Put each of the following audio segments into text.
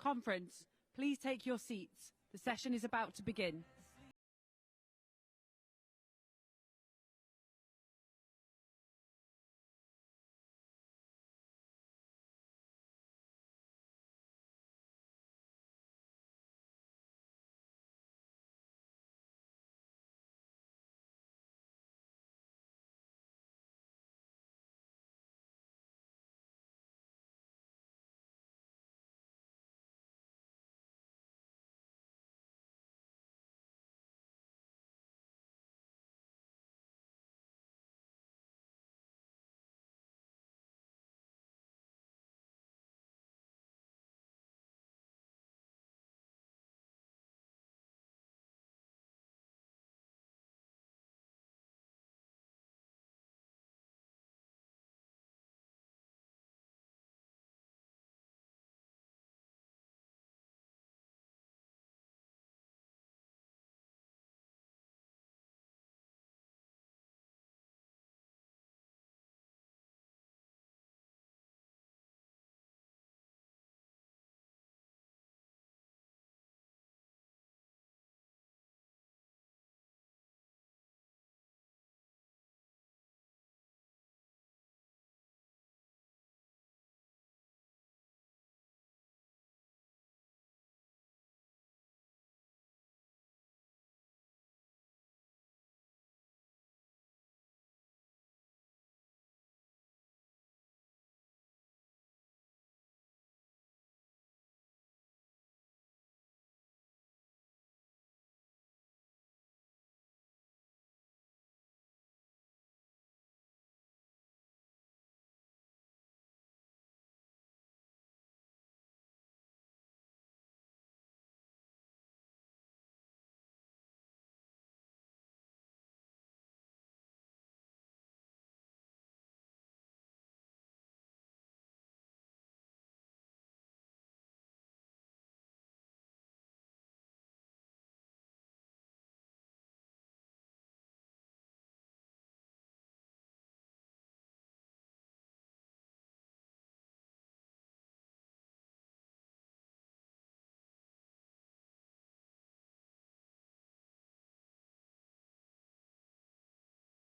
Conference, please take your seats. The session is about to begin.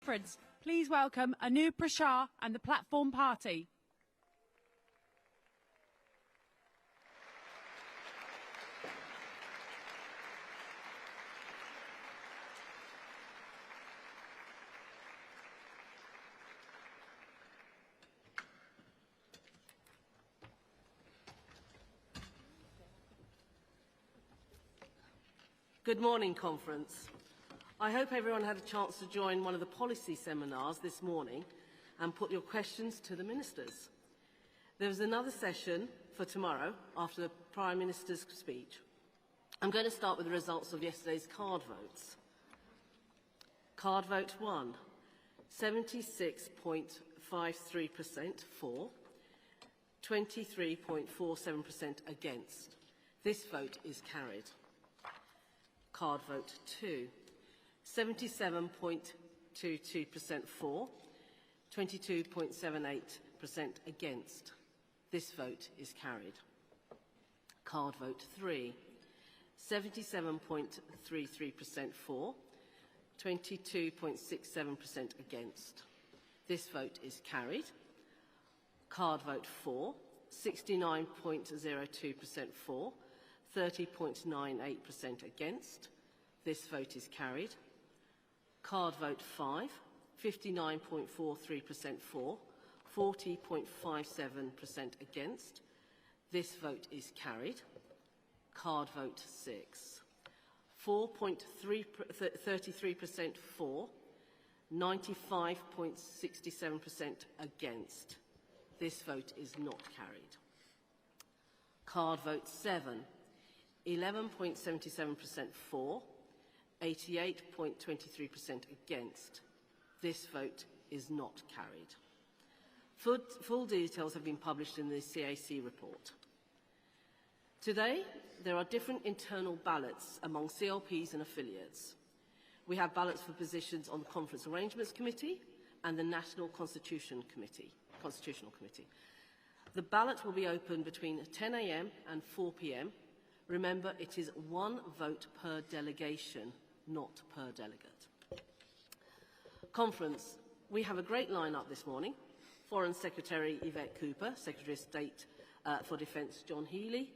Conference, please welcome Anu Prashar and the Platform Party. Good morning, Conference. I hope everyone had a chance to join one of the policy seminars this morning and put your questions to the ministers. There is another session for tomorrow after the Prime Minister's speech. I'm going to start with the results of yesterday's card votes. Card vote 1, 76.53% for, 23.47% against. This vote is carried. Card vote 2, 77.22% for, 22.78% against. This vote is carried. Card vote 3, 77.33% for, 22.67% against. This vote is carried. Card vote 4, 69.02% for, 30.98% against. This vote is carried. Card vote 5, 59.43% for, 40.57% against. This vote is carried. Card vote 6, 4.33% for, 95.67% against. This vote is not carried. Card vote 7, 11.77% for, 88.23% against. This vote is not carried. Full details have been published in the CAC report. Today, there are different internal ballots among CLPs and affiliates. We have ballots for positions on the Conference Arrangements Committee and the National Constitutional Committee. The ballot will be open between 10 a.m. and 4 p.m. Remember, it is one vote per delegation, not per delegate. Conference. We have a great lineup this morning. Foreign Secretary Yvette Cooper, Secretary of State for Defence John Healey,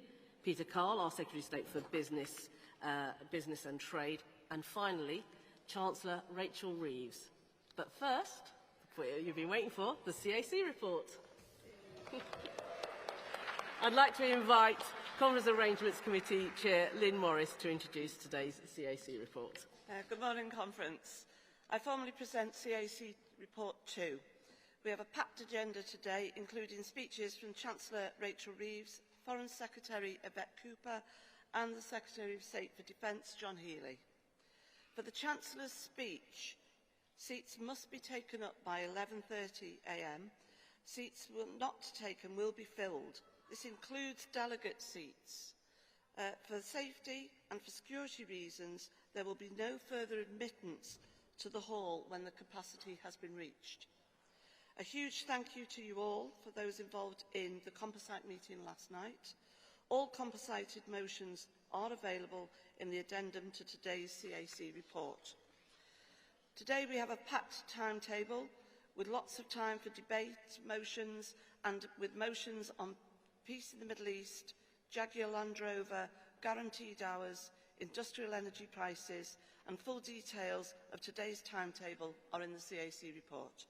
Peter Carl, our Secretary of State for Business and Trade, and finally, Chancellor Rachel Reeves. But first, you've been waiting for, the CAC report. I'd like to invite Conference Arrangements Committee Chair Lynn Morris to introduce today's CAC report. Good morning, Conference. I formally present CAC Report 2. We have a packed agenda today, including speeches from Chancellor Rachel Reeves, Foreign Secretary Yvette Cooper, and the Secretary of State for Defence John Healey. For the Chancellor's speech, seats must be taken up by 11:30 a.m. Seats not taken will be filled. This includes delegate seats. For safety and for security reasons, there will be no further admittance to the hall when the capacity has been reached. A huge thank you to you all for those involved in the composite meeting last night. All composited motions are available in the addendum to today's CAC report. Today we have a packed timetable with lots of time for debate, motions, and with motions on peace in the Middle East, Jaguar Land Rover, guaranteed hours, industrial energy prices, and full details of today's timetable are in the CAC report.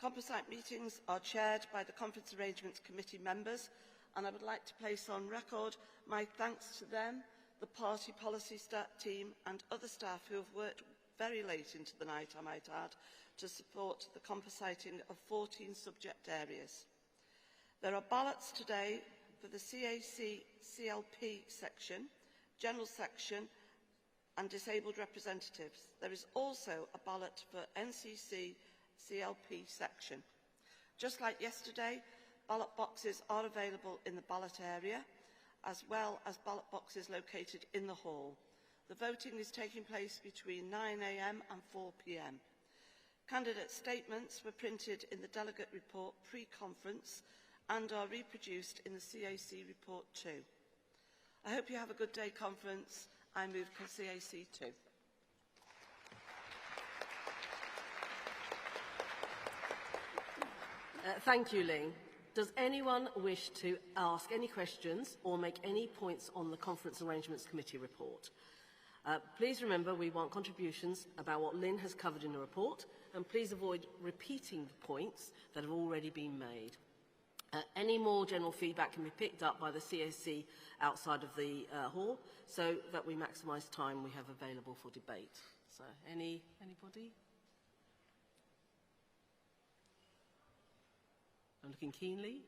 Composite meetings are chaired by the Conference Arrangements Committee members, and I would like to place on record my thanks to them, the party policy team, and other staff who have worked very late into the night, I might add, to support the compositing of 14 subject areas. There are ballots today for the CAC CLP section, General Section, and disabled representatives. There is also a ballot for NCC CLP section. Just like yesterday, ballot boxes are available in the ballot area, as well as ballot boxes located in the hall. The voting is taking place between 9 a.m. and 4 p.m. Candidate statements were printed in the delegate report pre-conference and are reproduced in the CAC report too. I hope you have a good day, Conference. I move to CAC 2. Thank you, Ling. Does anyone wish to ask any questions or make any points on the Conference Arrangements Committee report? Please remember we want contributions about what Lynn has covered in the report, and please avoid repeating the points that have already been made. Any more general feedback can be picked up by the CAC outside of the hall, so that we maximise time we have available for debate. So, anybody? I'm looking keenly.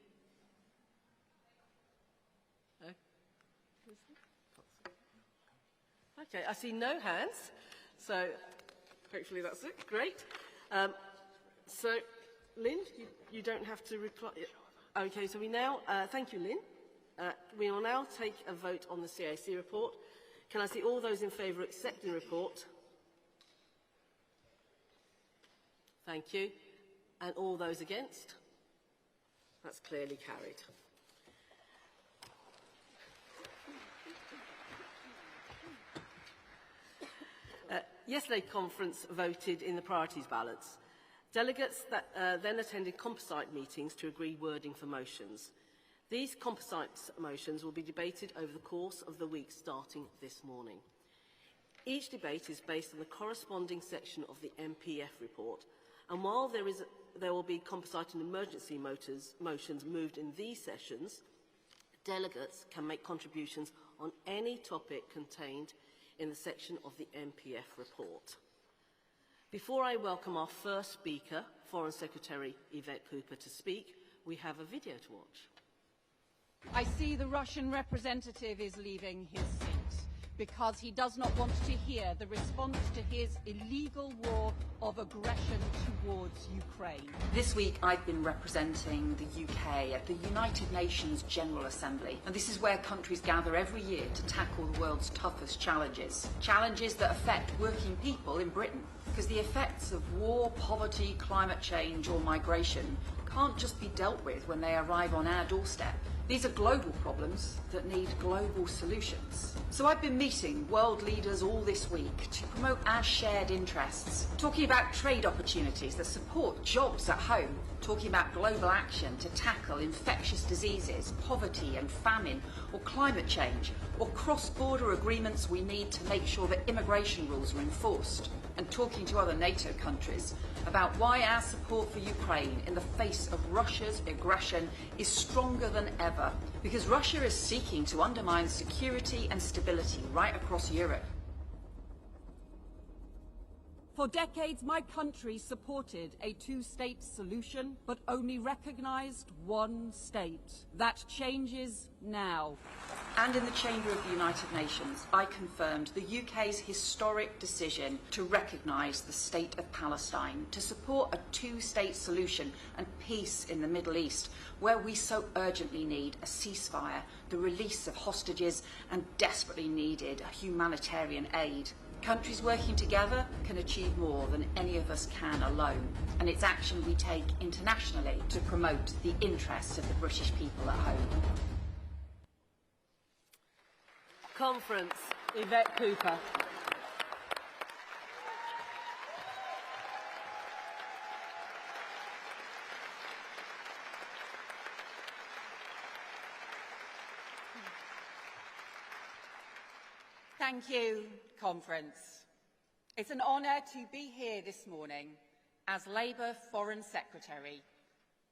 Okay, I see no hands, so hopefully that's it. Great. So, Lynn, you don't have to reply. Okay, so we now, thank you, Lynn. We will now take a vote on the CAC report. Can I see all those in favour of accepting the report? Thank you. And all those against? That's clearly carried. Yesterday, Conference voted in the priorities ballots. Delegates that then attended composite meetings to agree wording for motions. These composite motions will be debated over the course of the week starting this morning. Each debate is based on the corresponding section of the MPF report, and while there will be composite and emergency motions moved in these sessions, delegates can make contributions on any topic contained in the section of the MPF report. Before I welcome our first speaker, Foreign Secretary Yvette Cooper, to speak, we have a video to watch. I see the Russian representative is leaving his seat because he does not want to hear the response to his illegal war of aggression towards Ukraine. This week I've been representing the UK at the United Nations General Assembly, and this is where countries gather every year to tackle the world's toughest challenges. Challenges that affect working people in Britain, because the effects of war, poverty, climate change or migration can't just be dealt with when they arrive on our doorstep. These are global problems that need global solutions. So I've been meeting world leaders all this week to promote our shared interests, talking about trade opportunities that support jobs at home, talking about global action to tackle infectious diseases, poverty and famine, or climate change, or cross-border agreements we need to make sure that immigration rules are enforced, and talking to other NATO countries about why our support for Ukraine in the face of Russia's aggression is stronger than ever, because Russia is seeking to undermine security and stability right across Europe. For decades, my country supported a two-state solution, but only recognised one state. That changes now. And in the Chamber of the United Nations, I confirmed the UK's historic decision to recognise the State of Palestine, to support a two-state solution and peace in the Middle East, where we so urgently need a ceasefire, the release of hostages, and desperately needed humanitarian aid. Countries working together can achieve more than any of us can alone, and it's action we take internationally to promote the interests of the British people at home. Conference, Yvette Cooper. Thank you, Conference. It's an honour to be here this morning as Labour Foreign Secretary,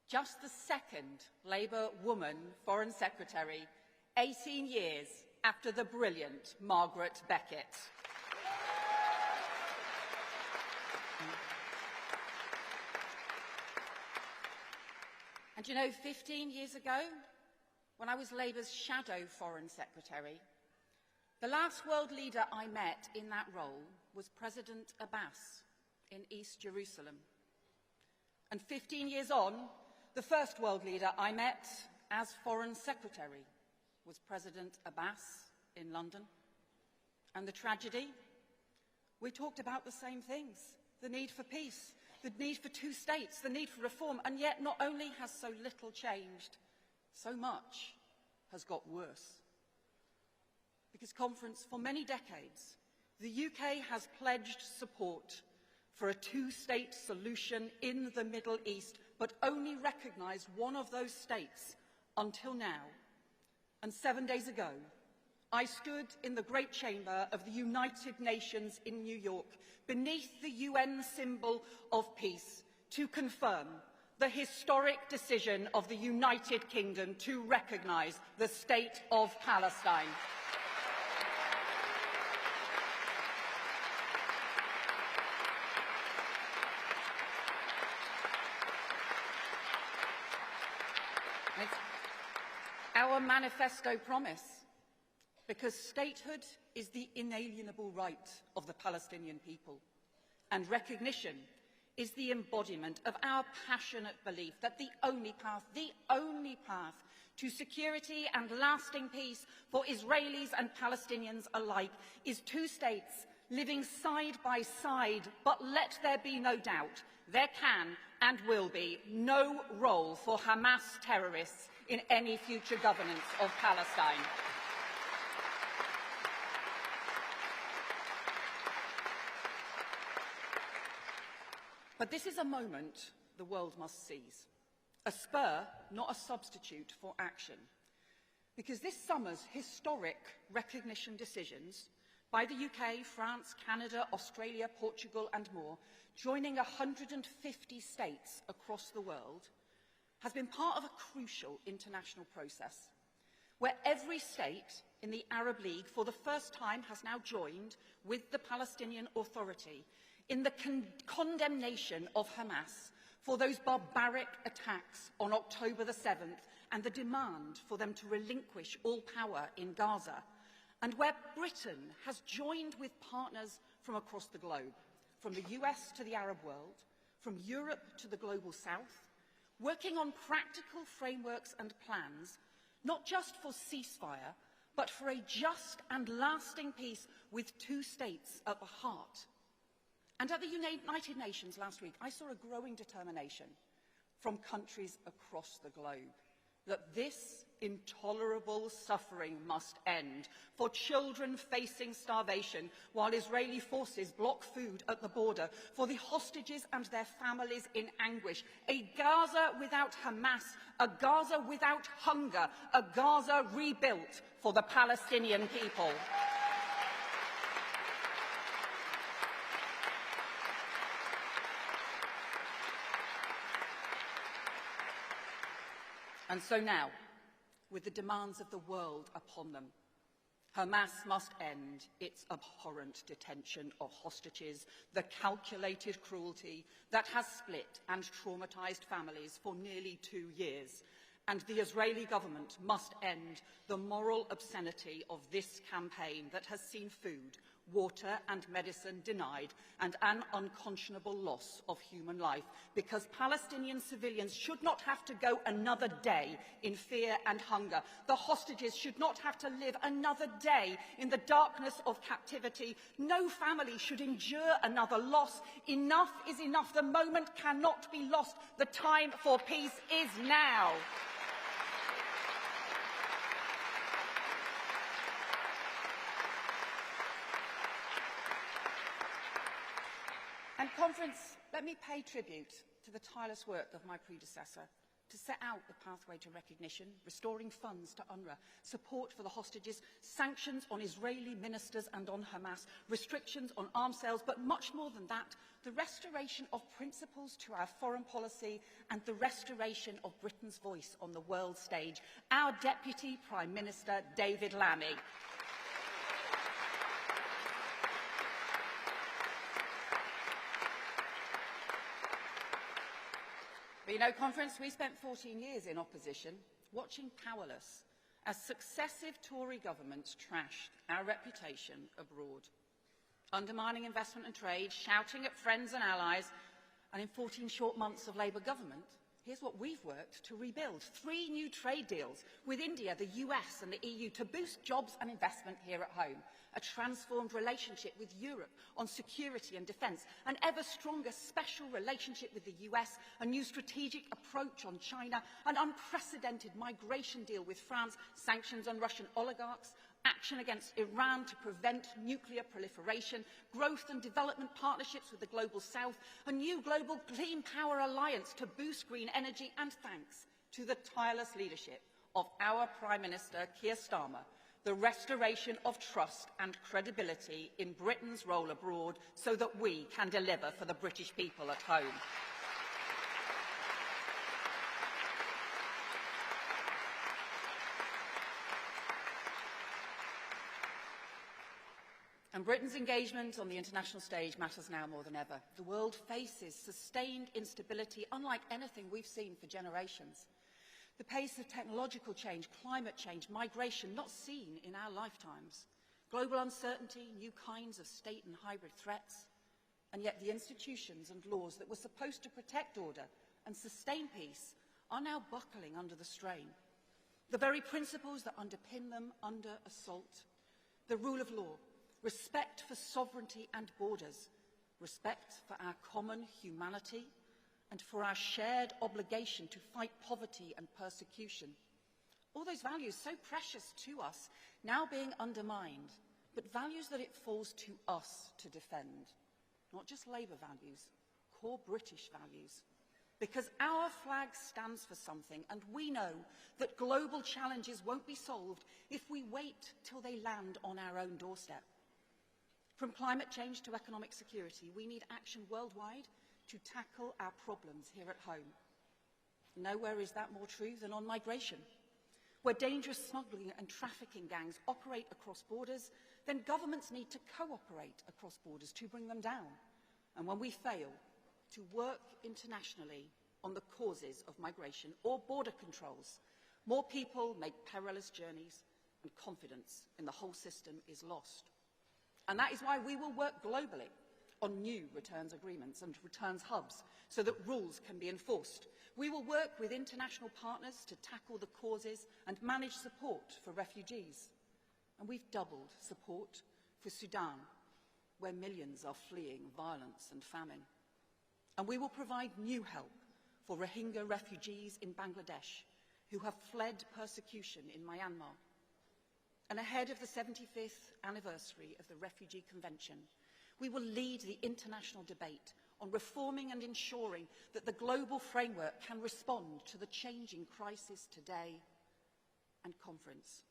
just the second Labour woman Foreign Secretary, 18 years after the brilliant Margaret Beckett. And you know, 15 years ago, when I was Labour's shadow Foreign Secretary, the last world leader I met in that role was President Abbas in East Jerusalem. And 15 years on, the first world leader I met as Foreign Secretary was President Abbas in London. And the tragedy? We talked about the same things. The need for peace, the need for two states, the need for reform. And yet not only has so little changed, so much has got worse. Because, Conference, for many decades, the UK has pledged support for a two-state solution in the Middle East, but only recognised one of those states until now. And 7 days ago, I stood in the Great Chamber of the United Nations in New York, beneath the UN symbol of peace, to confirm the historic decision of the United Kingdom to recognise the State of Palestine. Our manifesto promise, because statehood is the inalienable right of the Palestinian people, and recognition is the embodiment of our passionate belief that the only path to security and lasting peace for Israelis and Palestinians alike is two states living side by side. But let there be no doubt, there can and will be no role for Hamas terrorists in any future governance of Palestine. But this is a moment the world must seize. A spur, not a substitute for action. Because this summer's historic recognition decisions by the UK, France, Canada, Australia, Portugal and more, joining 150 states across the world, has been part of a crucial international process, where every state in the Arab League for the first time has now joined with the Palestinian Authority in the condemnation of Hamas for those barbaric attacks on October the 7th and the demand for them to relinquish all power in Gaza, and where Britain has joined with partners from across the globe, from the US to the Arab world, from Europe to the global south, working on practical frameworks and plans, not just for ceasefire, but for a just and lasting peace with two states at the heart. And at the United Nations last week, I saw a growing determination from countries across the globe, that this intolerable suffering must end for children facing starvation while Israeli forces block food at the border, for the hostages and their families in anguish, a Gaza without Hamas, a Gaza without hunger, a Gaza rebuilt for the Palestinian people. And so now, with the demands of the world upon them, Hamas must end its abhorrent detention of hostages, the calculated cruelty that has split and traumatized families for nearly 2 years. And the Israeli government must end the moral obscenity of this campaign that has seen food, water and medicine denied, and an unconscionable loss of human life, because Palestinian civilians should not have to go another day in fear and hunger. The hostages should not have to live another day in the darkness of captivity. No family should endure another loss. Enough is enough. The moment cannot be lost. The time for peace is now. And Conference, let me pay tribute to the tireless work of my predecessor to set out the pathway to recognition, restoring funds to UNRWA, support for the hostages, sanctions on Israeli ministers and on Hamas, restrictions on arms sales, but much more than that, the restoration of principles to our foreign policy and the restoration of Britain's voice on the world stage. Our Deputy Prime Minister, David Lammy. But you know, Conference, we spent 14 years in opposition, watching powerless as successive Tory governments trashed our reputation abroad, undermining investment and trade, shouting at friends and allies, and in 14 short months of Labour government, here's what we've worked to rebuild. 3 new trade deals with India, the US and the EU to boost jobs and investment here at home. A transformed relationship with Europe on security and defence. An ever stronger special relationship with the US. A new strategic approach on China. An unprecedented migration deal with France. Sanctions on Russian oligarchs. Action against Iran to prevent nuclear proliferation, growth and development partnerships with the Global South, a new global clean power alliance to boost green energy, and thanks to the tireless leadership of our Prime Minister, Keir Starmer, the restoration of trust and credibility in Britain's role abroad so that we can deliver for the British people at home. And Britain's engagement on the international stage matters now more than ever. The world faces sustained instability unlike anything we've seen for generations. The pace of technological change, climate change, migration, not seen in our lifetimes. Global uncertainty, new kinds of state and hybrid threats. And yet the institutions and laws that were supposed to protect order and sustain peace are now buckling under the strain. The very principles that underpin them under assault. The rule of law, respect for sovereignty and borders, respect for our common humanity, and for our shared obligation to fight poverty and persecution. All those values so precious to us now being undermined, but values that it falls to us to defend. Not just Labour values, core British values. Because our flag stands for something, and we know that global challenges won't be solved if we wait till they land on our own doorstep. From climate change to economic security, we need action worldwide to tackle our problems here at home. Nowhere is that more true than on migration. Where dangerous smuggling and trafficking gangs operate across borders, then governments need to cooperate across borders to bring them down. And when we fail to work internationally on the causes of migration or border controls, more people make perilous journeys and confidence in the whole system is lost. And that is why we will work globally on new returns agreements and returns hubs so that rules can be enforced. We will work with international partners to tackle the causes and manage support for refugees. And we've doubled support for Sudan, where millions are fleeing violence and famine. And we will provide new help for Rohingya refugees in Bangladesh who have fled persecution in Myanmar. And ahead of the 75th anniversary of the Refugee Convention, we will lead the international debate on reforming and ensuring that the global framework can respond to the changing crisis today. And conference.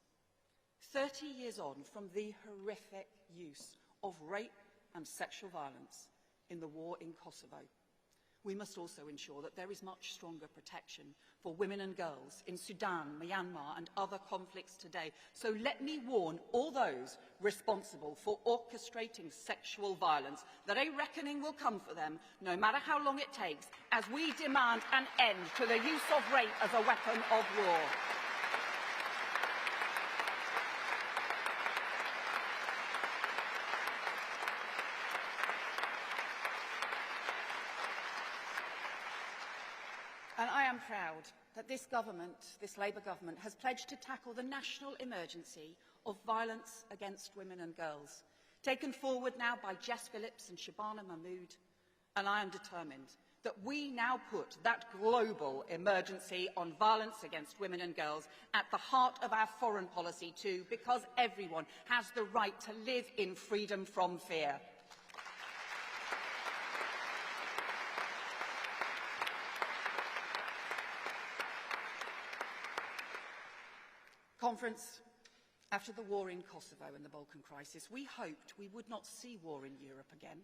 30 years on from the horrific use of rape and sexual violence in the war in Kosovo, we must also ensure that there is much stronger protection for women and girls in Sudan, Myanmar and other conflicts today. So let me warn all those responsible for orchestrating sexual violence that a reckoning will come for them, no matter how long it takes, as we demand an end to the use of rape as a weapon of war. And I am proud that this government, this Labour government, has pledged to tackle the national emergency of violence against women and girls, taken forward now by Jess Phillips and Shabana Mahmood. And I am determined that we now put that global emergency on violence against women and girls at the heart of our foreign policy too, because everyone has the right to live in freedom from fear. Conference, after the war in Kosovo and the Balkan crisis, we hoped we would not see war in Europe again.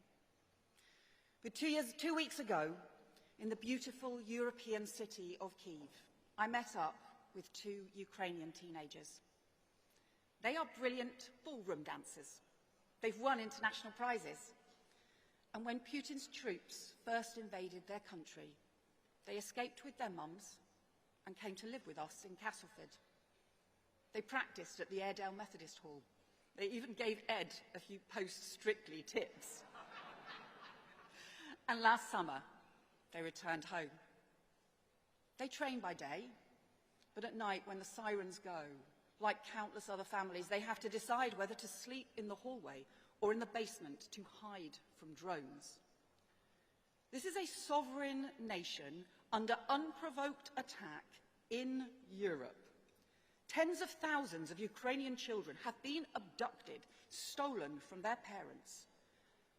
But 2 weeks ago, in the beautiful European city of Kyiv, I met up with 2 Ukrainian teenagers. They are brilliant ballroom dancers. They've won international prizes. And when Putin's troops first invaded their country, they escaped with their mums and came to live with us in Castleford. They practiced at the Airedale Methodist Hall. They even gave Ed a few post-Strictly tips. And last summer, they returned home. They train by day, but at night when the sirens go, like countless other families, they have to decide whether to sleep in the hallway or in the basement to hide from drones. This is a sovereign nation under unprovoked attack in Europe. Tens of thousands of Ukrainian children have been abducted, stolen from their parents.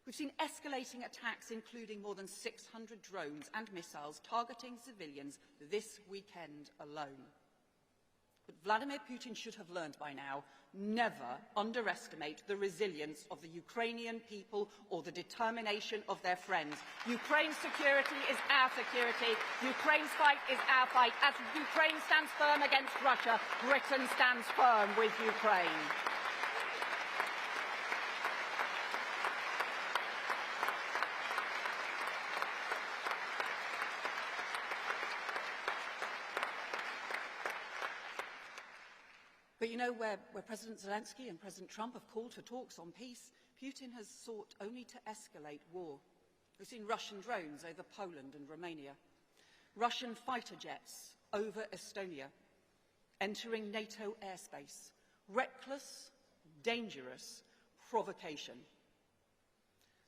We've seen escalating attacks, including more than 600 drones and missiles targeting civilians this weekend alone. But Vladimir Putin should have learned by now, never underestimate the resilience of the Ukrainian people or the determination of their friends. Ukraine's security is our security. Ukraine's fight is our fight. As Ukraine stands firm against Russia, Britain stands firm with Ukraine. But you know, where President Zelensky and President Trump have called for talks on peace, Putin has sought only to escalate war. We've seen Russian drones over Poland and Romania, Russian fighter jets over Estonia, entering NATO airspace, reckless, dangerous provocation.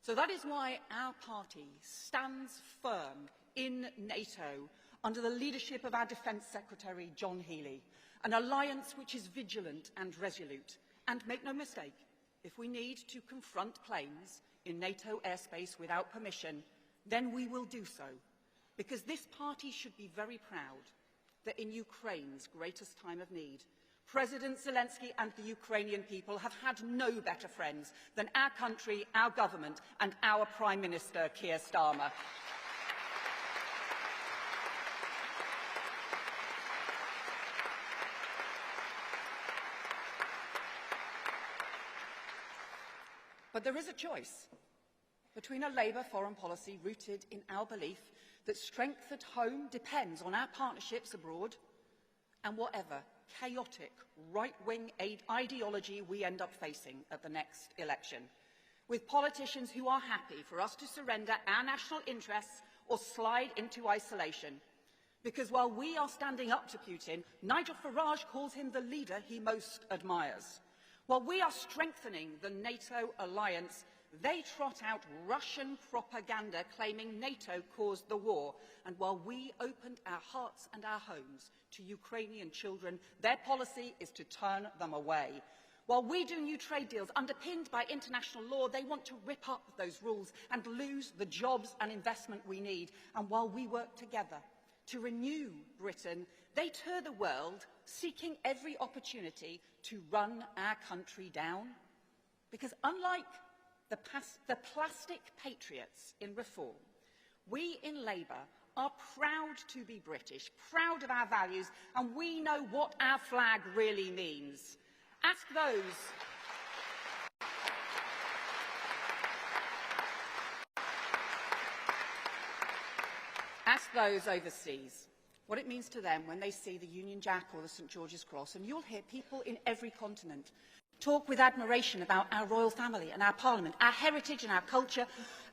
So that is why our party stands firm in NATO under the leadership of our Defence Secretary, John Healey, an alliance which is vigilant and resolute. And make no mistake, if we need to confront planes in NATO airspace without permission, then we will do so. Because this party should be very proud that in Ukraine's greatest time of need, President Zelensky and the Ukrainian people have had no better friends than our country, our government, and our Prime Minister, Keir Starmer. But there is a choice between a Labour foreign policy rooted in our belief that strength at home depends on our partnerships abroad and whatever chaotic right-wing ideology we end up facing at the next election, with politicians who are happy for us to surrender our national interests or slide into isolation. Because while we are standing up to Putin, Nigel Farage calls him the leader he most admires. While we are strengthening the NATO alliance, They trot out Russian propaganda claiming NATO caused the war. And while we opened our hearts and our homes to Ukrainian children, their policy is to turn them away. While we do new trade deals underpinned by international law, they want to rip up those rules and lose the jobs and investment we need. And while we work together to renew Britain, they tour the world seeking every opportunity to run our country down. Because unlike the plastic patriots in Reform, we in Labour are proud to be British, proud of our values, and we know what our flag really means. Ask those overseas what it means to them when they see the Union Jack or the St George's Cross, and you'll hear people in every continent talk with admiration about our royal family and our parliament, our heritage and our culture,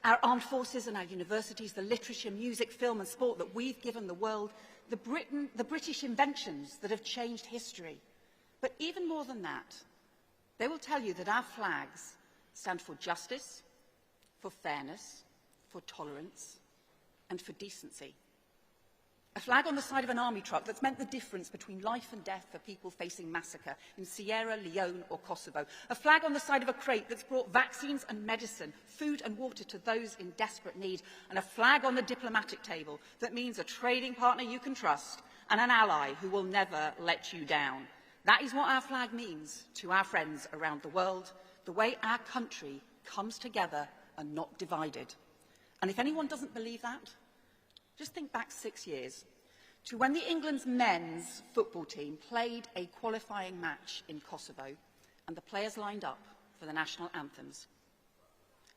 our armed forces and our universities, the literature, music, film and sport that we've given the world, the British inventions that have changed history. But even more than that, they will tell you that our flags stand for justice, for fairness, for tolerance and for decency. A flag on the side of an army truck that's meant the difference between life and death for people facing massacre in Sierra Leone or Kosovo. A flag on the side of a crate that's brought vaccines and medicine, food and water to those in desperate need. And a flag on the diplomatic table that means a trading partner you can trust and an ally who will never let you down. That is what our flag means to our friends around the world, the way our country comes together and not divided. And if anyone doesn't believe that, just think back 6 years to when the England's men's football team played a qualifying match in Kosovo and the players lined up for the national anthems.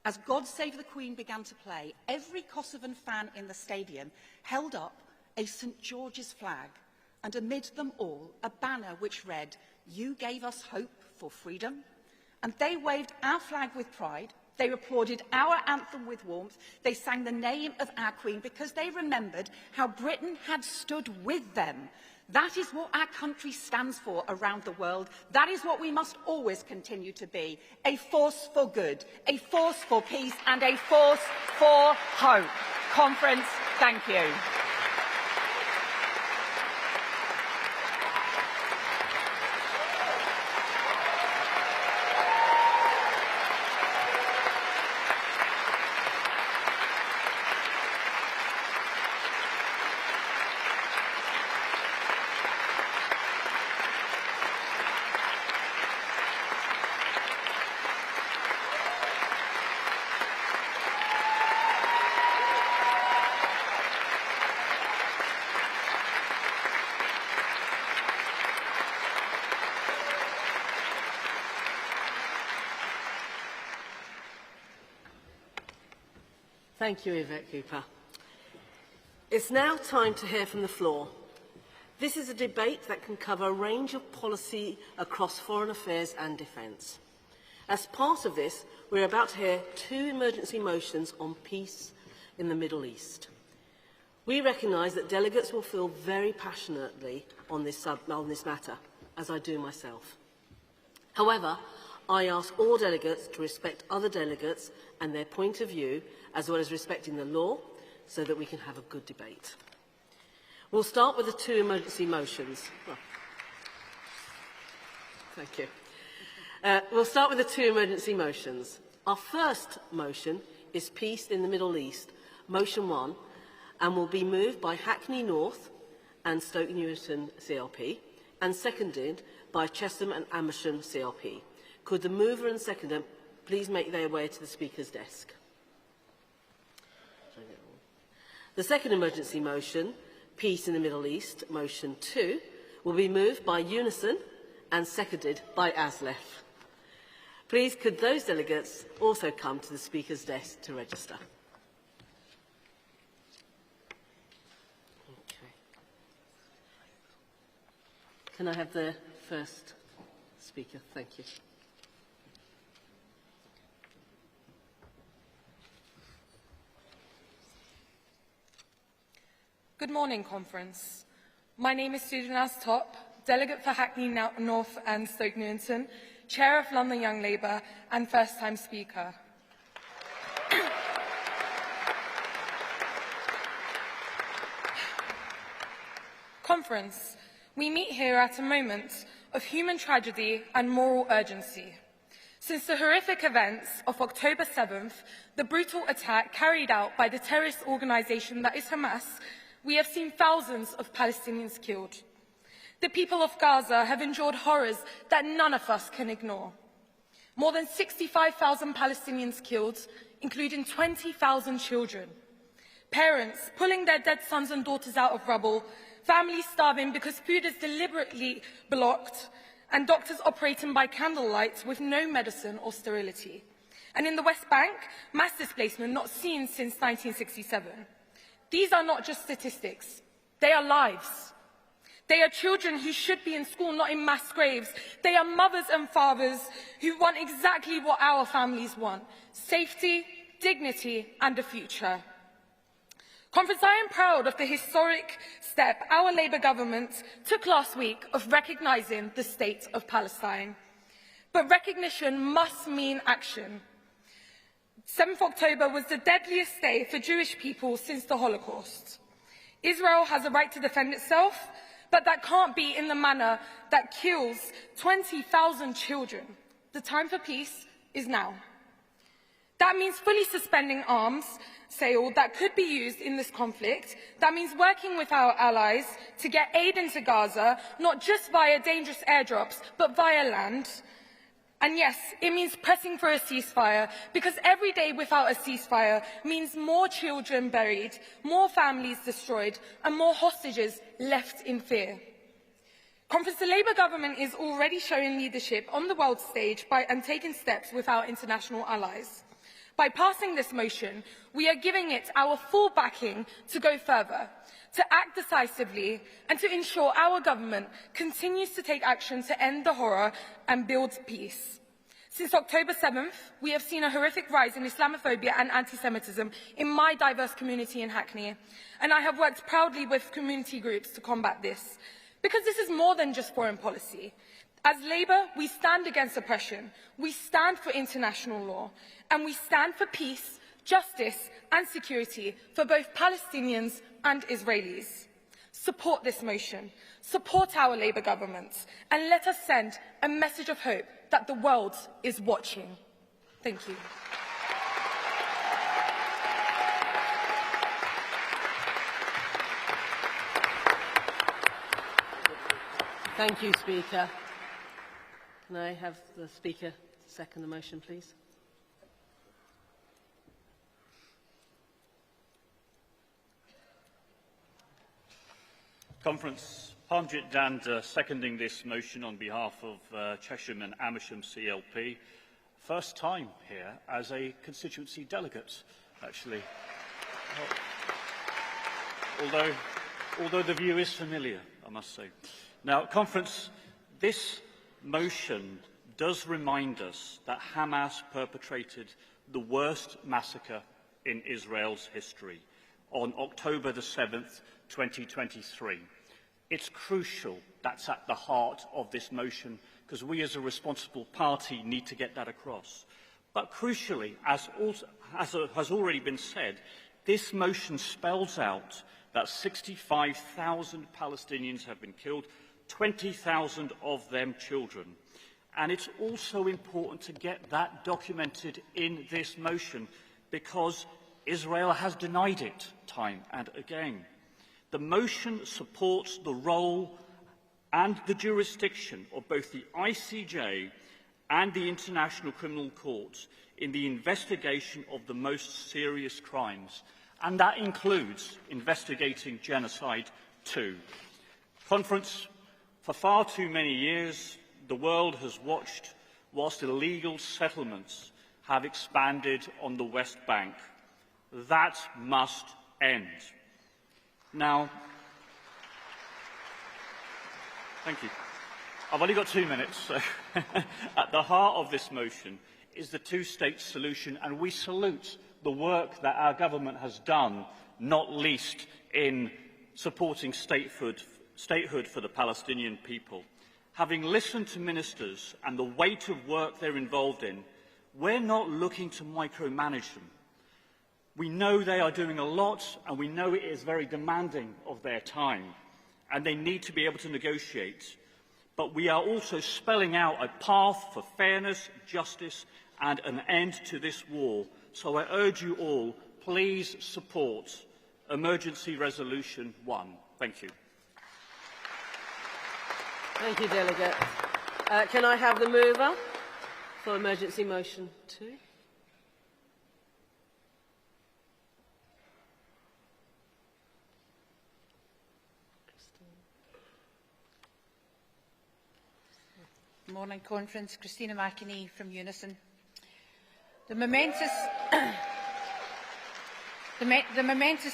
As God Save the Queen began to play, every Kosovan fan in the stadium held up a St George's flag, and amid them all a banner which read, "You gave us hope for freedom." And they waved our flag with pride. They applauded our anthem with warmth. They sang the name of our Queen because they remembered how Britain had stood with them. That is what our country stands for around the world. That is what we must always continue to be. A force for good, a force for peace, and a force for hope. Conference, thank you. Thank you, Yvette Cooper. It's now time to hear from the floor. This is a debate that can cover a range of policy across foreign affairs and defence. As part of this, we're about to hear 2 emergency motions on peace in the Middle East. We recognise that delegates will feel very passionately on this matter, as I do myself. However, I ask all delegates to respect other delegates and their point of view, as well as respecting the law, so that we can have a good debate. We'll start with the 2 emergency motions. Oh. Thank you. We'll start with the 2 emergency motions. Our first motion is Peace in the Middle East, Motion 1, and will be moved by Hackney North and Stoke Newington CLP, and seconded by Chesham and Amersham CLP. Could the mover and seconder please make their way to the Speaker's desk? The second emergency motion, Peace in the Middle East, Motion 2, will be moved by Unison and seconded by Aslef. Please, could those delegates also come to the Speaker's desk to register? Okay. Can I have the first speaker? Thank you. Good morning, Conference. My name is Susan Top, Delegate for Hackney North and Stoke Newington, Chair of London Young Labour and first-time Speaker. Conference, we meet here at a moment of human tragedy and moral urgency. Since the horrific events of October 7th, the brutal attack carried out by the terrorist organisation that is Hamas, we have seen thousands of Palestinians killed. The people of Gaza have endured horrors that none of us can ignore. More than 65,000 Palestinians killed, including 20,000 children. Parents pulling their dead sons and daughters out of rubble, families starving because food is deliberately blocked, and doctors operating by candlelight with no medicine or sterility. And in the West Bank, mass displacement not seen since 1967. These are not just statistics, they are lives. They are children who should be in school, not in mass graves. They are mothers and fathers who want exactly what our families want: safety, dignity, and a future. Conference, I am proud of the historic step our Labour government took last week of recognising the state of Palestine. But recognition must mean action. 7th October was the deadliest day for Jewish people since the Holocaust. Israel has a right to defend itself, but that can't be in the manner that kills 20,000 children. The time for peace is now. That means fully suspending arms sale that could be used in this conflict. That means working with our allies to get aid into Gaza, not just via dangerous airdrops, but via land. And yes, it means pressing for a ceasefire, because every day without a ceasefire means more children buried, more families destroyed, and more hostages left in fear. Conference, the Labour government is already showing leadership on the world stage and taking steps with our international allies. By passing this motion, we are giving it our full backing to go further, to act decisively, and to ensure our government continues to take action to end the horror and build peace. Since October 7th, we have seen a horrific rise in Islamophobia and anti-Semitism in my diverse community in Hackney, and I have worked proudly with community groups to combat this, because this is more than just foreign policy. As Labour, we stand against oppression, we stand for international law, and we stand for peace, justice and security for both Palestinians and Israelis. Support this motion, support our Labour government, and let us send a message of hope that the world is watching. Thank you. Thank you, Speaker. Can I have the Speaker second the motion, please? Conference, Bridget Dand seconding this motion on behalf of Chesham and Amersham CLP. First time here as a constituency delegate, actually. Although the view is familiar, I must say. Now, Conference, this motion does remind us that Hamas perpetrated the worst massacre in Israel's history on October the 7th, 2023. It's crucial that's at the heart of this motion, because we as a responsible party need to get that across. But crucially, as has already been said, this motion spells out that 65,000 Palestinians have been killed, 20,000 of them children. And it's also important to get that documented in this motion, because Israel has denied it time and again. The motion supports the role and the jurisdiction of both the ICJ and the International Criminal Court in the investigation of the most serious crimes, and that includes investigating genocide too. Conference, for far too many years, the world has watched whilst illegal settlements have expanded on the West Bank. That must end. Now, thank you. I've only got 2 minutes, so at the heart of this motion is the two-state solution, and we salute the work that our government has done, not least in supporting statehood for the Palestinian people. Having listened to ministers and the weight of work they're involved in, we're not looking to micromanage them. We know they are doing a lot, and we know it is very demanding of their time. and they need to be able to negotiate. But we are also spelling out a path for fairness, justice, and an end to this war. So I urge you all, please support Emergency Resolution 1. Thank you. Thank you, Delegate. Can I have the mover for Emergency Motion 2? Morning, Conference. Christina McInerney from Unison. The momentous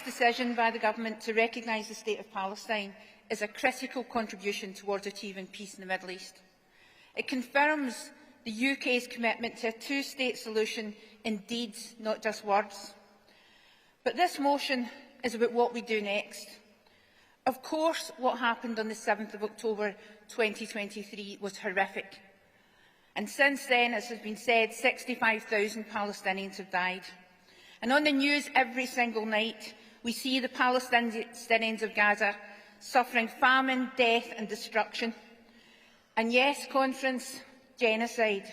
decision by the Government to recognise the State of Palestine is a critical contribution towards achieving peace in the Middle East. It confirms the UK's commitment to a two-state solution in deeds, not just words. But this motion is about what we do next. Of course, what happened on the 7th of October 2023 was horrific. And since then, as has been said, 65,000 Palestinians have died. And on the news every single night, we see the Palestinians of Gaza suffering famine, death and destruction. And yes, Conference, genocide.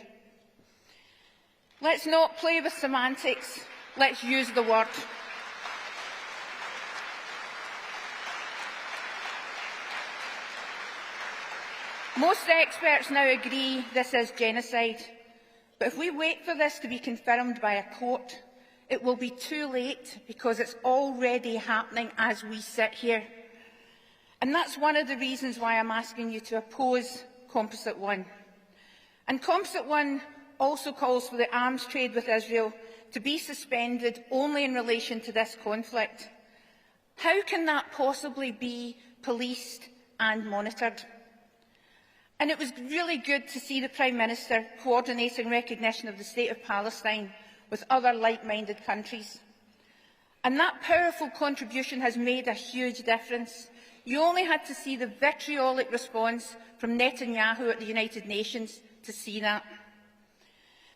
Let's not play with semantics. Let's use the word. Most experts now agree this is genocide. But if we wait for this to be confirmed by a court, it will be too late because it's already happening as we sit here. And that's one of the reasons why I'm asking you to oppose Composite 1. And Composite 1 also calls for the arms trade with Israel to be suspended only in relation to this conflict. How can that possibly be policed and monitored? And it was really good to see the Prime Minister coordinating recognition of the State of Palestine with other like-minded countries. And that powerful contribution has made a huge difference. You only had to see the vitriolic response from Netanyahu at the United Nations to see that.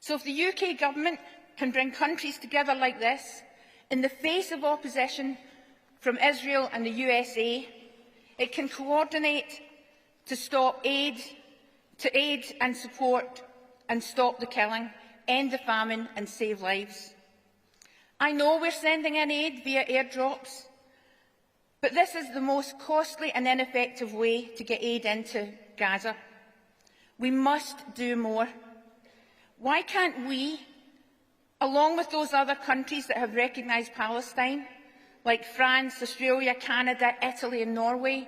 So if the UK Government can bring countries together like this, in the face of opposition from Israel and the USA, it can coordinate to stop aid and support and stop the killing, end the famine and save lives. I know we're sending in aid via airdrops, but this is the most costly and ineffective way to get aid into Gaza. We must do more. Why can't we, along with those other countries that have recognised Palestine, like France, Australia, Canada, Italy and Norway,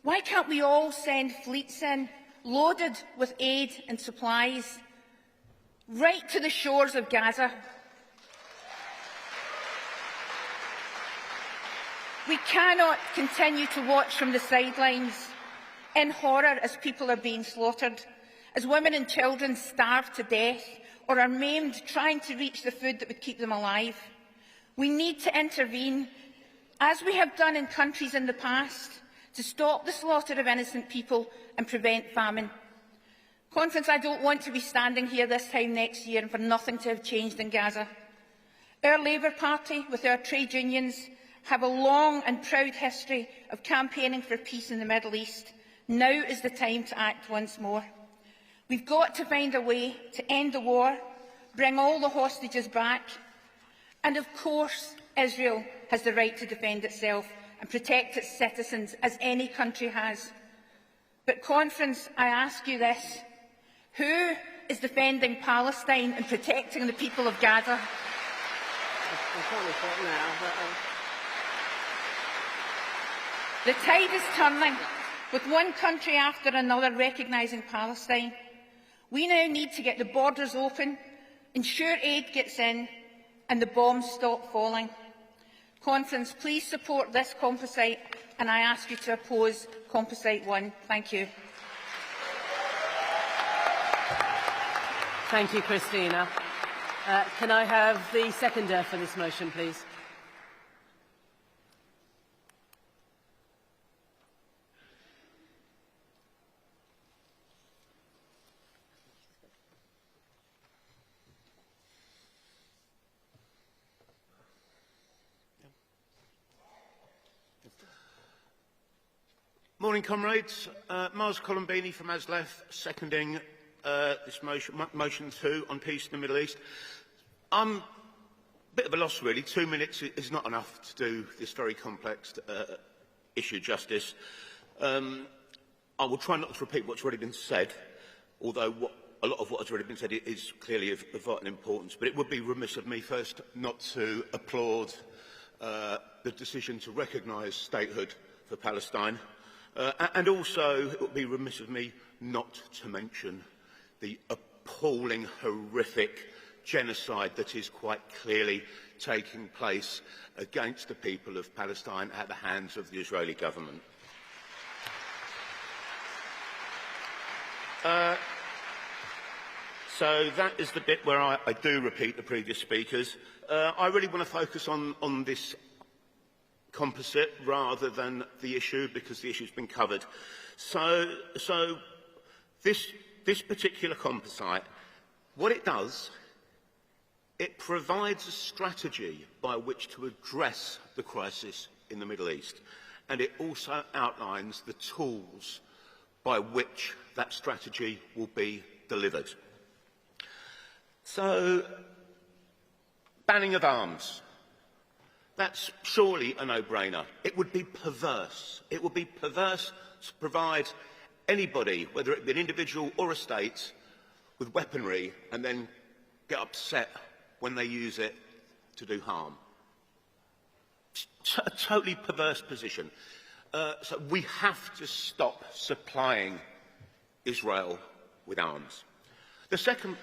why can't we all send fleets in, loaded with aid and supplies, right to the shores of Gaza? We cannot continue to watch from the sidelines in horror as people are being slaughtered, as women and children starve to death or are maimed trying to reach the food that would keep them alive. We need to intervene, as we have done in countries in the past, to stop the slaughter of innocent people and prevent famine. Conference, I don't want to be standing here this time next year and for nothing to have changed in Gaza. Our Labour Party, with our trade unions, have a long and proud history of campaigning for peace in the Middle East. Now is the time to act once more. We've got to find a way to end the war, bring all the hostages back, and of course Israel has the right to defend itself and protect its citizens, as any country has. But, Conference, I ask you this. Who is defending Palestine and protecting the people of Gaza? The tide is turning, with one country after another recognising Palestine. We now need to get the borders open, ensure aid gets in, and the bombs stop falling. Conference, please support this composite, and I ask you to oppose Composite 1. Thank you. Thank you, Christina. Can I have the seconder for this motion, please? Morning, comrades. Miles Colombini from ASLEF, seconding this motion 2 on peace in the Middle East. I'm a bit of a loss, really. 2 minutes is not enough to do this very complex issue justice. I will try not to repeat what's already been said, although a lot of what has already been said is clearly of vital importance. But it would be remiss of me first not to applaud the decision to recognise statehood for Palestine. And also, it would be remiss of me not to mention the appalling, horrific genocide that is quite clearly taking place against the people of Palestine at the hands of the Israeli government. So that is the bit where I do repeat the previous speakers. I really want to focus on this composite rather than the issue, because the issue's been covered. So this particular composite, what it does, it provides a strategy by which to address the crisis in the Middle East, and it also outlines the tools by which that strategy will be delivered. So, banning of arms. That's surely a no-brainer. It would be perverse. It would be perverse to provide anybody, whether it be an individual or a state, with weaponry and then get upset when they use it to do harm. A totally perverse position. So we have to stop supplying Israel with arms. The second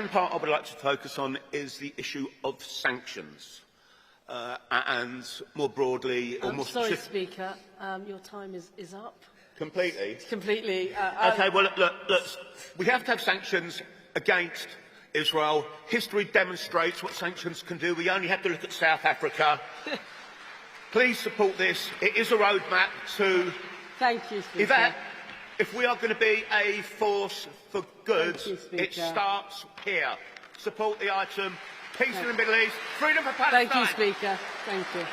part I would like to focus on is the issue of sanctions, and more broadly, or more sorry, Speaker, your time is up. Completely? Completely. OK, well, look, we have to have sanctions against Israel. History demonstrates what sanctions can do. We only have to look at South Africa. Please support this. It is a roadmap to... Thank you, Speaker. Yvette, if we are going to be a force for good, it starts here. Support the item. Peace in the Middle East. Freedom for Palestine. Thank you, Speaker. Thank you.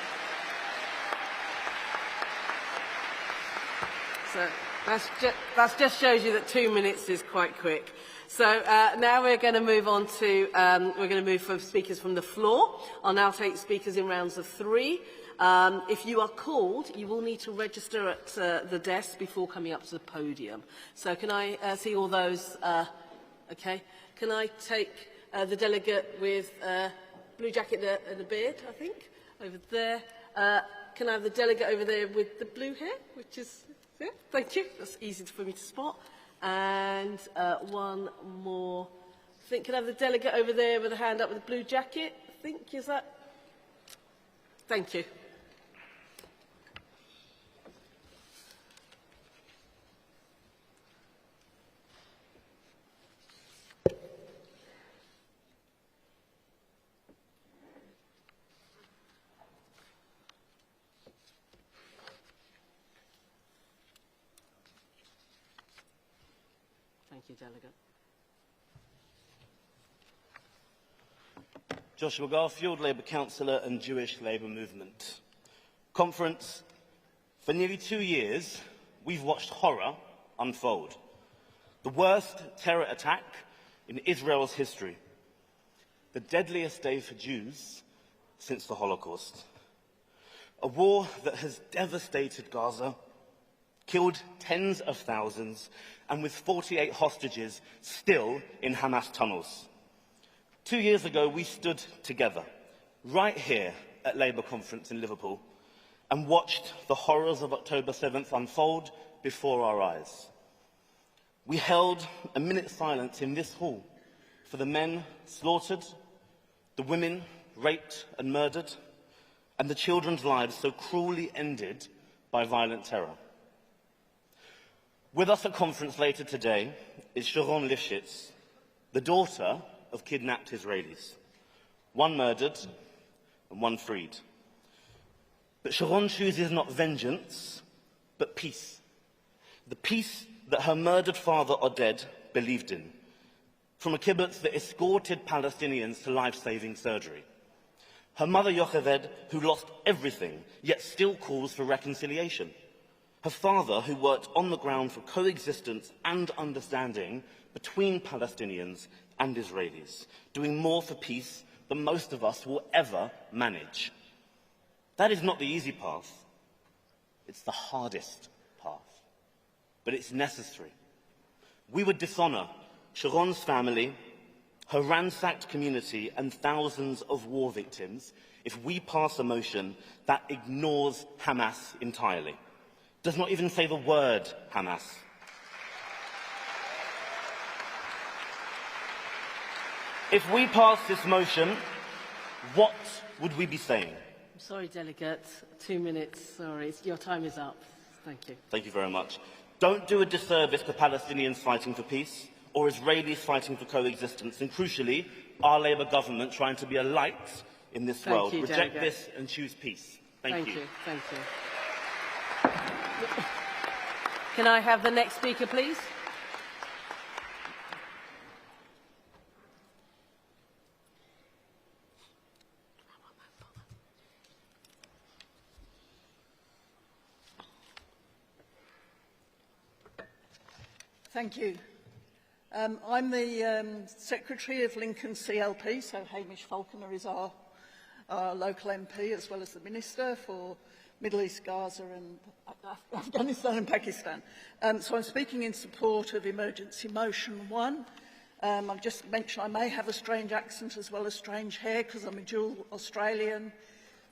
So that just shows you that 2 minutes is quite quick. So now we're going to move on to from speakers from the floor. I'll now take speakers in rounds of 3. If you are called, you will need to register at the desk before coming up to the podium. So can I see all those? Okay. Can I take the delegate with blue jacket and a beard, I think, over there? Can I have the delegate over there with the blue hair, which is... Yeah, thank you. That's easy for me to spot. And one more. I think, can I have the delegate over there with a hand up with the blue jacket? I think, is that... Thank you. Thank you, Delegate. Joshua Garfield, Labour Councillor and Jewish Labour Movement. Conference. For nearly 2 years, we've watched horror unfold. The worst terror attack in Israel's history. The deadliest day for Jews since the Holocaust. A war that has devastated Gaza, killed tens of thousands, and with 48 hostages still in Hamas tunnels. 2 years ago, we stood together, right here at Labour Conference in Liverpool, and watched the horrors of October 7th unfold before our eyes. We held a minute's silence in this hall for the men slaughtered, the women raped and murdered, and the children's lives so cruelly ended by violent terror. With us at conference later today is Sharon Lifshitz, the daughter of kidnapped Israelis, one murdered and one freed. But Sharon chooses not vengeance, but peace. The peace that her murdered father Oded believed in, from a kibbutz that escorted Palestinians to life-saving surgery. Her mother, Yvette, who lost everything, yet still calls for reconciliation. Her father, who worked on the ground for coexistence and understanding between Palestinians and Israelis, doing more for peace than most of us will ever manage. That is not the easy path. It's the hardest path. But it's necessary. We would dishonour Sharon's family, her ransacked community and thousands of war victims if we pass a motion that ignores Hamas entirely. Does not even say the word Hamas. If we pass this motion, what would we be saying? I'm sorry, Delegate. 2 minutes. Sorry, your time is up. Thank you. Thank you very much. Don't do a disservice to Palestinians fighting for peace or Israelis fighting for coexistence, and crucially, our Labour government trying to be a light in this world. Reject this and choose peace. Thank you. Thank you. Can I have the next speaker, please? Thank you. I'm the Secretary of Lincoln CLP, so Hamish Falconer is our local MP, as well as the Minister for Middle East, Gaza and Afghanistan and Pakistan. So I'm speaking in support of Emergency Motion 1. I've just mentioned I may have a strange accent as well as strange hair because I'm a dual Australian,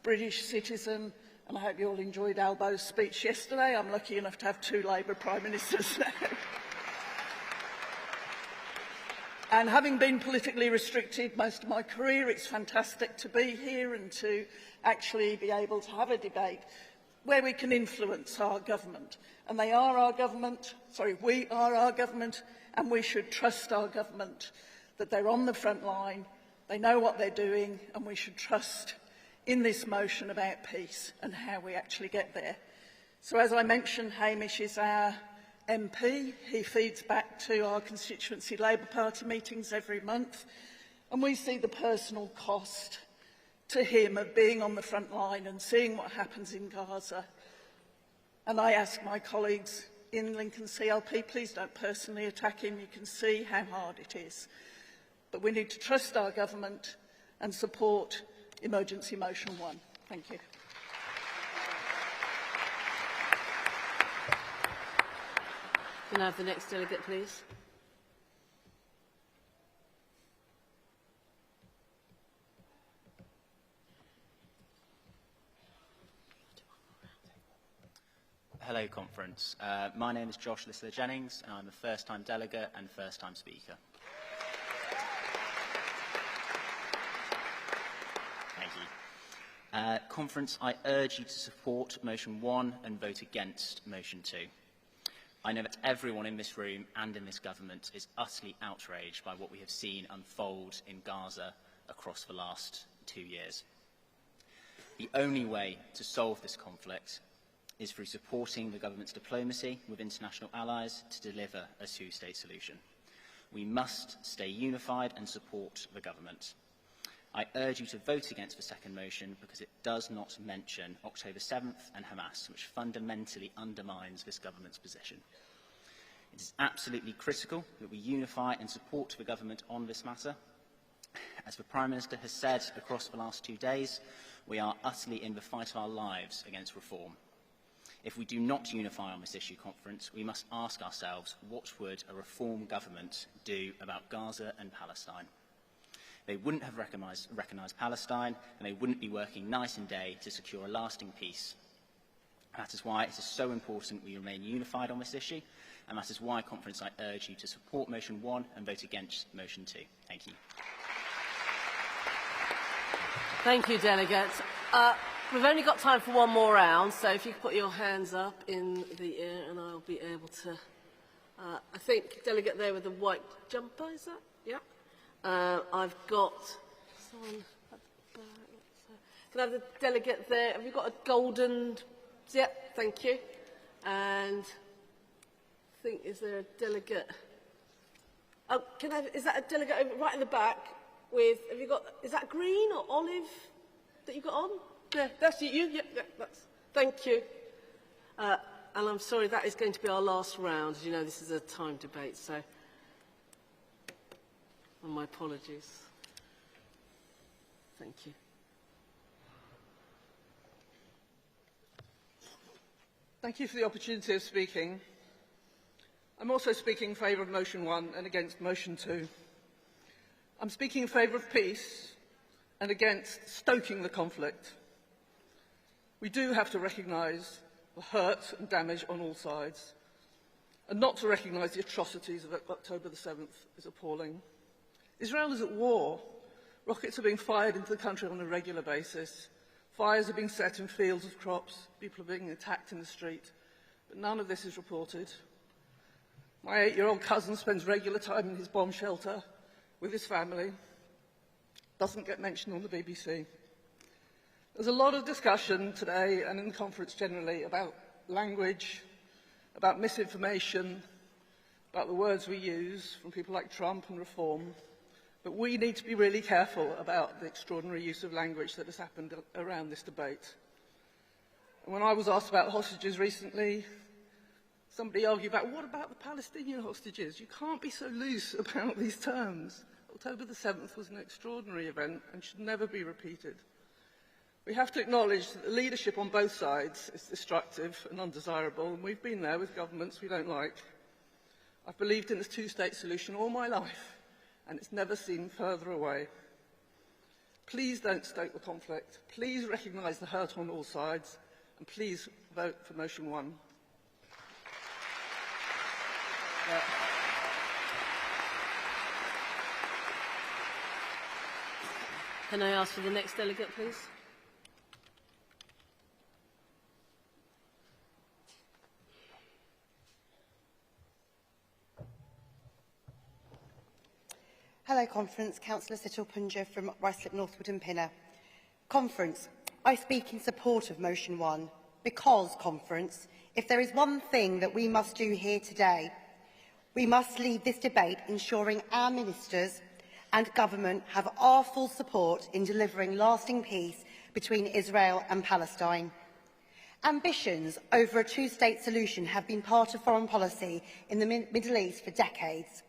British citizen, and I hope you all enjoyed Albo's speech yesterday. I'm lucky enough to have 2 Labour Prime Ministers now. And having been politically restricted most of my career, it's fantastic to be here and to actually be able to have a debate where we can influence our government. And they are our government, we are our government, and we should trust our government that they're on the front line, they know what they're doing, and we should trust in this motion about peace and how we actually get there. So as I mentioned, Hamish is our MP. He feeds back to our constituency Labour Party meetings every month, and we see the personal cost to him of being on the front line and seeing what happens in Gaza. And I ask my colleagues in Lincoln CLP, please don't personally attack him. You can see how hard it is. But we need to trust our government and support Emergency Motion 1. Thank you. Can I have the next delegate, please? Hello, Conference. My name is Josh Lissler-Jennings, and I'm a first-time delegate and first-time speaker. Thank you. Conference, I urge you to support Motion 1 and vote against Motion 2. I know that everyone in this room and in this government is utterly outraged by what we have seen unfold in Gaza across the last 2 years. The only way to solve this conflict is through supporting the government's diplomacy with international allies to deliver a two-state solution. We must stay unified and support the government. I urge you to vote against the second motion because it does not mention October 7th and Hamas, which fundamentally undermines this government's position. It is absolutely critical that we unify and support the government on this matter. As the Prime Minister has said across the last 2 days, we are utterly in the fight of our lives against reform. If we do not unify on this issue, Conference, we must ask ourselves what would a reform government do about Gaza and Palestine. They wouldn't have recognised Palestine, and they wouldn't be working night and day to secure a lasting peace. That is why it is so important we remain unified on this issue, and that is why, Conference, I urge you to support Motion 1 and vote against Motion 2. Thank you. Thank you, delegates. We've only got time for one more round, so if you could put your hands up in the air and I'll be able to... I think delegate there with the white jumper, is that? Yeah. I've got someone at the back. Can I have the delegate there? Have you got a golden... Yeah, thank you. And I think, is there a delegate... Oh, is that a delegate over, right in the back with... Have you got... Is that green or olive? that you got on? Yeah, that's you. Yeah, thank you. And I'm sorry, that is going to be our last round. As you know, this is a time debate, so my apologies. Thank you. Thank you for the opportunity of speaking. I'm also speaking in favour of motion 1 and against motion 2. I'm speaking in favour of peace and against stoking the conflict. We do have to recognise the hurt and damage on all sides, and not to recognise the atrocities of October the 7th is appalling. Israel is at war. Rockets are being fired into the country on a regular basis. Fires are being set in fields of crops. People are being attacked in the street. But none of this is reported. My 8-year-old cousin spends regular time in his bomb shelter with his family. Doesn't get mentioned on the BBC. There's a lot of discussion today and in the conference generally about language, about misinformation, about the words we use from people like Trump and Reform. But we need to be really careful about the extraordinary use of language that has happened around this debate. And when I was asked about hostages recently, somebody argued about, what about the Palestinian hostages? You can't be so loose about these terms. October the 7th was an extraordinary event and should never be repeated. We have to acknowledge that the leadership on both sides is destructive and undesirable, and we've been there with governments we don't like. I've believed in this two-state solution all my life, and it's never seemed further away. Please don't stoke the conflict. Please recognise the hurt on all sides, and please vote for motion 1. Can I ask for the next delegate, please? Hello, Conference. Councillor Situl Punja from Ruislip, Northwood and Pinner. Conference, I speak in support of motion 1 because, Conference, if there is one thing that we must do here today, we must lead this debate ensuring our ministers and government have our full support in delivering lasting peace between Israel and Palestine. Ambitions over a two-state solution have been part of foreign policy in the Middle East for decades.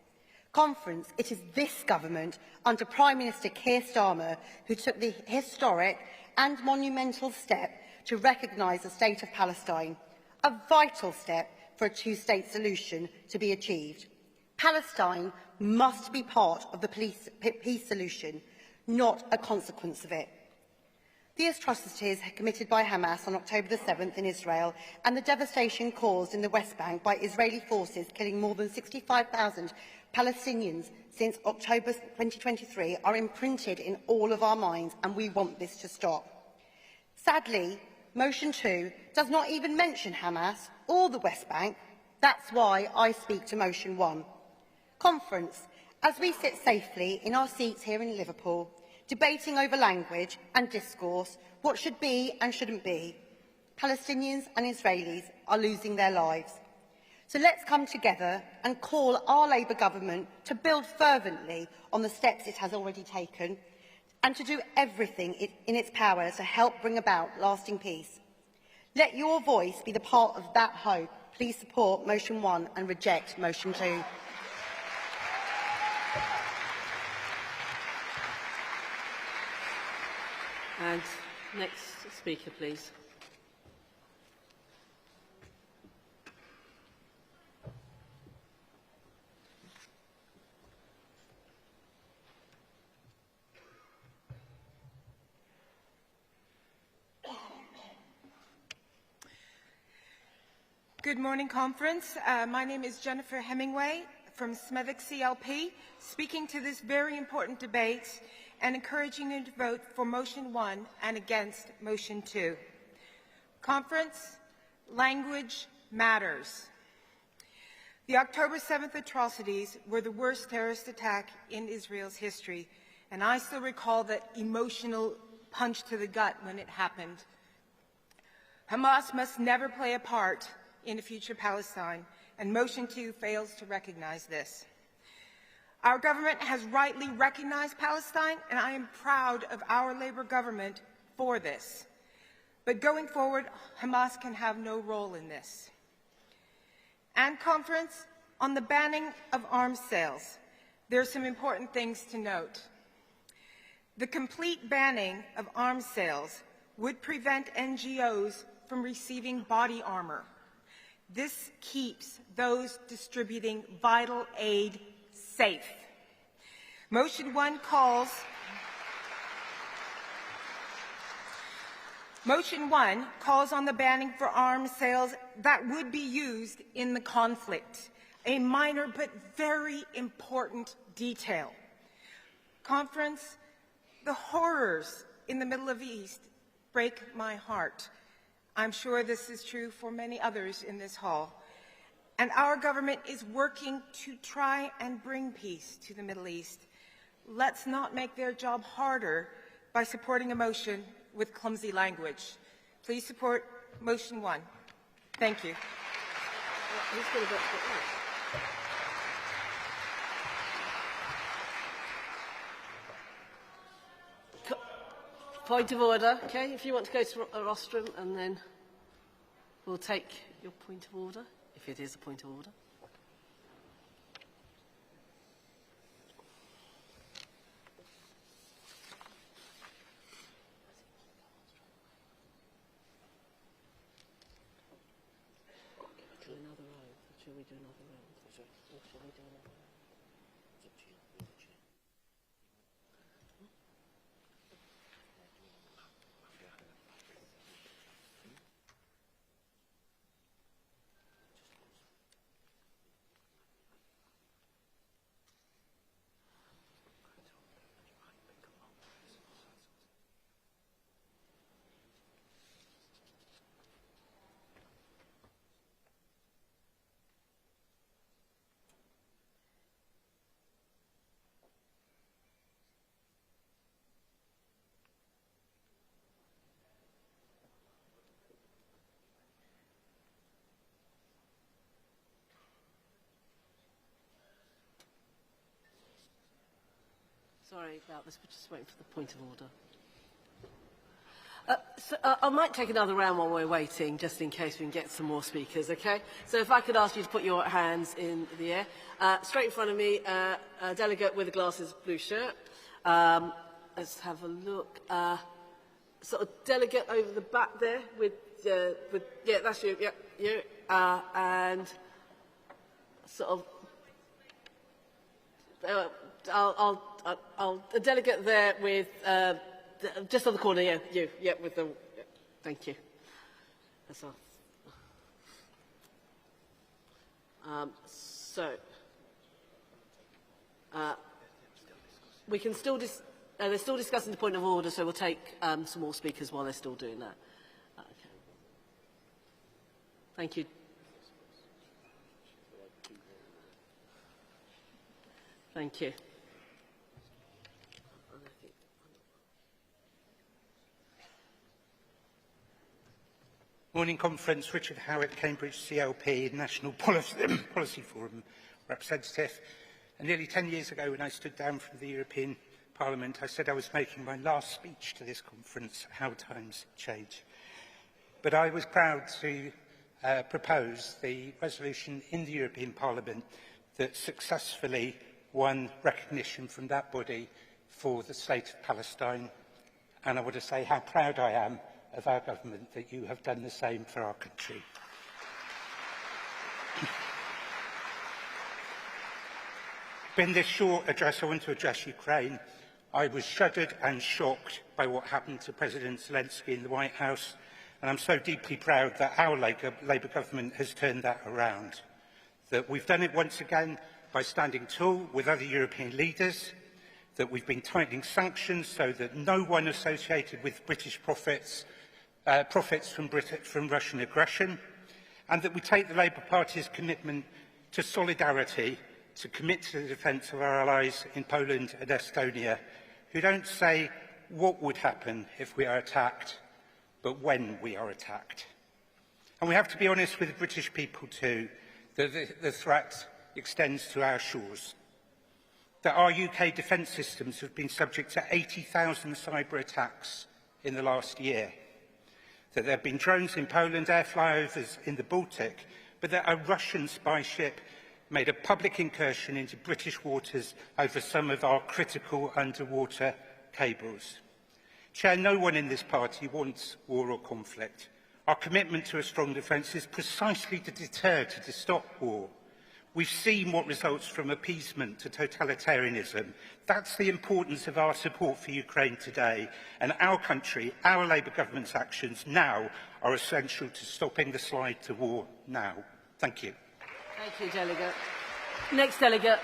Conference, it is this government, under Prime Minister Keir Starmer, who took the historic and monumental step to recognise the state of Palestine, a vital step for a two-state solution to be achieved. Palestine must be part of the peace solution, not a consequence of it. The atrocities committed by Hamas on October the 7th in Israel and the devastation caused in the West Bank by Israeli forces killing more than 65,000 Palestinians since October 2023 are imprinted in all of our minds, and we want this to stop. Sadly, motion 2 does not even mention Hamas or the West Bank. That's why I speak to motion 1. Conference, as we sit safely in our seats here in Liverpool, debating over language and discourse, what should be and shouldn't be, Palestinians and Israelis are losing their lives. So let's come together and call our Labour government to build fervently on the steps it has already taken and to do everything in its power to help bring about lasting peace. Let your voice be the part of that hope. Please support motion 1 and reject motion 2. And next speaker, please. Good morning, Conference. My name is Jennifer Hemingway from Smethwick CLP, speaking to this very important debate and encouraging you to vote for motion 1 and against motion 2. Conference, language matters. The October 7th atrocities were the worst terrorist attack in Israel's history, and I still recall that emotional punch to the gut when it happened. Hamas must never play a part in a future Palestine, and motion 2 fails to recognize this. Our government has rightly recognized Palestine, and I am proud of our Labour government for this. But going forward, Hamas can have no role in this. And conference, on the banning of arms sales, there are some important things to note. The complete banning of arms sales would prevent NGOs from receiving body armor. This keeps those distributing vital aid safe. Motion 1 calls on the banning for arms sales that would be used in the conflict, a minor but very important detail. Conference, the horrors in the Middle East break my heart. I'm sure this is true for many others in this hall. And our government is working to try and bring peace to the Middle East. Let's not make their job harder by supporting a motion with clumsy language. Please support motion 1. Thank you. Point of order, okay? If you want to go to a rostrum, and then we'll take your point of order, if it is a point of order. Sorry about this, we're just waiting for the point of order. I might take another round while we're waiting, just in case we can get some more speakers, okay? So if I could ask you to put your hands in the air. Straight in front of me, a delegate with the glasses, blue shirt. Let's have a look. Sort of delegate over the back there with yeah, that's you, yeah, you. And sort of, a delegate there with, just on the corner, yeah, you, yeah, with the, yeah, thank you. That's all. We can still, they're still discussing the point of order, so we'll take some more speakers while they're still doing that. Okay. Thank you. Thank you. Morning Conference, Richard Howitt, Cambridge CLP, National Policy Forum representative. And nearly 10 years ago, when I stood down from the European Parliament, I said I was making my last speech to this conference, how times change. But I was proud to propose the resolution in the European Parliament that successfully won recognition from that body for the state of Palestine. And I want to say how proud I am of our government that you have done the same for our country. In this short address, I want to address Ukraine. I was shuddered and shocked by what happened to President Zelensky in the White House, and I'm so deeply proud that our Labour government has turned that around. That we've done it once again by standing tall with other European leaders, that we've been tightening sanctions so that no one associated with British profits from Russian aggression, and that we take the Labour Party's commitment to solidarity to commit to the defence of our allies in Poland and Estonia, who don't say what would happen if we are attacked, but when we are attacked. And we have to be honest with the British people too, that the threat extends to our shores, that our UK defence systems have been subject to 80,000 cyber attacks in the last year. That there have been drones in Poland, air flyovers in the Baltic, but that a Russian spy ship made a public incursion into British waters over some of our critical underwater cables. Chair, no one in this party wants war or conflict. Our commitment to a strong defence is precisely to deter, to stop war. We've seen what results from appeasement to totalitarianism. That's the importance of our support for Ukraine today. And our country, our Labour government's actions now are essential to stopping the slide to war now. Thank you. Thank you, Delegate. Next Delegate.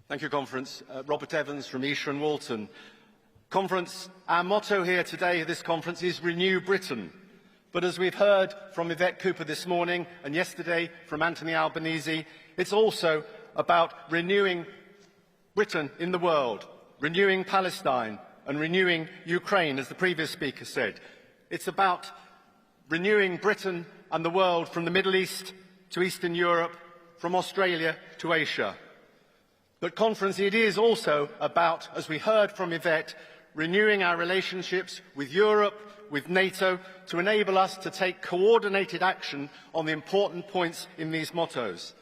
Thank you, Conference. Robert Evans from Esher and Walton. Conference, our motto here today at this conference is Renew Britain. But as we've heard from Yvette Cooper this morning and yesterday from Anthony Albanese, it's also about renewing Britain in the world, renewing Palestine and renewing Ukraine, as the previous speaker said. It's about renewing Britain and the world from the Middle East to Eastern Europe, from Australia to Asia. But, Conference, it is also about, as we heard from Yvette, renewing our relationships with Europe, with NATO, to enable us to take coordinated action on the important points in these mottos.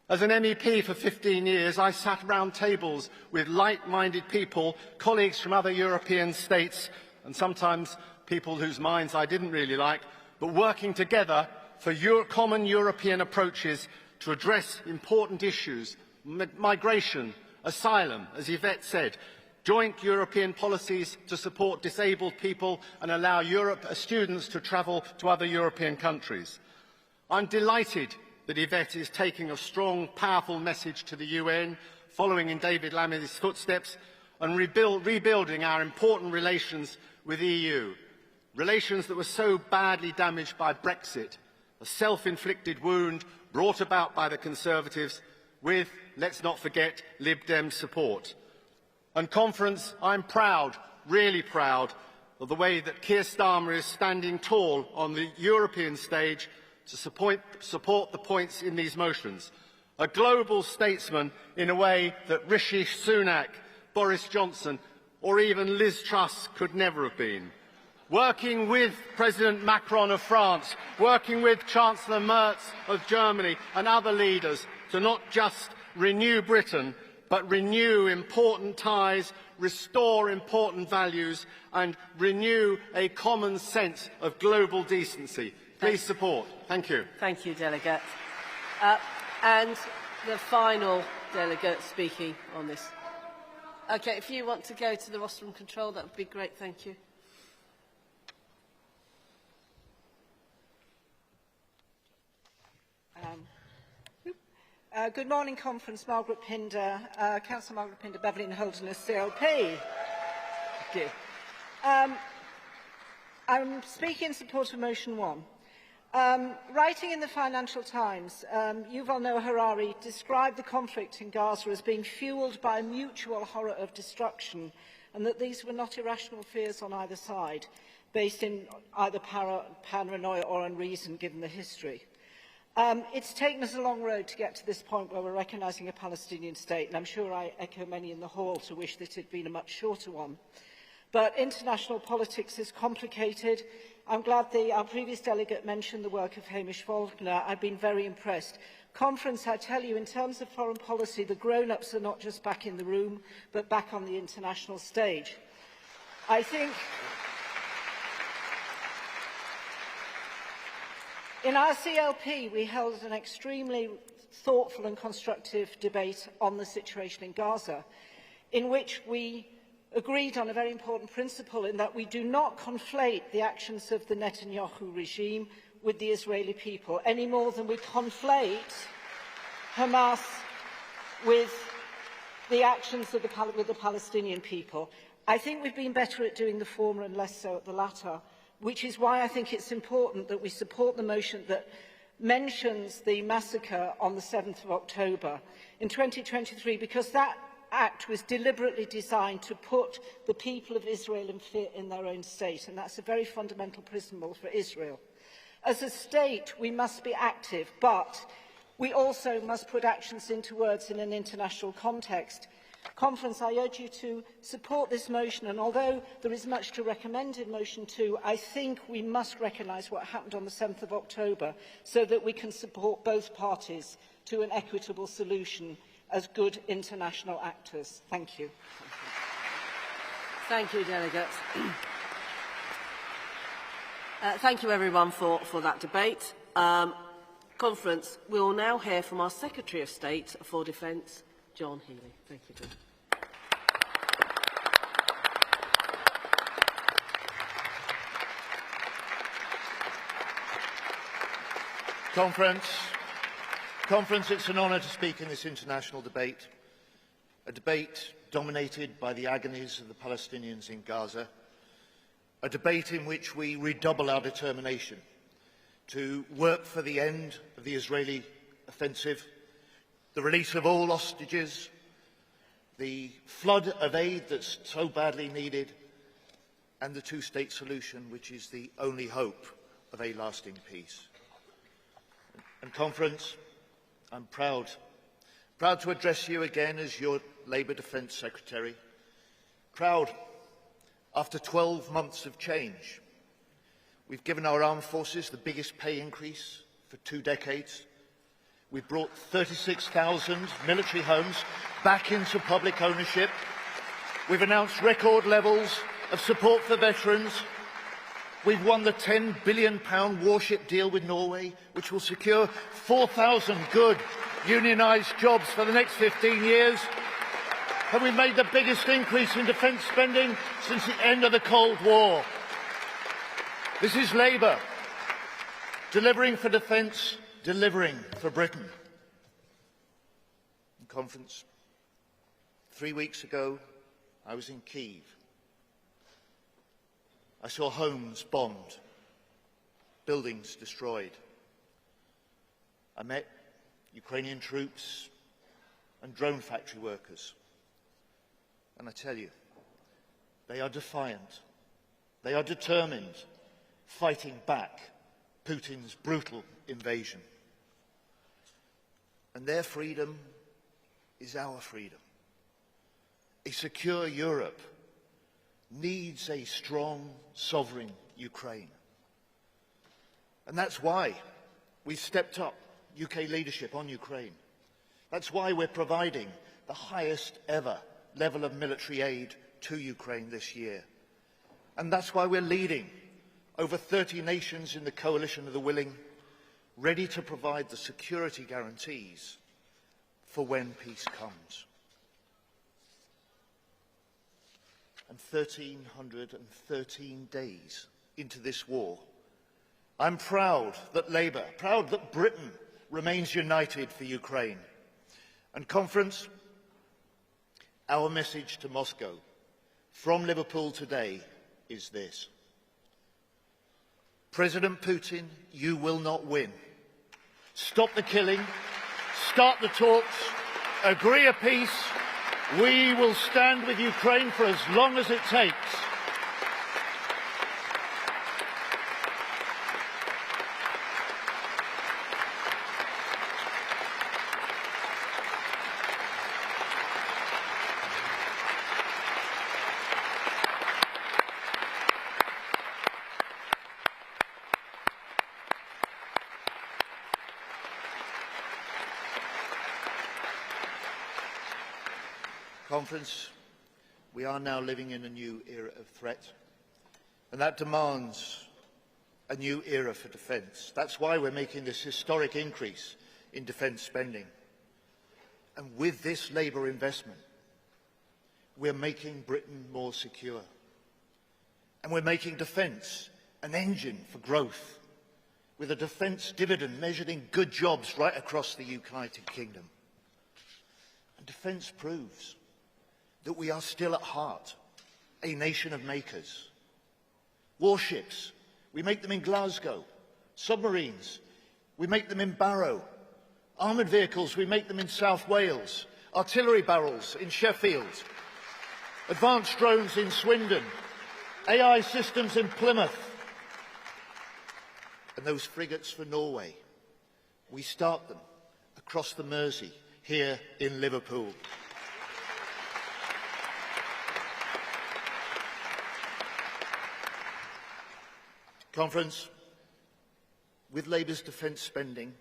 As an MEP for 15 years, I sat round tables with like-minded people, colleagues from other European states, and sometimes people whose minds I didn't really like, but working together for common European approaches to address important issues: migration, asylum, as Yvette said, joint European policies to support disabled people and allow students to travel to other European countries. I'm delighted that Yvette is taking a strong, powerful message to the UN, following in David Lammy's footsteps, and rebuilding our important relations with the EU, relations that were so badly damaged by Brexit, a self-inflicted wound brought about by the Conservatives, with, let's not forget, Lib Dem support. And, Conference, I'm proud, really proud, of the way that Keir Starmer is standing tall on the European stage to support the points in these motions. A global statesman in a way that Rishi Sunak, Boris Johnson or even Liz Truss could never have been. Working with President Macron of France, working with Chancellor Merz of Germany and other leaders to not just renew Britain, but renew important ties, restore important values and renew a common sense of global decency. Please support. Thank you. Thank you, Delegate. And the final delegate speaking on this. Okay, if you want to go to the rostrum control, that would be great. Thank you. Good morning, Conference. Margaret Pinder, Councillor Margaret Pinder, Beverley and Holderness, CLP. Thank you. I'm speaking in support of Motion 1. Writing in the Financial Times, Yuval Noah Harari described the conflict in Gaza as being fuelled by a mutual horror of destruction, and that these were not irrational fears on either side, based in either paranoia or unreason, given the history. It's taken us a long road to get to this point where we're recognising a Palestinian state, and I'm sure I echo many in the hall to wish that it had been a much shorter one. But international politics is complicated. I'm glad our previous delegate mentioned the work of Hamish Faulkner. I've been very impressed. Conference, I tell you, in terms of foreign policy, the grown-ups are not just back in the room, but back on the international stage. I think in our CLP, we held an extremely thoughtful and constructive debate on the situation in Gaza, in which we agreed on a very important principle, in that we do not conflate the actions of the Netanyahu regime with the Israeli people, any more than we conflate Hamas with the actions of the Palestinian people. I think we've been better at doing the former and less so at the latter, which is why I think it's important that we support the motion that mentions the massacre on the 7th of October in 2023, because that act was deliberately designed to put the people of Israel in fear in their own state, and that's a very fundamental principle for Israel. As a state, we must be active, but we also must put actions into words in an international context. Conference, I urge you to support this motion, and although there is much to recommend in motion 2, I think we must recognise what happened on the 7th of October so that we can support both parties to an equitable solution as good international actors. Thank you. Thank you, delegates. Thank you, everyone, for that debate. Conference, we will now hear from our Secretary of State for Defence, John Healey. Thank you, John. Conference, it's an honour to speak in this international debate, a debate dominated by the agonies of the Palestinians in Gaza, a debate in which we redouble our determination to work for the end of the Israeli offensive, the release of all hostages, the flood of aid that's so badly needed, and the two-state solution, which is the only hope of a lasting peace. And Conference, I'm proud to address you again as your Labour Defence Secretary. Proud after 12 months of change. We've given our armed forces the biggest pay increase for 2 decades. We've brought 36,000 military homes back into public ownership. We've announced record levels of support for veterans. We've won the £10 billion warship deal with Norway, which will secure 4,000 good unionised jobs for the next 15 years. And we've made the biggest increase in defence spending since the end of the Cold War. This is Labour, delivering for defence, delivering for Britain. Conference, 3 weeks ago, I was in Kyiv. I saw homes bombed, buildings destroyed. I met Ukrainian troops and drone factory workers. And I tell you, they are defiant. They are determined, fighting back Putin's brutal invasion. And their freedom is our freedom. A secure Europe needs a strong, sovereign Ukraine. And that's why we've stepped up UK leadership on Ukraine. That's why we're providing the highest ever level of military aid to Ukraine this year. And that's why we're leading over 30 nations in the coalition of the willing, ready to provide the security guarantees for when peace comes. And 1,313 days into this war, I'm proud that Labour, proud that Britain remains united for Ukraine. And Conference, our message to Moscow from Liverpool today is this. President Putin, you will not win. Stop the killing, start the talks, agree a peace. We will stand with Ukraine for as long as it takes. Conference, we are now living in a new era of threat, and that demands a new era for defence. That's why we're making this historic increase in defence spending. And with this Labour investment, we're making Britain more secure. And we're making defence an engine for growth, with a defence dividend measured in good jobs right across the United Kingdom. And defence proves that we are still at heart a nation of makers. Warships, we make them in Glasgow. Submarines, we make them in Barrow. Armoured vehicles, we make them in South Wales. Artillery barrels in Sheffield. Advanced drones in Swindon. AI systems in Plymouth. and those frigates for Norway. We start them across the Mersey, here in Liverpool. Conference, with Labour's defence spending,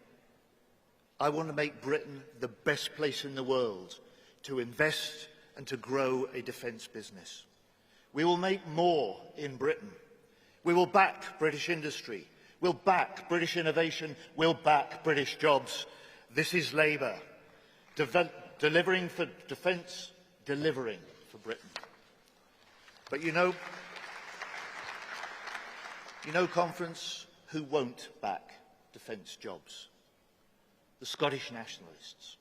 I want to make Britain the best place in the world to invest and to grow a defence business. We will make more in Britain. We will back British industry. We'll back British innovation. We'll back British jobs. This is Labour. Delivering for defence, delivering for Britain. But you know, Conference, who won't back defence jobs? The Scottish nationalists.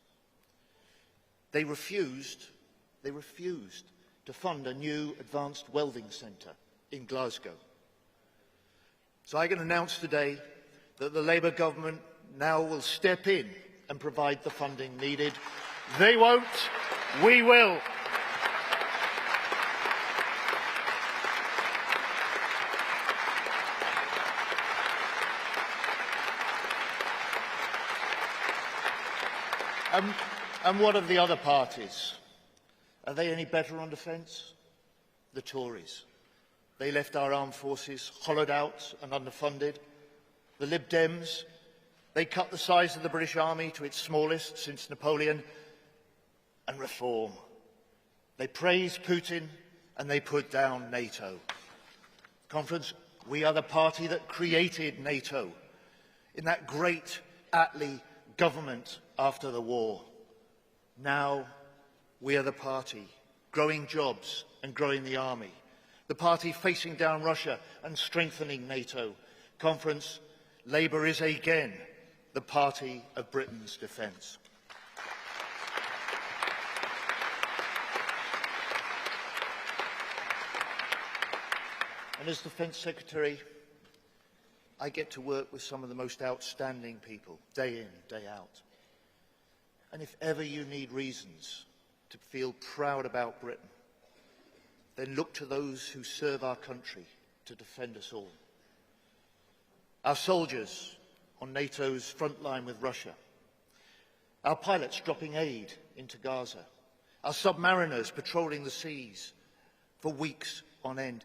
They refused to fund a new advanced welding centre in Glasgow. So I can announce today that the Labour government now will step in and provide the funding needed. They won't, we will. And what of the other parties? Are they any better on defence? The Tories. They left our armed forces hollowed out and underfunded. The Lib Dems, they cut the size of the British Army to its smallest since Napoleon. And Reform. They praise Putin and they put down NATO. Conference, we are the party that created NATO in that great Attlee government after the war. Now we are the party growing jobs and growing the army, the party facing down Russia and strengthening NATO. Conference, Labour is again the party of Britain's defence. And as Defence Secretary, I get to work with some of the most outstanding people, day in, day out. And if ever you need reasons to feel proud about Britain, then look to those who serve our country to defend us all. Our soldiers on NATO's front line with Russia, our pilots dropping aid into Gaza, our submariners patrolling the seas for weeks on end,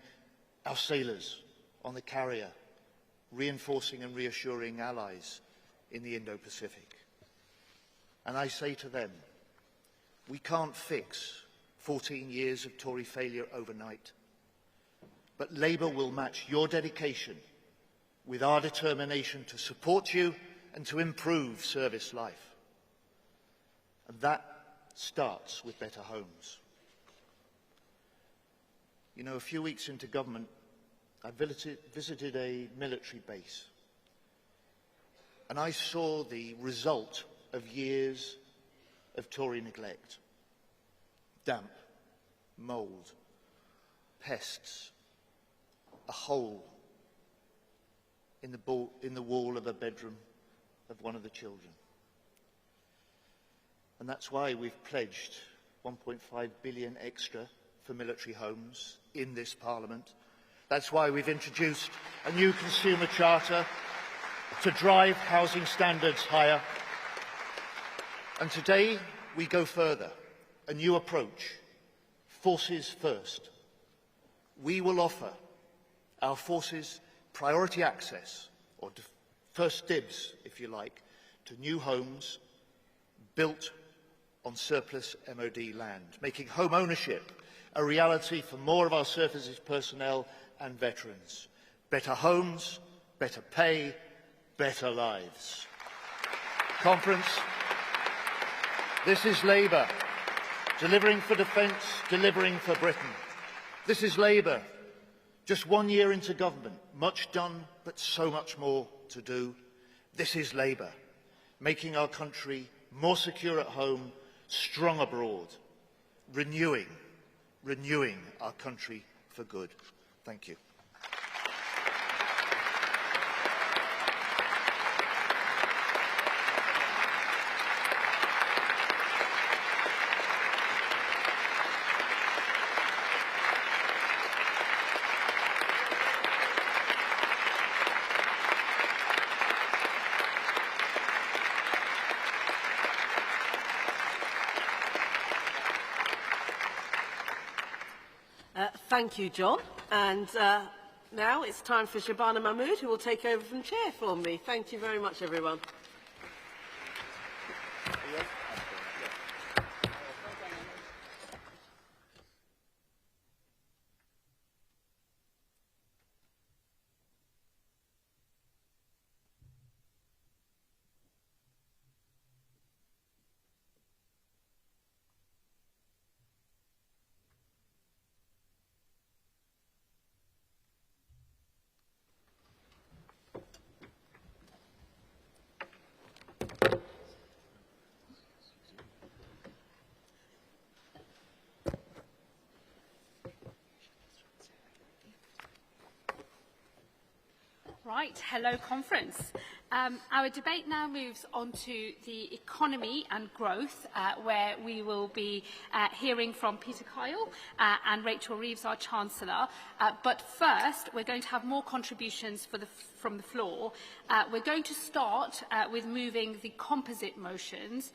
our sailors on the carrier, reinforcing and reassuring allies in the Indo-Pacific. And I say to them, we can't fix 14 years of Tory failure overnight. But Labour will match your dedication with our determination to support you and to improve service life. And that starts with better homes. You know, a few weeks into government, I visited a military base. And I saw the result of years of Tory neglect. Damp, mould, pests, a hole in the wall of a bedroom of one of the children. And that's why we've pledged 1.5 billion extra for military homes in this Parliament. That's why we've introduced a new consumer charter to drive housing standards higher. And today we go further, a new approach, forces first. We will offer our forces priority access, or first dibs, if you like, to new homes built on surplus MOD land, making home ownership a reality for more of our services personnel and veterans. Better homes, better pay, better lives. Conference, this is Labour, delivering for defence, delivering for Britain. This is Labour, just 1 year into government, much done, but so much more to do. This is Labour, making our country more secure at home, strong abroad, renewing our country for good. Thank you. Thank you, John. And now it's time for Shabana Mahmood, who will take over from chair for me. Thank you very much, everyone. Right, hello conference. Our debate now moves on to the economy and growth, where we will be hearing from Peter Kyle and Rachel Reeves, our Chancellor. But first, we're going to have more contributions from the floor. We're going to start with moving the composite motions.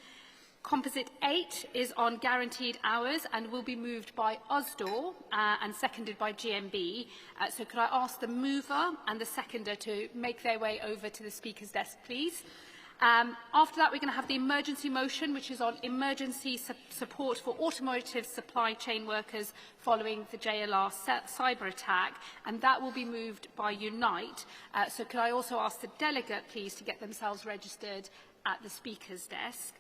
Composite 8 is on guaranteed hours and will be moved by USDOR and seconded by GMB. So could I ask the mover and the seconder to make their way over to the Speaker's desk, please? After that, we're going to have the emergency motion, which is on emergency support for automotive supply chain workers following the JLR cyber attack, and that will be moved by Unite. So could I also ask the delegate, please, to get themselves registered at the Speaker's desk?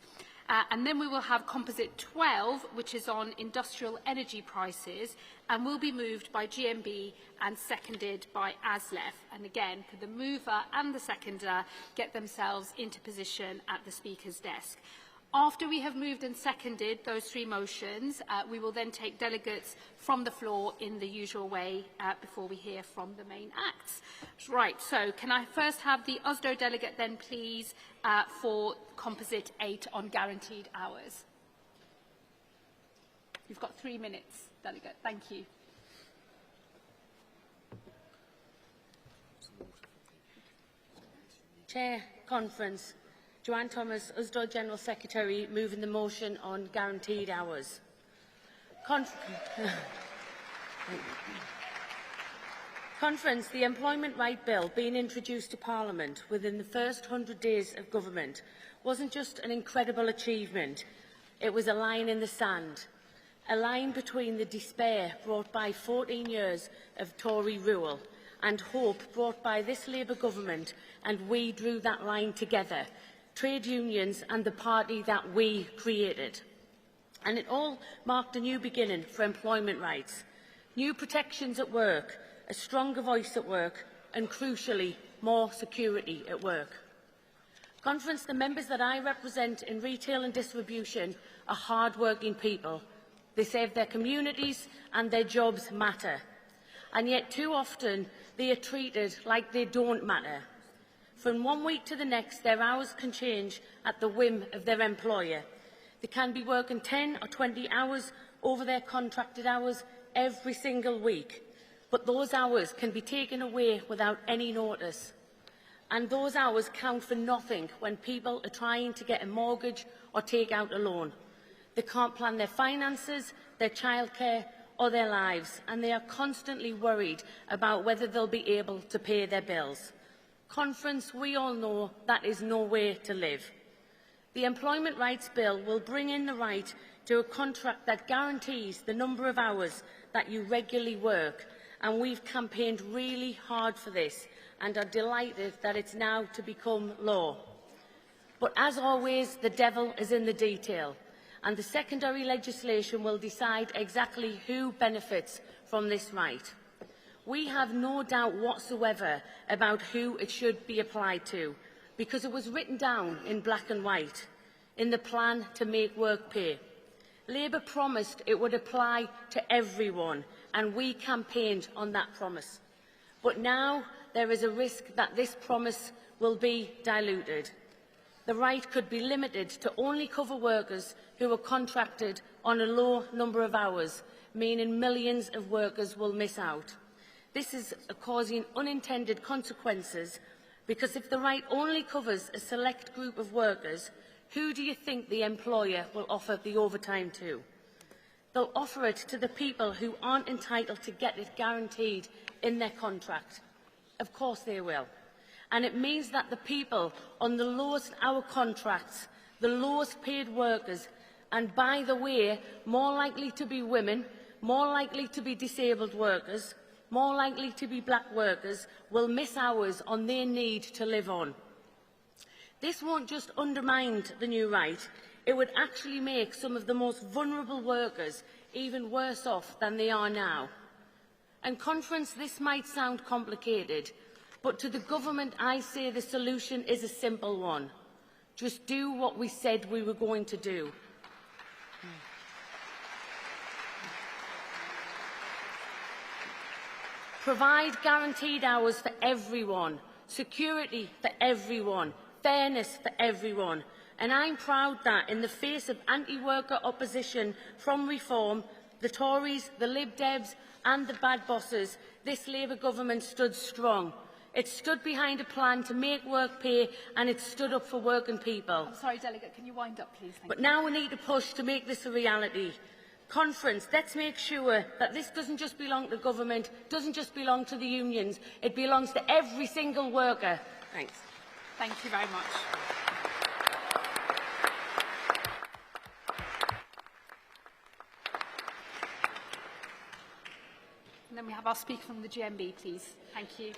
And then we will have Composite 12, which is on industrial energy prices, and will be moved by GMB and seconded by ASLEF. And again, could the mover and the seconder get themselves into position at the Speaker's desk? After we have moved and seconded those three motions, we will then take delegates from the floor in the usual way before we hear from the main acts. Right, so can I first have the USDO delegate then, please, for Composite 8 on guaranteed hours? You've got 3 minutes, delegate. Thank you. Chair, Conference. Joanne Thomas, USDO General Secretary, moving the motion on guaranteed hours. Conference, the Employment Right Bill being introduced to Parliament within the first 100 days of government wasn't just an incredible achievement, it was a line in the sand. A line between the despair brought by 14 years of Tory rule and hope brought by this Labour government, and we drew that line together. Trade unions and the party that we created. And it all marked a new beginning for employment rights, new protections at work, a stronger voice at work, and crucially, more security at work. Conference, the members that I represent in retail and distribution are hard-working people. They save their communities and their jobs matter. And yet too often they are treated like they don't matter. From one week to the next, their hours can change at the whim of their employer. They can be working 10 or 20 hours over their contracted hours every single week, but those hours can be taken away without any notice. And those hours count for nothing when people are trying to get a mortgage or take out a loan. They can't plan their finances, their childcare or their lives, and they are constantly worried about whether they'll be able to pay their bills. Conference, we all know that is no way to live. The Employment Rights Bill will bring in the right to a contract that guarantees the number of hours that you regularly work, and we've campaigned really hard for this and are delighted that it's now to become law. But as always, the devil is in the detail, and the secondary legislation will decide exactly who benefits from this right. We have no doubt whatsoever about who it should be applied to, because it was written down in black and white in the plan to make work pay. Labour promised it would apply to everyone, and we campaigned on that promise. But now there is a risk that this promise will be diluted. The right could be limited to only cover workers who are contracted on a low number of hours, meaning millions of workers will miss out. This is causing unintended consequences, because if the right only covers a select group of workers, who do you think the employer will offer the overtime to? They'll offer it to the people who aren't entitled to get it guaranteed in their contract. Of course they will. And it means that the people on the lowest hour contracts, the lowest paid workers, and by the way, more likely to be women, more likely to be disabled workers, more likely to be black workers, will miss hours on their need to live on. This won't just undermine the new right, it would actually make some of the most vulnerable workers even worse off than they are now. And Conference, this might sound complicated, but to the government I say the solution is a simple one. Just do what we said we were going to do. Provide guaranteed hours for everyone, security for everyone, fairness for everyone. And I'm proud that, in the face of anti-worker opposition from Reform, the Tories, the Lib Debs and the bad bosses, this Labour government stood strong. It stood behind a plan to make work pay, and it stood up for working people. I'm sorry, Delegate, can you wind up, please? But now we need to push to make this a reality. Conference, let's make sure that this doesn't just belong to government, doesn't just belong to the unions, it belongs to every single worker. Thanks. Thank you very much. And then we have our speaker from the GMB, please. Thank you.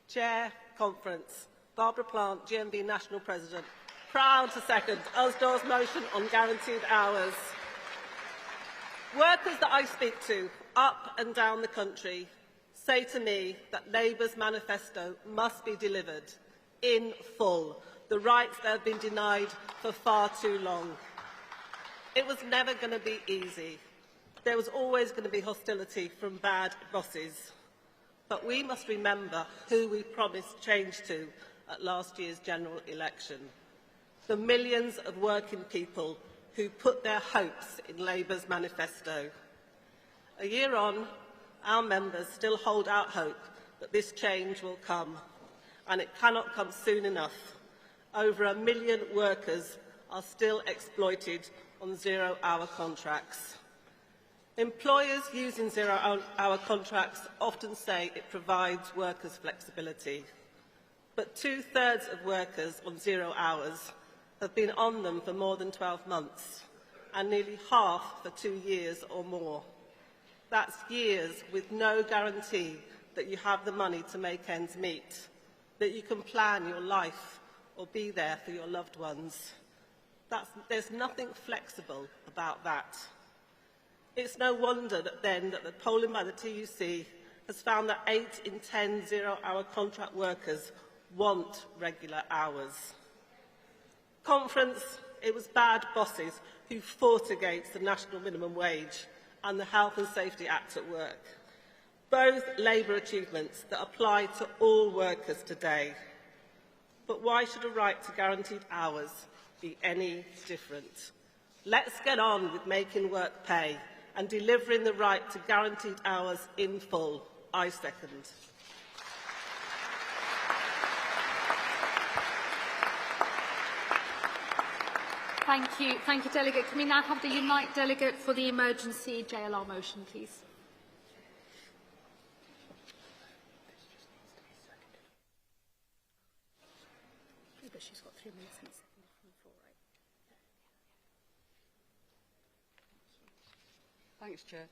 Chair, Conference. Barbara Plant, GMB National President. Proud to second Usdor's motion on guaranteed hours. Workers that I speak to up and down the country say to me that Labour's manifesto must be delivered in full, the rights that have been denied for far too long. It was never going to be easy. There was always going to be hostility from bad bosses. But we must remember who we promised change to at last year's general election. The millions of working people who put their hopes in Labour's manifesto. A year on, our members still hold out hope that this change will come, and it cannot come soon enough. Over 1 million workers are still exploited on zero-hour contracts. Employers using zero-hour contracts often say it provides workers flexibility, but 2/3 of workers on 0 hours have been on them for more than 12 months, and nearly half for 2 years or more. That's years with no guarantee that you have the money to make ends meet, that you can plan your life or be there for your loved ones. There's nothing flexible about that. It's no wonder that the polling by the TUC has found that 8 in 10 zero-hour contract workers want regular hours. Conference, it was bad bosses who fought against the national minimum wage and the Health and Safety Act at work. Both Labour achievements that apply to all workers today. But why should a right to guaranteed hours be any different? Let's get on with making work pay and delivering the right to guaranteed hours in full. I second. Thank you. Thank you, Delegate. Can we now have the Unite Delegate for the emergency JLR motion, please? But she's got 3 minutes and second from the floor, right? Thanks, Chair.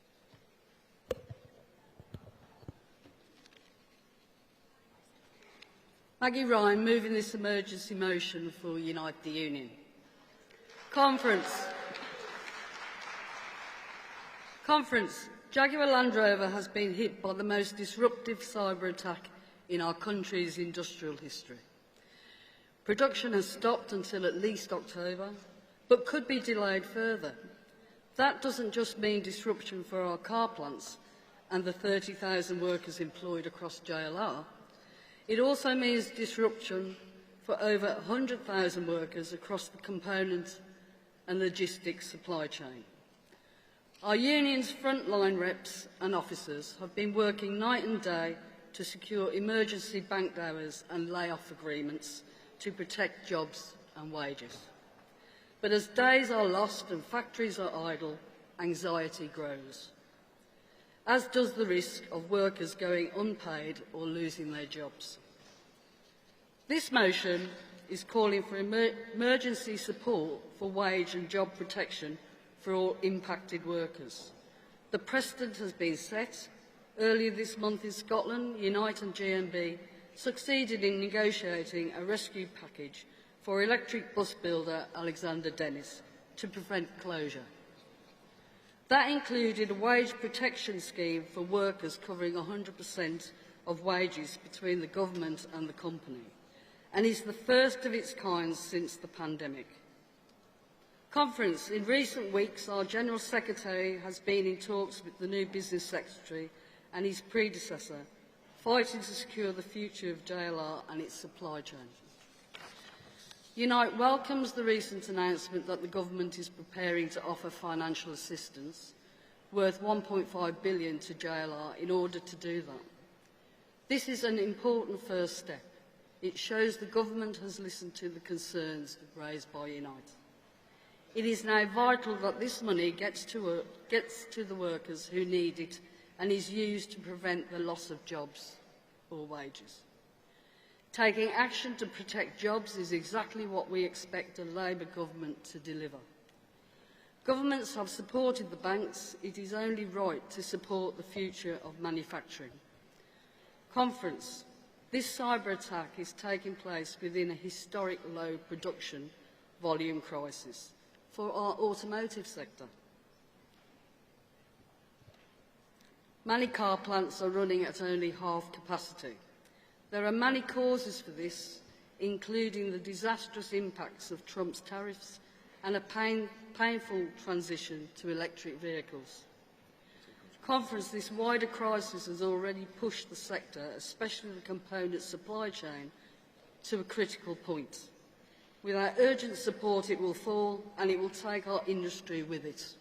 Maggie Ryan, moving this emergency motion for Unite the Union. Conference. Jaguar Land Rover has been hit by the most disruptive cyber attack in our country's industrial history. Production has stopped until at least October, but could be delayed further. That doesn't just mean disruption for our car plants and the 30,000 workers employed across JLR. It also means disruption for over 100,000 workers across the components and logistics supply chain. Our union's frontline reps and officers have been working night and day to secure emergency bank hours and layoff agreements to protect jobs and wages. But as days are lost and factories are idle, anxiety grows, as does the risk of workers going unpaid or losing their jobs. This motion is calling for emergency support for wage and job protection for all impacted workers. The precedent has been set. Earlier this month in Scotland, Unite and GMB succeeded in negotiating a rescue package for electric bus builder Alexander Dennis to prevent closure. That included a wage protection scheme for workers covering 100% of wages between the government and the company, and is the first of its kind since the pandemic. Conference, in recent weeks, our General Secretary has been in talks with the new Business Secretary and his predecessor, fighting to secure the future of JLR and its supply chain. Unite welcomes the recent announcement that the government is preparing to offer financial assistance worth £1.5 billion to JLR in order to do that. This is an important first step. It shows the government has listened to the concerns raised by Unite. It is now vital that this money gets to the workers who need it and is used to prevent the loss of jobs or wages. Taking action to protect jobs is exactly what we expect a Labour government to deliver. Governments have supported the banks. It is only right to support the future of manufacturing. Conference. This cyber attack is taking place within a historic low production volume crisis for our automotive sector. Many car plants are running at only half capacity. There are many causes for this, including the disastrous impacts of Trump's tariffs and a painful transition to electric vehicles. Conference, this wider crisis has already pushed the sector, especially the component supply chain, to a critical point. Without urgent support, it will fall, and it will take our industry with it.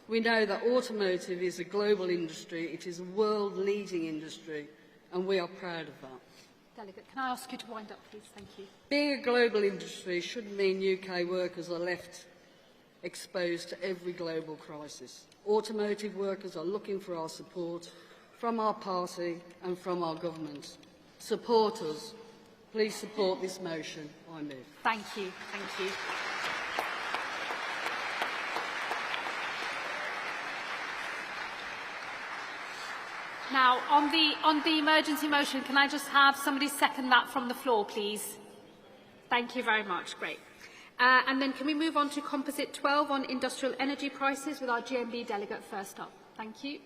We know that automotive is a global industry. It is a world-leading industry, and we are proud of that. Delegate, can I ask you to wind up, please? Thank you. Being a global industry shouldn't mean UK workers are left exposed to every global crisis. Automotive workers are looking for our support from our party and from our government. Support us. Please support this motion. I move. Thank you. Thank you. Now, on the emergency motion, can I just have somebody second that from the floor, please? Thank you very much. Great. And then can we move on to Composite 12 on industrial energy prices with our GMB delegate first up? Thank you.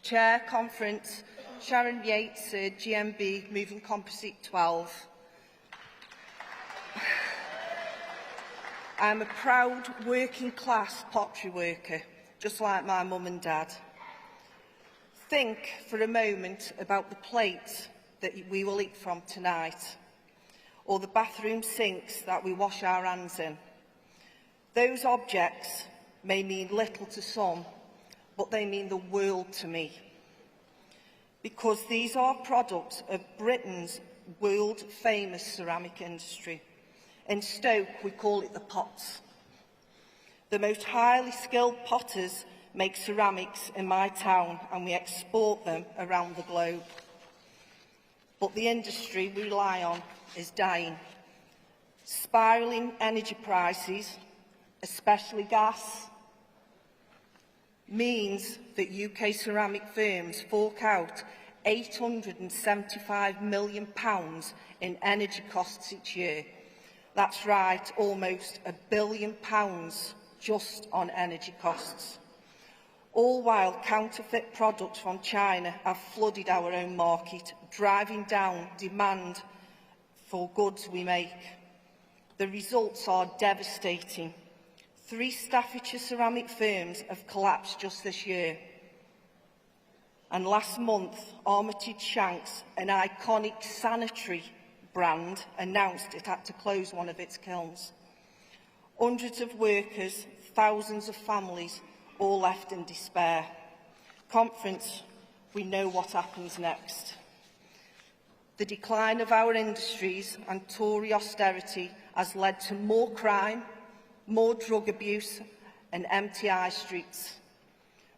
Chair, Conference, Sharon Yates, GMB, moving Composite 12. I'm a proud working-class pottery worker, just like my mum and dad. Think for a moment about the plate that we will eat from tonight, or the bathroom sinks that we wash our hands in. Those objects may mean little to some, but they mean the world to me, because these are products of Britain's world-famous ceramic industry. In Stoke, we call it the pots. The most highly skilled potters make ceramics in my town, and we export them around the globe. But the industry we rely on is dying. Spiralling energy prices, especially gas, means that UK ceramic firms fork out £875 million in energy costs each year. That's right, almost £1 billion just on energy costs. All while counterfeit products from China have flooded our own market, driving down demand for goods we make. The results are devastating. 3 Staffordshire ceramic firms have collapsed just this year. And last month, Armitage Shanks, an iconic sanitary brand, announced it had to close one of its kilns. Hundreds of workers, thousands of families, all left in despair. Conference, we know what happens next. The decline of our industries and Tory austerity has led to more crime, more drug abuse and empty high streets.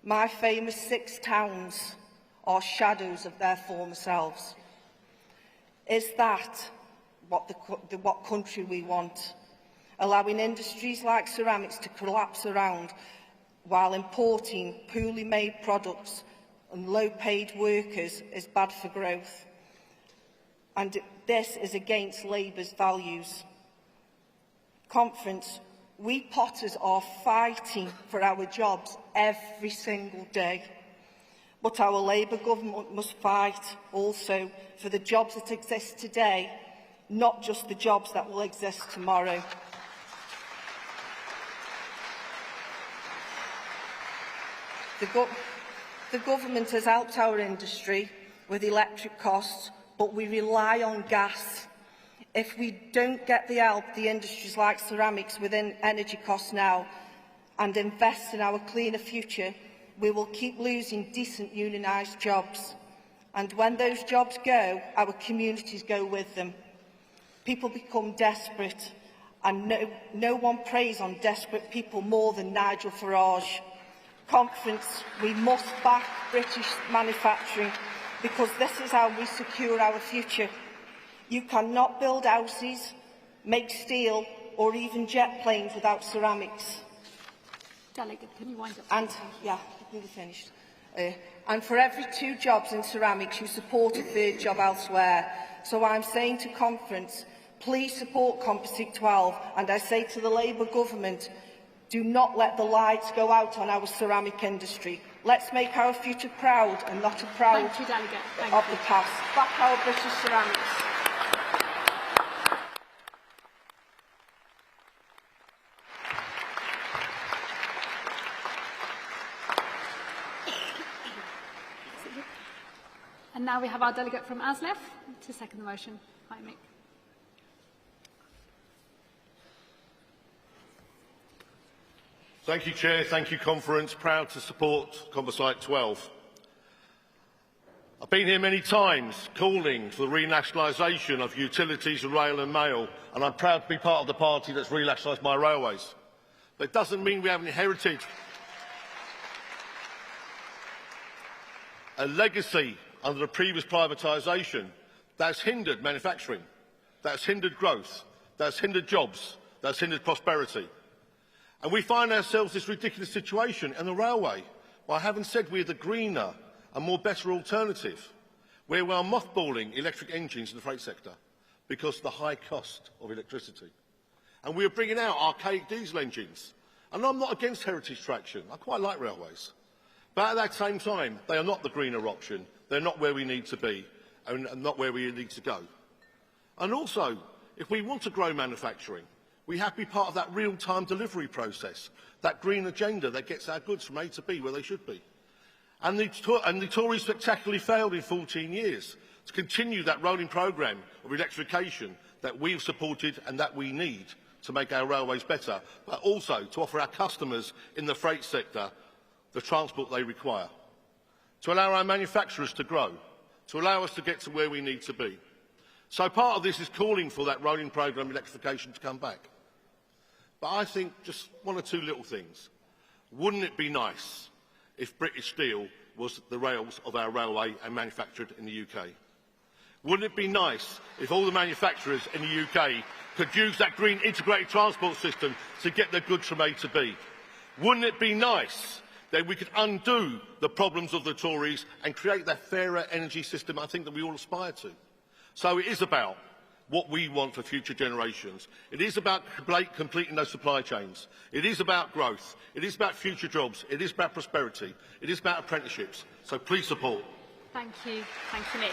My famous 6 towns are shadows of their former selves. Is that what country we want? Allowing industries like ceramics to collapse around while importing poorly made products and low-paid workers is bad for growth. And this is against Labour's values. Conference, we Potters are fighting for our jobs every single day. But our Labour government must fight also for the jobs that exist today, not just the jobs that will exist tomorrow. The government has helped our industry with electric costs, but we rely on gas. If we don't get the help the industries like ceramics within energy costs now and invest in our cleaner future, we will keep losing decent unionised jobs. And when those jobs go, our communities go with them. People become desperate, and no one preys on desperate people more than Nigel Farage. Conference, we must back British manufacturing, because this is how we secure our future. You cannot build houses, make steel, or even jet planes without ceramics. Delegate, can you wind up? And, yeah, nearly finished. And for every 2 jobs in ceramics, you support a 3rd job elsewhere. So I'm saying to Conference, please support Composite 12, and I say to the Labour government, do not let the lights go out on our ceramic industry. Let's make our future proud and not a proud of the past. Back our British ceramics. And now we have our delegate from Aslef to second the motion. Hi, Mick. Thank you, Chair. Thank you, Conference. Proud to support Composite 12. I've been here many times calling for the renationalisation of utilities, rail and mail, and I'm proud to be part of the party that's renationalised my railways. But it doesn't mean we haven't inherited a legacy under the previous privatisation that's hindered manufacturing, that's hindered growth, that's hindered jobs, that's hindered prosperity. And we find ourselves in this ridiculous situation in the railway, by having said we're the greener and more better alternative, where we are mothballing electric engines in the freight sector because of the high cost of electricity. And we are bringing out archaic diesel engines. And I'm not against heritage traction. I quite like railways. But at that same time, they are not the greener option. They're not where we need to be and not where we need to go. And also, if we want to grow manufacturing, we have to be part of that real-time delivery process, that green agenda that gets our goods from A to B where they should be. And the Tories spectacularly failed in 14 years to continue that rolling programme of electrification that we've supported and that we need to make our railways better, but also to offer our customers in the freight sector the transport they require, to allow our manufacturers to grow, to allow us to get to where we need to be. So part of this is calling for that rolling programme of electrification to come back. But I think just 1 or 2 little things. Wouldn't it be nice if British steel was the rails of our railway and manufactured in the UK? Wouldn't it be nice if all the manufacturers in the UK could use that green integrated transport system to get their goods from A to B? Wouldn't it be nice that we could undo the problems of the Tories and create that fairer energy system I think that we all aspire to? So it is about what we want for future generations. It is about completing those supply chains. It is about growth. It is about future jobs. It is about prosperity. It is about apprenticeships. So please support. Thank you. Thank you, Nick.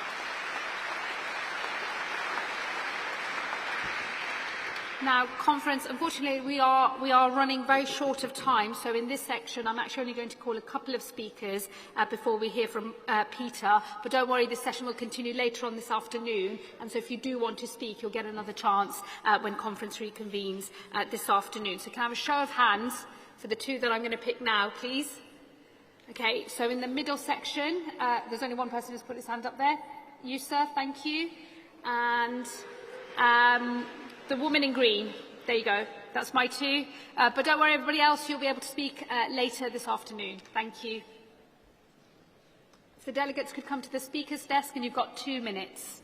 Now, conference, unfortunately, we are running very short of time, so in this section, I'm actually only going to call a couple of speakers before we hear from Peter. But don't worry, this session will continue later on this afternoon, and so if you do want to speak, you'll get another chance when conference reconvenes this afternoon. So can I have a show of hands for the two that I'm going to pick now, please? Okay, so in the middle section, there's only one person who's put his hand up there. You, sir, thank you. And the woman in green. There you go. That's my two. But don't worry, everybody else, you'll be able to speak later this afternoon. Thank you. If the delegates could come to the speaker's desk, and you've got 2 minutes.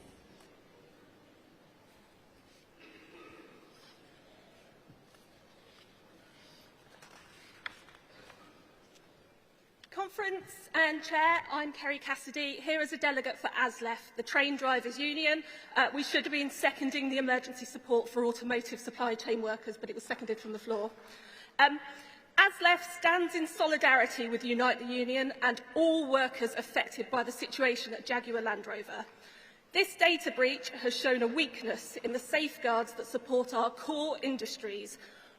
Conference and Chair, I'm Kerry Cassidy, here as a delegate for ASLEF, the Train Drivers Union. We should have been seconding the emergency support for automotive supply chain workers, but it was seconded from the floor. ASLEF stands in solidarity with Unite the Union and all workers affected by the situation at Jaguar Land Rover. This data breach has shown a weakness in the safeguards that support our core industries.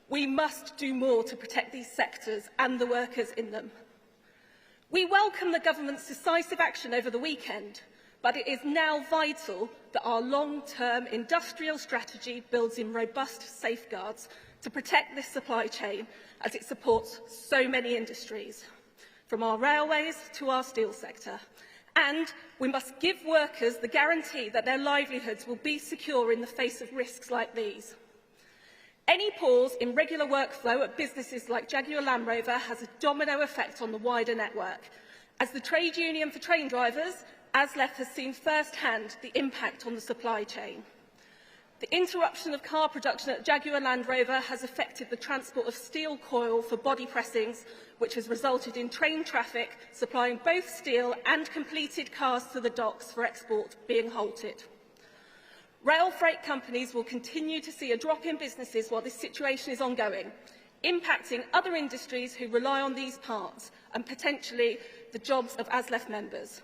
We must do more to protect these sectors and the workers in them. We welcome the government's decisive action over the weekend, but it is now vital that our long-term industrial strategy builds in robust safeguards to protect this supply chain as it supports so many industries, from our railways to our steel sector. And we must give workers the guarantee that their livelihoods will be secure in the face of risks like these. Any pause in regular workflow at businesses like Jaguar Land Rover has a domino effect on the wider network. As the trade union for train drivers, ASLEF has seen firsthand the impact on the supply chain. The interruption of car production at Jaguar Land Rover has affected the transport of steel coil for body pressings, which has resulted in train traffic supplying both steel and completed cars to the docks for export being halted. Rail freight companies will continue to see a drop in businesses while this situation is ongoing, impacting other industries who rely on these parts and potentially the jobs of ASLEF members.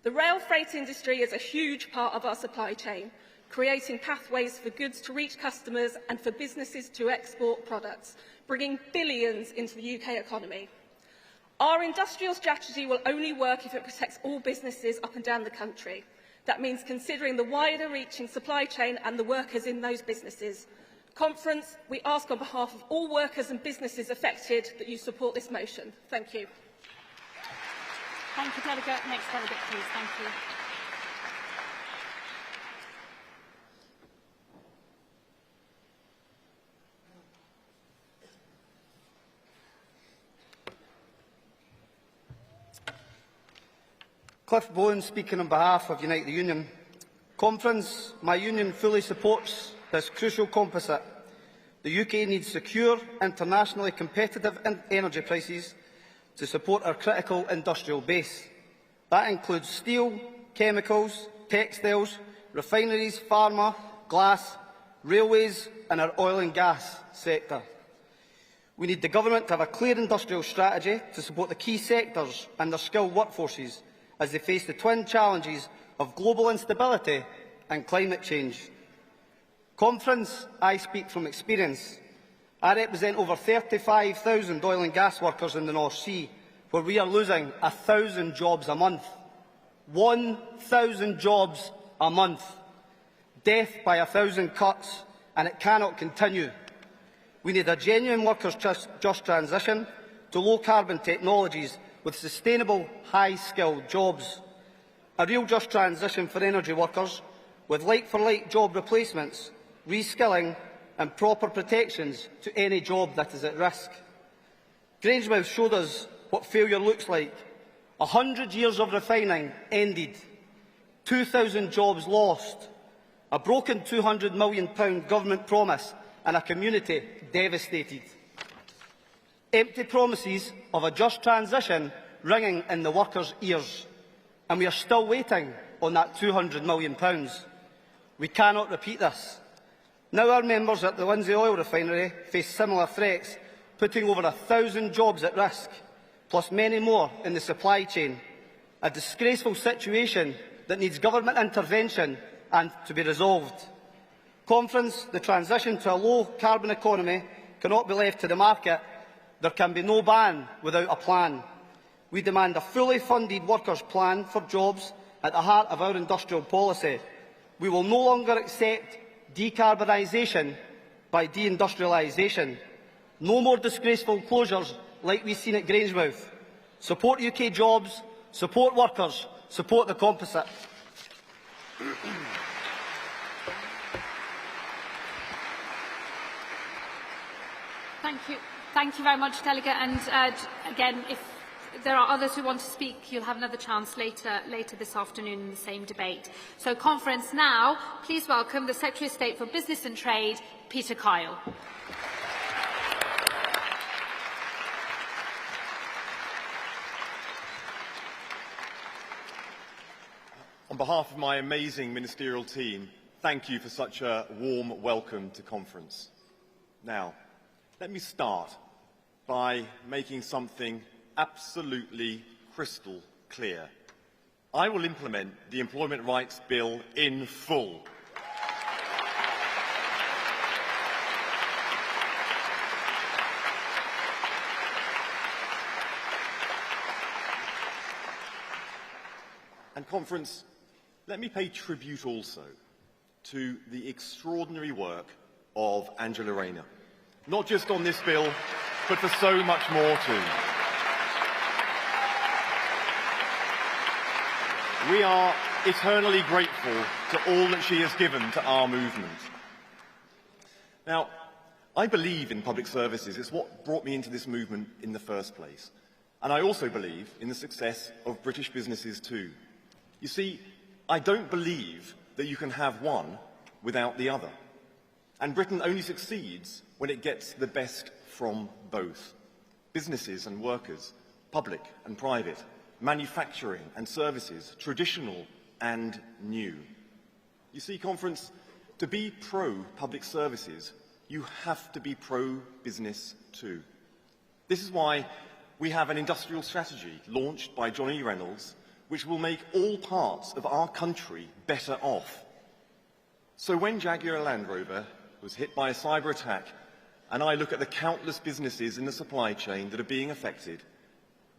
The rail freight industry is a huge part of our supply chain, creating pathways for goods to reach customers and for businesses to export products, bringing billions into the UK economy. Our industrial strategy will only work if it protects all businesses up and down the country. That means considering the wider-reaching supply chain and the workers in those businesses. Conference, we ask on behalf of all workers and businesses affected that you support this motion. Thank you. Thank you, Delegate. Next delegate, please. Thank you. Cliff Bowen speaking on behalf of Unite the Union. Conference, my union fully supports this crucial composite. The UK needs secure, internationally competitive energy prices to support our critical industrial base. That includes steel, chemicals, textiles, refineries, pharma, glass, railways and our oil and gas sector. We need the government to have a clear industrial strategy to support the key sectors and their skilled workforces as they face the twin challenges of global instability and climate change. Conference, I speak from experience. I represent over 35,000 oil and gas workers in the North Sea, where we are losing 1,000 jobs a month. 1,000 jobs a month. Death by 1,000 cuts, and it cannot continue. We need a genuine workers' just transition to low-carbon technologies with sustainable, high-skilled jobs. A real just transition for energy workers with like-for-like job replacements, reskilling and proper protections to any job that is at risk. Grangemouth showed us what failure looks like. 100 years of refining ended. 2,000 jobs lost. A broken £200 million government promise and a community devastated. Empty promises of a just transition ringing in the workers' ears. And we are still waiting on that £200 million. We cannot repeat this. Now our members at the Lindsay Oil Refinery face similar threats, putting over 1,000 jobs at risk, plus many more in the supply chain. A disgraceful situation that needs government intervention and to be resolved. Conference, the transition to a low-carbon economy cannot be left to the market. There can be no ban without a plan. We demand a fully funded workers' plan for jobs at the heart of our industrial policy. We will no longer accept decarbonisation by deindustrialisation. No more disgraceful closures like we've seen at Grangemouth. Support UK jobs, support workers, support the composite. Thank you very much, Delegate. And again, if there are others who want to speak, you'll have another chance later this afternoon in the same debate. So, conference now. Please welcome the Secretary of State for Business and Trade, Peter Kyle. On behalf of my amazing ministerial team, thank you for such a warm welcome to conference. Now, let me start by making something absolutely crystal clear. I will implement the Employment Rights Bill in full. And conference, let me pay tribute also to the extraordinary work of Angela Rayner, not just on this bill, but for so much more too. We are eternally grateful to all that she has given to our movement. Now, I believe in public services. It's what brought me into this movement in the first place. And I also believe in the success of British businesses too. You see, I don't believe that you can have one without the other. And Britain only succeeds when it gets the best from both. Businesses and workers, public and private, manufacturing and services, traditional and new. You see, conference, to be pro-public services, you have to be pro-business too. This is why we have an industrial strategy launched by Johnny Reynolds, which will make all parts of our country better off. So when Jaguar Land Rover was hit by a cyber attack, and I look at the countless businesses in the supply chain that are being affected,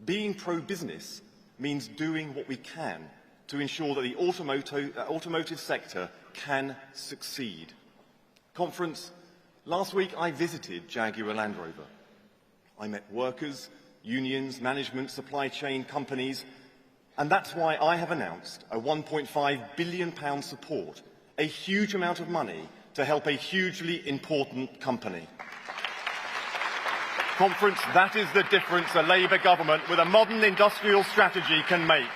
being pro-business means doing what we can to ensure that the automotive sector can succeed. Conference, last week I visited Jaguar Land Rover. I met workers, unions, management, supply chain companies, and that's why I have announced a £1.5 billion support, a huge amount of money to help a hugely important company. Conference, that is the difference a Labour government with a modern industrial strategy can make.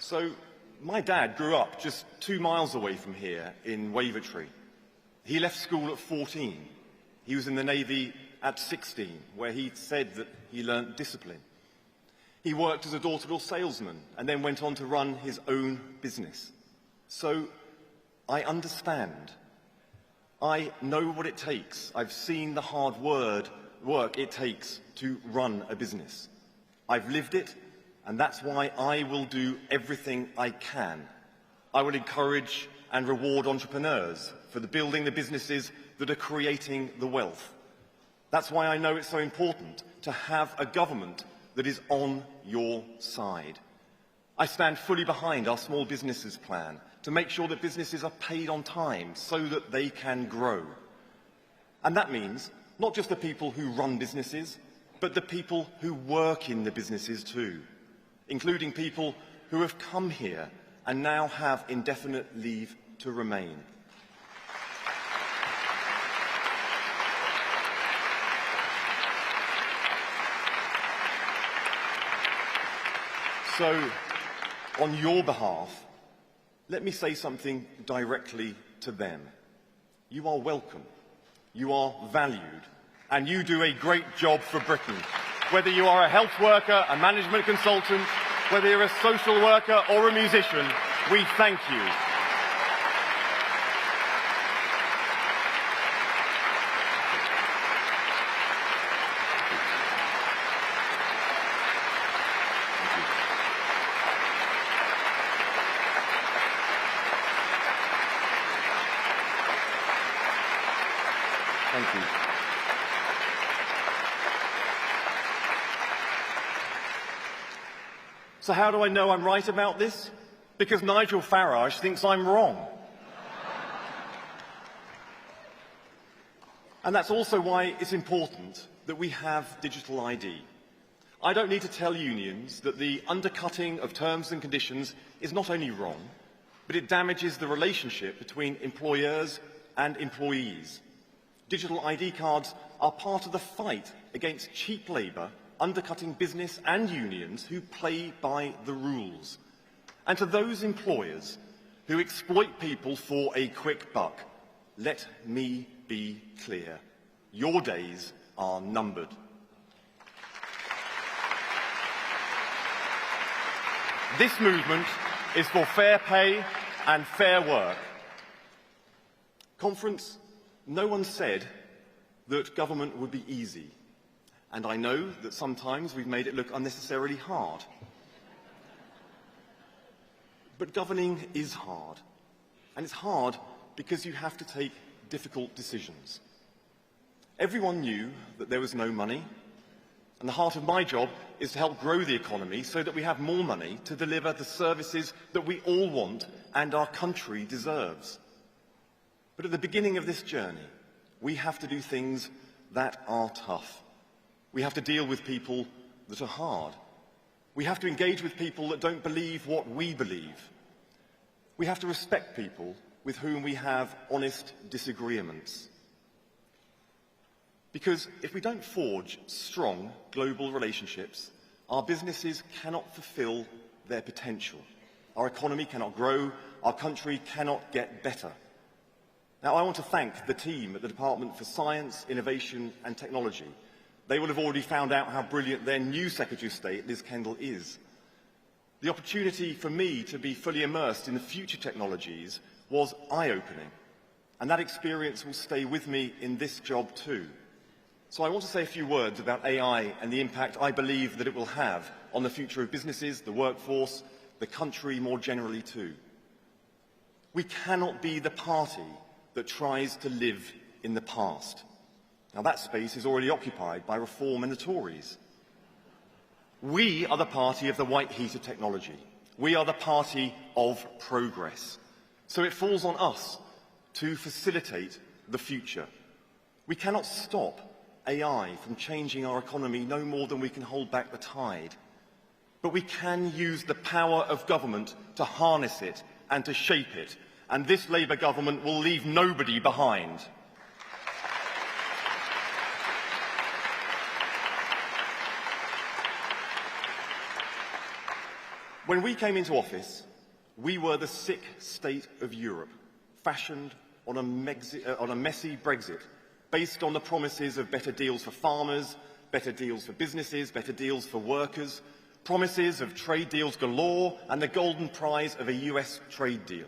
So, my dad grew up just 2 miles away from here in Wavertree. He left school at 14. He was in the Navy at 16, where he said that he learnt discipline. He worked as a door-to-door salesman and then went on to run his own business. So, I understand. I know what it takes. I've seen the hard work it takes to run a business. I've lived it, and that's why I will do everything I can. I will encourage and reward entrepreneurs for building the businesses that are creating the wealth. That's why I know it's so important to have a government that is on your side. I stand fully behind our small businesses plan to make sure that businesses are paid on time so that they can grow. And that means not just the people who run businesses, but the people who work in the businesses too, including people who have come here and now have indefinite leave to remain. So, on your behalf, let me say something directly to them. You are welcome, you are valued, and you do a great job for Britain. Whether you are a health worker, a management consultant, whether you're a social worker or a musician, we thank you. Thank you. So how do I know I'm right about this? Because Nigel Farage thinks I'm wrong. And that's also why it's important that we have digital ID. I don't need to tell unions that the undercutting of terms and conditions is not only wrong, but it damages the relationship between employers and employees. Digital ID cards are part of the fight against cheap labour, undercutting business and unions who play by the rules. And to those employers who exploit people for a quick buck, let me be clear. Your days are numbered. This movement is for fair pay and fair work. Conference, no one said that government would be easy. And I know that sometimes we've made it look unnecessarily hard. But governing is hard. And it's hard because you have to take difficult decisions. Everyone knew that there was no money, and the heart of my job is to help grow the economy so that we have more money to deliver the services that we all want and our country deserves. But at the beginning of this journey, we have to do things that are tough. We have to deal with people that are hard. We have to engage with people that don't believe what we believe. We have to respect people with whom we have honest disagreements. Because if we don't forge strong global relationships, our businesses cannot fulfill their potential. Our economy cannot grow, our country cannot get better. Now, I want to thank the team at the Department for Science, Innovation and Technology. They will have already found out how brilliant their new Secretary of State, Liz Kendall, is. The opportunity for me to be fully immersed in the future technologies was eye-opening, and that experience will stay with me in this job too. So I want to say a few words about AI and the impact I believe that it will have on the future of businesses, the workforce, the country more generally too. We cannot be the party that tries to live in the past. Now that space is already occupied by Reform and the Tories. We are the party of the white heat of technology. We are the party of progress. So it falls on us to facilitate the future. We cannot stop AI from changing our economy no more than we can hold back the tide. But we can use the power of government to harness it and to shape it. And this Labour government will leave nobody behind. When we came into office, we were the sick state of Europe, fashioned on a messy Brexit, based on the promises of better deals for farmers, better deals for businesses, better deals for workers, promises of trade deals galore, and the golden prize of a US trade deal.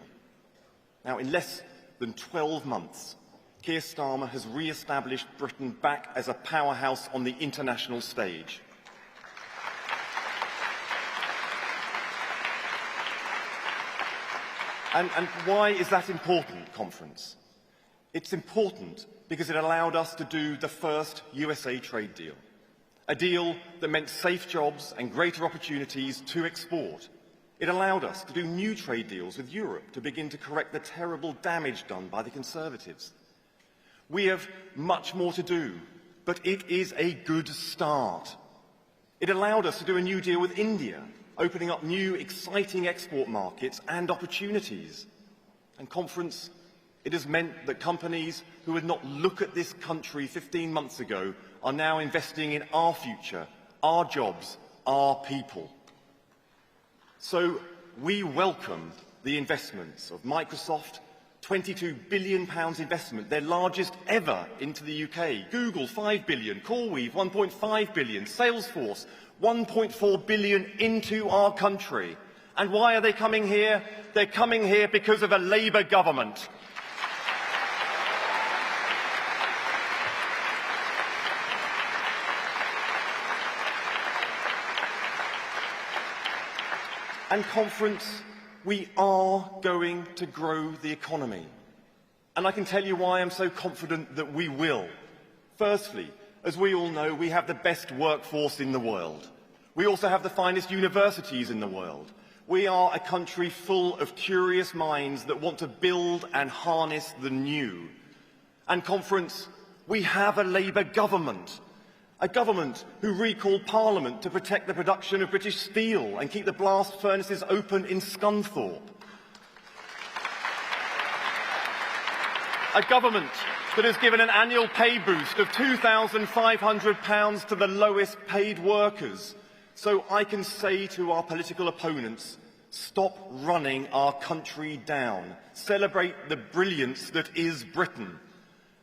Now, in less than 12 months, Keir Starmer has re-established Britain back as a powerhouse on the international stage. And why is that important, Conference? It's important because it allowed us to do the first USA trade deal, a deal that meant safe jobs and greater opportunities to export. It allowed us to do new trade deals with Europe to begin to correct the terrible damage done by the Conservatives. We have much more to do, but it is a good start. It allowed us to do a new deal with India, opening up new, exciting export markets and opportunities. And Conference, it has meant that companies who would not look at this country 15 months ago are now investing in our future, our jobs, our people. So we welcome the investments of Microsoft, £22 billion investment, their largest ever into the UK, Google, £5 billion, CoreWeave, £1.5 billion, Salesforce, £1.4 billion into our country. And why are they coming here? They're coming here because of a Labour government. And Conference, we are going to grow the economy. And I can tell you why I'm so confident that we will. Firstly, as we all know, we have the best workforce in the world. We also have the finest universities in the world. We are a country full of curious minds that want to build and harness the new. And Conference, we have a Labour government. A government who recalled Parliament to protect the production of British steel and keep the blast furnaces open in Scunthorpe. A government that has given an annual pay boost of £2,500 to the lowest paid workers. So I can say to our political opponents, stop running our country down. Celebrate the brilliance that is Britain.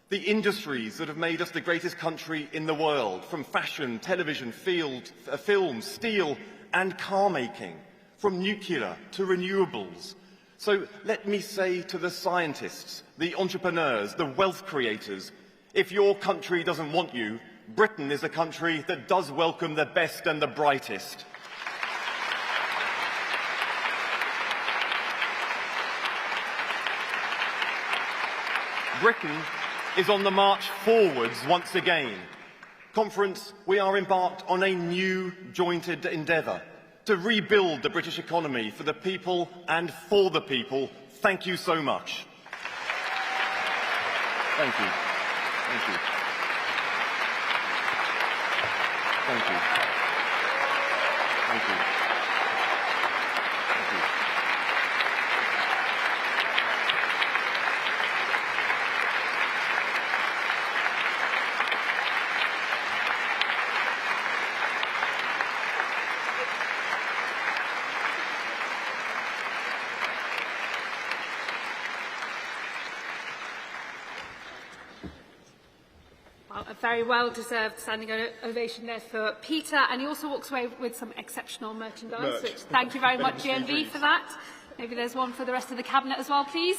The industries that have made us the greatest country in the world, from fashion, television, film, steel and car making, from nuclear to renewables. So let me say to the scientists, the entrepreneurs, the wealth creators, if your country doesn't want you, Britain is a country that does welcome the best and the brightest. Britain is on the march forwards once again. Conference, we are embarked on a new joint endeavour to rebuild the British economy for the people and for the people. Thank you so much. Thank you. Thank you. Thank you. Thank you. Thank you. Well, a very well-deserved standing ovation there for Peter, and he also walks away with some exceptional merchandise, which thank you very much, GMB, for that. Maybe there's one for the rest of the Cabinet as well, please.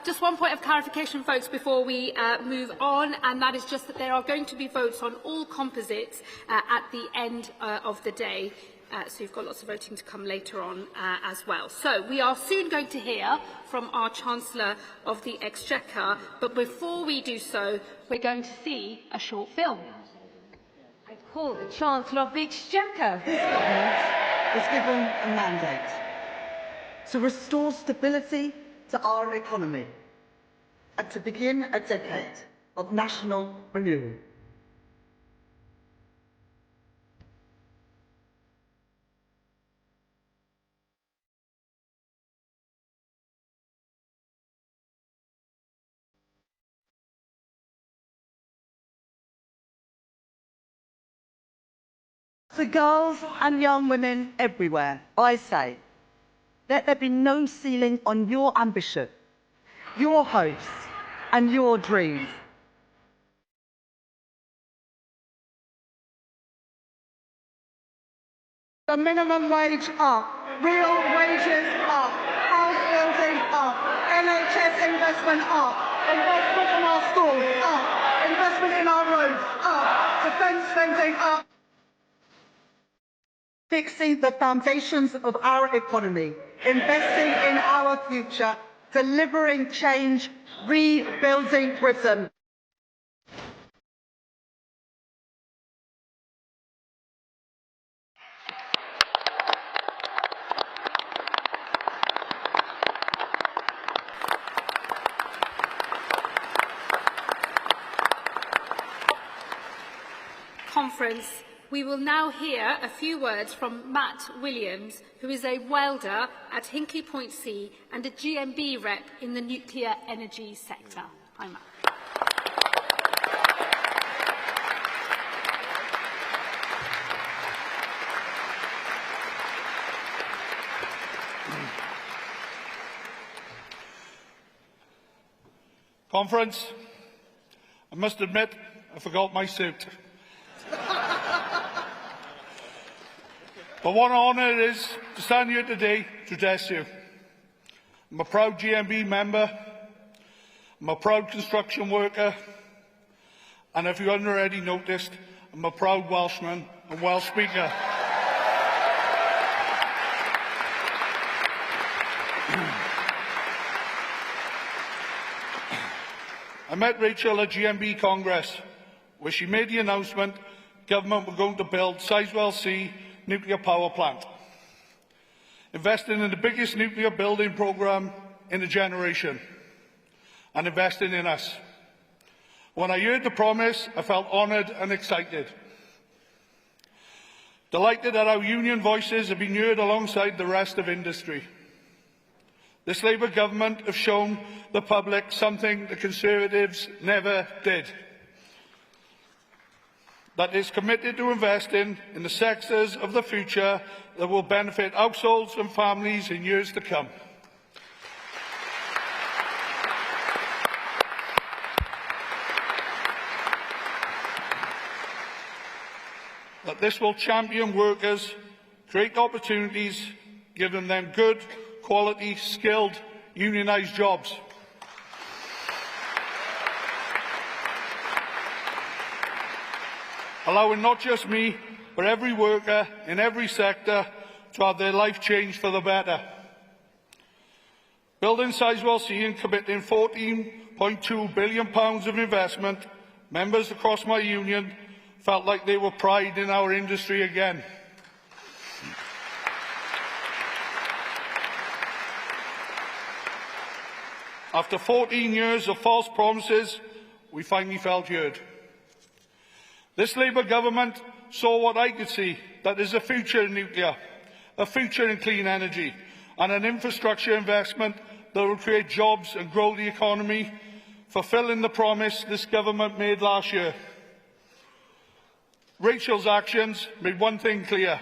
Just one point of clarification, folks, before we move on, and that is just that there are going to be votes on all composites at the end of the day. So you've got lots of voting to come later on as well. So we are soon going to hear from our Chancellor of the Exchequer, but before we do so, we're going to see a short film. I call the Chancellor of the Exchequer. This government is given a mandate to restore stability to our economy and to begin a decade of national renewal. To girls and young women everywhere, I say, let there be no ceiling on your ambition, your hopes, and your dreams. The minimum wage up, real wages up, house building up, NHS investment up, investment in our schools up, investment in our roads up, defence spending up. Fixing the foundations of our economy, investing in our future, delivering change, rebuilding Britain. Conference. We will now hear a few words from Matt Williams, who is a welder at Hinkley Point C and a GMB rep in the nuclear energy sector. Hi, Matt. Conference, I must admit I forgot my suit. But what an honour it is to stand here today to address you. I'm a proud GMB member, I'm a proud construction worker, and if you haven't already noticed, I'm a proud Welshman and Welsh speaker. I met Rachel at GMB Congress, where she made the announcement government were going to build Sizewell C nuclear power plant, investing in the biggest nuclear building programme in a generation, and investing in us. When I heard the promise, I felt honoured and excited. Delighted that our union voices have been heard alongside the rest of industry. This Labour government have shown the public something the Conservatives never did. That is committed to investing in the sectors of the future that will benefit households and families in years to come. That this will champion workers, create opportunities, giving them good, quality, skilled, unionised jobs. Allowing not just me, but every worker in every sector to have their life changed for the better. Building Sizewell C and committing £14.2 billion of investment, members across my union felt like they were pride in our industry again. After 14 years of false promises, we finally felt heard. This Labour government saw what I could see, that there's a future in nuclear, a future in clean energy, and an infrastructure investment that will create jobs and grow the economy, fulfilling the promise this government made last year. Rachel's actions made one thing clear.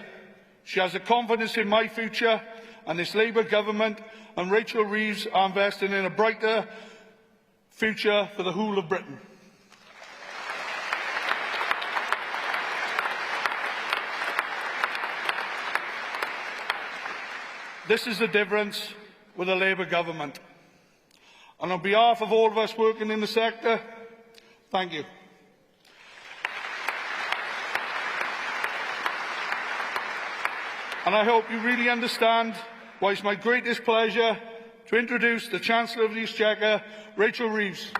She has a confidence in my future, and this Labour government and Rachel Reeves are investing in a brighter future for the whole of Britain. This is the difference with a Labour government. And on behalf of all of us working in the sector, thank you. And I hope you really understand why it's my greatest pleasure to introduce the Chancellor of the Exchequer, Rachel Reeves.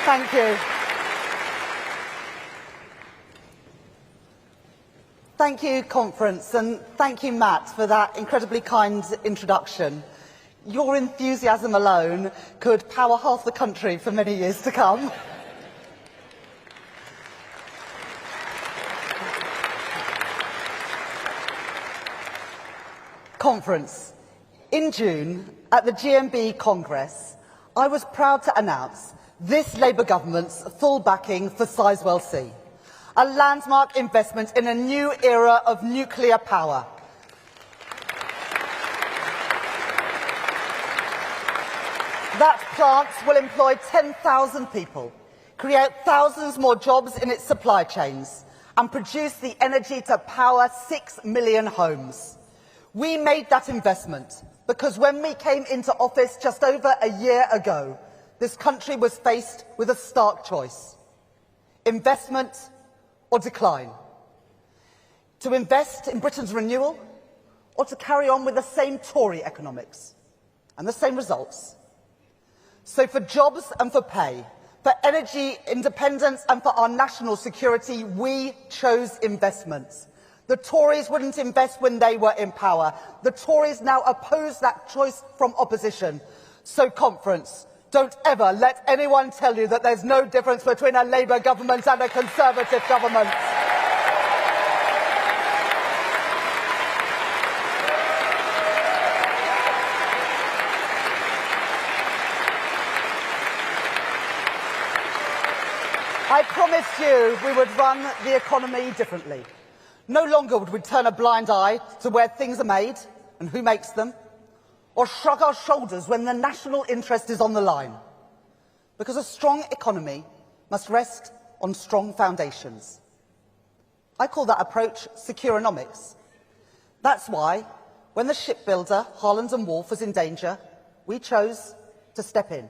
Thank you. Thank you, Conference, and thank you, Matt, for that incredibly kind introduction. Your enthusiasm alone could power half the country for many years to come. Conference. In June, at the GMB Congress, I was proud to announce this Labour government's full backing for Sizewell C, a landmark investment in a new era of nuclear power. That plant will employ 10,000 people, create thousands more jobs in its supply chains, and produce the energy to power 6 million homes. We made that investment because when we came into office just over a year ago, this country was faced with a stark choice: investment or decline. To invest in Britain's renewal, or to carry on with the same Tory economics and the same results. So for jobs and for pay, for energy independence and for our national security, we chose investment. The Tories wouldn't invest when they were in power. The Tories now oppose that choice from opposition. So, Conference, don't ever let anyone tell you that there's no difference between a Labour government and a Conservative government. I promised you we would run the economy differently. No longer would we turn a blind eye to where things are made and who makes them, or shrug our shoulders when the national interest is on the line. Because a strong economy must rest on strong foundations. I call that approach securonomics. That's why, when the shipbuilder Harland and Wolff was in danger, we chose to step in,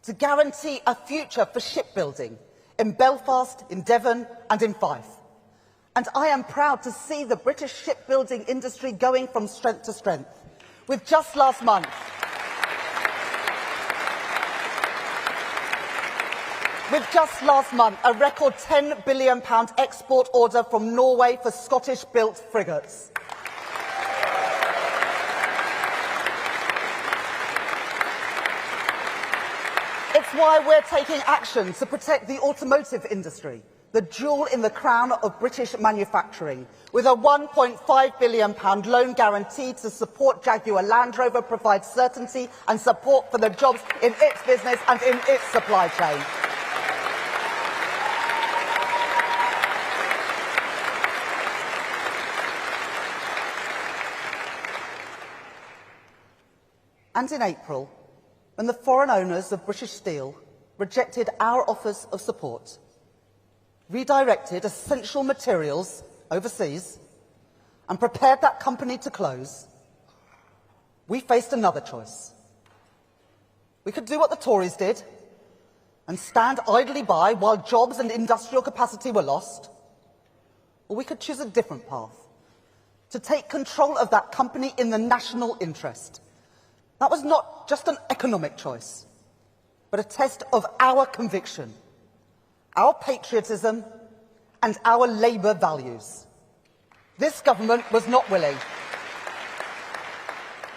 to guarantee a future for shipbuilding in Belfast, in Devon and in Fife. And I am proud to see the British shipbuilding industry going from strength to strength. With just last month, a record £10 billion export order from Norway for Scottish-built frigates. It's why we're taking action to protect the automotive industry, the jewel in the crown of British manufacturing, with a £1.5 billion loan guarantee to support Jaguar Land Rover, provide certainty and support for the jobs in its business and in its supply chain. And in April, when the foreign owners of British Steel rejected our offers of support, redirected essential materials overseas, and prepared that company to close, we faced another choice. We could do what the Tories did and stand idly by while jobs and industrial capacity were lost, or we could choose a different path, to take control of that company in the national interest. That was not just an economic choice, but a test of our conviction, our patriotism and our Labour values. This government was not willing.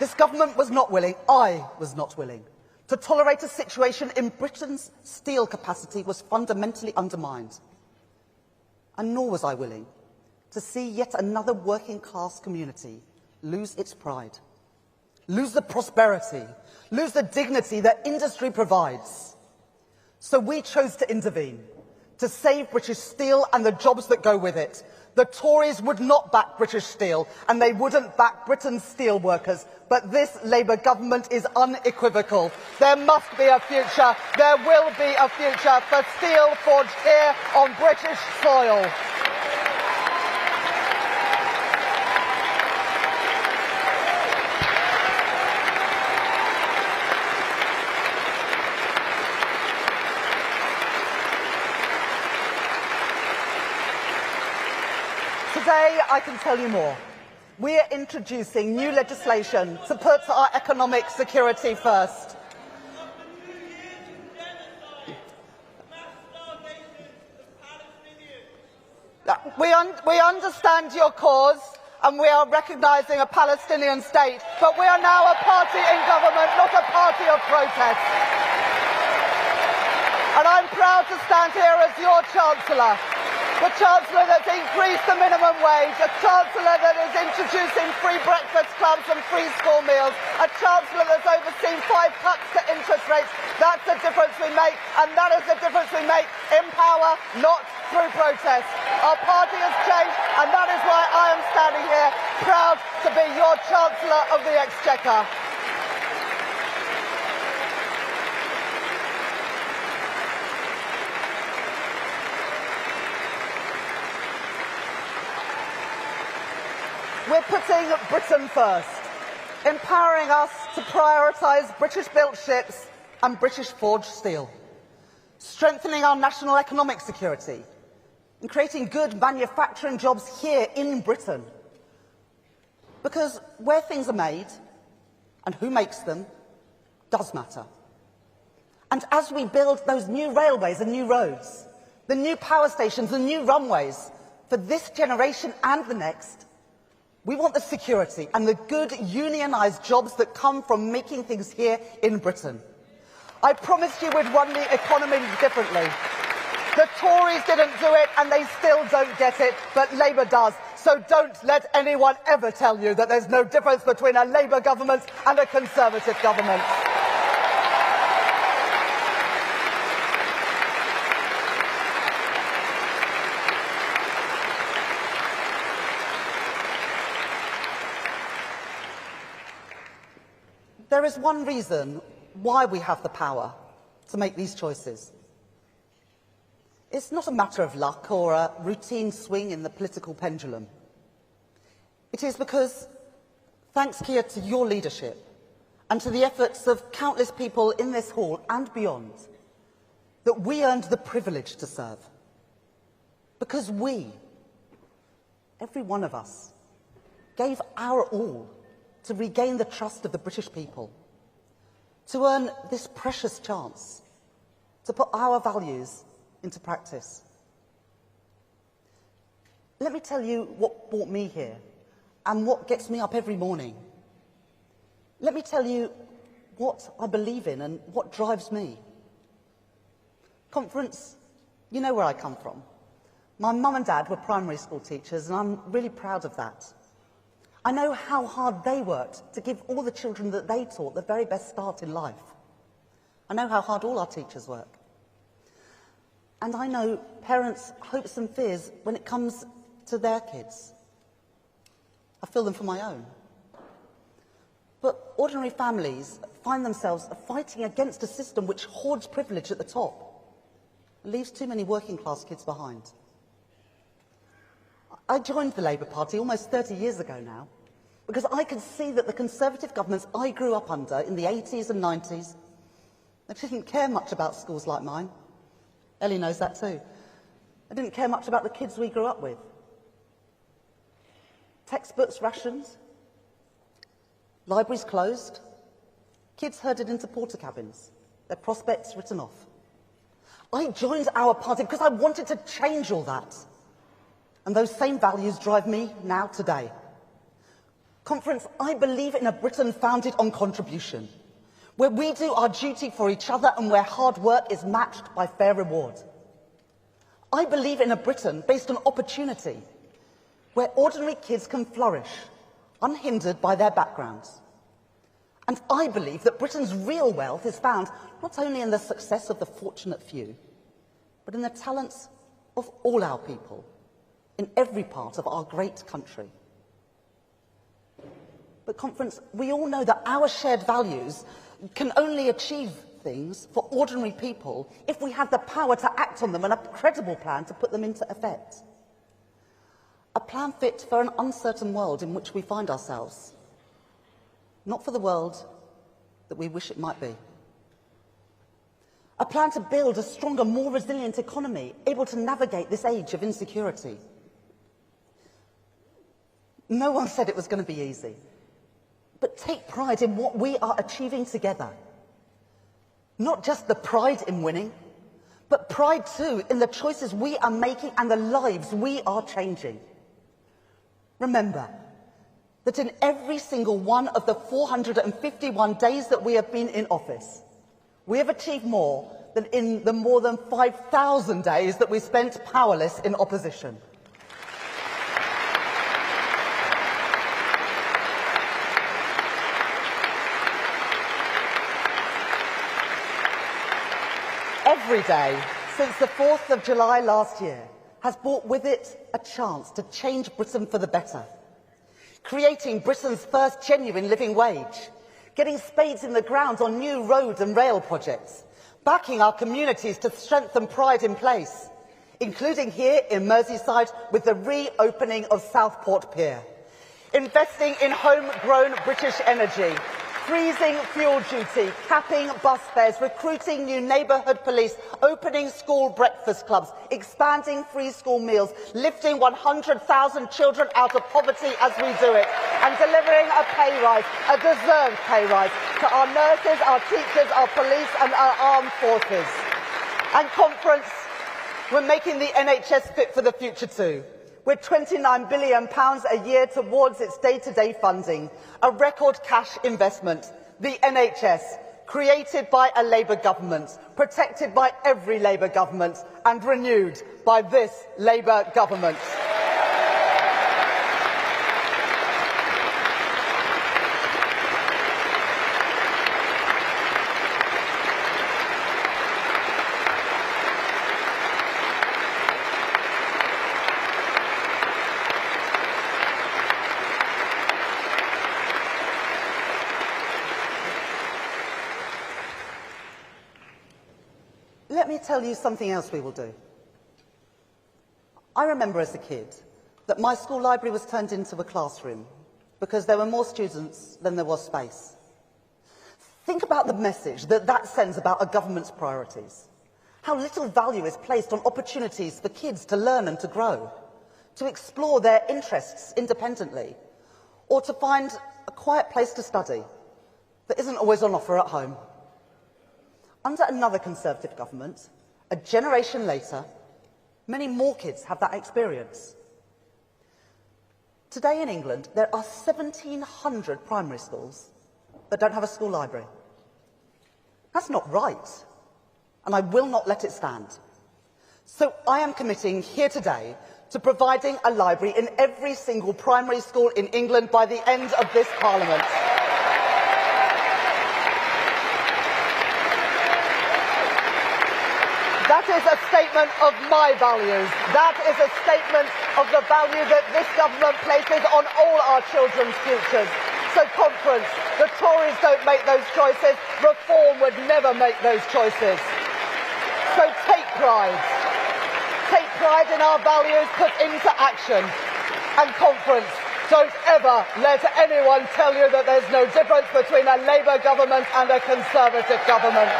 This government was not willing, I was not willing, to tolerate a situation in Britain's steel capacity was fundamentally undermined. And nor was I willing to see yet another working class community lose its pride, lose the prosperity, lose the dignity that industry provides. So we chose to intervene, to save British steel and the jobs that go with it. The Tories would not back British steel, and they wouldn't back Britain's steel workers. But this Labour government is unequivocal. There must be a future, there will be a future for steel forged here on British soil. Today, I can tell you more. We are introducing new legislation to put our economic security first. We understand your cause, and we are recognising a Palestinian state, but we are now a party in government, not a party of protest. And I'm proud to stand here as your Chancellor. The Chancellor that's increased the minimum wage, a Chancellor that is introducing free breakfast clubs and free school meals, a Chancellor that's overseen 5 cuts to interest rates. That's the difference we make, and that is the difference we make in power, not through protest. Our party has changed, and that is why I am standing here, proud to be your Chancellor of the Exchequer. We're putting Britain first, empowering us to prioritise British-built ships and British-forged steel, strengthening our national economic security, and creating good manufacturing jobs here in Britain. Because where things are made and who makes them does matter. And as we build those new railways and new roads, the new power stations and new runways for this generation and the next, we want the security and the good unionised jobs that come from making things here in Britain. I promised you we'd run the economy differently. The Tories didn't do it and they still don't get it, but Labour does. So don't let anyone ever tell you that there's no difference between a Labour government and a Conservative government. there is one reason why we have the power to make these choices. It's not a matter of luck or a routine swing in the political pendulum. It is because, thanks, Keir, to your leadership and to the efforts of countless people in this hall and beyond, that we earned the privilege to serve. Because we, every one of us, gave our all to regain the trust of the British people, to earn this precious chance to put our values into practice. Let me tell you what brought me here and what gets me up every morning. Let me tell you what I believe in and what drives me. Conference, you know where I come from. My mum and dad were primary school teachers, and I'm really proud of that. I know how hard they worked to give all the children that they taught the very best start in life. I know how hard all our teachers work. And I know parents' hopes and fears when it comes to their kids. I feel them for my own. But ordinary families find themselves fighting against a system which hoards privilege at the top and leaves too many working-class kids behind. I joined the Labour Party almost 30 years ago now because I could see that the Conservative governments I grew up under in the 80s and 90s, they didn't care much about schools like mine. Ellie knows that too. They didn't care much about the kids we grew up with. Textbooks rationed, libraries closed, kids herded into porter cabins, their prospects written off. I joined our party because I wanted to change all that. And those same values drive me now today. Conference, I believe in a Britain founded on contribution, where we do our duty for each other and where hard work is matched by fair reward. I believe in a Britain based on opportunity, where ordinary kids can flourish, unhindered by their backgrounds. And I believe that Britain's real wealth is found not only in the success of the fortunate few, but in the talents of all our people, in every part of our great country. But, Conference, we all know that our shared values can only achieve things for ordinary people if we have the power to act on them and a credible plan to put them into effect. A plan fit for an uncertain world in which we find ourselves, not for the world that we wish it might be. A plan to build a stronger, more resilient economy, able to navigate this age of insecurity. No one said it was going to be easy, but take pride in what we are achieving together. Not just the pride in winning, but pride too in the choices we are making and the lives we are changing. Remember that in every single one of the 451 days that we have been in office, we have achieved more than in the more than 5,000 days that we spent powerless in opposition. Every day since the 4th of July last year has brought with it a chance to change Britain for the better. Creating Britain's first genuine living wage, getting spades in the ground on new road and rail projects, backing our communities to strengthen pride in place, including here in Merseyside with the reopening of Southport Pier, investing in homegrown British energy, freezing fuel duty, capping bus fares, recruiting new neighbourhood police, opening school breakfast clubs, expanding free school meals, lifting 100,000 children out of poverty as we do it, and delivering a pay rise, a deserved pay rise, to our nurses, our teachers, our police and our armed forces. And Conference, we're making the NHS fit for the future too, with £29 billion a year towards its day-to-day funding, a record cash investment. The NHS, created by a Labour government, protected by every Labour government, and renewed by this Labour government. let me tell you something else we will do. I remember as a kid that my school library was turned into a classroom because there were more students than there was space. Think about the message that that sends about a government's priorities. How little value is placed on opportunities for kids to learn and to grow, to explore their interests independently, or to find a quiet place to study that isn't always on offer at home. Under another Conservative government, a generation later, many more kids have that experience. Today in England, there are 1,700 primary schools that don't have a school library. That's not right, and I will not let it stand. So I am committing here today to providing a library in every single primary school in England by the end of this Parliament. That is a statement of my values. That is a statement of the value that this government places on all our children's futures. So, Conference, the Tories don't make those choices. Reform would never make those choices. So take pride. Take pride in our values put into action. And Conference, don't ever let anyone tell you that there's no difference between a Labour government and a Conservative government.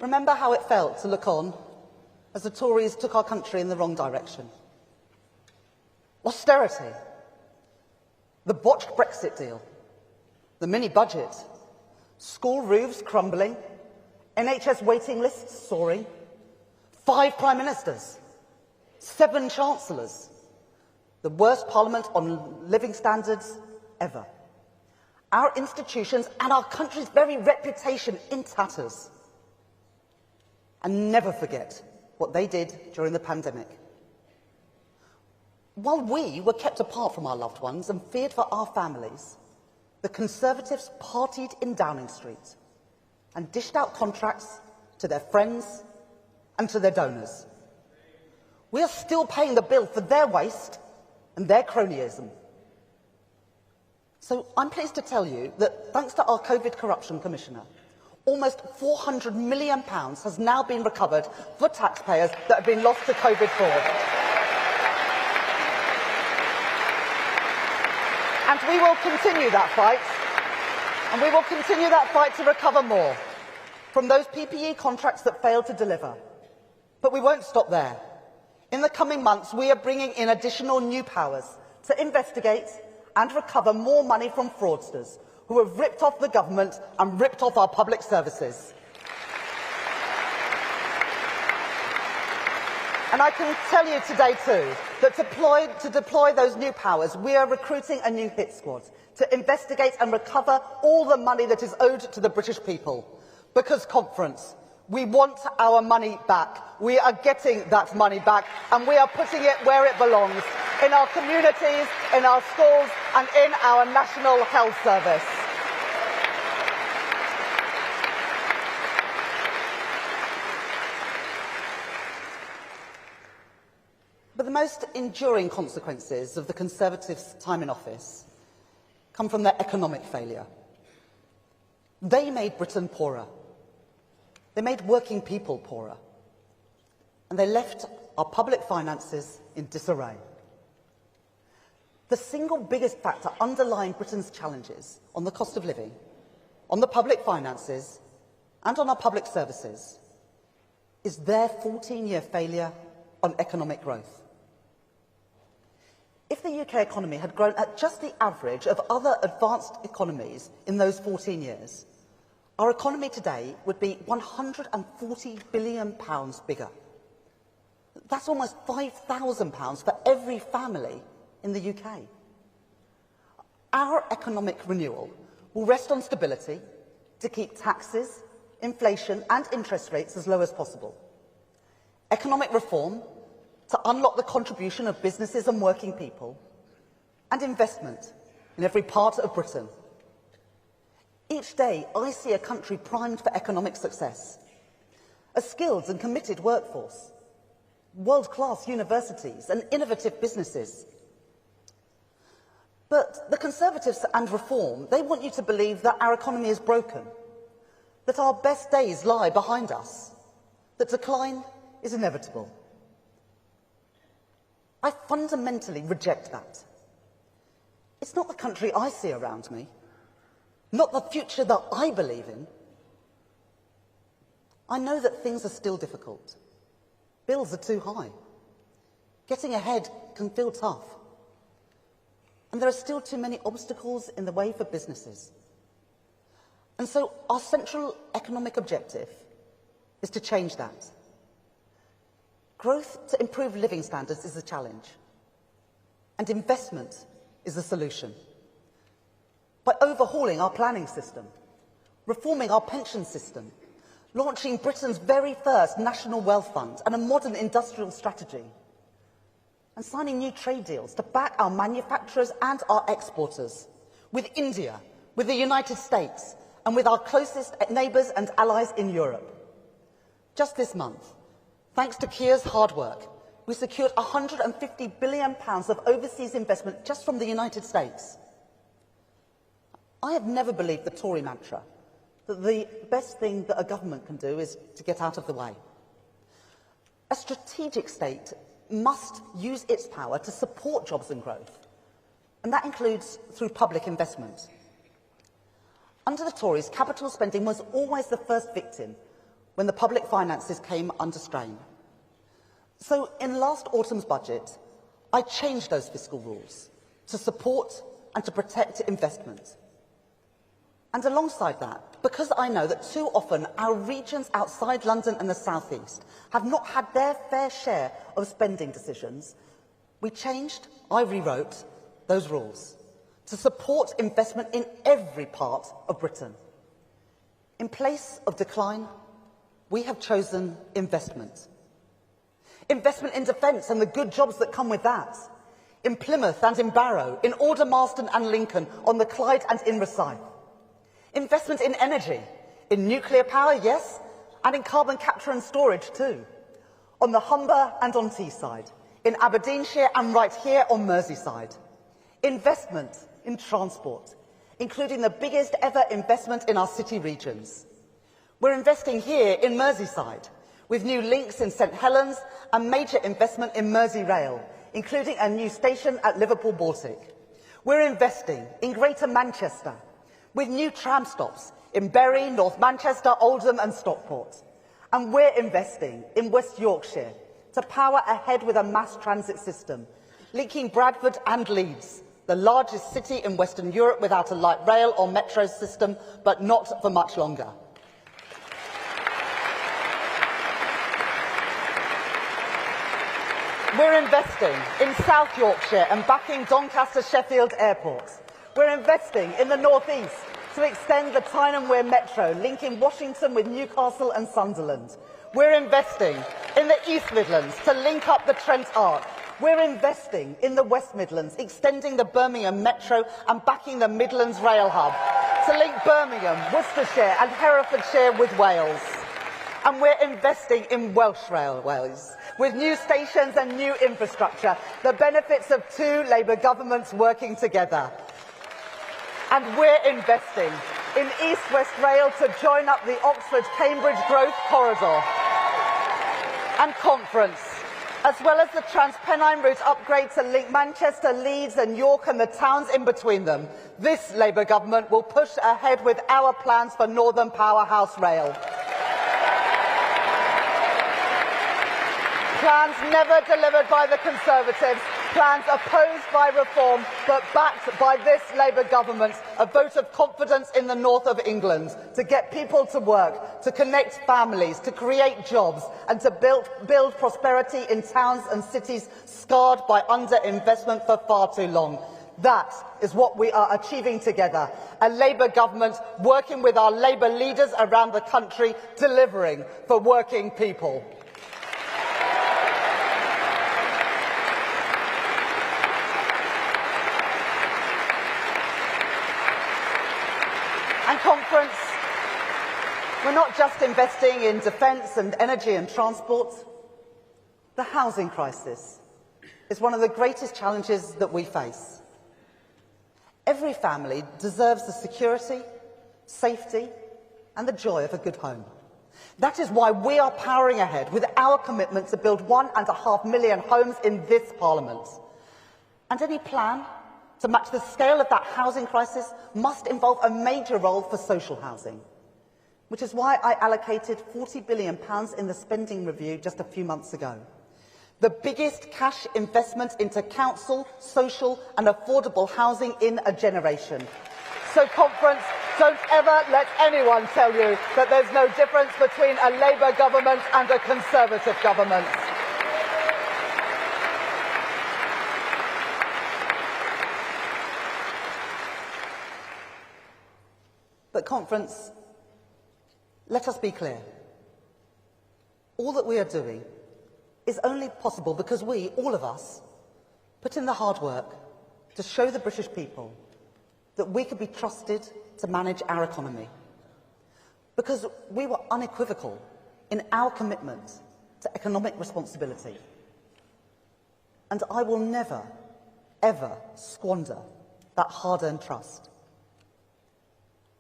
Remember how it felt to look on as the Tories took our country in the wrong direction. Austerity, the botched Brexit deal, the mini-budget, school roofs crumbling, NHS waiting lists soaring, 5 Prime Ministers, 7 Chancellors, the worst Parliament on living standards ever. Our institutions and our country's very reputation in tatters. And never forget what they did during the pandemic. While we were kept apart from our loved ones and feared for our families, the Conservatives partied in Downing Street and dished out contracts to their friends and to their donors. We are still paying the bill for their waste and their cronyism. So I'm pleased to tell you that thanks to our COVID Corruption Commissioner, almost £400 million has now been recovered for taxpayers that have been lost to COVID fraud. And we will continue that fight. And we will continue that fight to recover more from those PPE contracts that failed to deliver. But we won't stop there. In the coming months, we are bringing in additional new powers to investigate and recover more money from fraudsters who have ripped off the government and ripped off our public services. And I can tell you today too that to deploy those new powers, we are recruiting a new hit squad to investigate and recover all the money that is owed to the British people. Because, Conference, we want our money back. We are getting that money back, and we are putting it where it belongs, in our communities, in our schools, and in our National Health Service. But the most enduring consequences of the Conservatives' time in office come from their economic failure. They made Britain poorer. They made working people poorer. And they left our public finances in disarray. The single biggest factor underlying Britain's challenges on the cost of living, on the public finances, and on our public services is their 14-year failure on economic growth. If the UK economy had grown at just the average of other advanced economies in those 14 years, our economy today would be £140 billion bigger. That's almost £5,000 for every family in the UK. Our economic renewal will rest on stability to keep taxes, inflation and interest rates as low as possible. Economic reform to unlock the contribution of businesses and working people, and investment in every part of Britain. Each day, I see a country primed for economic success. a skilled and committed workforce, world-class universities and innovative businesses. But the Conservatives and Reform, they want you to believe that our economy is broken, that our best days lie behind us, that decline is inevitable. I fundamentally reject that. It's not the country I see around me, not the future that I believe in. I know that things are still difficult. Bills are too high. Getting ahead can feel tough. And there are still too many obstacles in the way for businesses. And so our central economic objective is to change that. Growth to improve living standards is a challenge, and investment is the solution. By overhauling our planning system, reforming our pension system, launching Britain's very first national wealth fund and a modern industrial strategy, and signing new trade deals to back our manufacturers and our exporters, with India, with the United States, and with our closest neighbours and allies in Europe. Just this month, thanks to Keir's hard work, we secured £150 billion of overseas investment just from the United States. I have never believed the Tory mantra that the best thing that a government can do is to get out of the way. A strategic state must use its power to support jobs and growth, and that includes through public investment. Under the Tories, capital spending was always the first victim when the public finances came under strain. So in last autumn's budget, I changed those fiscal rules to support and to protect investment. And alongside that, because I know that too often our regions outside London and the South East have not had their fair share of spending decisions, I rewrote those rules to support investment in every part of Britain. In place of decline, we have chosen investment. Investment in defence and the good jobs that come with that. In Plymouth and in Barrow, in Aldermaston and Lincoln, on the Clyde and in Rosyth. Investment in energy, in nuclear power, yes, and in carbon capture and storage too. On the Humber and on Teesside, in Aberdeenshire and right here on Merseyside. Investment in transport, including the biggest ever investment in our city regions. We're investing here in Merseyside, with new links in St Helens and major investment in Merseyrail, including a new station at Liverpool Baltic. We're investing in Greater Manchester, with new tram stops in Bury, North Manchester, Oldham and Stockport. And we're investing in West Yorkshire to power ahead with a mass transit system, linking Bradford and Leeds, the largest city in Western Europe without a light rail or metro system, but not for much longer. We're investing in South Yorkshire and backing Doncaster Sheffield Airport. We're investing in the North East to extend the Tyne and Wear Metro, linking Washington with Newcastle and Sunderland. We're investing in the East Midlands to link up the Trent Arc. We're investing in the West Midlands, extending the Birmingham Metro and backing the Midlands Rail Hub to link Birmingham, Worcestershire and Herefordshire with Wales. And we're investing in Welsh railways, with new stations and new infrastructure, the benefits of two Labour governments working together. And we're investing in East-West Rail to join up the Oxford-Cambridge Growth Corridor and Conference, as well as the Transpennine route upgrade to link Manchester, Leeds and York and the towns in between them. This Labour government will push ahead with our plans for Northern Powerhouse Rail. Plans never delivered by the Conservatives, plans opposed by Reform, but backed by this Labour government, a vote of confidence in the north of England, to get people to work, to connect families, to create jobs, and to build prosperity in towns and cities scarred by underinvestment for far too long. That is what we are achieving together, a Labour government working with our Labour leaders around the country, delivering for working people. We're not just investing in defence and energy and transport. The housing crisis is one of the greatest challenges that we face. Every family deserves the security, safety and the joy of a good home. That is why we are powering ahead with our commitment to build 1.5 million homes in this Parliament. And any plan to match the scale of that housing crisis must involve a major role for social housing, which is why I allocated £40 billion in the spending review just a few months ago. The biggest cash investment into council, social and affordable housing in a generation. So, Conference, don't ever let anyone tell you that there's no difference between a Labour government and a Conservative government. But, Conference, let us be clear. All that we are doing is only possible because we, all of us, put in the hard work to show the British people that we could be trusted to manage our economy. Because we were unequivocal in our commitment to economic responsibility. And I will never, ever squander that hard-earned trust.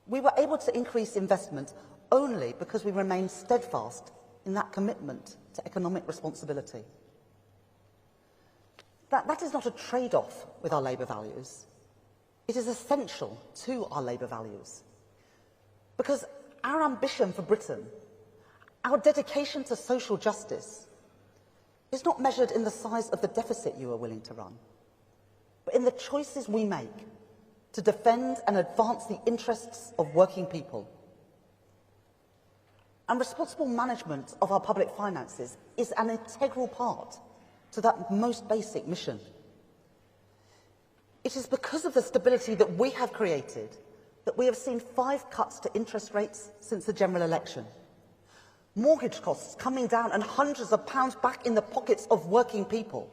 We were able to increase investment only because we remained steadfast in that commitment to economic responsibility. That is not a trade-off with our Labour values. It is essential to our Labour values. Because our ambition for Britain, our dedication to social justice, is not measured in the size of the deficit you are willing to run, but in the choices we make to defend and advance the interests of working people. And responsible management of our public finances is an integral part to that most basic mission. It is because of the stability that we have created that we have seen 5 cuts to interest rates since the general election. Mortgage costs coming down and hundreds of pounds back in the pockets of working people.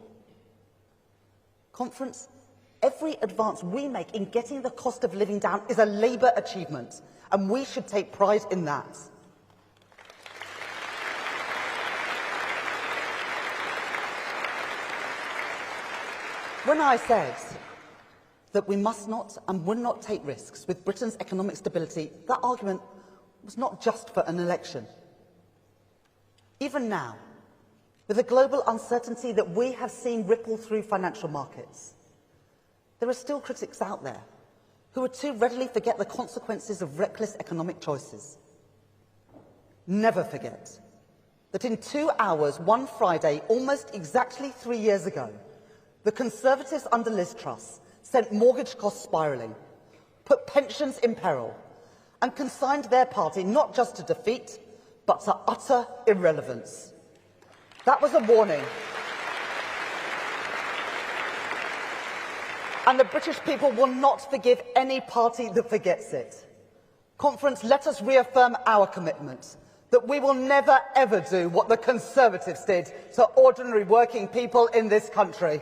Conference, every advance we make in getting the cost of living down is a Labour achievement, and we should take pride in that. When I said that we must not and will not take risks with Britain's economic stability, that argument was not just for an election. Even now, with the global uncertainty that we have seen ripple through financial markets, there are still critics out there who would too readily forget the consequences of reckless economic choices. Never forget that in 2 hours, one Friday, almost exactly 3 years ago, the Conservatives under Liz Truss sent mortgage costs spiralling, put pensions in peril, and consigned their party not just to defeat, but to utter irrelevance. That was a warning. And the British people will not forgive any party that forgets it. Conference, let us reaffirm our commitment that we will never ever do what the Conservatives did to ordinary working people in this country.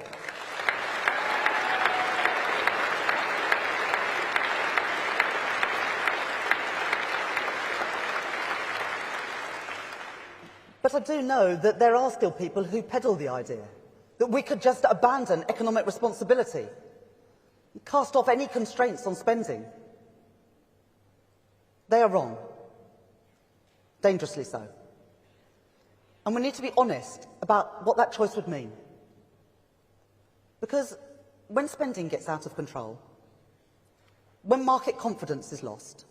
But I do know that there are still people who peddle the idea that we could just abandon economic responsibility, cast off any constraints on spending. They are wrong. Dangerously so. And we need to be honest about what that choice would mean. Because when spending gets out of control, when market confidence is lost,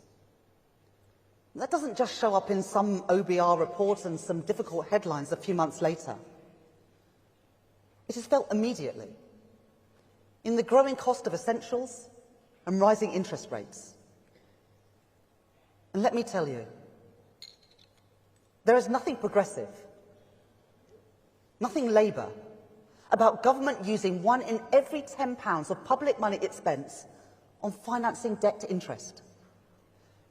that doesn't just show up in some OBR report and some difficult headlines a few months later. It is felt immediately in the growing cost of essentials and rising interest rates. And let me tell you, there is nothing progressive, nothing Labour, about government using 1 in every £10 of public money it spends on financing debt to interest.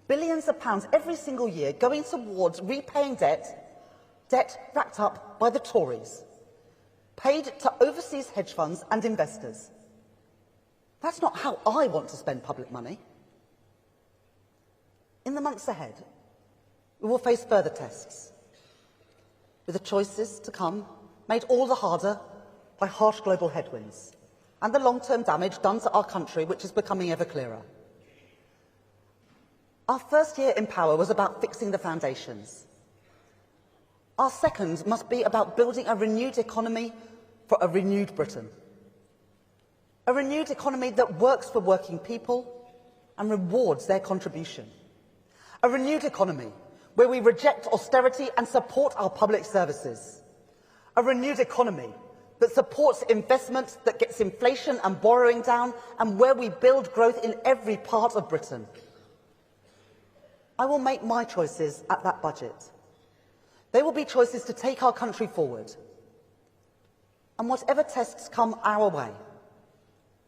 Billions of pounds every single year going towards repaying debt racked up by the Tories, paid to overseas hedge funds and investors. That's not how I want to spend public money. In the months ahead, we will face further tests, with the choices to come made all the harder by harsh global headwinds and the long-term damage done to our country, which is becoming ever clearer. Our first year in power was about fixing the foundations. Our second must be about building a renewed economy for a renewed Britain. A renewed economy that works for working people and rewards their contribution. A renewed economy where we reject austerity and support our public services. A renewed economy that supports investment, that gets inflation and borrowing down, and where we build growth in every part of Britain. I will make my choices at that budget. They will be choices to take our country forward. And whatever tests come our way,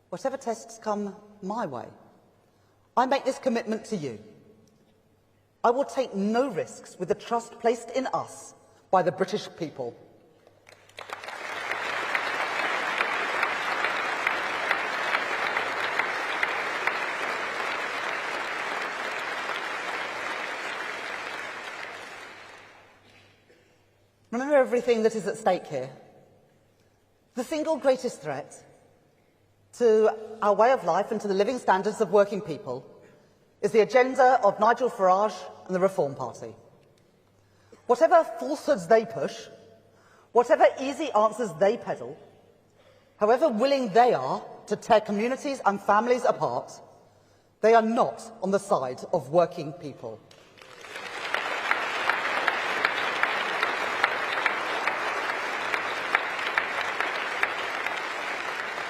whatever tests come my way, I make this commitment to you. I will take no risks with the trust placed in us by the British people. Remember everything that is at stake here. The single greatest threat to our way of life and to the living standards of working people is the agenda of Nigel Farage and the Reform Party. Whatever falsehoods they push, whatever easy answers they peddle, however willing they are to tear communities and families apart, they are not on the side of working people.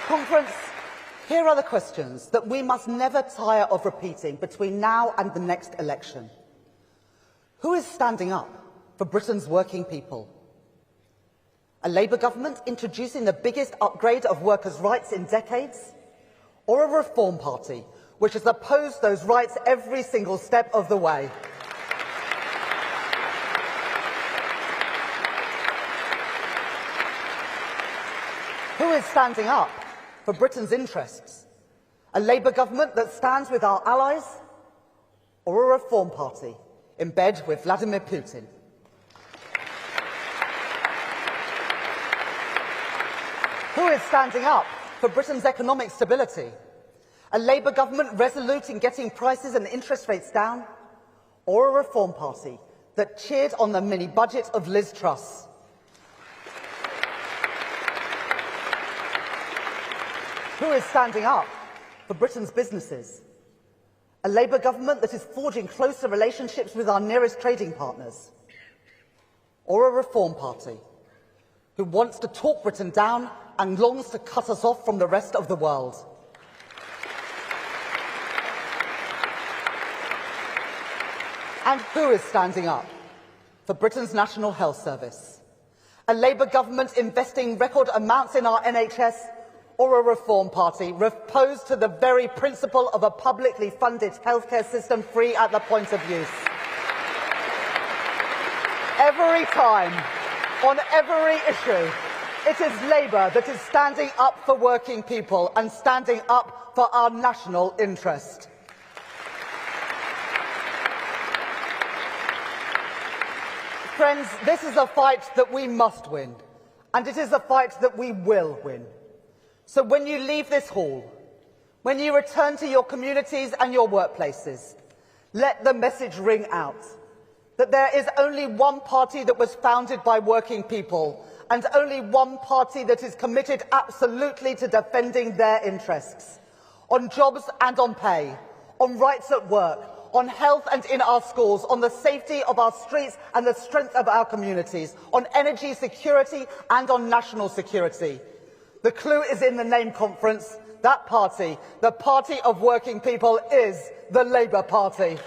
Conference, here are the questions that we must never tire of repeating between now and the next election. Who is standing up for Britain's working people? A Labour government introducing the biggest upgrade of workers' rights in decades? Or a Reform Party which has opposed those rights every single step of the way? Who is standing up for Britain's interests? A Labour government that stands with our allies, or a Reform Party in bed with Vladimir Putin? Who is standing up for Britain's economic stability? A Labour government resolute in getting prices and interest rates down, or a Reform Party that cheered on the mini-budget of Liz Truss? Who is standing up for Britain's businesses? A Labour government that is forging closer relationships with our nearest trading partners? Or a Reform Party who wants to talk Britain down and longs to cut us off from the rest of the world? And who is standing up for Britain's National Health Service? A Labour government investing record amounts in our NHS, or a Reform Party opposed to the very principle of a publicly funded healthcare system free at the point of use? Every time, on every issue, it is Labour that is standing up for working people and standing up for our national interest. Friends, this is a fight that we must win, and it is a fight that we will win. So when you leave this hall, when you return to your communities and your workplaces, let the message ring out that there is only one party that was founded by working people, and only one party that is committed absolutely to defending their interests, on jobs and on pay, on rights at work, on health and in our schools, on the safety of our streets and the strength of our communities, on energy security and on national security. The clue is in the name, Conference. That party, the party of working people, is the Labour Party.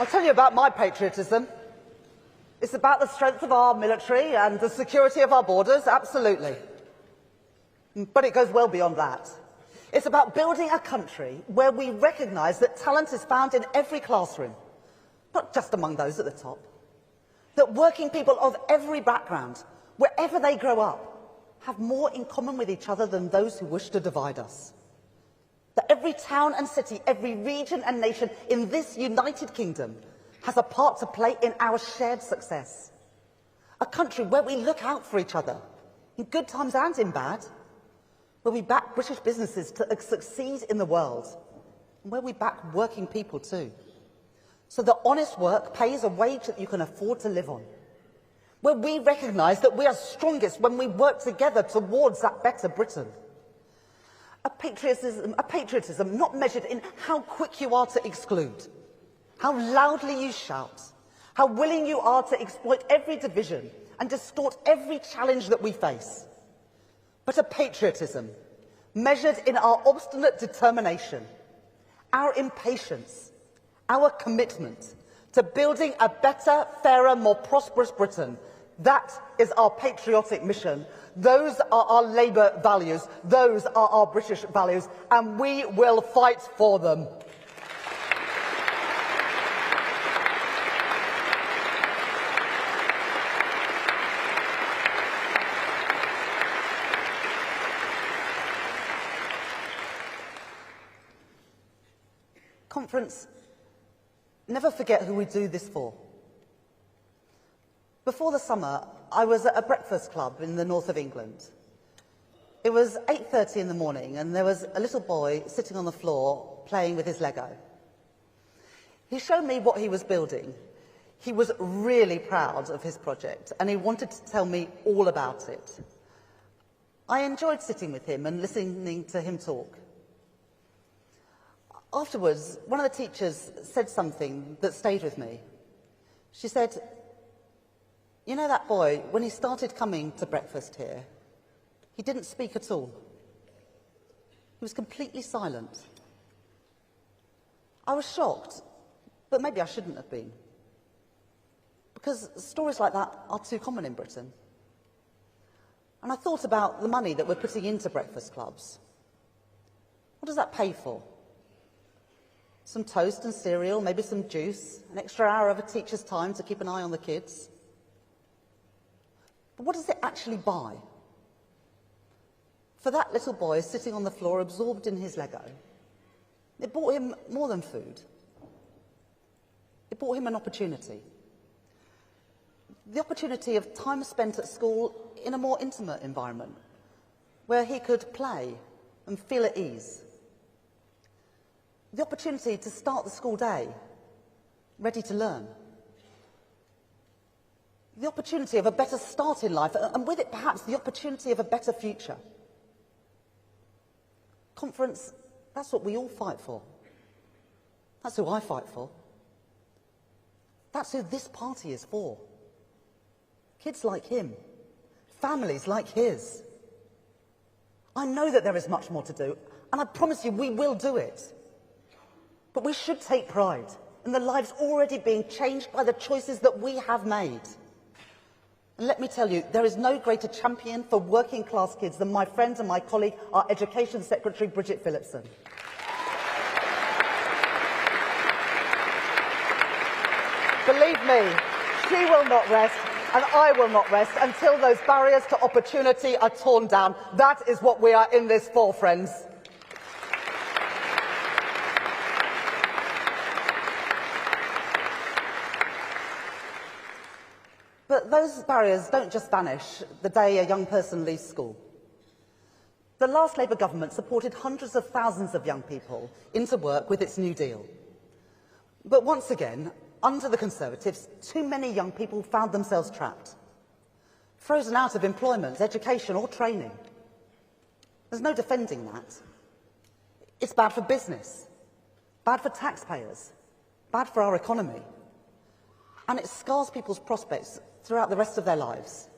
I'll tell you about my patriotism. It's about the strength of our military and the security of our borders, absolutely. But it goes well beyond that. It's about building a country where we recognise that talent is found in every classroom, not just among those at the top. That working people of every background, wherever they grow up, have more in common with each other than those who wish to divide us. That every town and city, every region and nation in this United Kingdom has a part to play in our shared success. A country where we look out for each other, in good times and in bad, where we back British businesses to succeed in the world, and where we back working people too. So that honest work pays a wage that you can afford to live on. Where we recognise that we are strongest when we work together towards that better Britain. A patriotism not measured in how quick you are to exclude, how loudly you shout, how willing you are to exploit every division and distort every challenge that we face. But a patriotism measured in our obstinate determination, our impatience, our commitment to building a better, fairer, more prosperous Britain. That is our patriotic mission. Those are our Labour values. Those are our British values. And we will fight for them. Conference, never forget who we do this for. Before the summer, I was at a breakfast club in the north of England. It was 8:30 in the morning and there was a little boy sitting on the floor playing with his Lego. He showed me what he was building. He was really proud of his project and he wanted to tell me all about it. I enjoyed sitting with him and listening to him talk. Afterwards, one of the teachers said something that stayed with me. She said, "You know that boy, when he started coming to breakfast here, he didn't speak at all. He was completely silent." I was shocked, but maybe I shouldn't have been. Because stories like that are too common in Britain. And I thought about the money that we're putting into breakfast clubs. What does that pay for? Some toast and cereal, maybe some juice, an extra hour of a teacher's time to keep an eye on the kids. But what does it actually buy? For that little boy sitting on the floor absorbed in his Lego, it bought him more than food. It bought him an opportunity. The opportunity of time spent at school in a more intimate environment, where he could play and feel at ease. The opportunity to start the school day ready to learn. The opportunity of a better start in life, and with it perhaps the opportunity of a better future. Conference, that's what we all fight for. That's who I fight for. That's who this party is for. Kids like him. Families like his. I know that there is much more to do, and I promise you we will do it. But we should take pride in the lives already being changed by the choices that we have made. And let me tell you, there is no greater champion for working class kids than my friend and my colleague, our Education Secretary, Bridget Phillipsson. Believe me, she will not rest, and I will not rest until those barriers to opportunity are torn down. That is what we are in this for, friends. But those barriers don't just vanish the day a young person leaves school. The last Labour government supported hundreds of thousands of young people into work with its New Deal. But once again, under the Conservatives, too many young people found themselves trapped, frozen out of employment, education or training. There's no defending that. It's bad for business, bad for taxpayers, bad for our economy. And it scars people's prospects throughout the rest of their lives.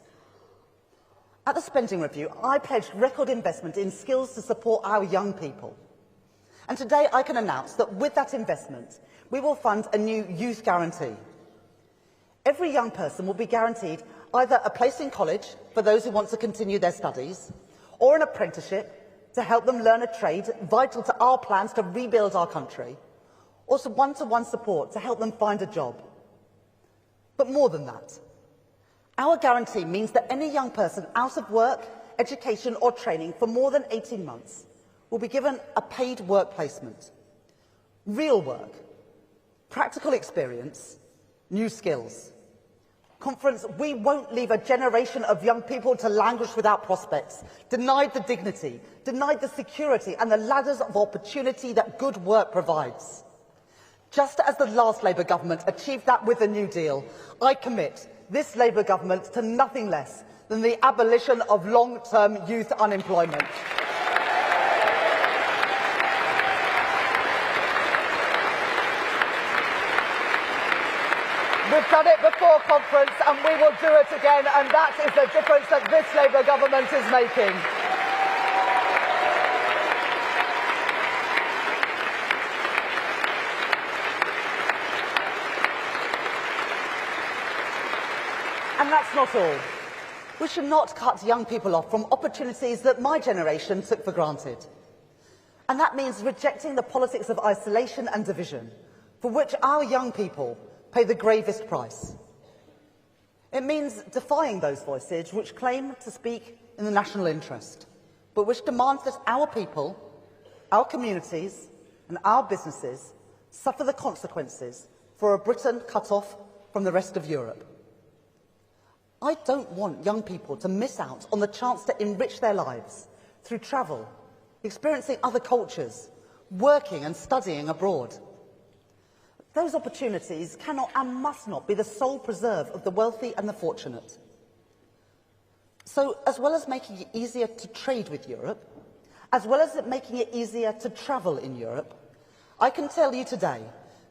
At the spending review, I pledged record investment in skills to support our young people. And today I can announce that with that investment, we will fund a new youth guarantee. Every young person will be guaranteed either a place in college for those who want to continue their studies, or an apprenticeship to help them learn a trade vital to our plans to rebuild our country, or some one-to-one support to help them find a job. But more than that, our guarantee means that any young person out of work, education or training for more than 18 months will be given a paid work placement. Real work, practical experience, new skills. Conference, we won't leave a generation of young people to languish without prospects, denied the dignity, denied the security and the ladders of opportunity that good work provides. Just as the last Labour government achieved that with the New Deal, I commit this Labour government to nothing less than the abolition of long-term youth unemployment. We've done it before, Conference, and we will do it again, and that is the difference that this Labour government is making. And that's not all. We should not cut young people off from opportunities that my generation took for granted. And that means rejecting the politics of isolation and division, for which our young people pay the gravest price. It means defying those voices which claim to speak in the national interest, but which demand that our people, our communities and our businesses suffer the consequences for a Britain cut off from the rest of Europe. I don't want young people to miss out on the chance to enrich their lives through travel, experiencing other cultures, working and studying abroad. Those opportunities cannot and must not be the sole preserve of the wealthy and the fortunate. So, as well as making it easier to trade with Europe, as well as making it easier to travel in Europe, I can tell you today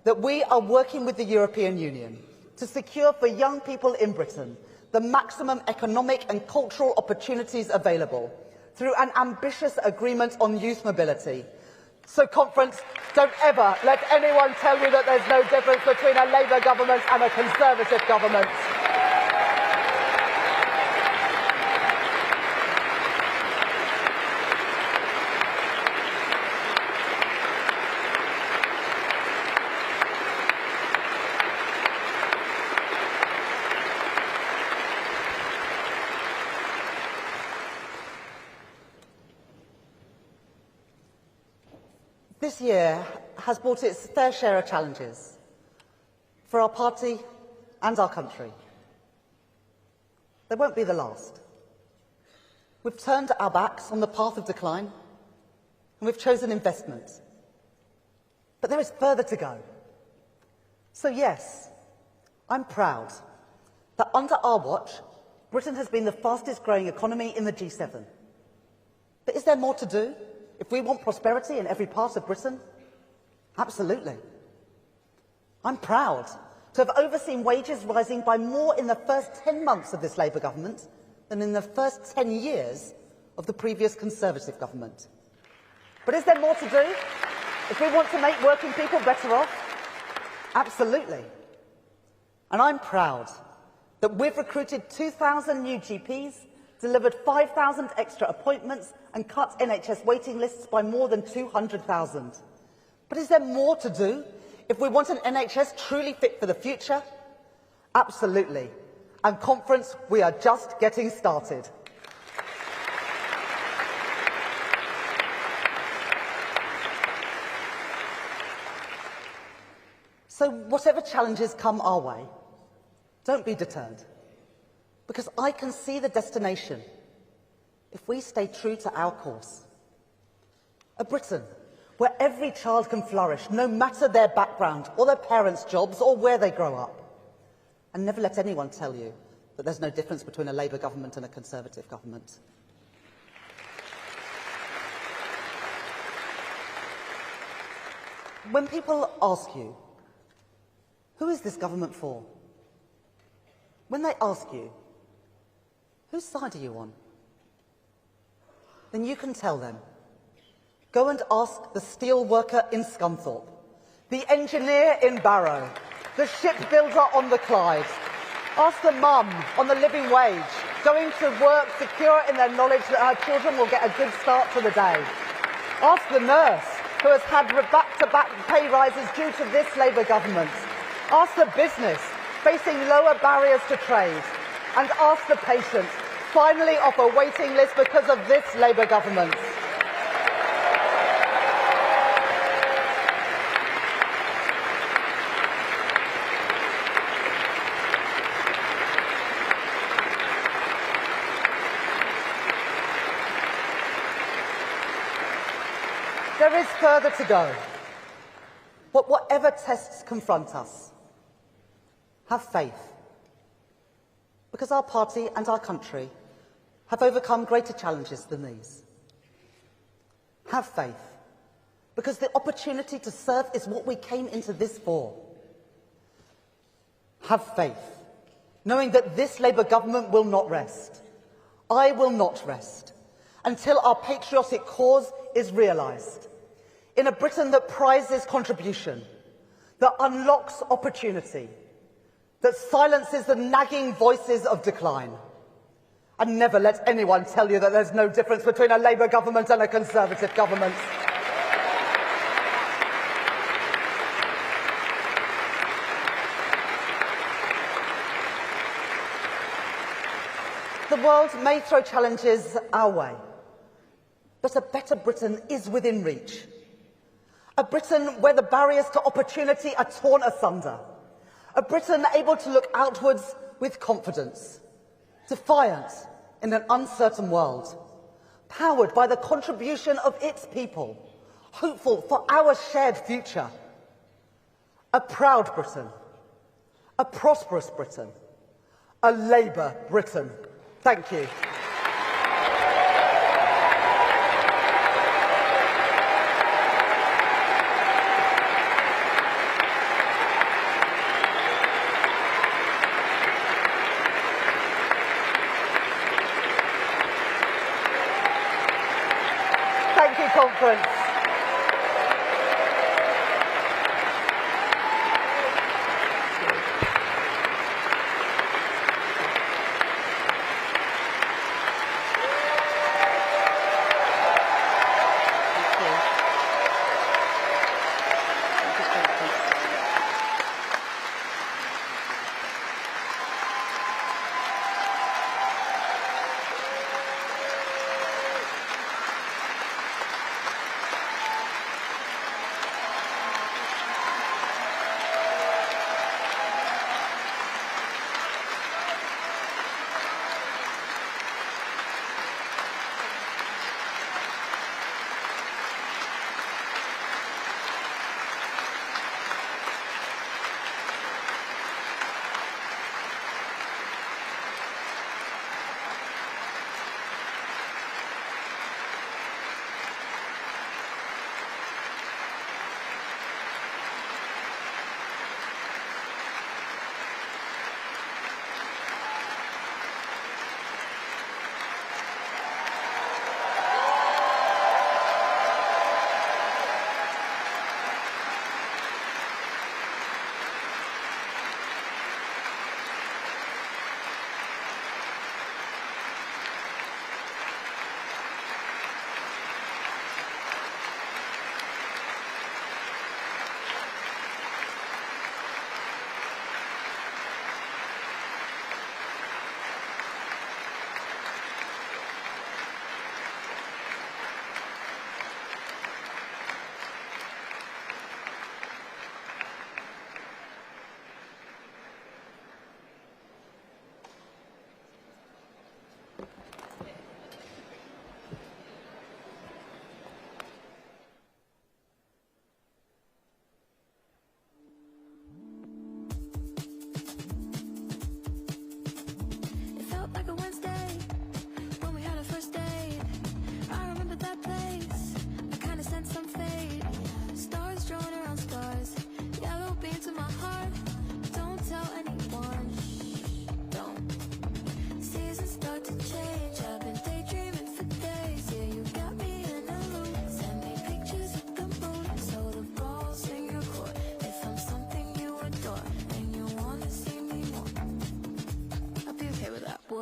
that we are working with the European Union to secure for young people in Britain the maximum economic and cultural opportunities available through an ambitious agreement on youth mobility. So, Conference, don't ever let anyone tell you that there's no difference between a Labour government and a Conservative government. This year has brought its fair share of challenges for our party and our country. They won't be the last. We've turned our backs on the path of decline, and we've chosen investment. But there is further to go. So yes, I'm proud that under our watch, Britain has been the fastest growing economy in the G7. But is there more to do? If we want prosperity in every part of Britain? Absolutely. I'm proud to have overseen wages rising by more in the first 10 months of this Labour government than in the first 10 years of the previous Conservative government. But is there more to do? If we want to make working people better off? Absolutely. And I'm proud that we've recruited 2,000 new GPs, delivered 5,000 extra appointments and cut NHS waiting lists by more than 200,000. But is there more to do if we want an NHS truly fit for the future? Absolutely. And Conference, we are just getting started. So whatever challenges come our way, don't be deterred, because I can see the destination if we stay true to our course. A Britain where every child can flourish, no matter their background or their parents' jobs or where they grow up. And never let anyone tell you that there's no difference between a Labour government and a Conservative government. When people ask you, who is this government for? When they ask you, whose side are you on? Then you can tell them, Go and ask the steel worker in Scunthorpe, the engineer in Barrow, the shipbuilder on the Clyde. Ask the mum on the living wage, going to work secure in their knowledge that her children will get a good start to the day. Ask the nurse who has had back-to-back pay rises due to this Labour government. Ask the business facing lower barriers to trade. And ask the patient finally off a waiting list because of this Labour government. There is further to go. But whatever tests confront us, have faith. Because our party and our country have overcome greater challenges than these. Have faith. Because the opportunity to serve is what we came into this for. Have faith. Knowing that this Labour government will not rest. I will not rest. Until our patriotic cause is realised. In a Britain that prizes contribution, that unlocks opportunity, that silences the nagging voices of decline, and never lets anyone tell you that there's no difference between a Labour government and a Conservative government. The world may throw challenges our way, but a better Britain is within reach. A Britain where the barriers to opportunity are torn asunder. A Britain able to look outwards with confidence, defiant in an uncertain world, powered by the contribution of its people, hopeful for our shared future. A proud Britain, a prosperous Britain, a Labour Britain. Thank you. Thank you, conference.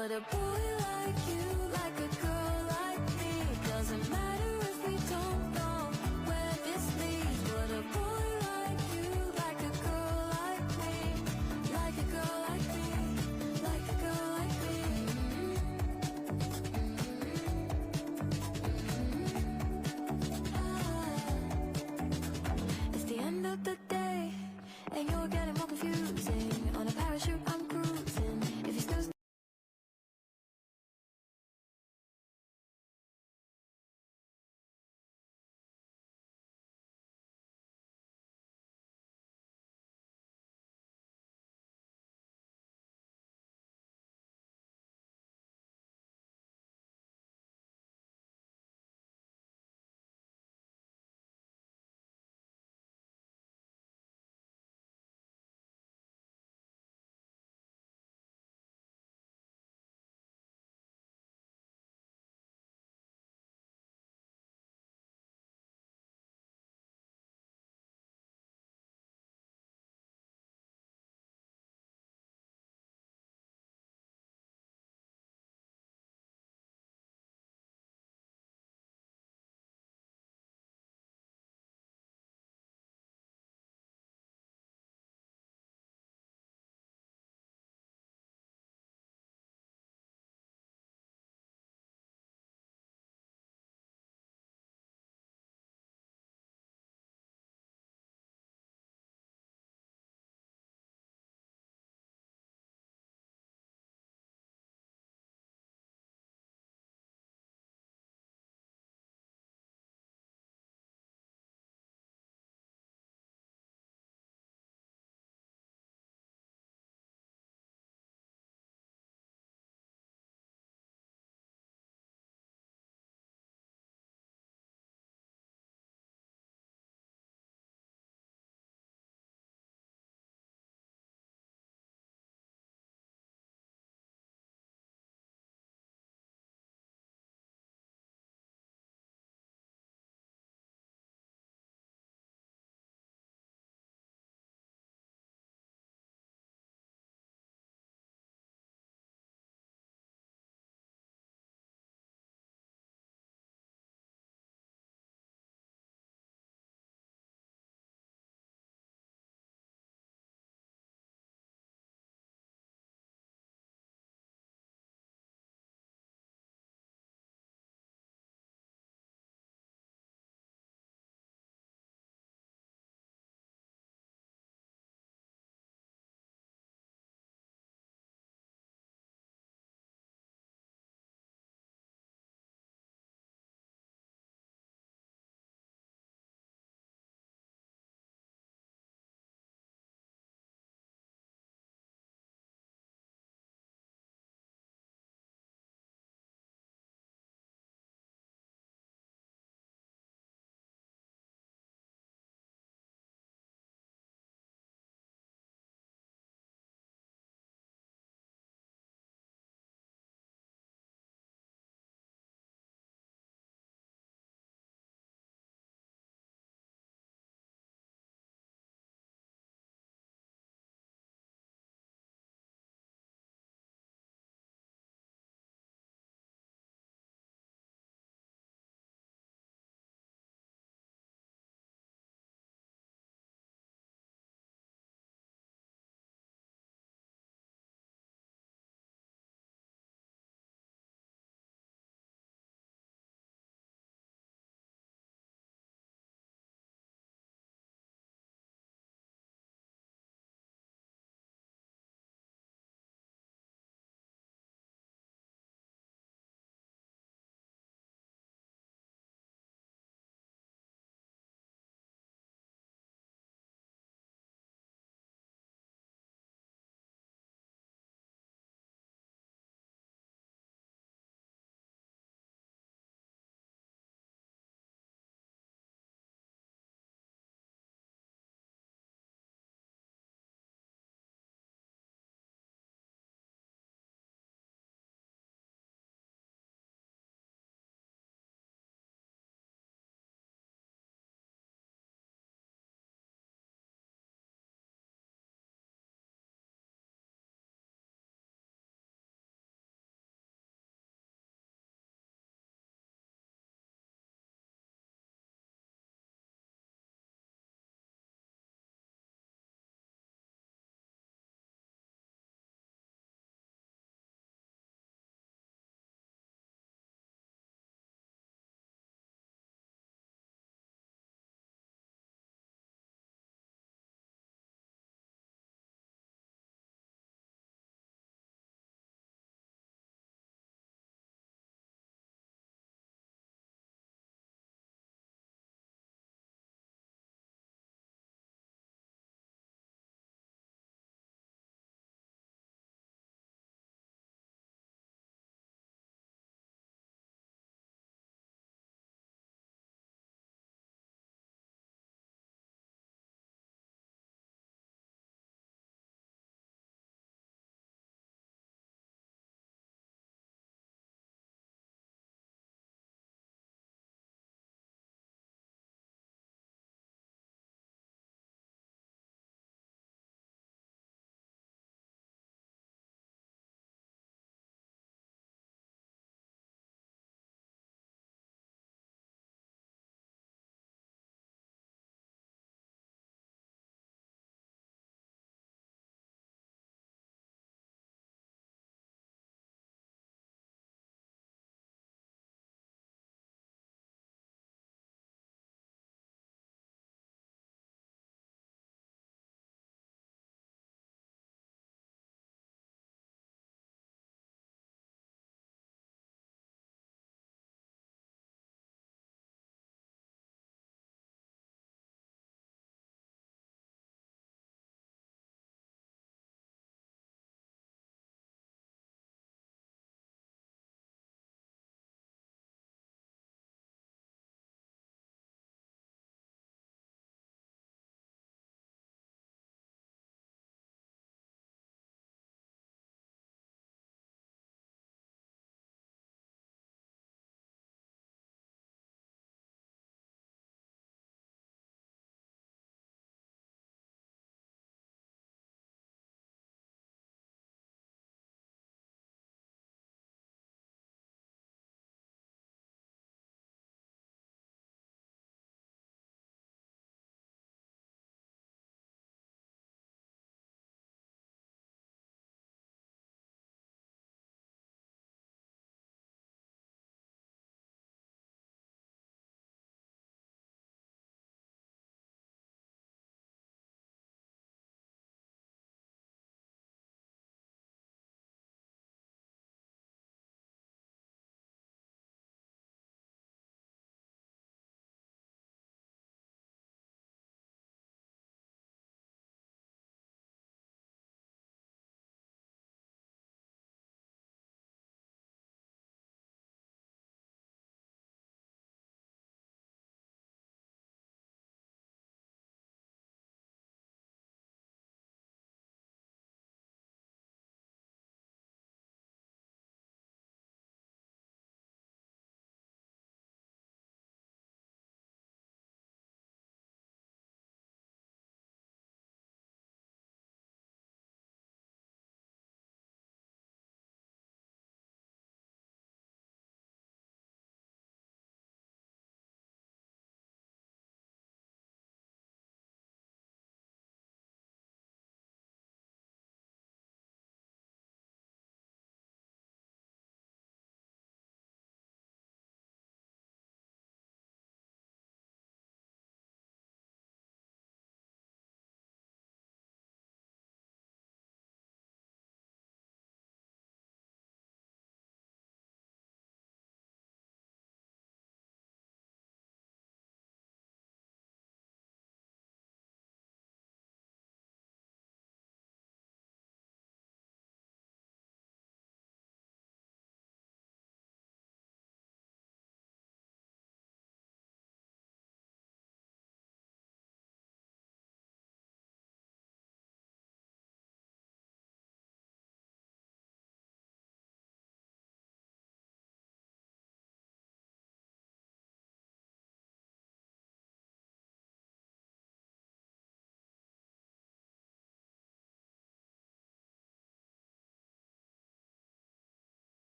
Would a boy like you like a girl like me? Doesn't matter if we don't know where this leads. Would a boy like you like a girl like me? Like a girl like me? Like a girl like me? It's the end of the day, and you're getting more confusing. On a parachute, I'm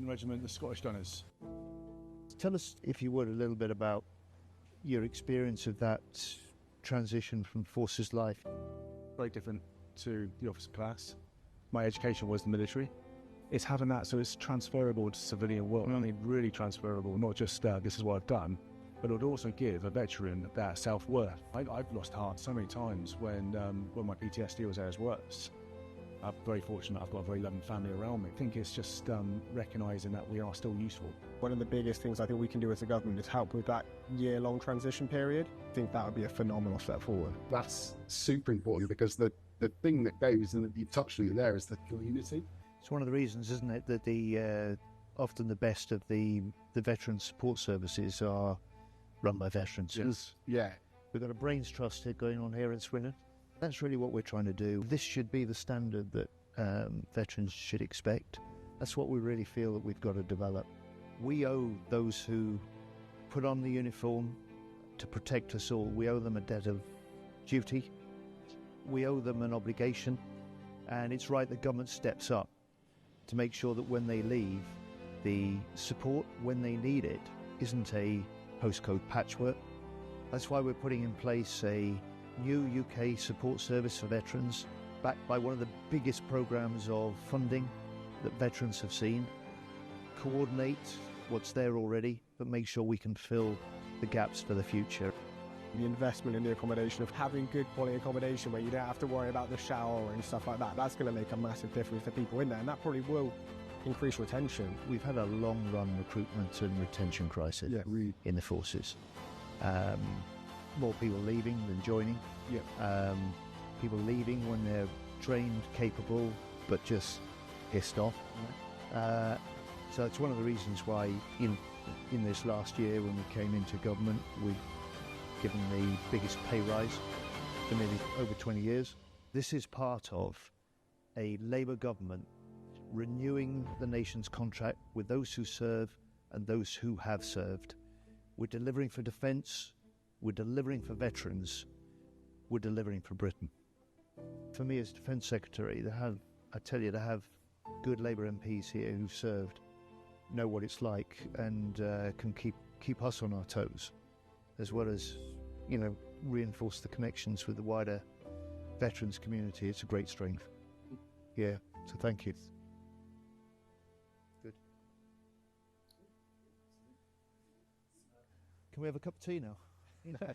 Regiment, the Scottish Gunners. Tell us, if you would, a little bit about your experience of that transition from forces life. Very different to the officer class. My education was the military. It's having that so it's transferable to civilian world. I mean, really transferable, not just this is what I've done, but it would also give a veteran that self-worth. I've lost heart so many times when my PTSD was at its worst. I'm very fortunate I've got a very loving family around me. I think it's just recognising that we are still useful. One of the biggest things I think we can do as a government is help with that year-long transition period. I think that would be a phenomenal step forward. That's super important because the thing that goes, and you touched on it there, is the community. It's one of the reasons, isn't it, that the often the best of the veteran support services are run by veterans. Yes. Yeah. We've got a brains trust going on here in Swindon. That's really what we're trying to do. This should be the standard that veterans should expect. That's what we really feel that we've got to develop. We owe those who put on the uniform to protect us all, we owe them a debt of duty. We owe them an obligation, and it's right that government steps up to make sure that when they leave, the support when they need it isn't a postcode patchwork. That's why we're putting in place a new UK support service for veterans, backed by one of the biggest programmes of funding that veterans have seen. Coordinate what's there already, but make sure we can fill the gaps for the future. The investment in the accommodation, of having good quality accommodation where you don't have to worry about the shower and stuff like that, that's going to make a massive difference for people in there, and that probably will increase retention. We've had a long-run recruitment and retention crisis in the forces. More people leaving than joining. People leaving when they're trained, capable, but just pissed off. So it's one of the reasons why in this last year when we came into government, we've given the biggest pay rise for nearly over 20 years. This is part of a Labour government renewing the nation's contract with those who serve and those who have served. We're delivering for defence, we're delivering for veterans, we're delivering for Britain. For me as Defence Secretary, to have good Labour MPs here who've served, know what it's like, and can keep us on our toes, as well as, reinforce the connections with the wider veterans community. It's a great strength. Yeah, so thank you. Good. Can we have a cup of tea now? Yeah.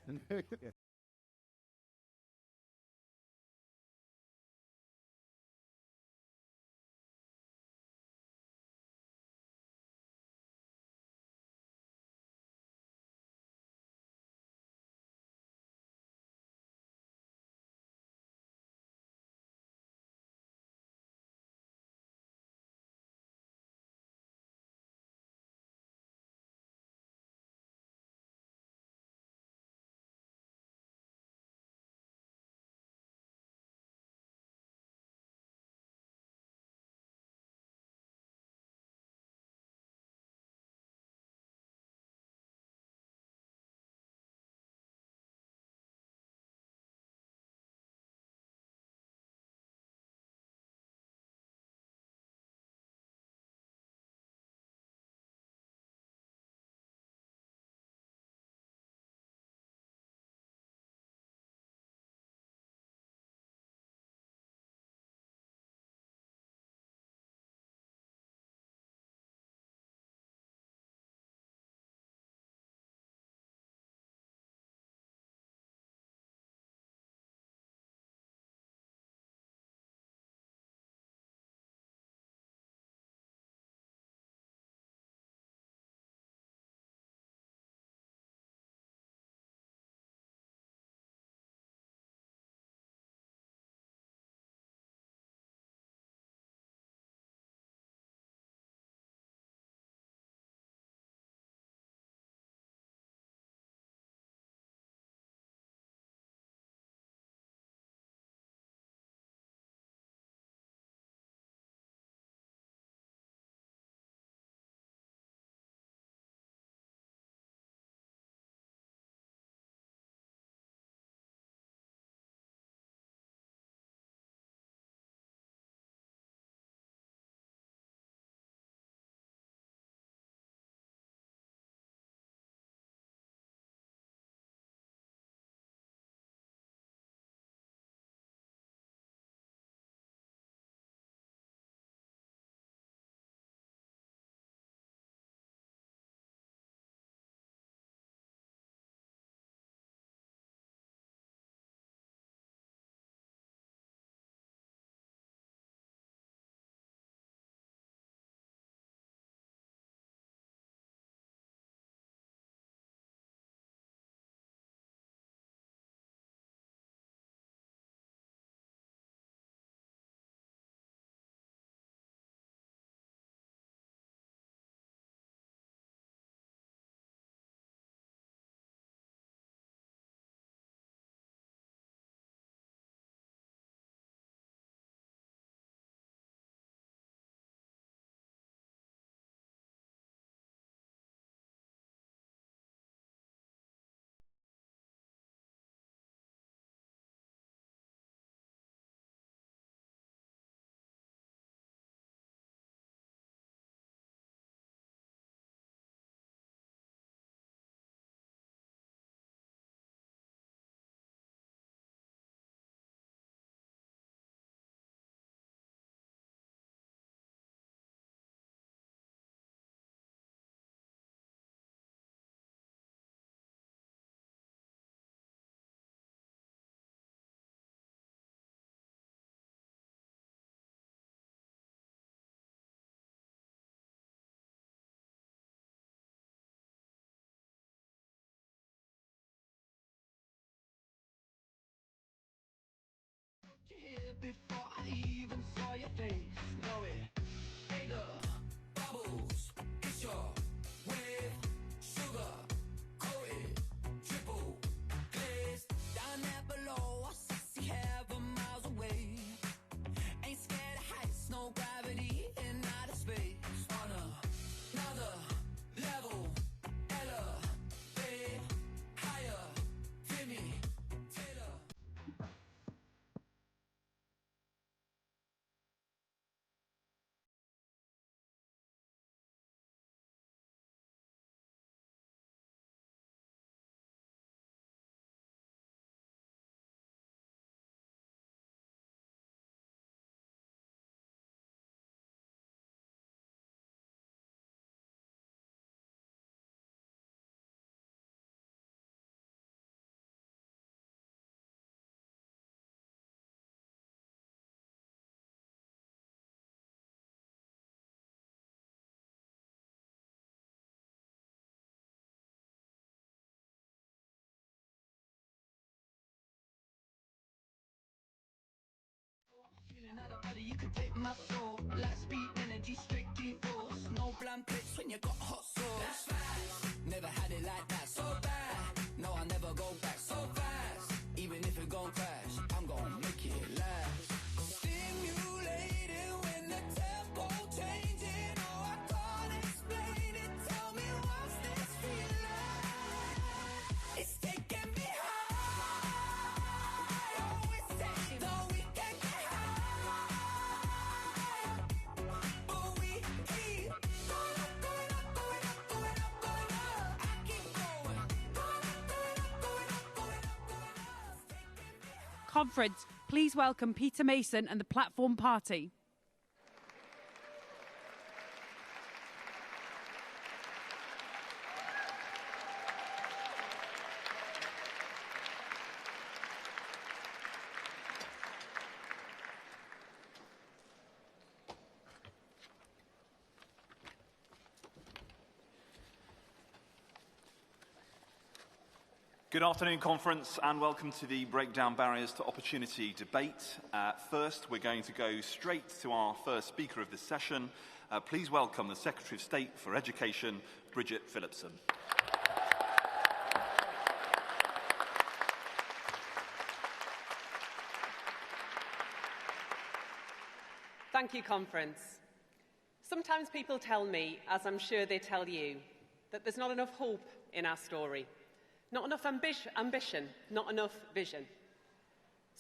even saw your face. Know it. Hey, the bubbles. It's your wave. Sugar. Coated. Triple. Glaze. Down there below. See heaven miles away. Ain't scared of heights. No gravity in outer space. On another level. Elevate. Higher. Timmy. Taylor. Feeling out of body, you can take my soul. Light speed, energy, straight force. No blankets when you got hot sauce. That's fast. Never had it like that. So bad. No, I'll never go back. So fast. Even if it gon' crash, I'm gon' make it last. Stimulated when the tempo changing. Oh, I can't explain it. Tell me what's this feeling? It's taking me high. Oh, it's taking me high. Conference, please welcome Peter Mason and the Platform Party. Good afternoon, Conference, and welcome to the Breakdown Barriers to Opportunity debate. First, we're going to go straight to our first speaker of this session. Please welcome the Secretary of State for Education, Bridget Phillipsson. Thank you, Conference. Sometimes people tell me, as I'm sure they tell you, that there's not enough hope in our story. Not enough ambition, not enough vision.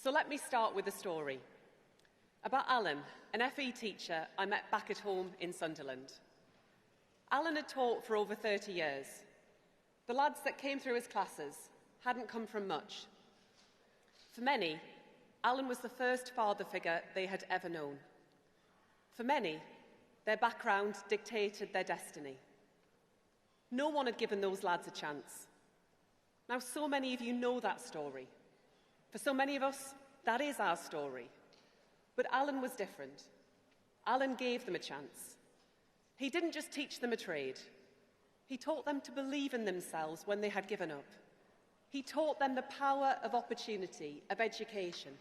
So let me start with a story about Alan, an FE teacher I met back at home in Sunderland. Alan had taught for over 30 years. The lads that came through his classes hadn't come from much. For many, Alan was the first father figure they had ever known. For many, their background dictated their destiny. No one had given those lads a chance. Now, so many of you know that story. For so many of us, that is our story. But Alan was different. Alan gave them a chance. He didn't just teach them a trade. He taught them to believe in themselves when they had given up. He taught them the power of opportunity, of education,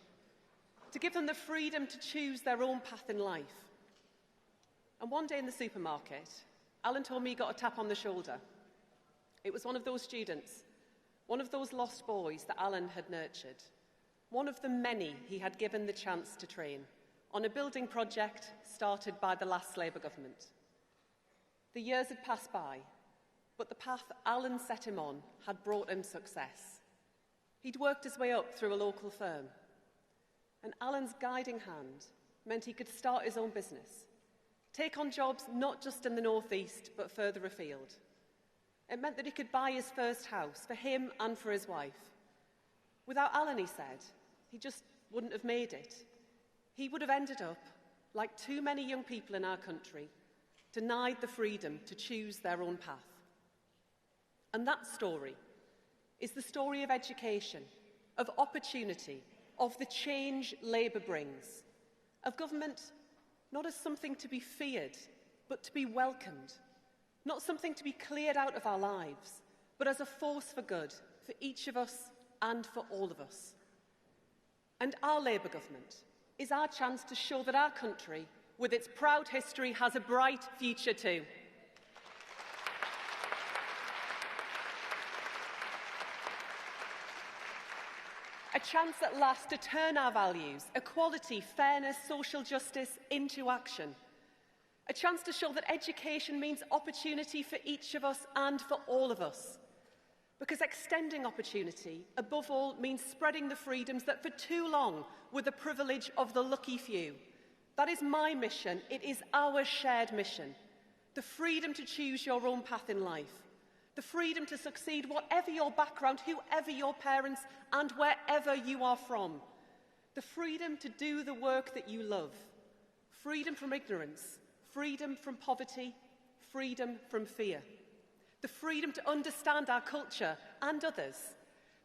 to give them the freedom to choose their own path in life. And one day in the supermarket, Alan told me he got a tap on the shoulder. It was one of those students, one of those lost boys that Alan had nurtured, one of the many he had given the chance to train on a building project started by the last Labour government. The years had passed by, but the path Alan set him on had brought him success. He'd worked his way up through a local firm, and Alan's guiding hand meant he could start his own business, take on jobs not just in the North East, but further afield. It meant that he could buy his first house for him and for his wife. Without Alan, he said, he just wouldn't have made it. He would have ended up, like too many young people in our country, denied the freedom to choose their own path. And that story is the story of education, of opportunity, of the change Labour brings, of government not as something to be feared, but to be welcomed, not something to be cleared out of our lives, but as a force for good, for each of us and for all of us. And our Labour government is our chance to show that our country, with its proud history, has a bright future too. A chance at last to turn our values, equality, fairness, social justice, into action. A chance to show that education means opportunity for each of us and for all of us. Because extending opportunity, above all, means spreading the freedoms that for too long were the privilege of the lucky few. That is my mission. It is our shared mission. The freedom to choose your own path in life. The freedom to succeed, whatever your background, whoever your parents, and wherever you are from. The freedom to do the work that you love. Freedom from ignorance. Freedom from poverty. Freedom from fear. The freedom to understand our culture and others.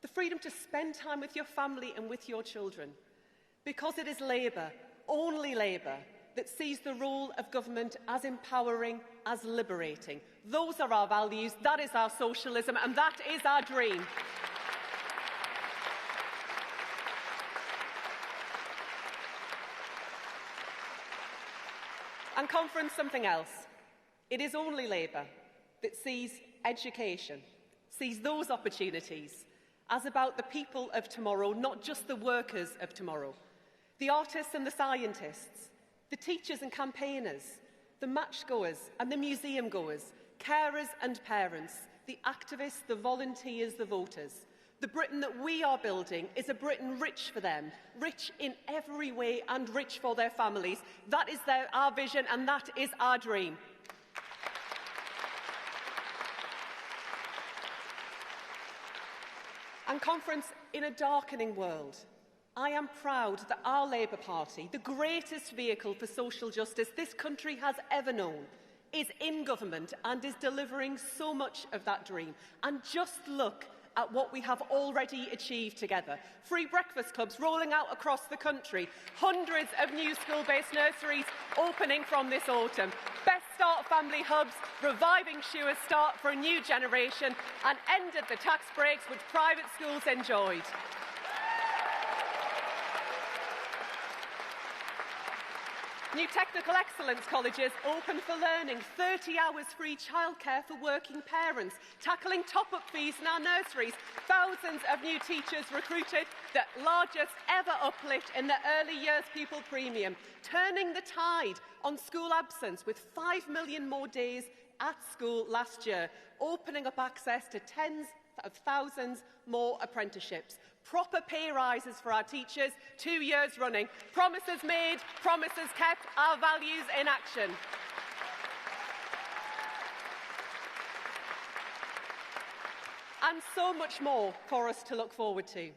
The freedom to spend time with your family and with your children. Because it is Labour, only Labour, that sees the role of government as empowering, as liberating. Those are our values, that is our socialism, and that is our dream. And conference, something else. It is only Labour that sees education, sees those opportunities as about the people of tomorrow, not just the workers of tomorrow. The artists and the scientists, the teachers and campaigners, the match goers and the museum goers, carers and parents, the activists, the volunteers, the voters. The Britain that we are building is a Britain rich for them, rich in every way and rich for their families. That is our vision and that is our dream. And conference, in a darkening world, I am proud that our Labour Party, the greatest vehicle for social justice this country has ever known, is in government and is delivering so much of that dream. And just look at what we have already achieved together. Free breakfast clubs rolling out across the country, hundreds of new school-based nurseries opening from this autumn, Best Start family hubs, reviving Sure Start for a new generation, and ended the tax breaks which private schools enjoyed. New technical excellence colleges open for learning, 30 hours free childcare for working parents, tackling top-up fees in our nurseries, thousands of new teachers recruited, the largest ever uplift in the early years pupil premium, turning the tide on school absence with 5 million more days at school last year, opening up access to tens of thousands more apprenticeships. Proper pay rises for our teachers, 2 years running. Promises made, promises kept, our values in action. And so much more for us to look forward to.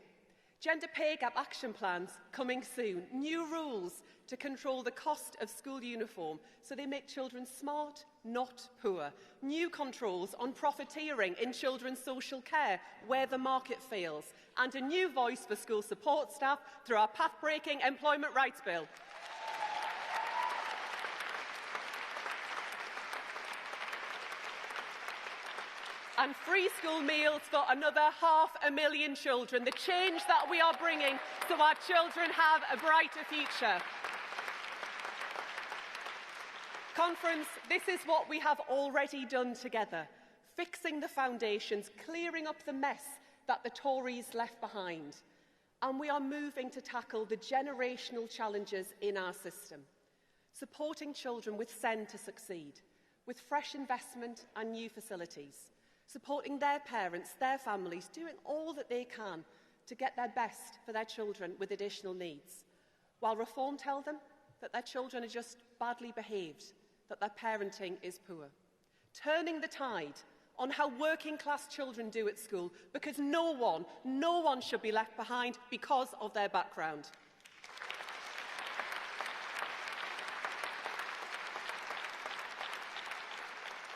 Gender pay gap action plans coming soon. New rules to control the cost of school uniform so they make children smart, not poor. New controls on profiteering in children's social care where the market fails. And a new voice for school support staff through our path-breaking employment rights bill. And free school meals for another 500,000 children. The change that we are bringing so our children have a brighter future. Conference, this is what we have already done together. Fixing the foundations, clearing up the mess that the Tories left behind. And we are moving to tackle the generational challenges in our system. Supporting children with SEND to succeed, with fresh investment and new facilities. Supporting their parents, their families, doing all that they can to get their best for their children with additional needs. While Reform tell them that their children are just badly behaved, that their parenting is poor. Turning the tide on how working-class children do at school, because no one should be left behind because of their background.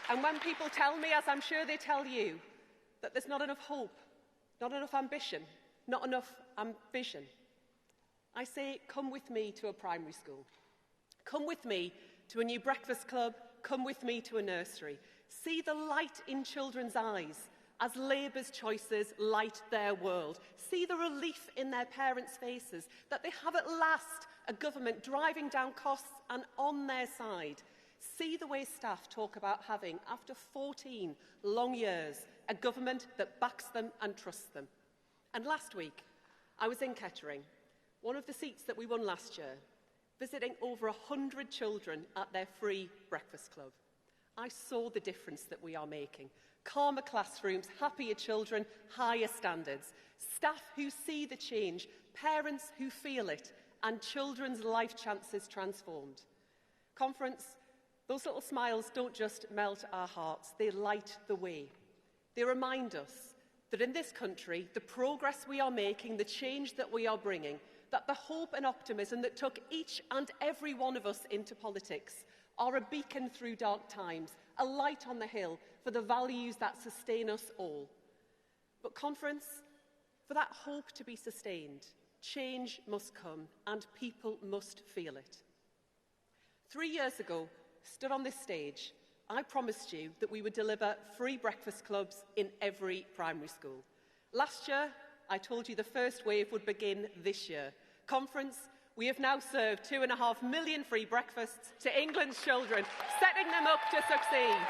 And when people tell me, as I'm sure they tell you, that there's not enough hope, not enough ambition, not enough ambition, I say, come with me to a primary school. Come with me to a new breakfast club. Come with me to a nursery. See the light in children's eyes as Labour's choices light their world. See the relief in their parents' faces that they have at last a government driving down costs and on their side. See the way staff talk about having, after 14 long years, a government that backs them and trusts them. And last week, I was in Kettering, one of the seats that we won last year, visiting over 100 children at their free breakfast club. I saw the difference that we are making. Calmer classrooms, happier children, higher standards. Staff who see the change, parents who feel it, and children's life chances transformed. Conference, those little smiles don't just melt our hearts, they light the way. They remind us that in this country, the progress we are making, the change that we are bringing, that the hope and optimism that took each and every one of us into politics are a beacon through dark times, a light on the hill for the values that sustain us all. But Conference, for that hope to be sustained, change must come and people must feel it. 3 years ago, stood on this stage, I promised you that we would deliver free breakfast clubs in every primary school. Last year, I told you the first wave would begin this year. Conference, we have now served 2.5 million free breakfasts to England's children, setting them up to succeed.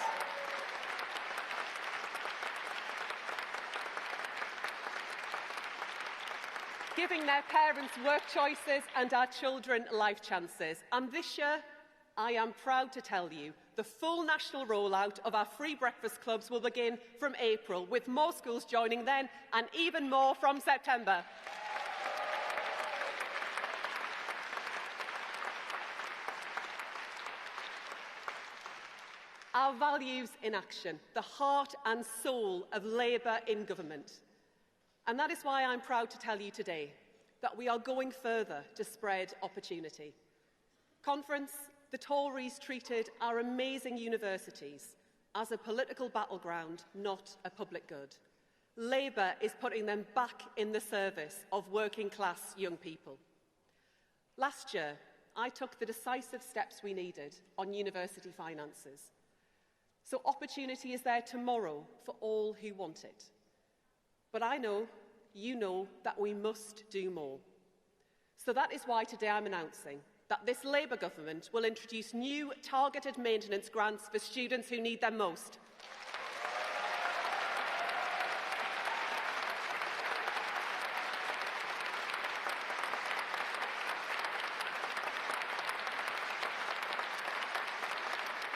Giving their parents work choices and our children life chances. And this year, I am proud to tell you the full national rollout of our free breakfast clubs will begin from April, with more schools joining then and even more from September. Our values in action, the heart and soul of Labour in government. And that is why I'm proud to tell you today that we are going further to spread opportunity. Conference, the Tories treated our amazing universities as a political battleground, not a public good. Labour is putting them back in the service of working-class young people. Last year, I took the decisive steps we needed on university finances. So opportunity is there tomorrow for all who want it. But I know, you know, that we must do more. So that is why today I'm announcing that this Labour government will introduce new targeted maintenance grants for students who need them most.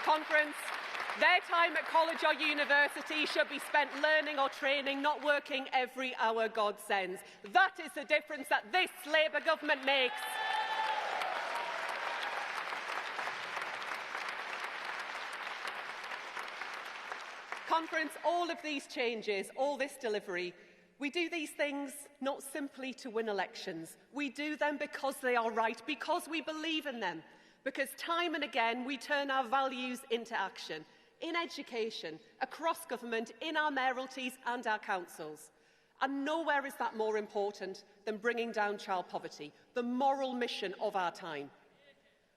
Conference, their time at college or university should be spent learning or training, not working every hour God sends. That is the difference that this Labour government makes. Conference, all of these changes, all this delivery, we do these things not simply to win elections. We do them because they are right, because we believe in them, because time and again we turn our values into action. In education, across government, in our mayoralties and our councils. And nowhere is that more important than bringing down child poverty, the moral mission of our time.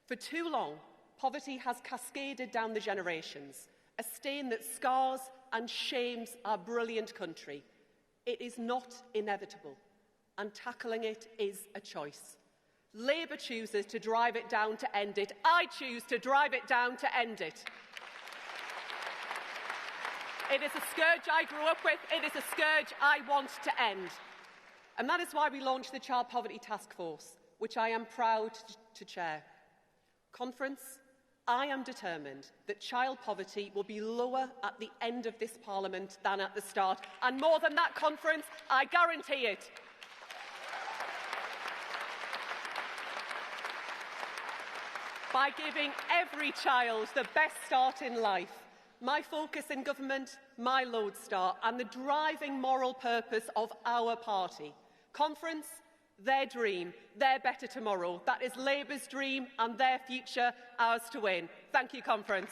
For too long, poverty has cascaded down the generations, a stain that scars and shames our brilliant country. It is not inevitable, and tackling it is a choice. Labour chooses to drive it down to end it. I choose to drive it down to end it. It is a scourge I grew up with. It is a scourge I want to end. And that is why we launched the Child Poverty Task Force, which I am proud to chair. Conference, I am determined that child poverty will be lower at the end of this Parliament than at the start. And more than that, Conference, I guarantee it. By giving every child the best start in life, my focus in government, my lodestar, and the driving moral purpose of our party. Conference, their dream, their better tomorrow. That is Labour's dream and their future, ours to win. Thank you, Conference.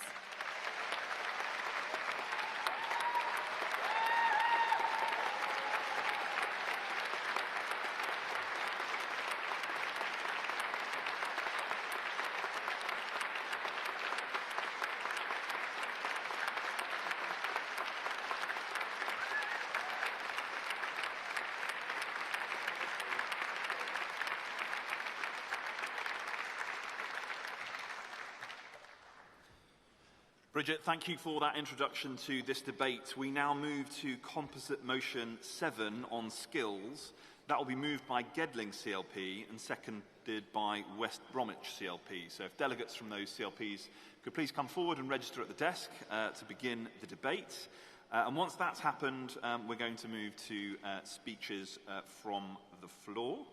Bridget, thank you for that introduction to this debate. We now move to composite motion 7 on skills. That will be moved by Gedling CLP and seconded by West Bromwich CLP. So if delegates from those CLPs could please come forward and register at the desk to begin the debate. And once that's happened, we're going to move to speeches from the floor.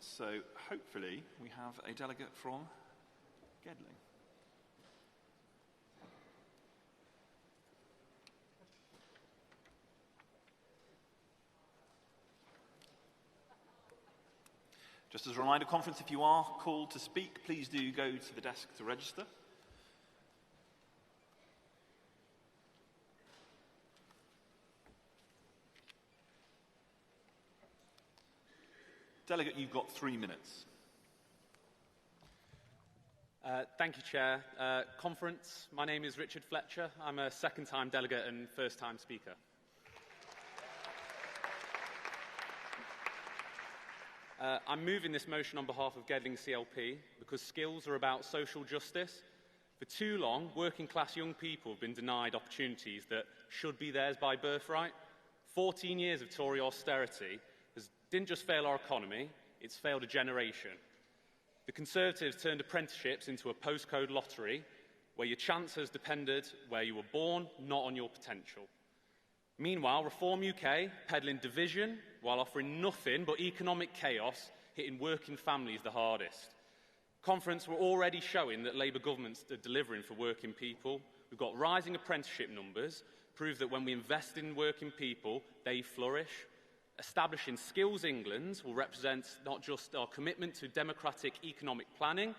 So hopefully we have a delegate from Gedling. Just as a reminder, conference, if you are called to speak, please do go to the desk to register. Delegate, you've got 3 minutes. Thank you, Chair. Conference, my name is Richard Fletcher. I'm a second-time delegate and first-time speaker. I'm moving this motion on behalf of Gedling CLP because skills are about social justice. For too long, working-class young people have been denied opportunities that should be theirs by birthright. 14 years of Tory austerity didn't just fail our economy, it's failed a generation. The Conservatives turned apprenticeships into a postcode lottery where your chances depended where you were born, not on your potential. Meanwhile, Reform UK, peddling division while offering nothing but economic chaos, hitting working families the hardest. Conference were already showing that Labour governments are delivering for working people. We've got rising apprenticeship numbers, prove that when we invest in working people, they flourish. Establishing Skills England will represent not just our commitment to democratic economic planning,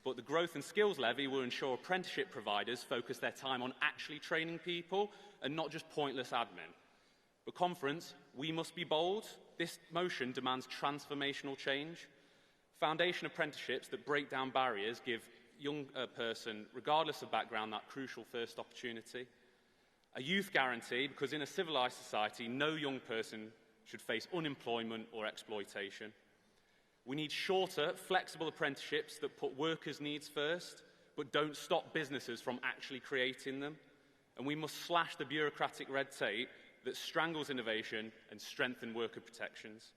but the growth and skills levy will ensure apprenticeship providers focus their time on actually training people and not just pointless admin. But conference, we must be bold. This motion demands transformational change. Foundation apprenticeships that break down barriers give young person, regardless of background, that crucial first opportunity. A youth guarantee, because in a civilised society, no young person should face unemployment or exploitation. We need shorter, flexible apprenticeships that put workers' needs first, but don't stop businesses from actually creating them. And we must slash the bureaucratic red tape that strangles innovation and strengthen worker protections.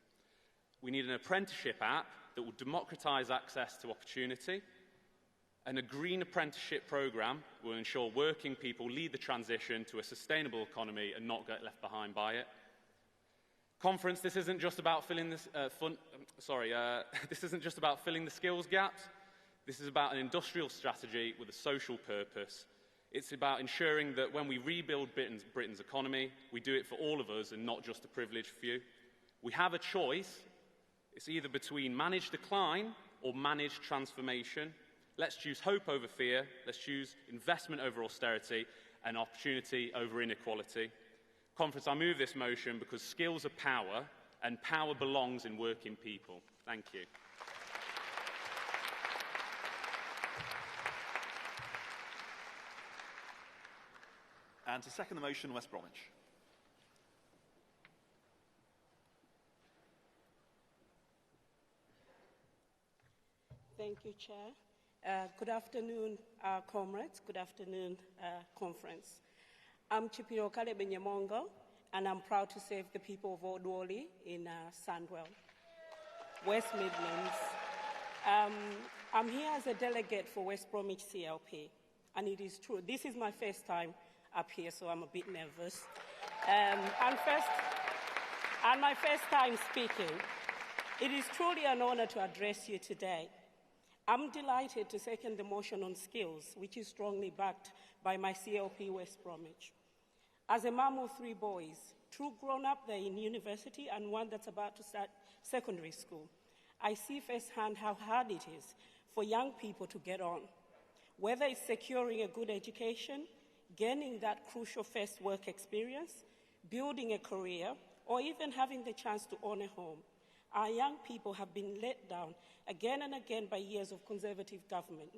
We need an apprenticeship app that will democratise access to opportunity, and a green apprenticeship programme will ensure working people lead the transition to a sustainable economy and not get left behind by it. Conference, this isn't just about filling this, this isn't just about filling the skills gaps. This is about an industrial strategy with a social purpose. It's about ensuring that when we rebuild Britain's economy, we do it for all of us and not just a privileged few. We have a choice. It's either between managed decline or managed transformation. Let's choose hope over fear. Let's choose investment over austerity and opportunity over inequality. Conference, I move this motion because skills are power and power belongs in working people. Thank you. And to second the motion, West Bromwich. Thank you, Chair. Good afternoon, comrades. Good afternoon, conference. I'm Chipiro Kalebe-Nyamongo, and I'm proud to serve the people of Odwoli in Sandwell, West Midlands. I'm here as a delegate for West Bromwich CLP, and it is true. This is my first time up here, so I'm a bit nervous. And my first time speaking. It is truly an honour to address you today. I'm delighted to second the motion on skills, which is strongly backed by my CLP West Bromwich. As a mum of 3 boys, 2 grown up there in university and 1 that's about to start secondary school, I see firsthand how hard it is for young people to get on, whether it's securing a good education, gaining that crucial first work experience, building a career, or even having the chance to own a home. Our young people have been let down again and again by years of Conservative government.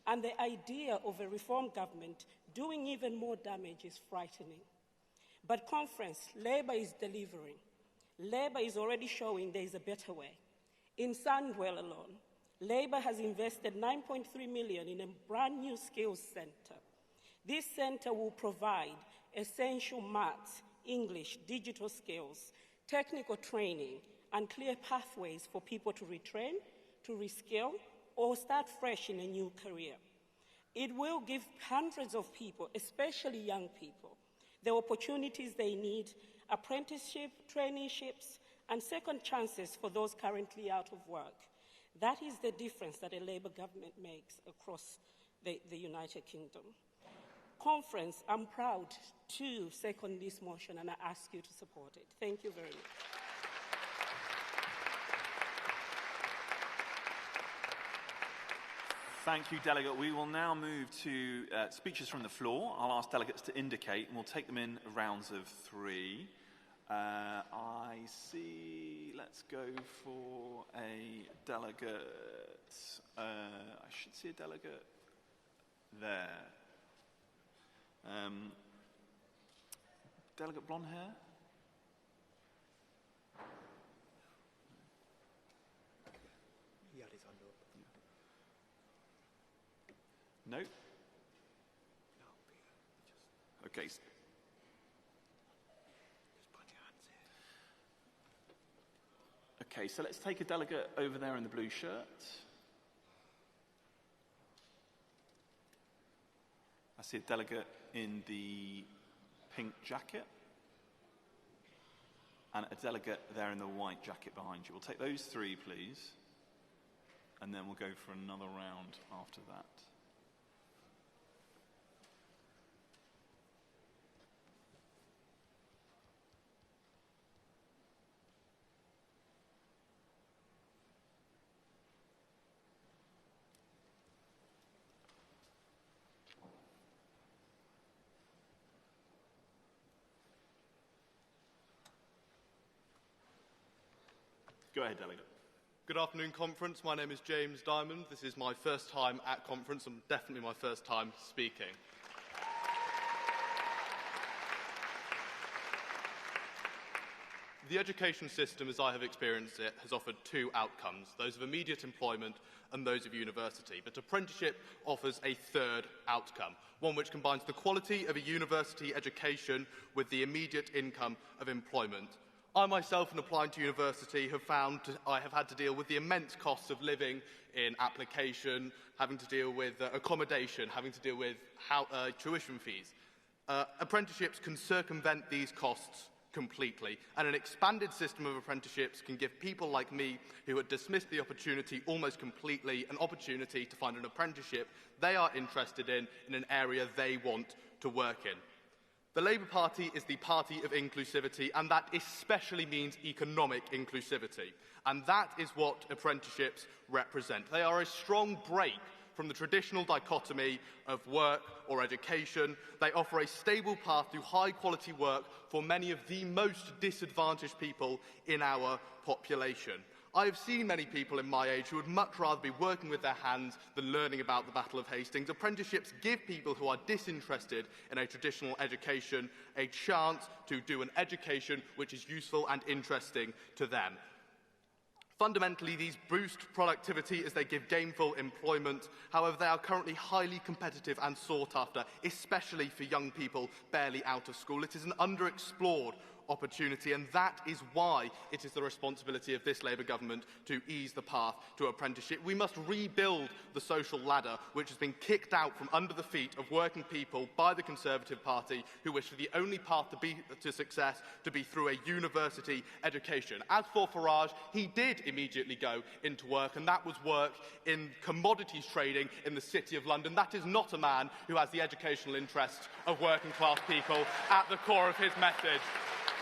And the idea of a reform government doing even more damage is frightening. But conference, Labour is delivering. Labour is already showing there is a better way. In Sandwell alone, Labour has invested 9.3 million in a brand new skills centre. This centre will provide essential maths, English, digital skills, technical training, and clear pathways for people to retrain, to reskill, or start fresh in a new career. It will give hundreds of people, especially young people, the opportunities they need, apprenticeship, traineeships, and second chances for those currently out of work. That is the difference that a Labour government makes across the United Kingdom. Conference, I'm proud to second this motion, and I ask you to support it. Thank you very much. Thank you, Delegate. We will now move to speeches from the floor. I'll ask delegates to indicate, and we'll take them in rounds of 3. I see, let's go for a delegate. I should see a delegate there. Delegate blonde hair? No? Okay. Okay, so let's take a delegate over there in the blue shirt. I see a delegate in the pink jacket. And a delegate there in the white jacket behind you. We'll take those 3, please. And then we'll go for another round after that. Go ahead, Delegate. Good afternoon, Conference. My name is James Diamond. This is my first time at Conference and definitely my first time speaking. The education system, as I have experienced it, has offered 2 outcomes, those of immediate employment and those of university. But apprenticeship offers a 3rd outcome, one which combines the quality of a university education with the immediate income of employment. I myself, in applying to university, I have had to deal with the immense costs of living in application, having to deal with accommodation, having to deal with tuition fees. Apprenticeships can circumvent these costs completely, and an expanded system of apprenticeships can give people like me, who had dismissed the opportunity almost completely, an opportunity to find an apprenticeship they are interested in an area they want to work in. The Labour Party is the party of inclusivity, and that especially means economic inclusivity. And that is what apprenticeships represent. They are a strong break from the traditional dichotomy of work or education. They offer a stable path to high-quality work for many of the most disadvantaged people in our population. I have seen many people in my age who would much rather be working with their hands than learning about the Battle of Hastings. Apprenticeships give people who are disinterested in a traditional education a chance to do an education which is useful and interesting to them. Fundamentally, these boost productivity as they give gainful employment. However, they are currently highly competitive and sought after, especially for young people barely out of school. It is an underexplored opportunity, and that is why it is the responsibility of this Labour government to ease the path to apprenticeship. We must rebuild the social ladder, which has been kicked out from under the feet of working people by the Conservative Party, who wish for the only path to success to be through a university education. As for Farage, he did immediately go into work, and that was work in commodities trading in the City of London. That is not a man who has the educational interests of working class people at the core of his message.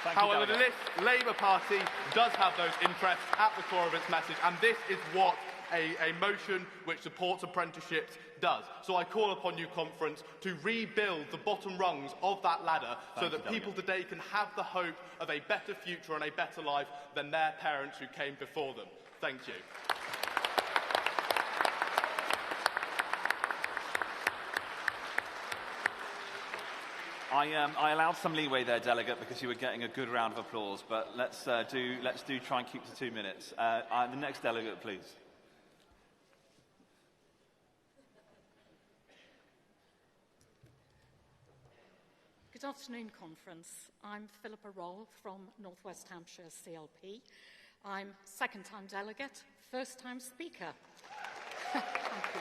However, this Labour Party does have those interests at the core of its message, and this is what a motion which supports apprenticeships does. So I call upon you, Conference, to rebuild the bottom rungs of that ladder so that people today can have the hope of a better future and a better life than their parents who came before them. Thank you. I allowed some leeway there, Delegate, because you were getting a good round of applause, but let's try and keep to 2 minutes. The next delegate, please. Good afternoon, Conference. I'm Philippa Roll from North West Hampshire CLP. I'm second-time delegate, first-time speaker. Thank you.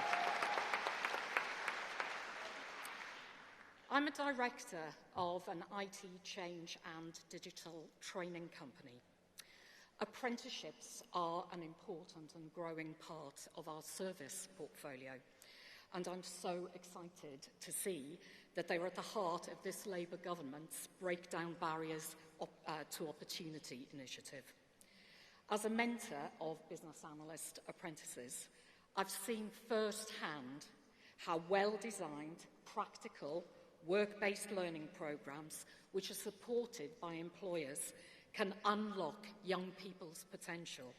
I'm a director of an IT change and digital training company. Apprenticeships are an important and growing part of our service portfolio, and I'm so excited to see that they are at the heart of this Labour government's Break Down Barriers to Opportunity initiative. As a mentor of business analyst apprentices, I've seen firsthand how well-designed, practical, work-based learning programmes, which are supported by employers, can unlock young people's potential.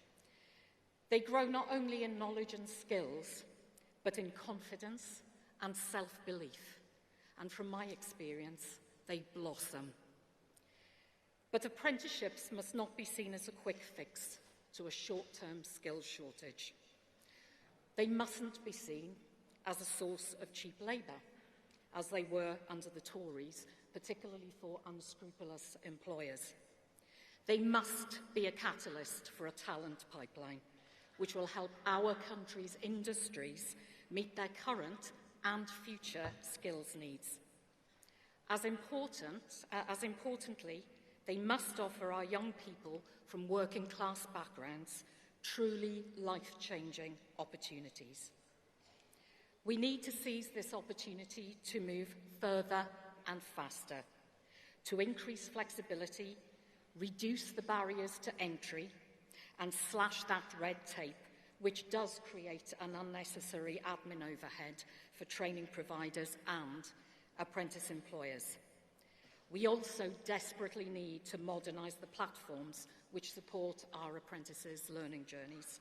They grow not only in knowledge and skills, but in confidence and self-belief. And from my experience, they blossom. But apprenticeships must not be seen as a quick fix to a short-term skills shortage. They mustn't be seen as a source of cheap labour, as they were under the Tories, particularly for unscrupulous employers. They must be a catalyst for a talent pipeline, which will help our country's industries meet their current and future skills needs. As importantly, they must offer our young people from working class backgrounds truly life-changing opportunities. We need to seize this opportunity to move further and faster, to increase flexibility, reduce the barriers to entry, and slash that red tape, which does create an unnecessary admin overhead for training providers and apprentice employers. We also desperately need to modernise the platforms which support our apprentices' learning journeys.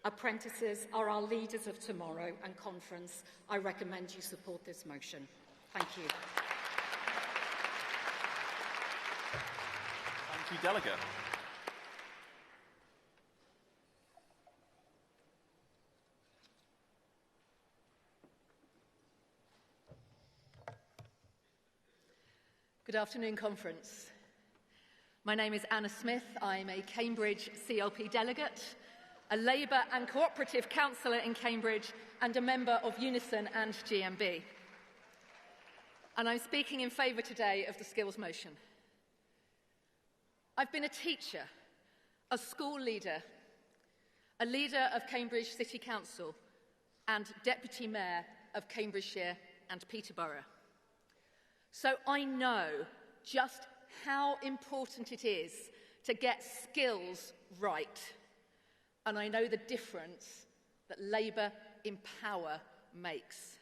Apprentices are our leaders of tomorrow, and Conference, I recommend you support this motion. Thank you. Thank you, Delegate. Good afternoon, Conference. My name is Anna Smith. I'm a Cambridge CLP delegate, a Labour and Cooperative councillor in Cambridge, and a member of Unison and GMB. And I'm speaking in favour today of the skills motion. I've been a teacher, a school leader, a leader of Cambridge City Council, and Deputy Mayor of Cambridgeshire and Peterborough. So I know just how important it is to get skills right. And I know the difference that Labour in power makes.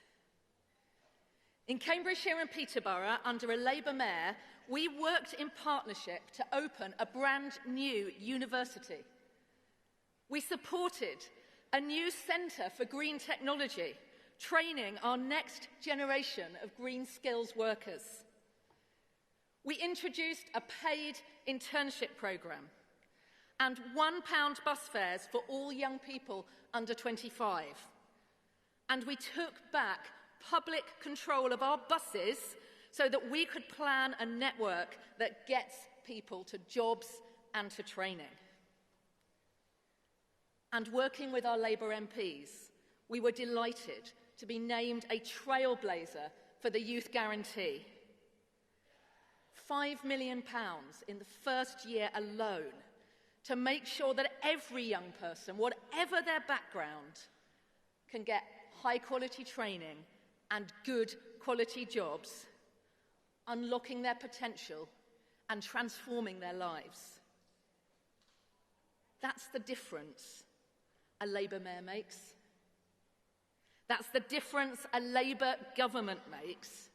In Cambridgeshire and Peterborough, under a Labour mayor, we worked in partnership to open a brand new university. We supported a new centre for green technology, training our next generation of green skills workers. We introduced a paid internship programme and £1 bus fares for all young people under 25. And we took back public control of our buses so that we could plan a network that gets people to jobs and to training. And working with our Labour MPs, we were delighted to be named a trailblazer for the Youth Guarantee. £5 million in the first year alone to make sure that every young person, whatever their background, can get high-quality training and good quality jobs, unlocking their potential and transforming their lives. That's the difference a Labour mayor makes. That's the difference a Labour government makes,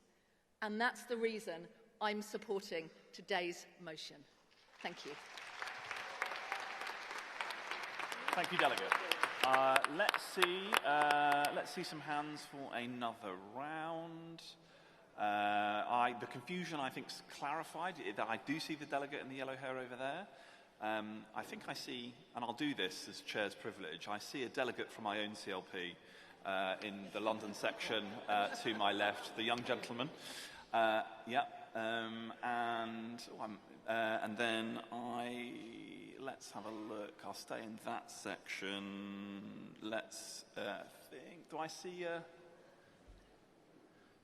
and that's the reason I'm supporting today's motion. Thank you. Thank you, Delegate. Let's see some hands for another round. The confusion, I think, is clarified. I do see the delegate in the yellow hair over there. I think I see, and I'll do this as chair's privilege, I see a delegate from my own CLP in the London section to my left, the young gentleman. Yeah, And then let's have a look. I'll stay in that section. Let's think. Do I see a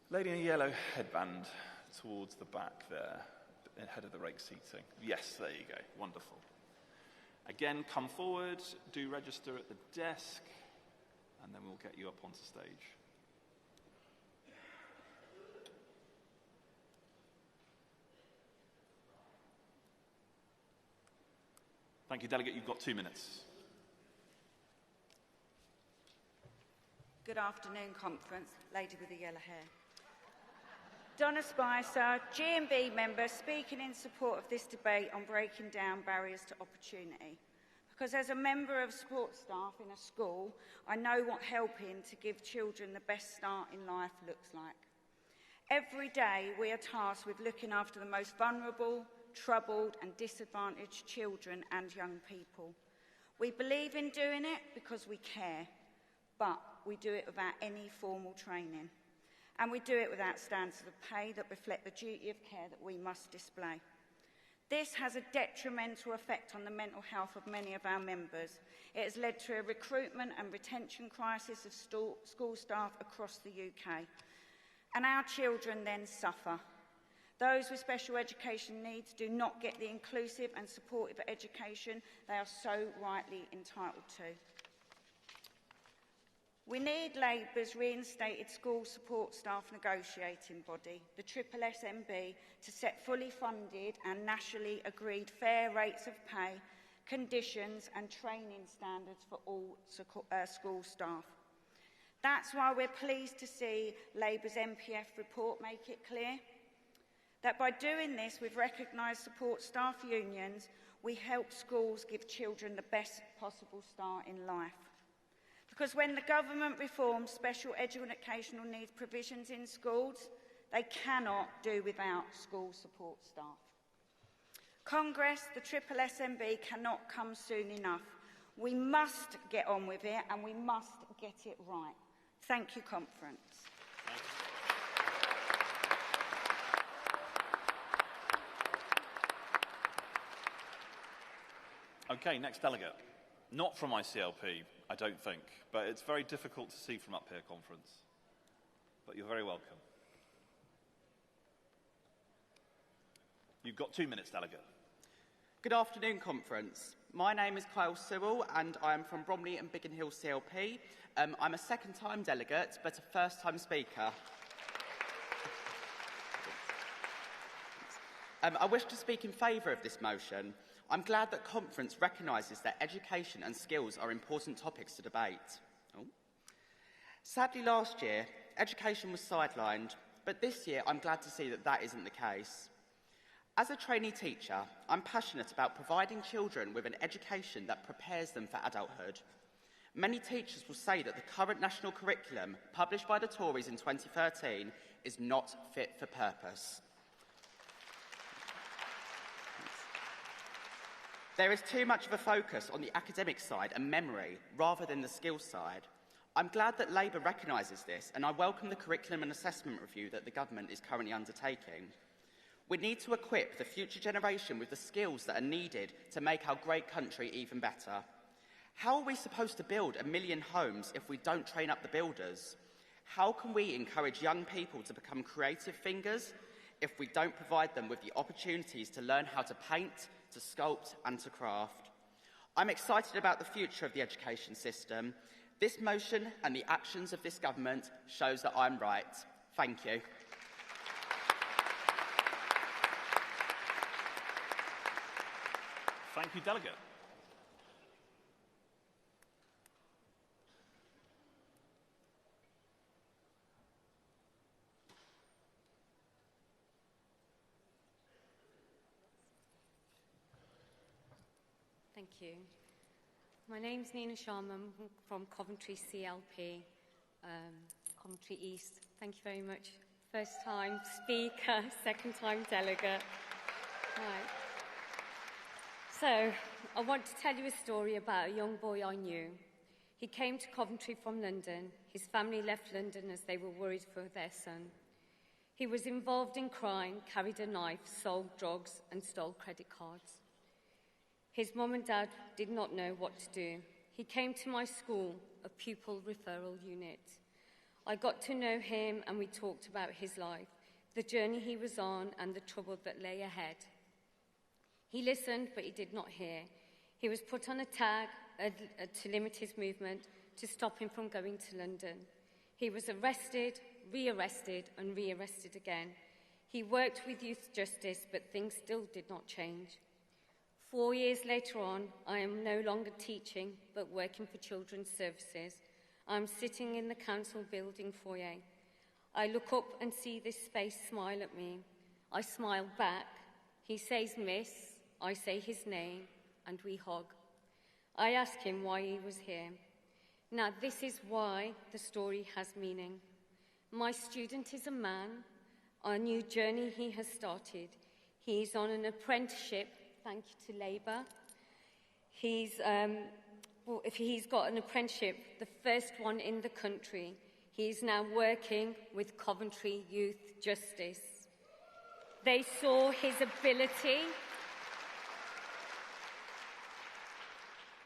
lady in a yellow headband towards the back there, ahead of the rake seating? Yes, there you go. Wonderful. Again, come forward, do register at the desk, and then we'll get you up onto stage. Thank you, Delegate. You've got 2 minutes. Good afternoon, conference. Lady with the yellow hair. Donna Spicer, G&B member, speaking in support of this debate on breaking down barriers to opportunity. Because as a member of support staff in a school, I know what helping to give children the best start in life looks like. Every day we are tasked with looking after the most vulnerable, troubled and disadvantaged children and young people. We believe in doing it because we care, but we do it without any formal training. And we do it without standards of pay that reflect the duty of care that we must display. This has a detrimental effect on the mental health of many of our members. It has led to a recruitment and retention crisis of school staff across the UK. And our children then suffer. Those with special education needs do not get the inclusive and supportive education they are so rightly entitled to. We need Labour's reinstated school support staff negotiating body, the SSMB, to set fully funded and nationally agreed fair rates of pay, conditions and training standards for all school staff. That's why we're pleased to see Labour's MPF report make it clear that by doing this with recognised support staff unions, we help schools give children the best possible start in life. Because when the government reforms special educational needs provisions in schools, they cannot do without school support staff. Congress, the SSMB, cannot come soon enough. We must get on with it and we must get it right. Thank you, conference. Okay, next delegate. Not from ICLP, I don't think, but it's very difficult to see from up here, conference. But you're very welcome. You've got 2 minutes, delegate. Good afternoon, conference. My name is Kyle Sewell and I am from Bromley and Biggin Hill CLP. I'm a second-time delegate, but a first-time speaker. I wish to speak in favour of this motion. I'm glad that conference recognises that education and skills are important topics to debate. Sadly, last year, education was sidelined, but this year I'm glad to see that that isn't the case. As a trainee teacher, I'm passionate about providing children with an education that prepares them for adulthood. Many teachers will say that the current national curriculum, published by the Tories in 2013, is not fit for purpose. There is too much of a focus on the academic side and memory rather than the skills side. I'm glad that Labour recognises this, and I welcome the curriculum and assessment review that the government is currently undertaking. We need to equip the future generation with the skills that are needed to make our great country even better. How are we supposed to build 1 million homes if we don't train up the builders? How can we encourage young people to become creative thinkers if we don't provide them with the opportunities to learn how to paint, to sculpt and to craft? I'm excited about the future of the education system. This motion and the actions of this government shows that I'm right. Thank you. Thank you, delegate. Thank you. My name's Nina Sharma. I'm from Coventry CLP, Coventry East. Thank you very much. First time speaker, second time delegate. Right. So, I want to tell you a story about a young boy I knew. He came to Coventry from London. His family left London as they were worried for their son. He was involved in crime, carried a knife, sold drugs and stole credit cards. His mum and dad did not know what to do. He came to my school, a pupil referral unit. I got to know him and we talked about his life, the journey he was on and the trouble that lay ahead. He listened, but he did not hear. He was put on a tag to limit his movement, to stop him from going to London. He was arrested, re-arrested and re-arrested again. He worked with youth justice, but things still did not change. 4 years later on, I am no longer teaching, but working for Children's Services. I'm sitting in the council building foyer. I look up and see this space smile at me. I smile back. He says miss, I say his name, and we hug. I ask him why he was here. Now, this is why the story has meaning. My student is a man, a new journey he has started. He's on an apprenticeship, thank you to Labour. If he's got an apprenticeship, the first one in the country. He's now working with Coventry Youth Justice. They saw his ability.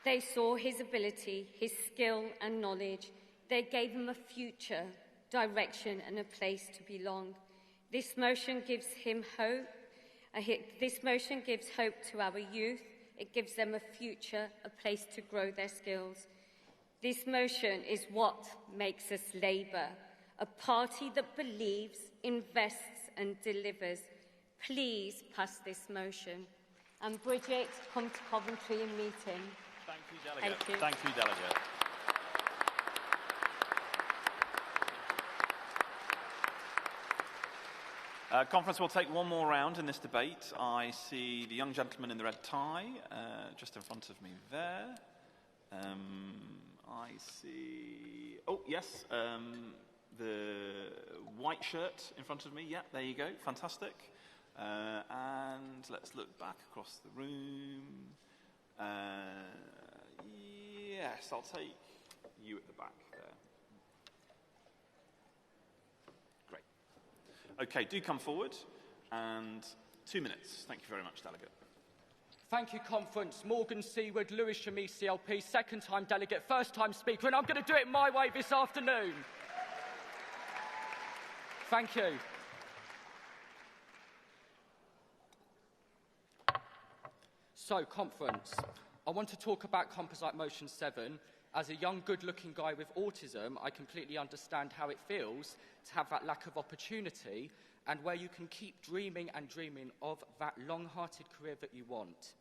They saw his ability, his skill and knowledge. They gave him a future, direction and a place to belong. This motion gives him hope. This motion gives hope to our youth. It gives them a future, a place to grow their skills. This motion is what makes us Labour, a party that believes, invests and delivers. Please pass this motion. And Bridget, come to Coventry and meet him. Thank you, Delegate. Thank you. Thank you, Delegate. Conference will take one more round in this debate. I see the young gentleman in the red tie just in front of me there. I see... Oh, yes, the white shirt in front of me. Yeah, there you go. Fantastic. And let's look back across the room. Yes, I'll take you at the back there. Great. Okay, do come forward. And 2 minutes. Thank you very much, Delegate. Thank you, Conference. Morgan Seaward, Lewis Shamis, CLP, second-time delegate, first-time speaker, and I'm going to do it my way this afternoon. Thank you. So, Conference, I want to talk about Composite Motion 7. As a young, good-looking guy with autism, I completely understand how it feels to have that lack of opportunity and where you can keep dreaming and dreaming of that long-hearted career that you want.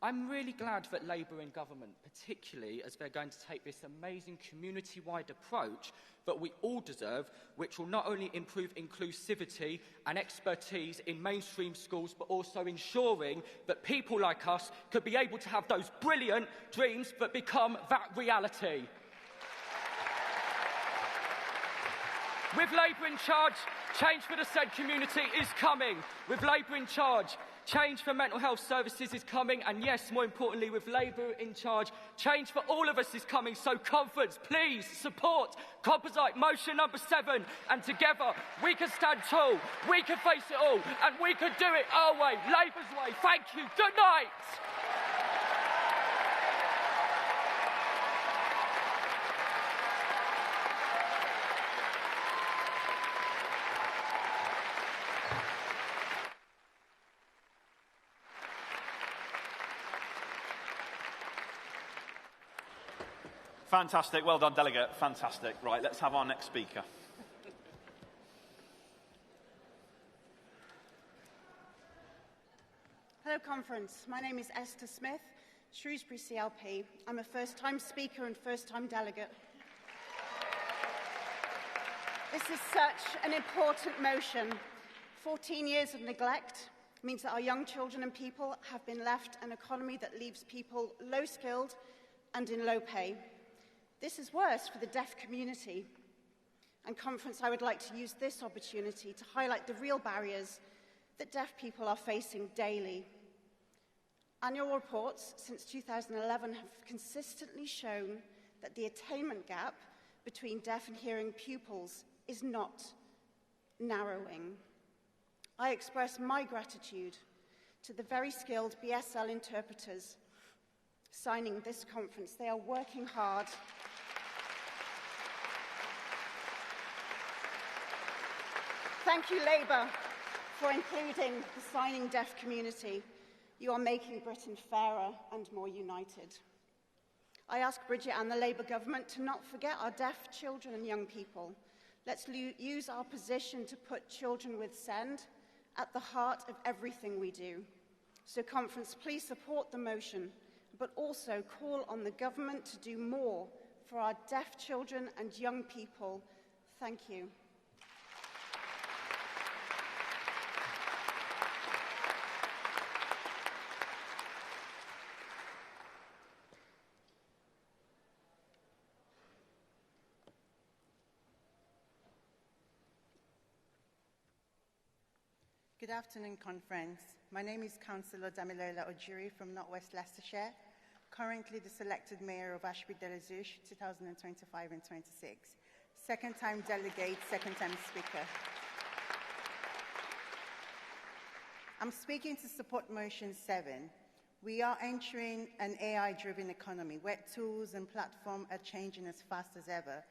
I'm really glad that Labour in government, particularly as they're going to take this amazing community-wide approach that we all deserve, which will not only improve inclusivity and expertise in mainstream schools, but also ensuring that people like us could be able to have those brilliant dreams that become that reality. With Labour in charge, change for the said community is coming. With Labour in charge, change for mental health services is coming. And yes, more importantly, with Labour in charge, change for all of us is coming. So, Conference, please support Composite Motion number 7. And together, we can stand tall, we can face it all, and we can do it our way, Labour's way. Thank you. Good night. Fantastic. Well done, Delegate. Fantastic. Right, let's have our next speaker. Hello, Conference. My name is Esther Smith, Shrewsbury CLP. I'm a first-time speaker and first-time delegate. This is such an important motion. 14 years of neglect means that our young children and people have been left an economy that leaves people low-skilled and in low pay. This is worse for the deaf community. And Conference, I would like to use this opportunity to highlight the real barriers that deaf people are facing daily. Annual reports since 2011 have consistently shown that the attainment gap between deaf and hearing pupils is not narrowing. I express my gratitude to the very skilled BSL interpreters signing this conference. They are working hard. Thank you, Labour, for including the signing deaf community. You are making Britain fairer and more united. I ask Bridget and the Labour government to not forget our deaf children and young people. Let's use our position to put children with SEND at the heart of everything we do. So, conference, please support the motion, but also call on the government to do more for our deaf children and young people. Thank you. Good afternoon, conference. My name is Councillor Damilola Ojiri from Northwest Leicestershire, currently the selected mayor of Ashby Delazouche 2025 and 26. Second-time delegate, second-time speaker. I'm speaking to support motion 7. We are entering an AI-driven economy where tools and platforms are changing as fast as ever.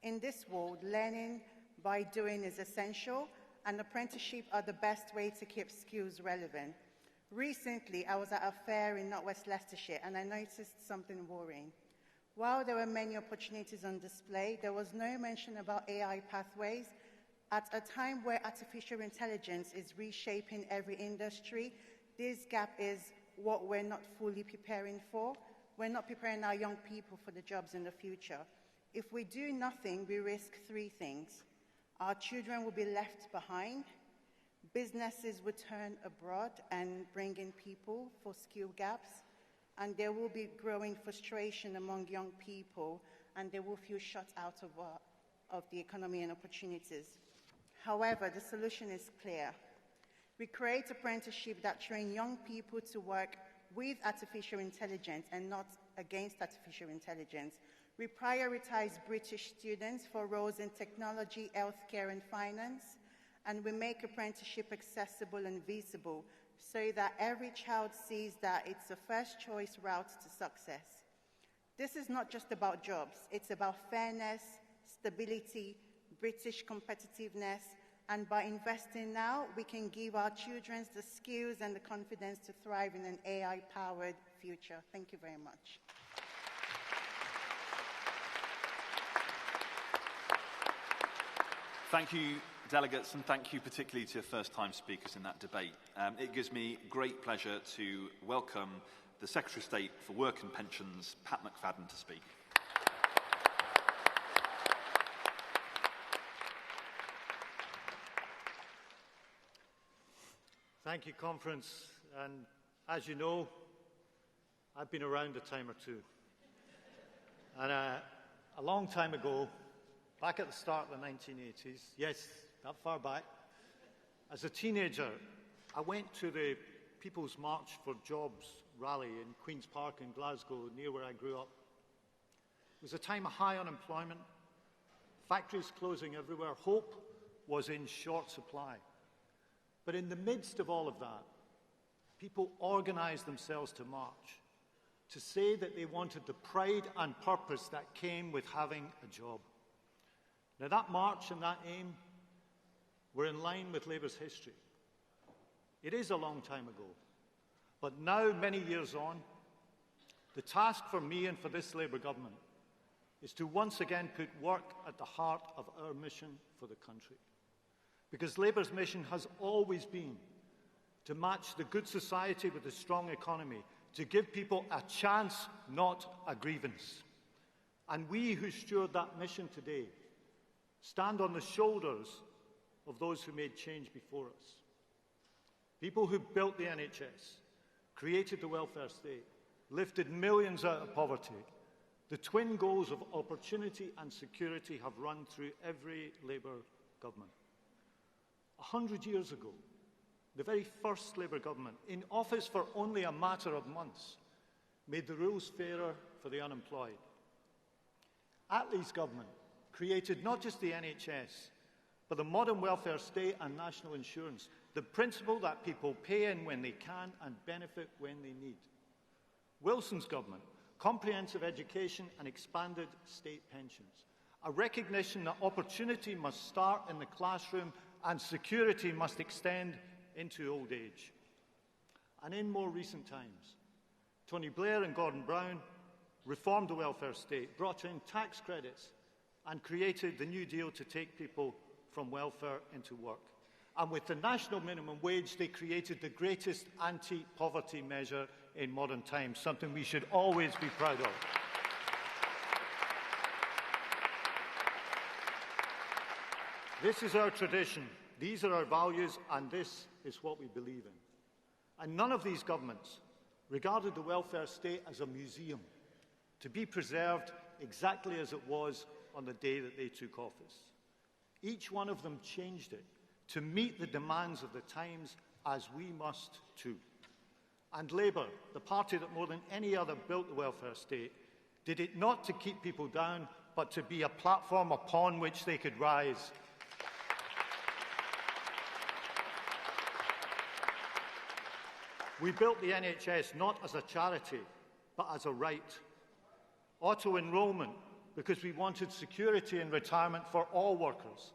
In this world, learning by doing is essential, and apprenticeship are the best way to keep skills relevant. Recently, I was at a fair in Northwest Leicestershire and I noticed something worrying. While there were many opportunities on display, there was no mention about AI pathways. At a time where artificial intelligence is reshaping every industry, this gap is what we're not fully preparing for. We're not preparing our young people for the jobs in the future. If we do nothing, we risk 3 things. Our children will be left behind, businesses will turn abroad and bring in people for skill gaps, and there will be growing frustration among young people, and they will feel shut out of the economy and opportunities. However, the solution is clear. We create apprenticeship that train young people to work with artificial intelligence and not against artificial intelligence. We prioritize British students for roles in technology, healthcare, and finance, and we make apprenticeship accessible and visible so that every child sees that it's a first-choice route to success. This is not just about jobs. It's about fairness, stability, British competitiveness, and by investing now, we can give our children the skills and the confidence to thrive in an AI-powered future. Thank you very much. Thank you, delegates, and thank you particularly to first-time speakers in that debate. It gives me great pleasure to welcome the Secretary of State for Work and Pensions, Pat McFadden, to speak. Thank you, Conference. And as you know, I've been around a time or two. And a long time ago, back at the start of the 1980s, yes, that far back, as a teenager, I went to the People's March for Jobs rally in Queen's Park in Glasgow, near where I grew up. It was a time of high unemployment, factories closing everywhere, hope was in short supply. But in the midst of all of that, people organised themselves to march, to say that they wanted the pride and purpose that came with having a job. Now, that march and that aim were in line with Labour's history. It is a long time ago, but now, many years on, the task for me and for this Labour government is to once again put work at the heart of our mission for the country. Because Labour's mission has always been to match the good society with a strong economy, to give people a chance, not a grievance. And we who steward that mission today stand on the shoulders of those who made change before us. People who built the NHS, created the welfare state, lifted millions out of poverty. The twin goals of opportunity and security have run through every Labour government. 100 years ago, the very first Labour government, in office for only a matter of months, made the rules fairer for the unemployed. Attlee's government created not just the NHS, but the modern welfare state and national insurance, The principle that people pay in when they can and benefit when they need. Wilson's government, comprehensive education and expanded state pensions. A recognition that opportunity must start in the classroom and security must extend into old age. And in more recent times, Tony Blair and Gordon Brown reformed the welfare state, brought in tax credits, and created the New Deal to take people from welfare into work. And with the national minimum wage, they created the greatest anti-poverty measure in modern times, something we should always be proud of. This is our tradition, these are our values, and this is what we believe in. And none of these governments regarded the welfare state as a museum, to be preserved exactly as it was on the day that they took office. Each one of them changed it to meet the demands of the times, as we must too. And Labour, the party that more than any other built the welfare state, did it not to keep people down, but to be a platform upon which they could rise. We built the NHS not as a charity, but as a right. Auto-enrolment, because we wanted security in retirement for all workers.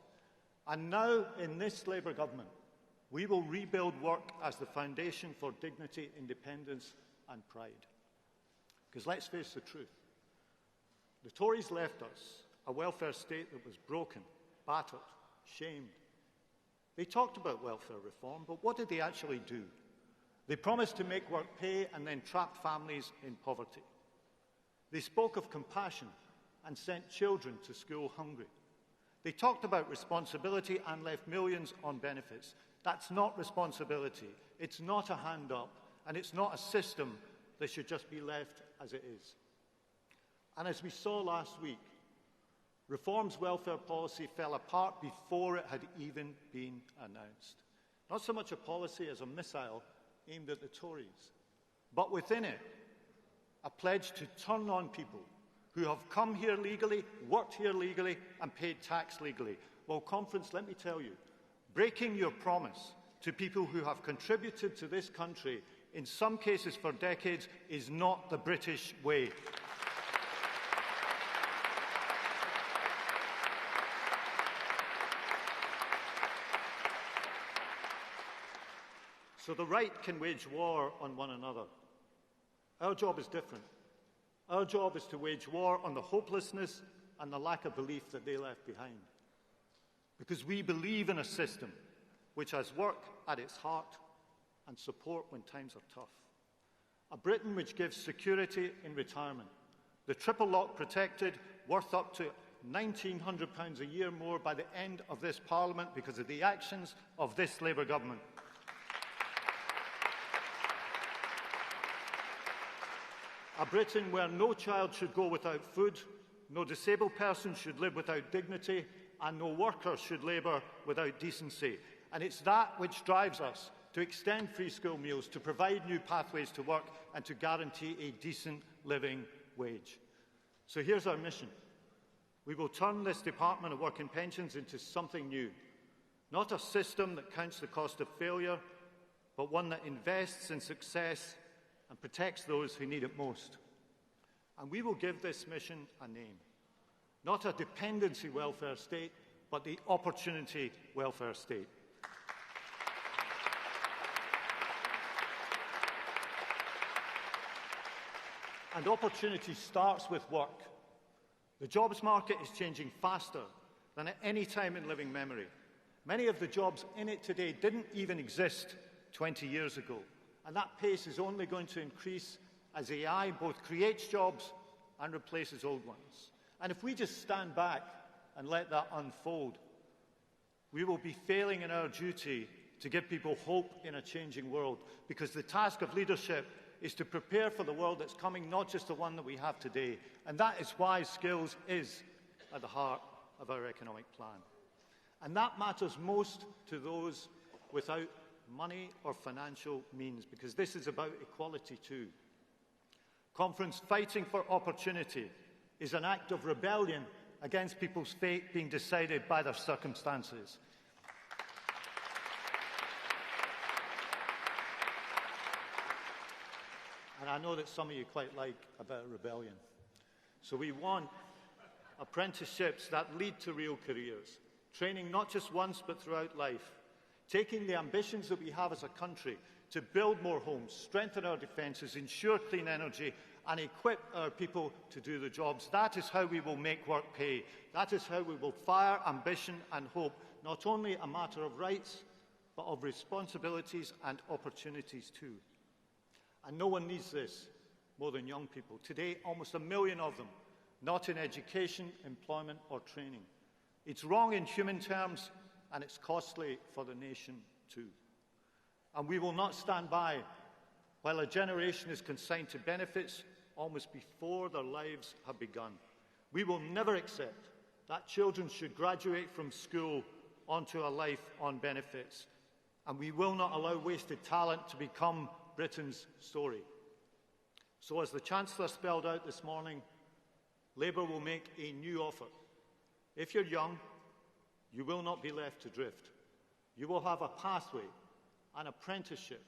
And now, in this Labour government, we will rebuild work as the foundation for dignity, independence and pride. Because let's face the truth. The Tories left us a welfare state that was broken, battered, shamed. They talked about welfare reform, but what did they actually do? They promised to make work pay and then trapped families in poverty. They spoke of compassion and sent children to school hungry. They talked about responsibility and left millions on benefits. That's not responsibility. It's not a hand up, and it's not a system that should just be left as it is. And as we saw last week, Reform's welfare policy fell apart before it had even been announced. Not so much a policy as a missile aimed at the Tories, but within it, a pledge to turn on people who have come here legally, worked here legally, and paid tax legally. Well, conference, let me tell you, breaking your promise to people who have contributed to this country, in some cases for decades, is not the British way. So the right can wage war on one another. Our job is different. Our job is to wage war on the hopelessness and the lack of belief that they left behind. Because we believe in a system which has work at its heart and support when times are tough. A Britain which gives security in retirement. The triple lock protected, worth up to £1,900 a year more by the end of this Parliament because of the actions of this Labour government. A Britain where no child should go without food, no disabled person should live without dignity, and no worker should labour without decency. And it's that which drives us to extend free school meals, to provide new pathways to work, and to guarantee a decent living wage. So here's our mission. We will turn this Department of Work and Pensions into something new. Not a system that counts the cost of failure, but one that invests in success and protects those who need it most. And we will give this mission a name. Not a dependency welfare state, but the opportunity welfare state. And opportunity starts with work. The jobs market is changing faster than at any time in living memory. Many of the jobs in it today didn't even exist 20 years ago. And that pace is only going to increase as AI both creates jobs and replaces old ones. And if we just stand back and let that unfold, we will be failing in our duty to give people hope in a changing world, because the task of leadership is to prepare for the world that's coming, not just the one that we have today. And that is why skills is at the heart of our economic plan. And that matters most to those without money or financial means, because this is about equality too. Conference, fighting for opportunity is an act of rebellion against people's fate being decided by their circumstances. And I know that some of you quite like a bit of rebellion. So we want apprenticeships that lead to real careers, training not just once but throughout life, taking the ambitions that we have as a country to build more homes, strengthen our defences, ensure clean energy and equip our people to do the jobs. That is how we will make work pay. That is how we will fire ambition and hope, not only a matter of rights, but of responsibilities and opportunities too. And no one needs this more than young people. Today, almost 1 million of them, not in education, employment or training. It's wrong in human terms, and it's costly for the nation too. And we will not stand by while a generation is consigned to benefits almost before their lives have begun. We will never accept that children should graduate from school onto a life on benefits. And we will not allow wasted talent to become Britain's story. So as the Chancellor spelled out this morning, Labour will make a new offer. If you're young, you will not be left to drift. You will have a pathway, an apprenticeship,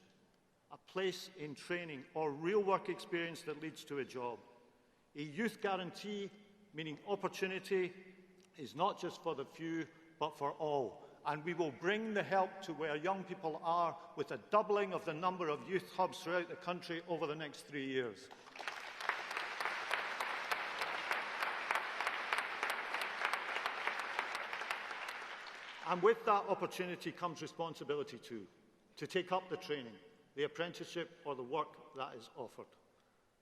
a place in training or real work experience that leads to a job. A youth guarantee, meaning opportunity, is not just for the few, but for all. And we will bring the help to where young people are with a doubling of the number of youth hubs throughout the country over the next 3 years. And with that opportunity comes responsibility too, to take up the training, the apprenticeship or the work that is offered.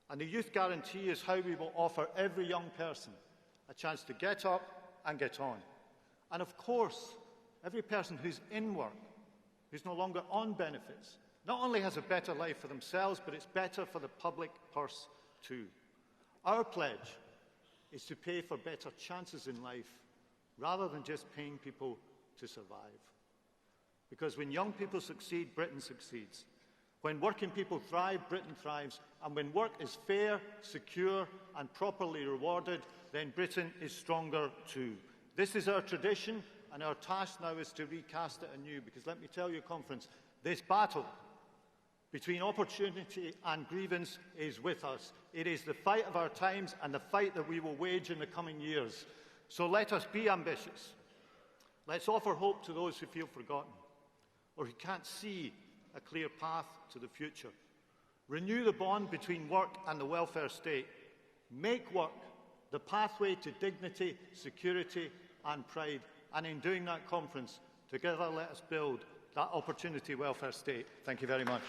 And the Youth Guarantee is how we will offer every young person a chance to get up and get on. And of course, every person who's in work, who's no longer on benefits, not only has a better life for themselves, but it's better for the public purse too. Our pledge is to pay for better chances in life, rather than just paying people to survive. Because when young people succeed, Britain succeeds. When working people thrive, Britain thrives. And when work is fair, secure and properly rewarded, then Britain is stronger too. This is our tradition, and our task now is to recast it anew. Because let me tell you, Conference, this battle between opportunity and grievance is with us. It is the fight of our times and the fight that we will wage in the coming years. So let us be ambitious. Let's offer hope to those who feel forgotten or who can't see a clear path to the future. Renew the bond between work and the welfare state. Make work the pathway to dignity, security and pride. And in doing that, Conference, together let us build that opportunity welfare state. Thank you very much.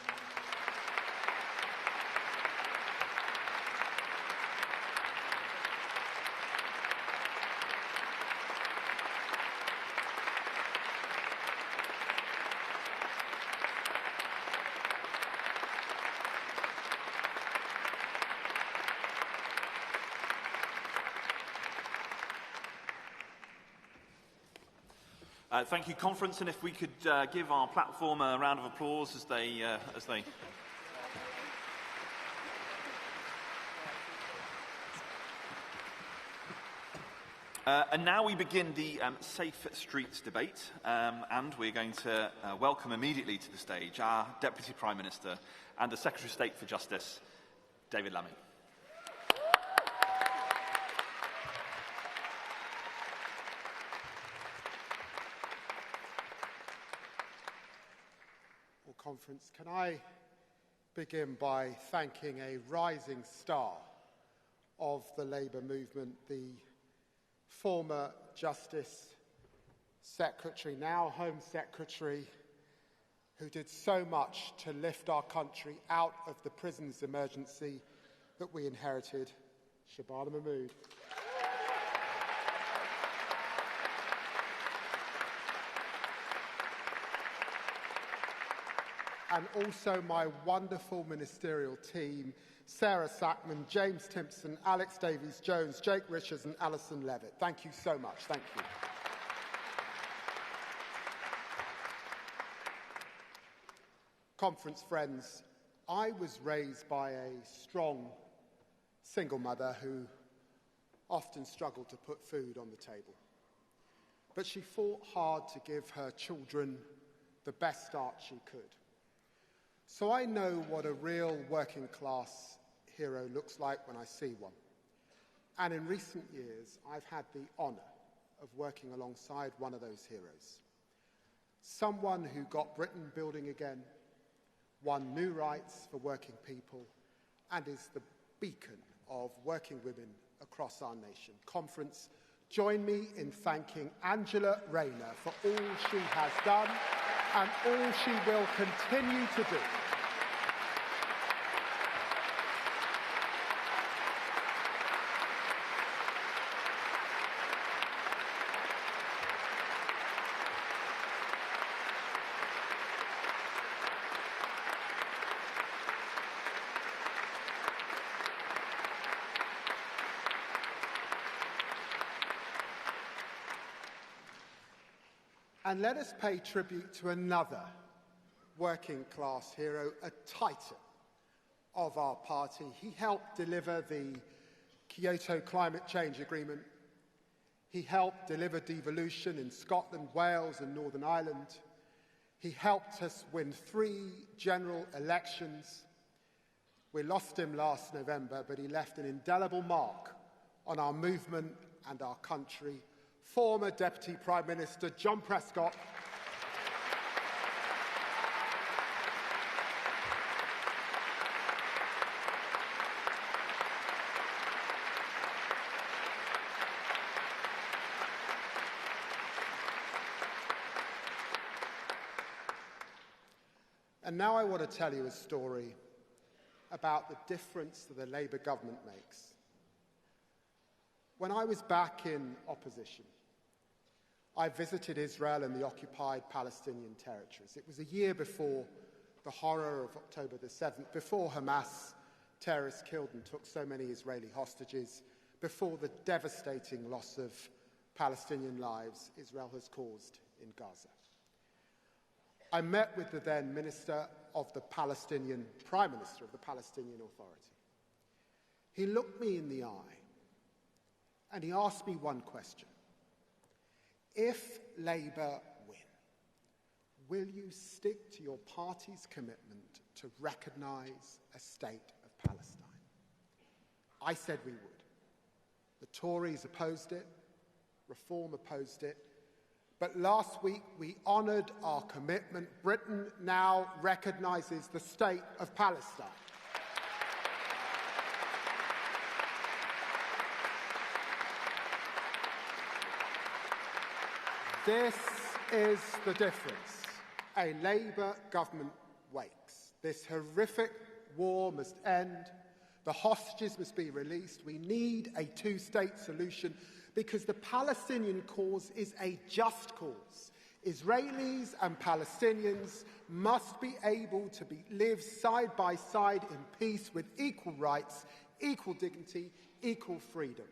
Thank you, Conference, and if we could give our platform a round of applause as they... And now we begin the Safe Streets debate, and we're going to welcome immediately to the stage our Deputy Prime Minister and the Secretary of State for Justice, David Lammy. Conference, can I begin by thanking a rising star of the Labour movement, the former Justice Secretary, now Home Secretary, who did so much to lift our country out of the prisons emergency that we inherited, Shabana Mahmood. And also my wonderful ministerial team, Sarah Sackman, James Timpson, Alex Davies-Jones, Jake Richards and Alison Levitt. Thank you so much. Thank you. Conference friends, I was raised by a strong single mother who often struggled to put food on the table. But she fought hard to give her children the best start she could. So I know what a real working class hero looks like when I see one. And in recent years, I've had the honour of working alongside one of those heroes. Someone who got Britain building again, won new rights for working people, and is the beacon of working women across our nation. Conference, join me in thanking Angela Rayner for all she has done and all she will continue to do. And let us pay tribute to another working-class hero, a titan of our party. He helped deliver the Kyoto Climate Change Agreement. He helped deliver devolution in Scotland, Wales and Northern Ireland. He helped us win 3 general elections. We lost him last November, but he left an indelible mark on our movement and our country. Former Deputy Prime Minister John Prescott. And now I want to tell you a story about the difference that the Labour government makes. When I was back in opposition, I visited Israel and the occupied Palestinian territories. It was a year before the horror of October the 7th, before Hamas terrorists killed and took so many Israeli hostages, before the devastating loss of Palestinian lives Israel has caused in Gaza. I met with the then Minister of the Palestinian, Prime Minister of the Palestinian Authority. He looked me in the eye and he asked me one question. If Labour win, will you stick to your party's commitment to recognise a state of Palestine? I said we would. The Tories opposed it, Reform opposed it, but last week we honoured our commitment. Britain now recognises the state of Palestine. This is the difference. A Labour government wakes. This horrific war must end. The hostages must be released. We need a two-state solution because the Palestinian cause is a just cause. Israelis and Palestinians must be able to live side by side in peace with equal rights, equal dignity, equal freedom.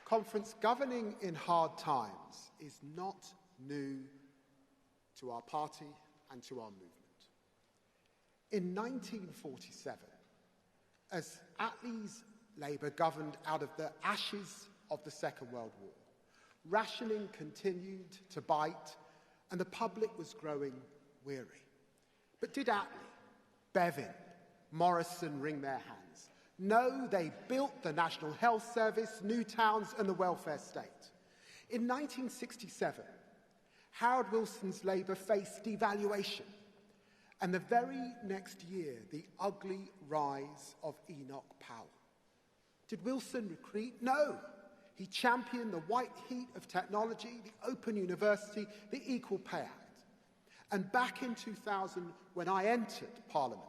Conference, governing in hard times is not new to our party and to our movement. In 1947, as Attlee's Labour governed out of the ashes of the Second World War, rationing continued to bite and the public was growing weary. But did Attlee, Bevin, Morrison wring their hands? No, they built the National Health Service, new towns and the welfare state. In 1967, Harold Wilson's Labour faced devaluation, and the very next year, the ugly rise of Enoch Powell. Did Wilson retreat? No. He championed the white heat of technology, the open university, the Equal Pay Act. And back in 2000, when I entered Parliament,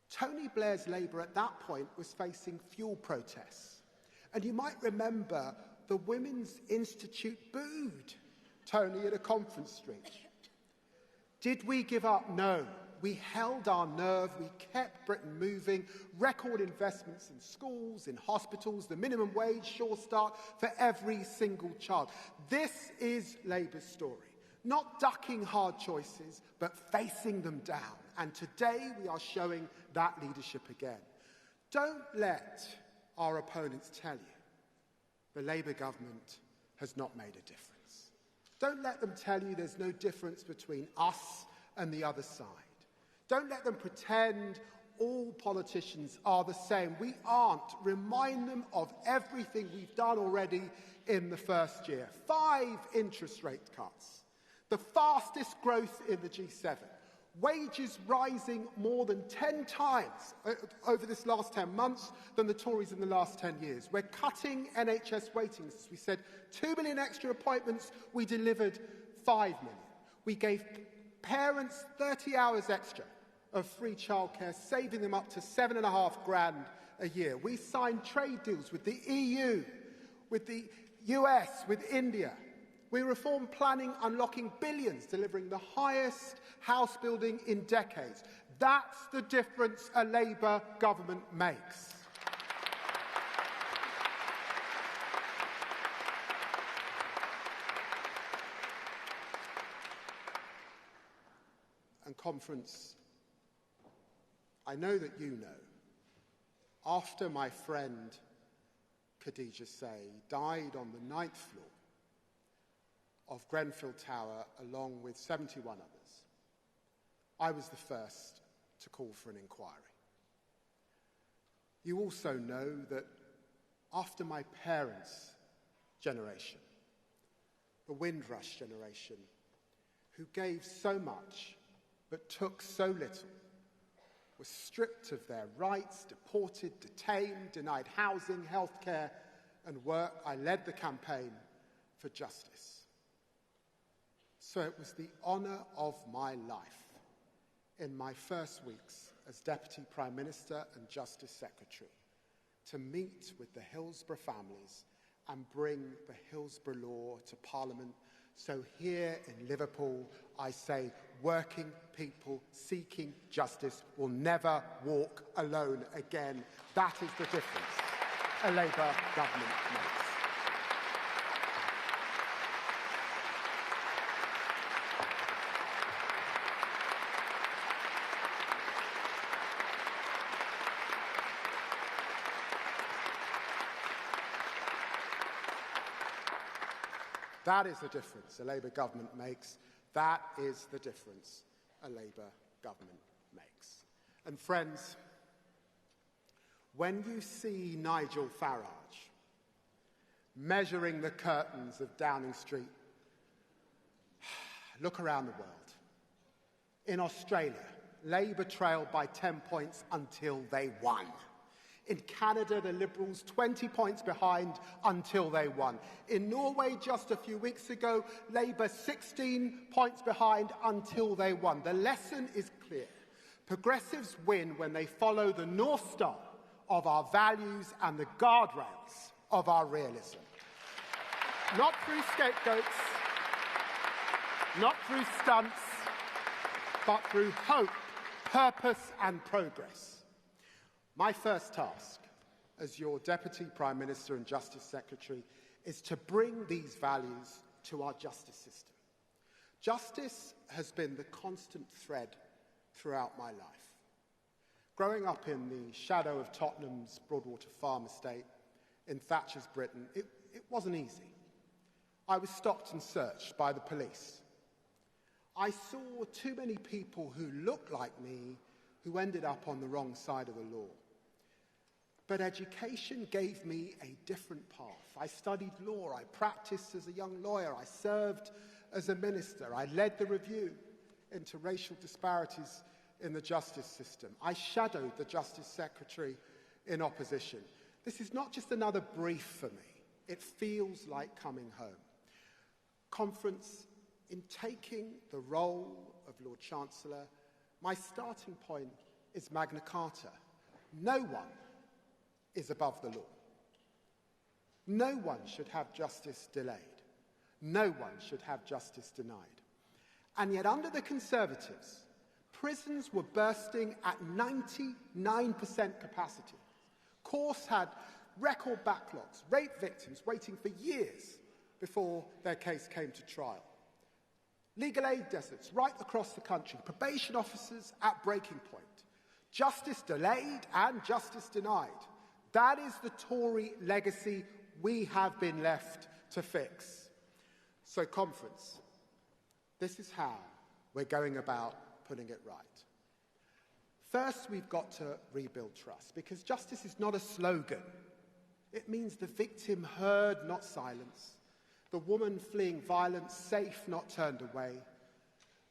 Tony Blair's Labour at that point was facing fuel protests. And you might remember the Women's Institute booed Tony at a conference street. Did we give up? No. We held our nerve. We kept Britain moving. Record investments in schools, in hospitals, the minimum wage, Sure Start for every single child. This is Labour's story. Not ducking hard choices, but facing them down. And today we are showing that leadership again. Don't let our opponents tell you the Labour government has not made a difference. Don't let them tell you there's no difference between us and the other side. Don't let them pretend all politicians are the same. We aren't. Remind them of everything we've done already in the first year. 5 interest rate cuts. The fastest growth in the G7. Wages rising more than 10 times over this last 10 months than the Tories in the last 10 years. We're cutting NHS waiting lists. We said 2 million extra appointments. We delivered 5 million. We gave parents 30 hours extra of free childcare, saving them up to $7,500 a year. We signed trade deals with the EU, with the US, with India. We reformed planning, unlocking billions, delivering the highest house building in decades. That's the difference a Labour government makes. And conference, I know that you know, after my friend Khadija Say died on the 9th floor of Grenfell Tower along with 71 others, I was the first to call for an inquiry. You also know that after my parents' generation, the Windrush generation, who gave so much but took so little, were stripped of their rights, deported, detained, denied housing, healthcare, and work, I led the campaign for justice. So it was the honour of my life in my first weeks as Deputy Prime Minister and Justice Secretary to meet with the Hillsborough families and bring the Hillsborough law to Parliament. So here in Liverpool, I say working people seeking justice will never walk alone again. That is the difference a Labour government makes. That is the difference a Labour government makes. That is the difference a Labour government makes. And friends, when you see Nigel Farage measuring the curtains of Downing Street, look around the world. In Australia, Labour trailed by 10 points until they won. In Canada, the Liberals 20 points behind until they won. In Norway, just a few weeks ago, Labour 16 points behind until they won. The lesson is clear. Progressives win when they follow the North Star of our values and the guardrails of our realism. Not through scapegoats, not through stunts, but through hope, purpose and progress. My first task as your Deputy Prime Minister and Justice Secretary is to bring these values to our justice system. Justice has been the constant thread throughout my life. Growing up in the shadow of Tottenham's Broadwater Farm estate in Thatcher's Britain, it wasn't easy. I was stopped and searched by the police. I saw too many people who looked like me who ended up on the wrong side of the law. But education gave me a different path. I studied law, I practiced as a young lawyer, I served as a minister, I led the review into racial disparities in the justice system. I shadowed the Justice Secretary in opposition. This is not just another brief for me, it feels like coming home. Conference, in taking the role of Lord Chancellor, my starting point is Magna Carta. No one is above the law. No one should have justice delayed. No one should have justice denied. And yet under the Conservatives, prisons were bursting at 99% capacity. Courts had record backlogs, rape victims waiting for years before their case came to trial. Legal aid deserts right across the country, probation officers at breaking point. Justice delayed and justice denied. That is the Tory legacy we have been left to fix. So, conference, this is how we're going about putting it right. First, we've got to rebuild trust, because justice is not a slogan. It means the victim heard, not silenced, the woman fleeing violence safe, not turned away,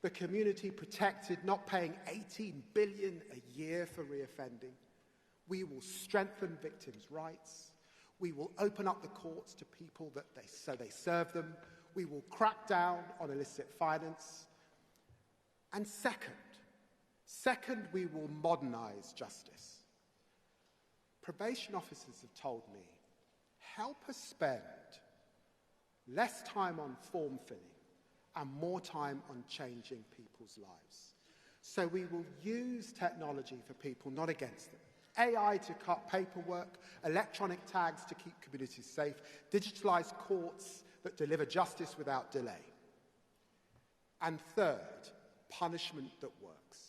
the community protected, not paying $18 billion a year for reoffending. We will strengthen victims' rights. We will open up the courts to people so they serve them. We will crack down on illicit finance. And second, we will modernise justice. Probation officers have told me, help us spend less time on form filling and more time on changing people's lives. So we will use technology for people, not against them. AI to cut paperwork, electronic tags to keep communities safe, digitalised courts that deliver justice without delay. And third, punishment that works.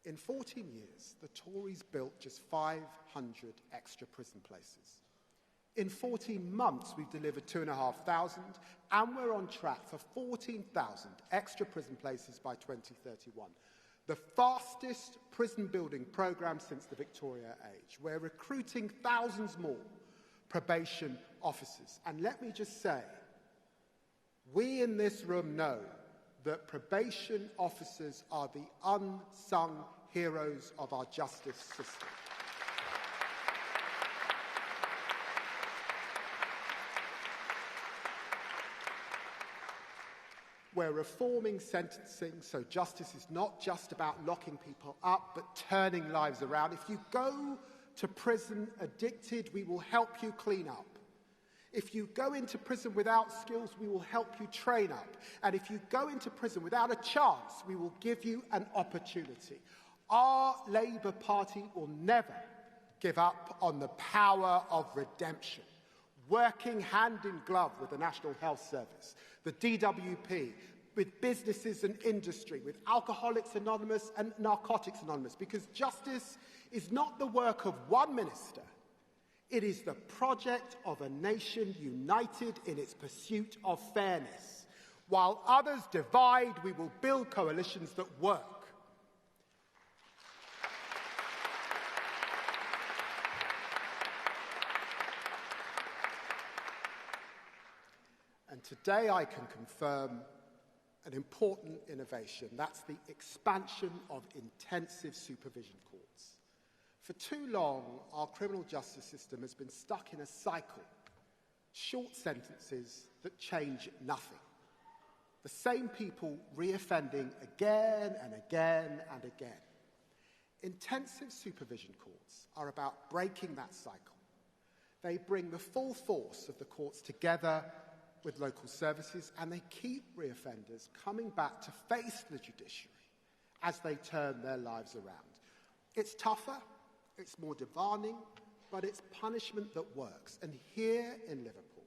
In 14 years, the Tories built just 500 extra prison places. In 14 months, we've delivered 2,500, and we're on track for 14,000 extra prison places by 2031. The fastest prison building programme since the Victoria age. We're recruiting thousands more probation officers. And let me just say, we in this room know that probation officers are the unsung heroes of our justice system. We're reforming sentencing so justice is not just about locking people up, but turning lives around. If you go to prison addicted, we will help you clean up. If you go into prison without skills, we will help you train up. And if you go into prison without a chance, we will give you an opportunity. Our Labour Party will never give up on the power of redemption. Working hand in glove with the National Health Service, the DWP, with businesses and industry, with Alcoholics Anonymous and Narcotics Anonymous, because justice is not the work of one minister. It is the project of a nation united in its pursuit of fairness. While others divide, we will build coalitions that work. And today I can confirm an important innovation. That's the expansion of intensive supervision courts. For too long, our criminal justice system has been stuck in a cycle. Short sentences that change nothing. The same people reoffending again and again and again. Intensive supervision courts are about breaking that cycle. They bring the full force of the courts together with local services, and they keep reoffenders coming back to face the judiciary as they turn their lives around. It's tougher, it's more demanding, but it's punishment that works. And here in Liverpool,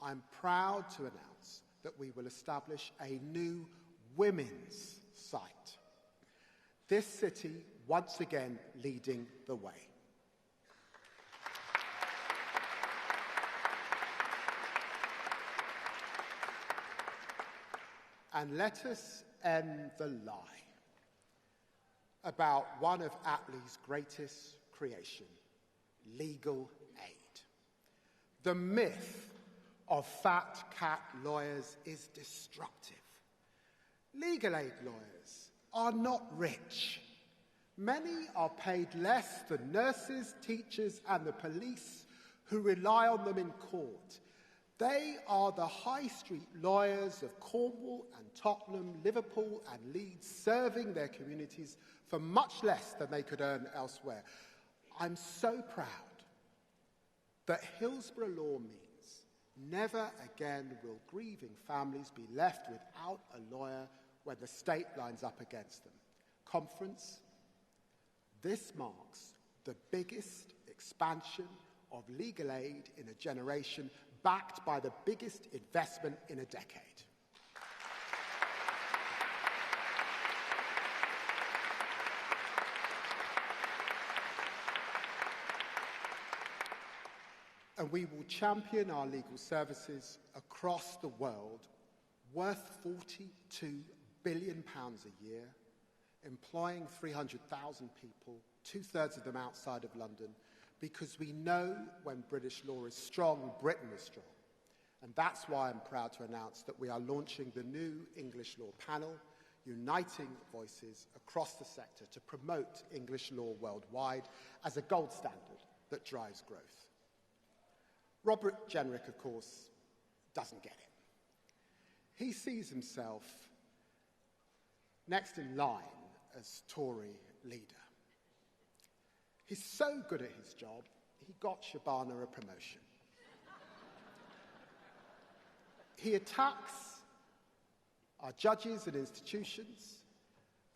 I'm proud to announce that we will establish a new women's site. This city, once again, leading the way. And let us end the lie about one of Attlee's greatest creation, legal aid. The myth of fat cat lawyers is destructive. Legal aid lawyers are not rich. Many are paid less than nurses, teachers, and the police who rely on them in court. They are the high street lawyers of Cornwall and Tottenham, Liverpool and Leeds, serving their communities for much less than they could earn elsewhere. I'm so proud that Hillsborough law means never again will grieving families be left without a lawyer when the state lines up against them. Conference, this marks the biggest expansion of legal aid in a generation, backed by the biggest investment in a decade. And we will champion our legal services across across the world, worth £42 billion a year, employing 300,000 people, two-thirds of them outside of London, because we know when British law is strong, Britain is strong. And that's why I'm proud to announce that we are launching the new English Law Panel, uniting voices across the sector to promote English law worldwide as a gold standard that drives growth. Robert Jenrick, of course, doesn't get it. He sees himself next in line as Tory leader. He's so good at his job, he got Shabana a promotion. He attacks our judges and institutions.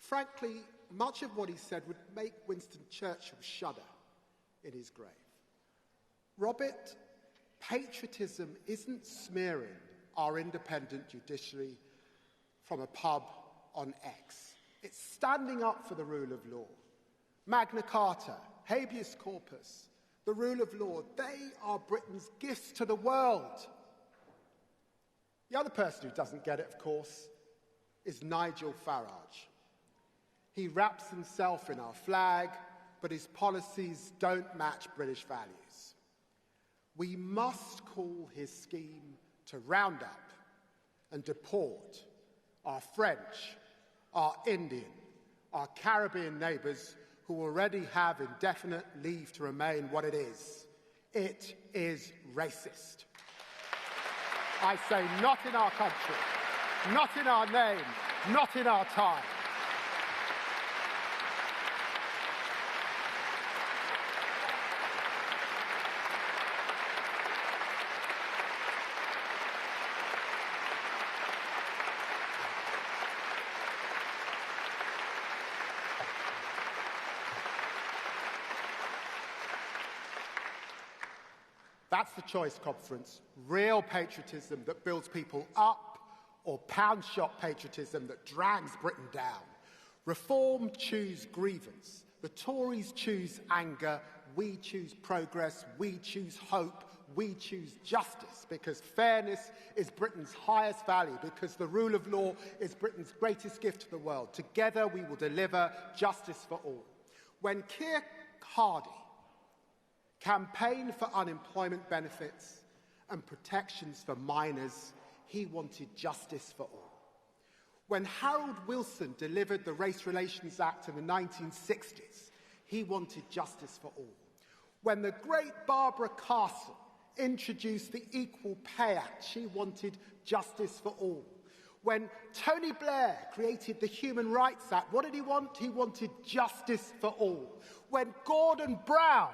Frankly, much of what he said would make Winston Churchill shudder in his grave. Robert, patriotism isn't smearing our independent judiciary from a pub on X. It's standing up for the rule of law. Magna Carta, habeas corpus, the rule of law, they are Britain's gifts to the world. The other person who doesn't get it, of course, is Nigel Farage. He wraps himself in our flag, but his policies don't match British values. We must call his scheme to round up and deport our French, our Indian, our Caribbean neighbours who already have indefinite leave to remain what it is. It is racist. I say not in our country, not in our name, not in our time. That's the choice conference. Real patriotism that builds people up, or pound shop patriotism that drags Britain down. Reform choose grievance. The Tories choose anger. We choose progress. We choose hope. We choose justice, because fairness is Britain's highest value, because the rule of law is Britain's greatest gift to the world. Together we will deliver justice for all. When Keir Hardie campaigned for unemployment benefits and protections for minors, he wanted justice for all. When Harold Wilson delivered the Race Relations Act in the 1960s, he wanted justice for all. When the great Barbara Castle introduced the Equal Pay Act, she wanted justice for all. When Tony Blair created the Human Rights Act, what did he want? He wanted justice for all. When Gordon Brown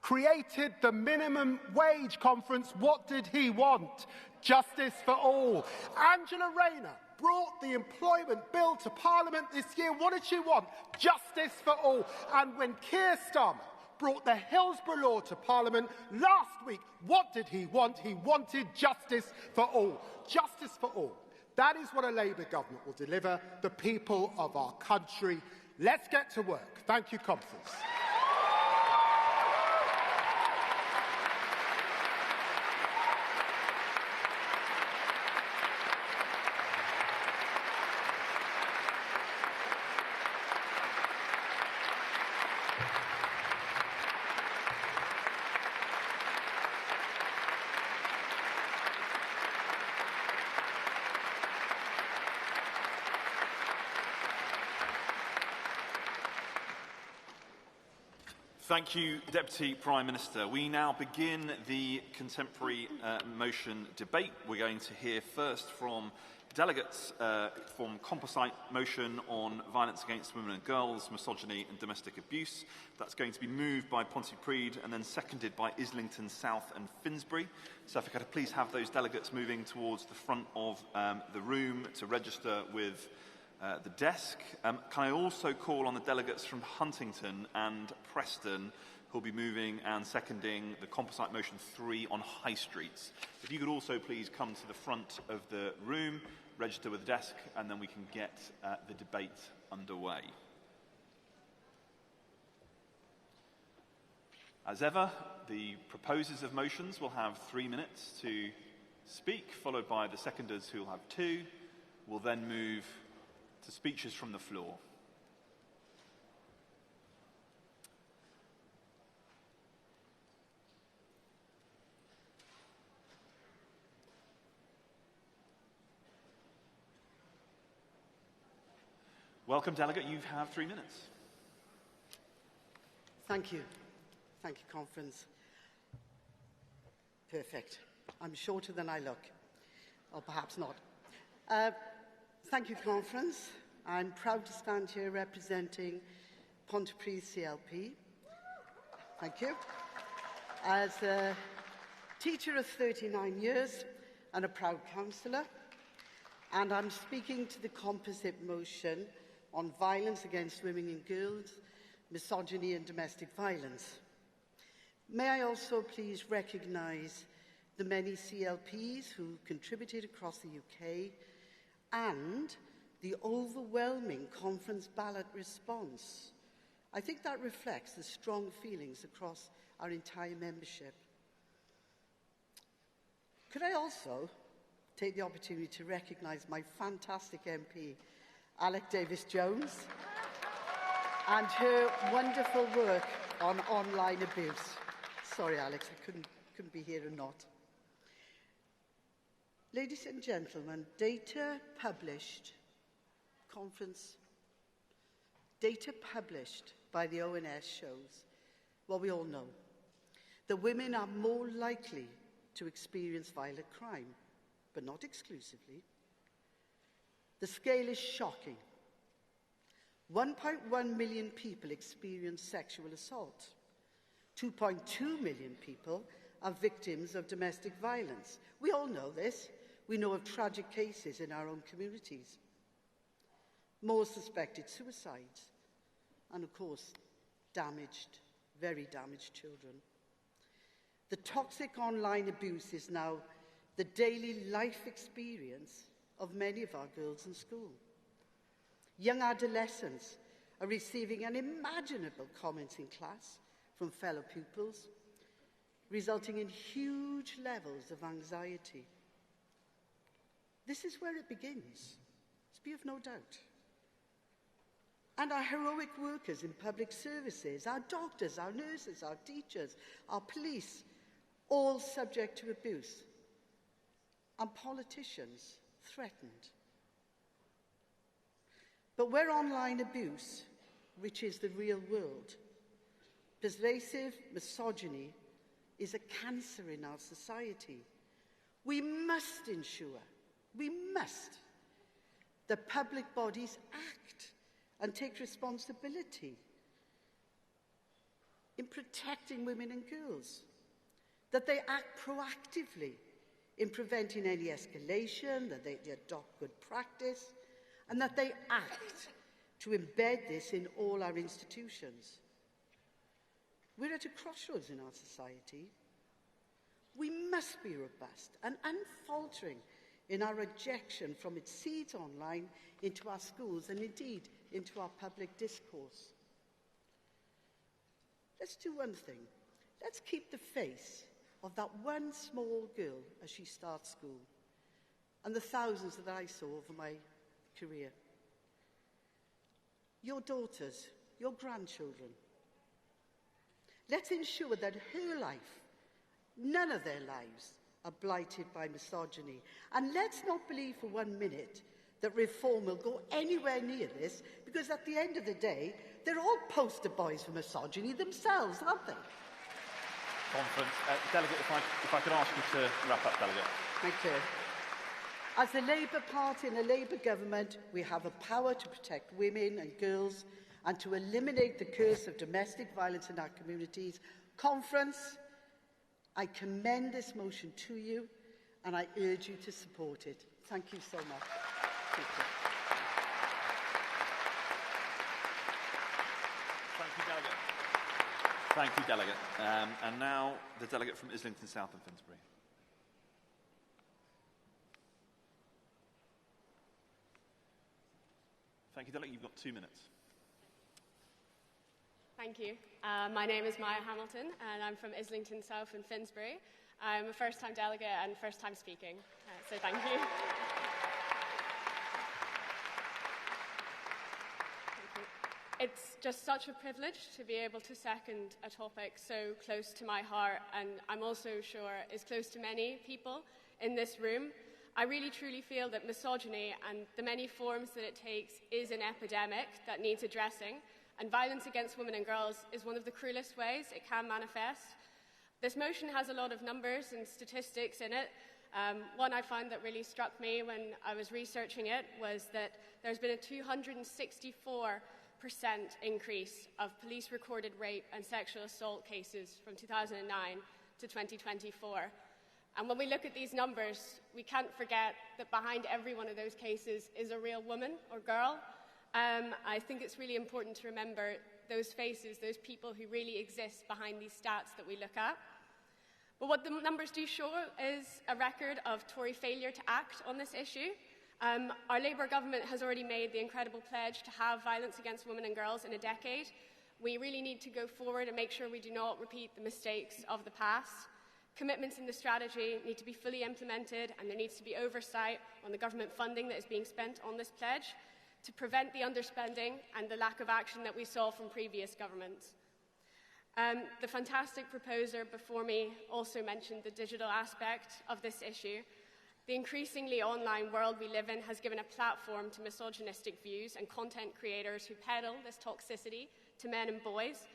created the minimum wage conference, what did he want? Justice for all. Angela Rayner brought the employment bill to Parliament this year. What did she want? Justice for all. And when Keir Starmer brought the Hillsborough Law to Parliament last week, what did he want? He wanted justice for all. Justice for all. That is what a Labour government will deliver the people of our country. Let's get to work. Thank you, conference. Thank you, Deputy Prime Minister. We now begin the contemporary motion debate. We're going to hear first from delegates from composite motion on violence against women and girls, misogyny and domestic abuse. That's going to be moved by Pontypridd and then seconded by Islington South and Finsbury. So if I could please have those delegates moving towards the front of the room to register with the desk. Can I also call on the delegates from Huntington and Preston who will be moving and seconding the composite motion 3 on high streets. If you could also please come to the front of the room, register with the desk, and then we can get the debate underway. As ever, the proposers of motions will have 3 minutes to speak, followed by the seconders who will have 2. We'll then move to speeches from the floor. Welcome, delegate. You have 3 minutes. Thank you. Thank you, conference. Perfect. I'm shorter than I look, or perhaps not. Thank you, conference. I'm proud to stand here representing Pontypridd CLP. Thank you. As a teacher of 39 years and a proud councillor, and I'm speaking to the composite motion on violence against women and girls, misogyny and domestic violence. May I also please recognise the many CLPs who contributed across the UK and the overwhelming conference ballot response. I think that reflects the strong feelings across our entire membership. Could I also take the opportunity to recognise my fantastic MP, Alec Davis-Jones, and her wonderful work on online abuse. Sorry, Alex, I couldn't be here or not. Ladies and gentlemen, data published by the ONS shows what we all know, that women are more likely to experience violent crime, but not exclusively. The scale is shocking. 1.1 million people experience sexual assault. 2.2 million people are victims of domestic violence. We all know this. We know of tragic cases in our own communities. More suspected suicides. And of course, very damaged children. The toxic online abuse is now the daily life experience of many of our girls in school. Young adolescents are receiving unimaginable comments in class from fellow pupils, resulting in huge levels of anxiety. This is where it begins, let's be of no doubt. And our heroic workers in public services, our doctors, our nurses, our teachers, our police, all subject to abuse. And politicians threatened. But where online abuse reaches the real world, pervasive misogyny is a cancer in our society. We must ensure, that public bodies act and take responsibility in protecting women and girls, that they act proactively in preventing any escalation, that they adopt good practice, and that they act to embed this in all our institutions. We're at a crossroads in our society. We must be robust and unfaltering in our rejection from its seeds online into our schools and indeed into our public discourse. Let's do one thing. Let's keep the face of that one small girl as she starts school and the thousands that I saw over my career. Your daughters, your grandchildren. Let's ensure that her life, none of their lives, are blighted by misogyny. And let's not believe for 1 minute that reform will go anywhere near this, because at the end of the day, they're all poster boys for misogyny themselves, aren't they? Conference. Delegate, if I could ask you to wrap up, Delegate. Thank you. As the Labour Party and a Labour government, we have a power to protect women and girls and to eliminate the curse of domestic violence in our communities. Conference, I commend this motion to you and I urge you to support it. Thank you so much. Thank you. Thank you, Delegate. Thank you, Delegate. And now the Delegate from Islington South and Finsbury. Thank you, Delegate. You've got 2 minutes. Thank you. My name is Maya Hamilton, and I'm from Islington South and Finsbury. I'm a first-time delegate and first-time speaking, so thank you. It's just such a privilege to be able to second a topic so close to my heart, and I'm also sure is close to many people in this room. I really truly feel that misogyny and the many forms that it takes is an epidemic that needs addressing, and violence against women and girls is one of the cruelest ways it can manifest. This motion has a lot of numbers and statistics in it. One I found that really struck me when I was researching it was that there's been a 264% increase of police-recorded rape and sexual assault cases from 2009 to 2024. And when we look at these numbers, we can't forget that behind every one of those cases is a real woman or girl. I think it's really important to remember those faces, those people who really exist behind these stats that we look at. But what the numbers do show is a record of Tory failure to act on this issue. Our Labour government has already made the incredible pledge to have violence against women and girls in a decade. We really need to go forward and make sure we do not repeat the mistakes of the past. Commitments in the strategy need to be fully implemented, and there needs to be oversight on the government funding that is being spent on this pledge to prevent the underspending and the lack of action that we saw from previous governments. The fantastic proposer before me also mentioned the digital aspect of this issue. The increasingly online world we live in has given a platform to misogynistic views and content creators who peddle this toxicity to men and boys.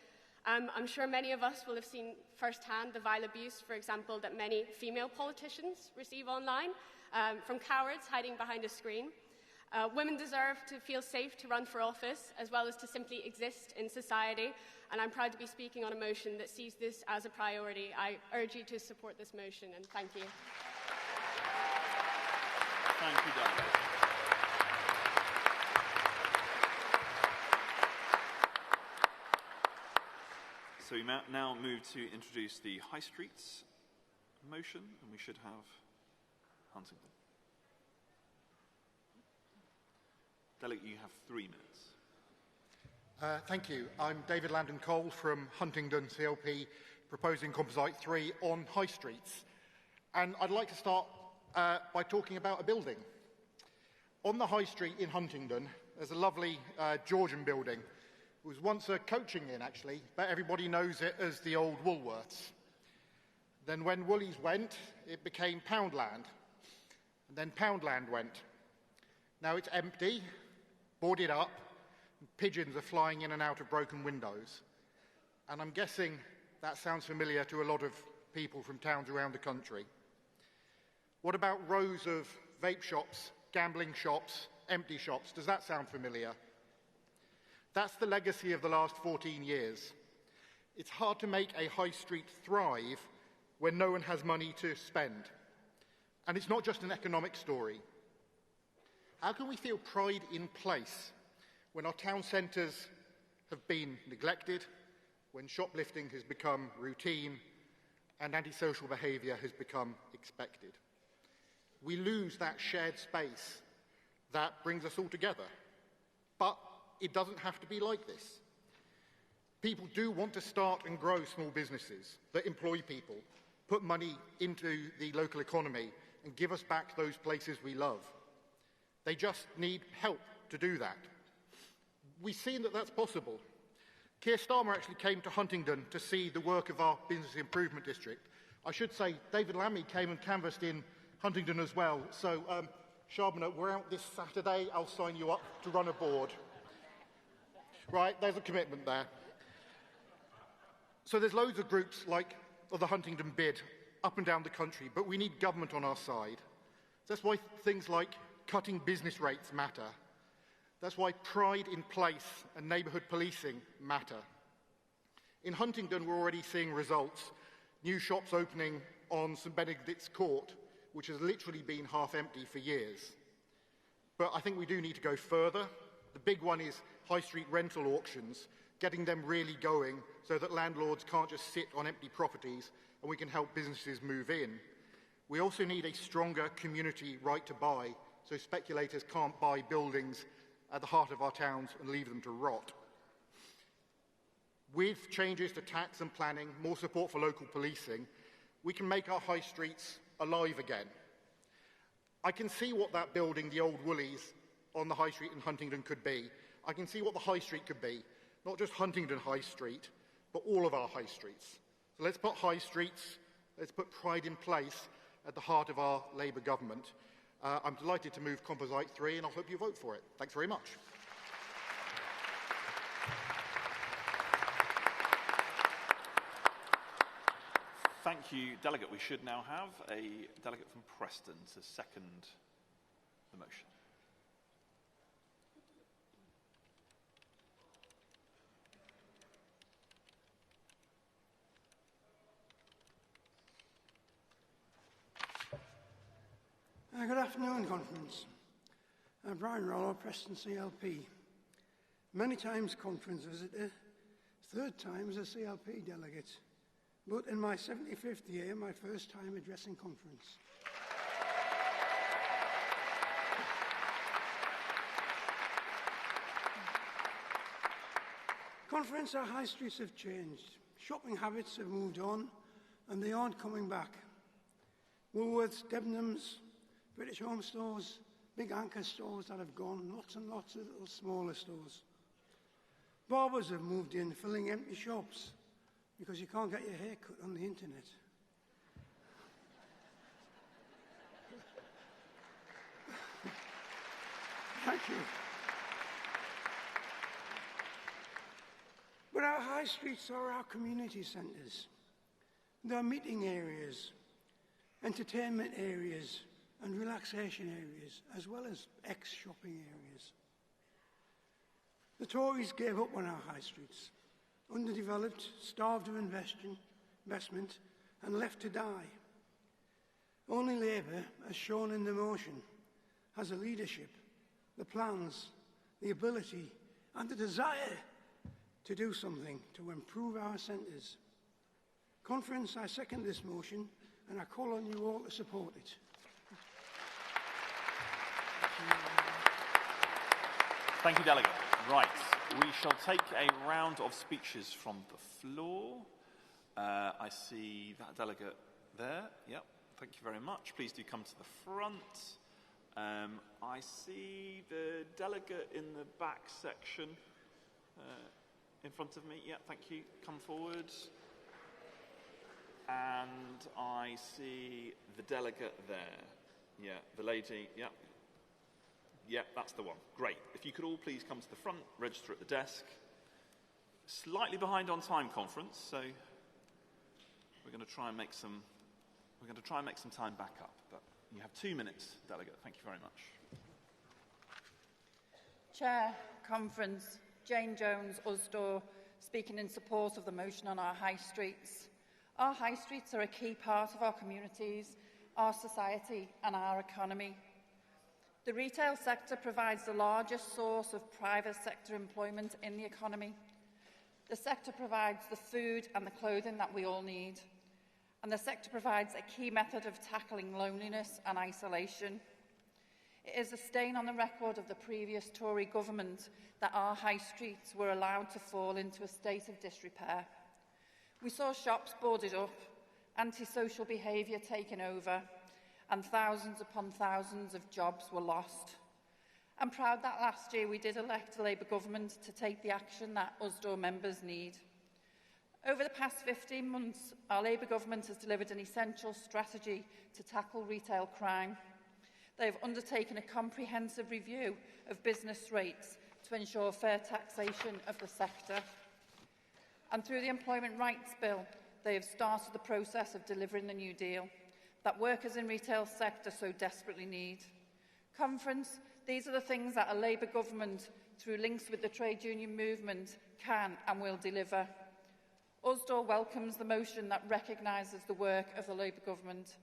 I'm sure many of us will have seen firsthand the vile abuse, for example, that many female politicians receive online from cowards hiding behind a screen. Women deserve to feel safe to run for office, as well as to simply exist in society, and I'm proud to be speaking on a motion that sees this as a priority. I urge you to support this motion, and thank you. Thank you, Dan. So we now move to introduce the High Streets motion, and we should have Huntingdon. Delegate, you have 3 minutes. Thank you. I'm David Landon Cole from Huntingdon CLP, proposing Composite 3 on High Streets. And I'd like to start by talking about a building. On the High Street in Huntingdon, there's a lovely Georgian building. It was once a coaching inn, actually, but everybody knows it as the old Woolworths. Then when Woolies went, it became Poundland. And then Poundland went. Now it's empty, boarded up, and pigeons are flying in and out of broken windows. And I'm guessing that sounds familiar to a lot of people from towns around the country. What about rows of vape shops, gambling shops, empty shops? Does that sound familiar? That's the legacy of the last 14 years. It's hard to make a high street thrive when no one has money to spend. And it's not just an economic story. How can we feel pride in place when our town centres have been neglected, when shoplifting has become routine, and antisocial behaviour has become expected? We lose that shared space that brings us all together. But it doesn't have to be like this. People do want to start and grow small businesses that employ people, put money into the local economy, and give us back those places we love. They just need help to do that. We've seen that that's possible. Keir Starmer actually came to Huntingdon to see the work of our Business Improvement District. I should say David Lammy came and canvassed in Huntingdon as well. So, Sharbana, we're out this Saturday. I'll sign you up to run a board. Right, there's a commitment there. So there's loads of groups like the Huntingdon Bid up and down the country, but we need government on our side. That's why things like cutting business rates matter. That's why pride in place and neighbourhood policing matter. In Huntingdon, we're already seeing results. New shops opening on St Benedict's Court, which has literally been half empty for years. But I think we do need to go further. The big one is high street rental auctions, getting them really going so that landlords can't just sit on empty properties and we can help businesses move in. We also need a stronger community right to buy so speculators can't buy buildings at the heart of our towns and leave them to rot. With changes to tax and planning, more support for local policing, we can make our high streets alive again. I can see what that building, the old Woolies on the high street in Huntingdon, could be. I can see what the high street could be. Not just Huntingdon High Street, but all of our high streets. So let's put high streets, let's put pride in place at the heart of our Labour government. I'm delighted to move Composite 3, and I hope you vote for it. Thanks very much. Thank you, Delegate. We should now have a delegate from Preston to second the motion. Good afternoon, Conference. Brian Rollo, Preston CLP. Many times Conference visitor, third time as a CLP delegate, but in my 75th year, my first time addressing Conference. Conference, our high streets have changed. Shopping habits have moved on, and they aren't coming back. Woolworths, Debenhams, British Home Stores, big anchor stores that have gone, lots and lots of little smaller stores. Barbers have moved in, filling empty shops, because you can't get your hair cut on the internet. Thank you. But our high streets are our community centres. They're meeting areas, entertainment areas, and relaxation areas, as well as ex-shopping areas. The Tories gave up on our high streets, underdeveloped, starved of investment, and left to die. Only Labour, as shown in the motion, has the leadership, the plans, the ability, and the desire to do something to improve our centres. Conference, I second this motion, and I call on you all to support it. Thank you, Delegate. Right, we shall take a round of speeches from the floor. I see that delegate there. Yep, thank you very much. Please do come to the front. I see the delegate in the back section in front of me. Yeah, thank you. Come forward. And I see the delegate there. Yeah, the lady. Yeah. Yeah, that's the one. Great. If you could all please come to the front, register at the desk. Slightly behind on time, Conference, so we're going to try and make some time back up. But you have 2 minutes, Delegate. Thank you very much. Chair, Conference, Jane Jones, Usdaw, speaking in support of the motion on our high streets. Our high streets are a key part of our communities, our society and our economy. The retail sector provides the largest source of private sector employment in the economy. The sector provides the food and the clothing that we all need. And the sector provides a key method of tackling loneliness and isolation. It is a stain on the record of the previous Tory government that our high streets were allowed to fall into a state of disrepair. We saw shops boarded up, antisocial behaviour taken over, and thousands upon thousands of jobs were lost. I'm proud that last year we did elect a Labour government to take the action that Usdaw members need. Over the past 15 months, our Labour government has delivered an essential strategy to tackle retail crime. They have undertaken a comprehensive review of business rates to ensure fair taxation of the sector. And through the Employment Rights Bill, they have started the process of delivering the New Deal that workers in retail sector so desperately need. Conference, these are the things that a Labour government, through links with the trade union movement, can and will deliver. Usdaw welcomes the motion that recognises the work of the Labour government.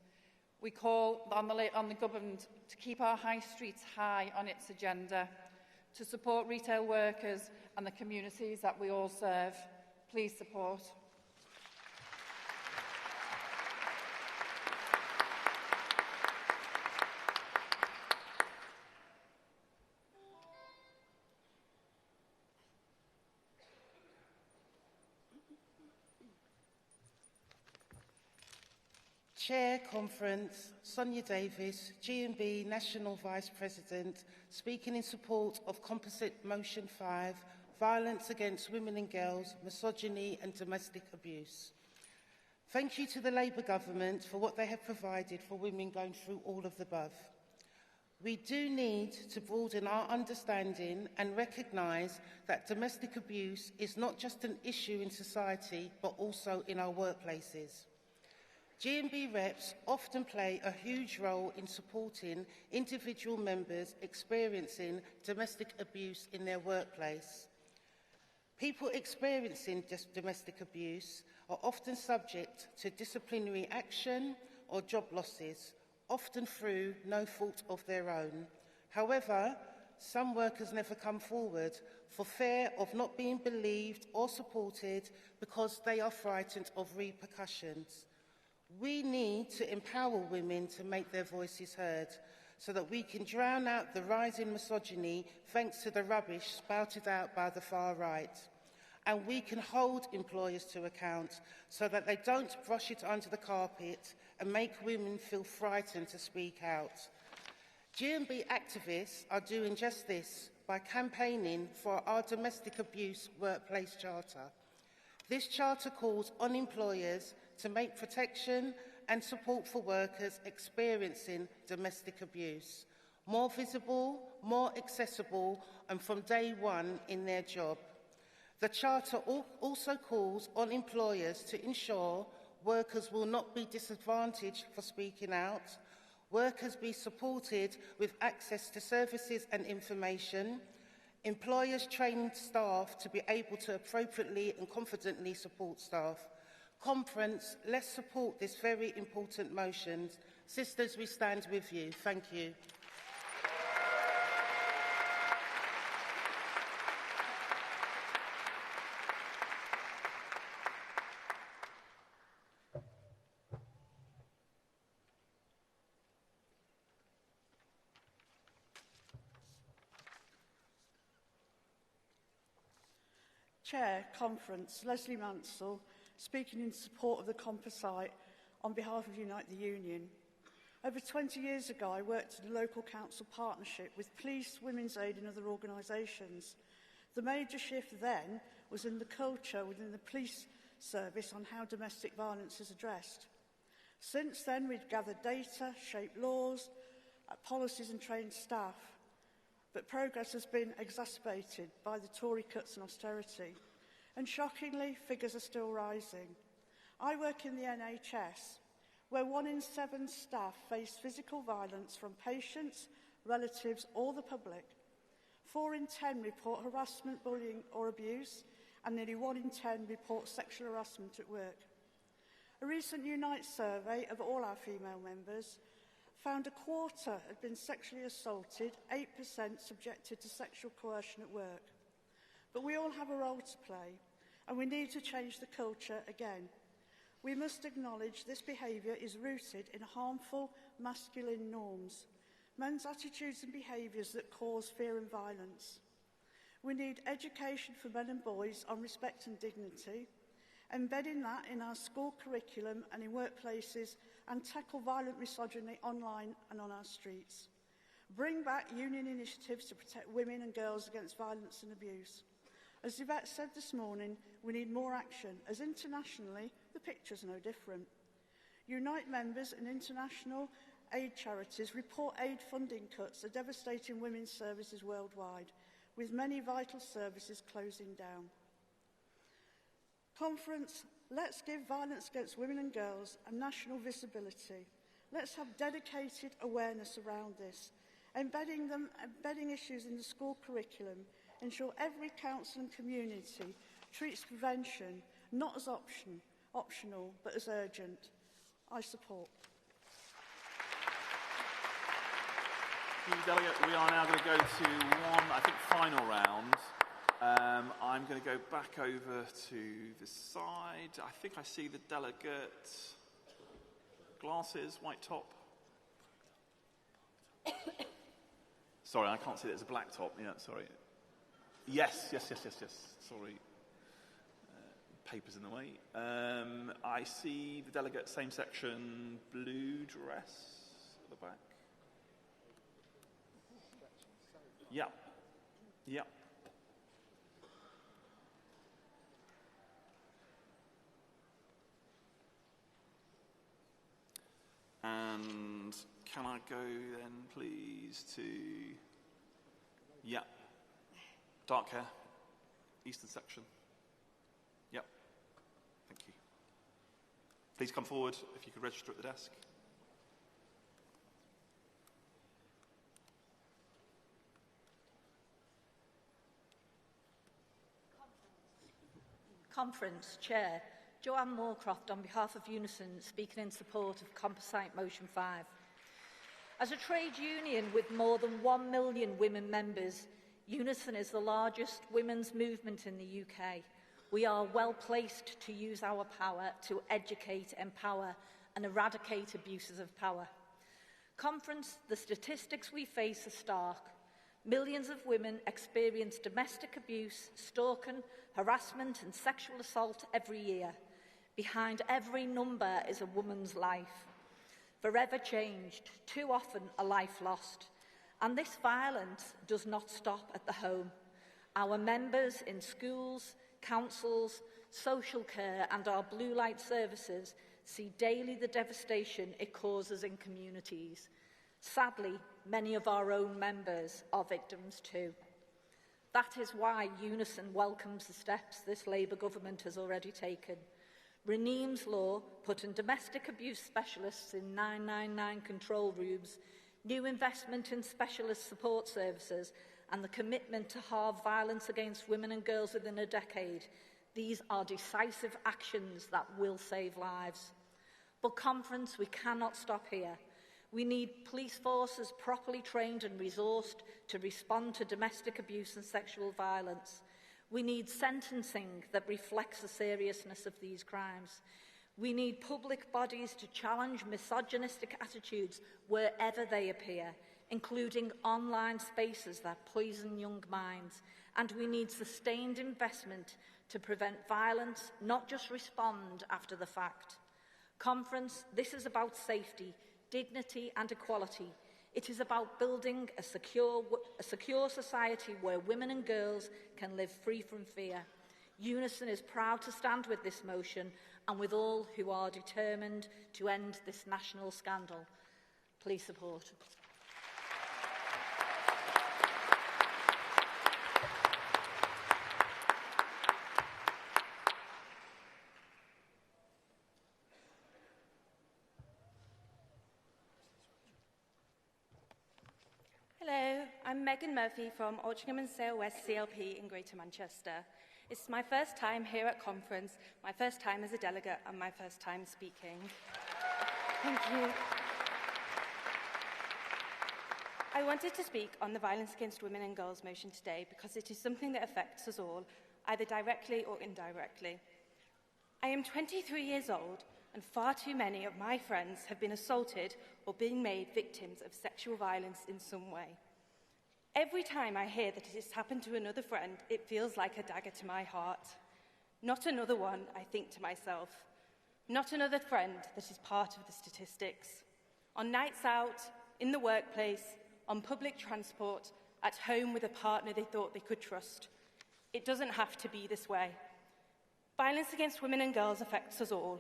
We call on the government to keep our high streets high on its agenda, to support retail workers and the communities that we all serve. Please support. Chair, Conference, Sonia Davis, G&B National Vice President, speaking in support of Composite Motion 5, Violence Against Women and Girls, Misogyny and Domestic Abuse. Thank you to the Labour Government for what they have provided for women going through all of the above. We do need to broaden our understanding and recognise that domestic abuse is not just an issue in society, but also in our workplaces. G&B reps often play a huge role in supporting individual members experiencing domestic abuse in their workplace. People experiencing domestic abuse are often subject to disciplinary action or job losses, often through no fault of their own. However, some workers never come forward for fear of not being believed or supported because they are frightened of repercussions. We need to empower women to make their voices heard so that we can drown out the rising misogyny thanks to the rubbish spouted out by the far right. And we can hold employers to account so that they don't brush it under the carpet and make women feel frightened to speak out. G&B activists are doing just this by campaigning for our Domestic Abuse Workplace Charter. This charter calls on employers to make protection and support for workers experiencing domestic abuse more visible, more accessible, and from day one in their job. The Charter also calls on employers to ensure workers will not be disadvantaged for speaking out, workers be supported with access to services and information, employers train staff to be able to appropriately and confidently support staff. Conference, let's support this very important motion. Sisters, we stand with you. Thank you. Chair, Conference, Leslie Mansell, speaking in support of the composite on behalf of Unite the Union. Over 20 years ago, I worked in a local council partnership with police, women's aid and other organisations. The major shift then was in the culture within the police service on how domestic violence is addressed. Since then, we've gathered data, shaped laws, policies and trained staff. But progress has been exacerbated by the Tory cuts and austerity. And shockingly, figures are still rising. I work in the NHS, where 1 in 7 staff face physical violence from patients, relatives or the public. 4 in 10 report harassment, bullying or abuse, and nearly 1 in 10 report sexual harassment at work. A recent Unite survey of all our female members found a quarter had been sexually assaulted, 8% subjected to sexual coercion at work. But we all have a role to play, and we need to change the culture again. We must acknowledge this behaviour is rooted in harmful masculine norms, men's attitudes and behaviours that cause fear and violence. We need education for men and boys on respect and dignity, embedding that in our school curriculum and in workplaces, and tackle violent misogyny online and on our streets. Bring back union initiatives to protect women and girls against violence and abuse. As Yvette said this morning, we need more action, as internationally, the picture's no different. Unite members and international aid charities report aid funding cuts are devastating women's services worldwide, with many vital services closing down. Conference, let's give violence against women and girls a national visibility. Let's have dedicated awareness around this, embedding issues in the school curriculum, ensure every council and community treats prevention not as optional, but as urgent. I support. Thank you, Delegate. We are now going to go to one, I think, final round. I'm going to go back over to the side. I think I see the delegate. Glasses, white top. Sorry, I can't see that. It's a black top. Yeah, sorry. Yes. Sorry. Paper's in the way. I see the delegate, same section, blue dress at the back. Yeah. Yeah. And can I go then, please, to, yeah, dark hair, eastern section. Yep, thank you. Please come forward if you could register at the desk. Conference Chair, Joanne Moorcroft on behalf of Unison, speaking in support of Composite Motion 5. As a trade union with more than 1 million women members, Unison is the largest women's movement in the UK. We are well placed to use our power to educate, empower and eradicate abuses of power. Conference, the statistics we face are stark. Millions of women experience domestic abuse, stalking, harassment and sexual assault every year. Behind every number is a woman's life. Forever changed, too often a life lost. And this violence does not stop at the home. Our members in schools, councils, social care and our blue light services see daily the devastation it causes in communities. Sadly, many of our own members are victims too. That is why Unison welcomes the steps this Labour government has already taken. Reeves law, putting domestic abuse specialists in 999 control rooms, new investment in specialist support services and the commitment to halve violence against women and girls within a decade. These are decisive actions that will save lives. But Conference, we cannot stop here. We need police forces properly trained and resourced to respond to domestic abuse and sexual violence. We need sentencing that reflects the seriousness of these crimes. We need public bodies to challenge misogynistic attitudes wherever they appear, including online spaces that poison young minds. And we need sustained investment to prevent violence, not just respond after the fact. Conference, this is about safety, dignity and equality. It is about building a secure society where women and girls can live free from fear. Unison is proud to stand with this motion and with all who are determined to end this national scandal. Please support. Hello, I'm Megan Murphy from Altrincham and Sale West CLP in Greater Manchester. It's my first time here at Conference, my first time as a delegate and my first time speaking. Thank you. I wanted to speak on the Violence Against Women and Girls motion today because it is something that affects us all, either directly or indirectly. I am 23 years old and far too many of my friends have been assaulted or been made victims of sexual violence in some way. Every time I hear that it has happened to another friend, it feels like a dagger to my heart. Not another one, I think to myself. Not another friend that is part of the statistics. On nights out, in the workplace, on public transport, at home with a partner they thought they could trust. It doesn't have to be this way. Violence against women and girls affects us all.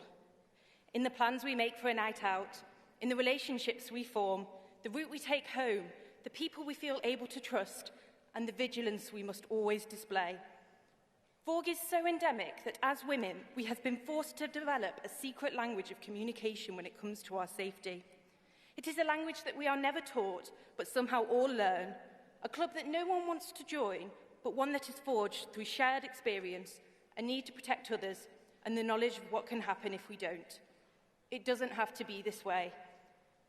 In the plans we make for a night out, in the relationships we form, the route we take home, the people we feel able to trust, and the vigilance we must always display. VOG is so endemic that as women, we have been forced to develop a secret language of communication when it comes to our safety. It is a language that we are never taught, but somehow all learn, a club that no one wants to join, but one that is forged through shared experience, a need to protect others, and the knowledge of what can happen if we don't. It doesn't have to be this way.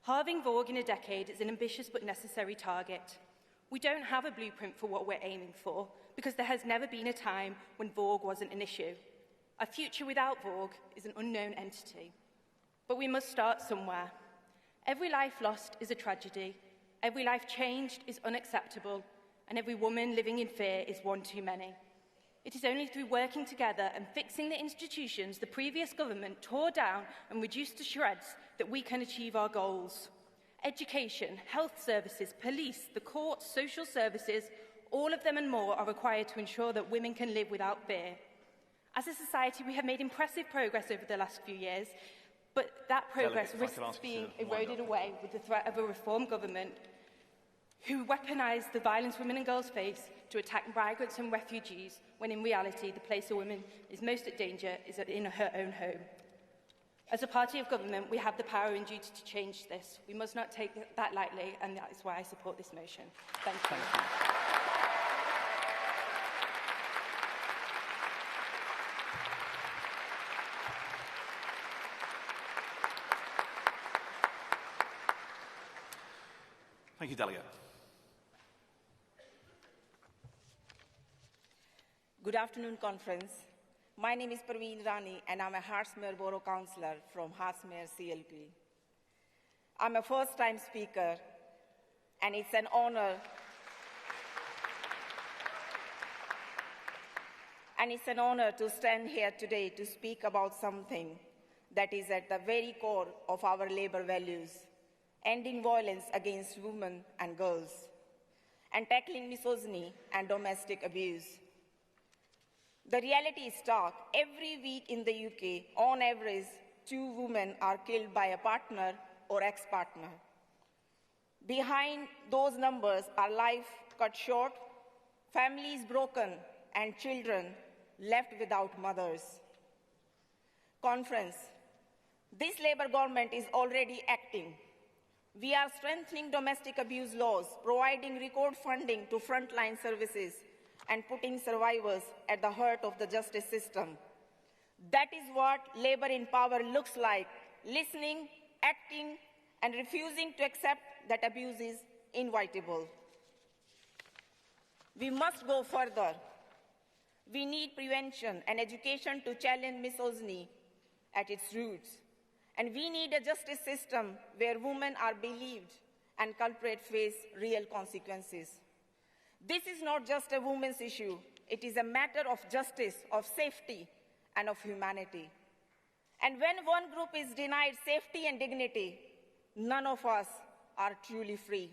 Halving VOG in a decade is an ambitious but necessary target. We don't have a blueprint for what we're aiming for, because there has never been a time when VOG wasn't an issue. A future without VOG is an unknown entity. But we must start somewhere. Every life lost is a tragedy, every life changed is unacceptable, and every woman living in fear is one too many. It is only through working together and fixing the institutions the previous government tore down and reduced to shreds that we can achieve our goals. Education, health services, police, the courts, social services, all of them and more are required to ensure that women can live without fear. As a society, we have made impressive progress over the last few years, but that progress risks being eroded away with the threat of a reform government who weaponise the violence women and girls face to attack migrants and refugees, when in reality the place a woman is most at danger is in her own home. As a party of government, we have the power and duty to change this. We must not take that lightly, and that is why I support this motion. Thank you. Thank you. Thank you, Delegate. Good afternoon, Conference. My name is Parveen Rani, and I'm a Hertsmere Borough Councillor from Hertsmere CLP. I'm a first-time speaker, and it's an honour to stand here today to speak about something that is at the very core of our Labour values: ending violence against women and girls, and tackling misogyny and domestic abuse. The reality is stark. Every week in the UK, on average, 2 women are killed by a partner or ex-partner. Behind those numbers are lives cut short, families broken, and children left without mothers. Conference, this Labour government is already acting. We are strengthening domestic abuse laws, providing record funding to frontline services, and putting survivors at the heart of the justice system. That is what Labour in power looks like: listening, acting, and refusing to accept that abuse is inevitable. We must go further. We need prevention and education to challenge misogyny at its roots. And we need a justice system where women are believed and culprits face real consequences. This is not just a women's issue. It is a matter of justice, of safety, and of humanity. And when one group is denied safety and dignity, none of us are truly free.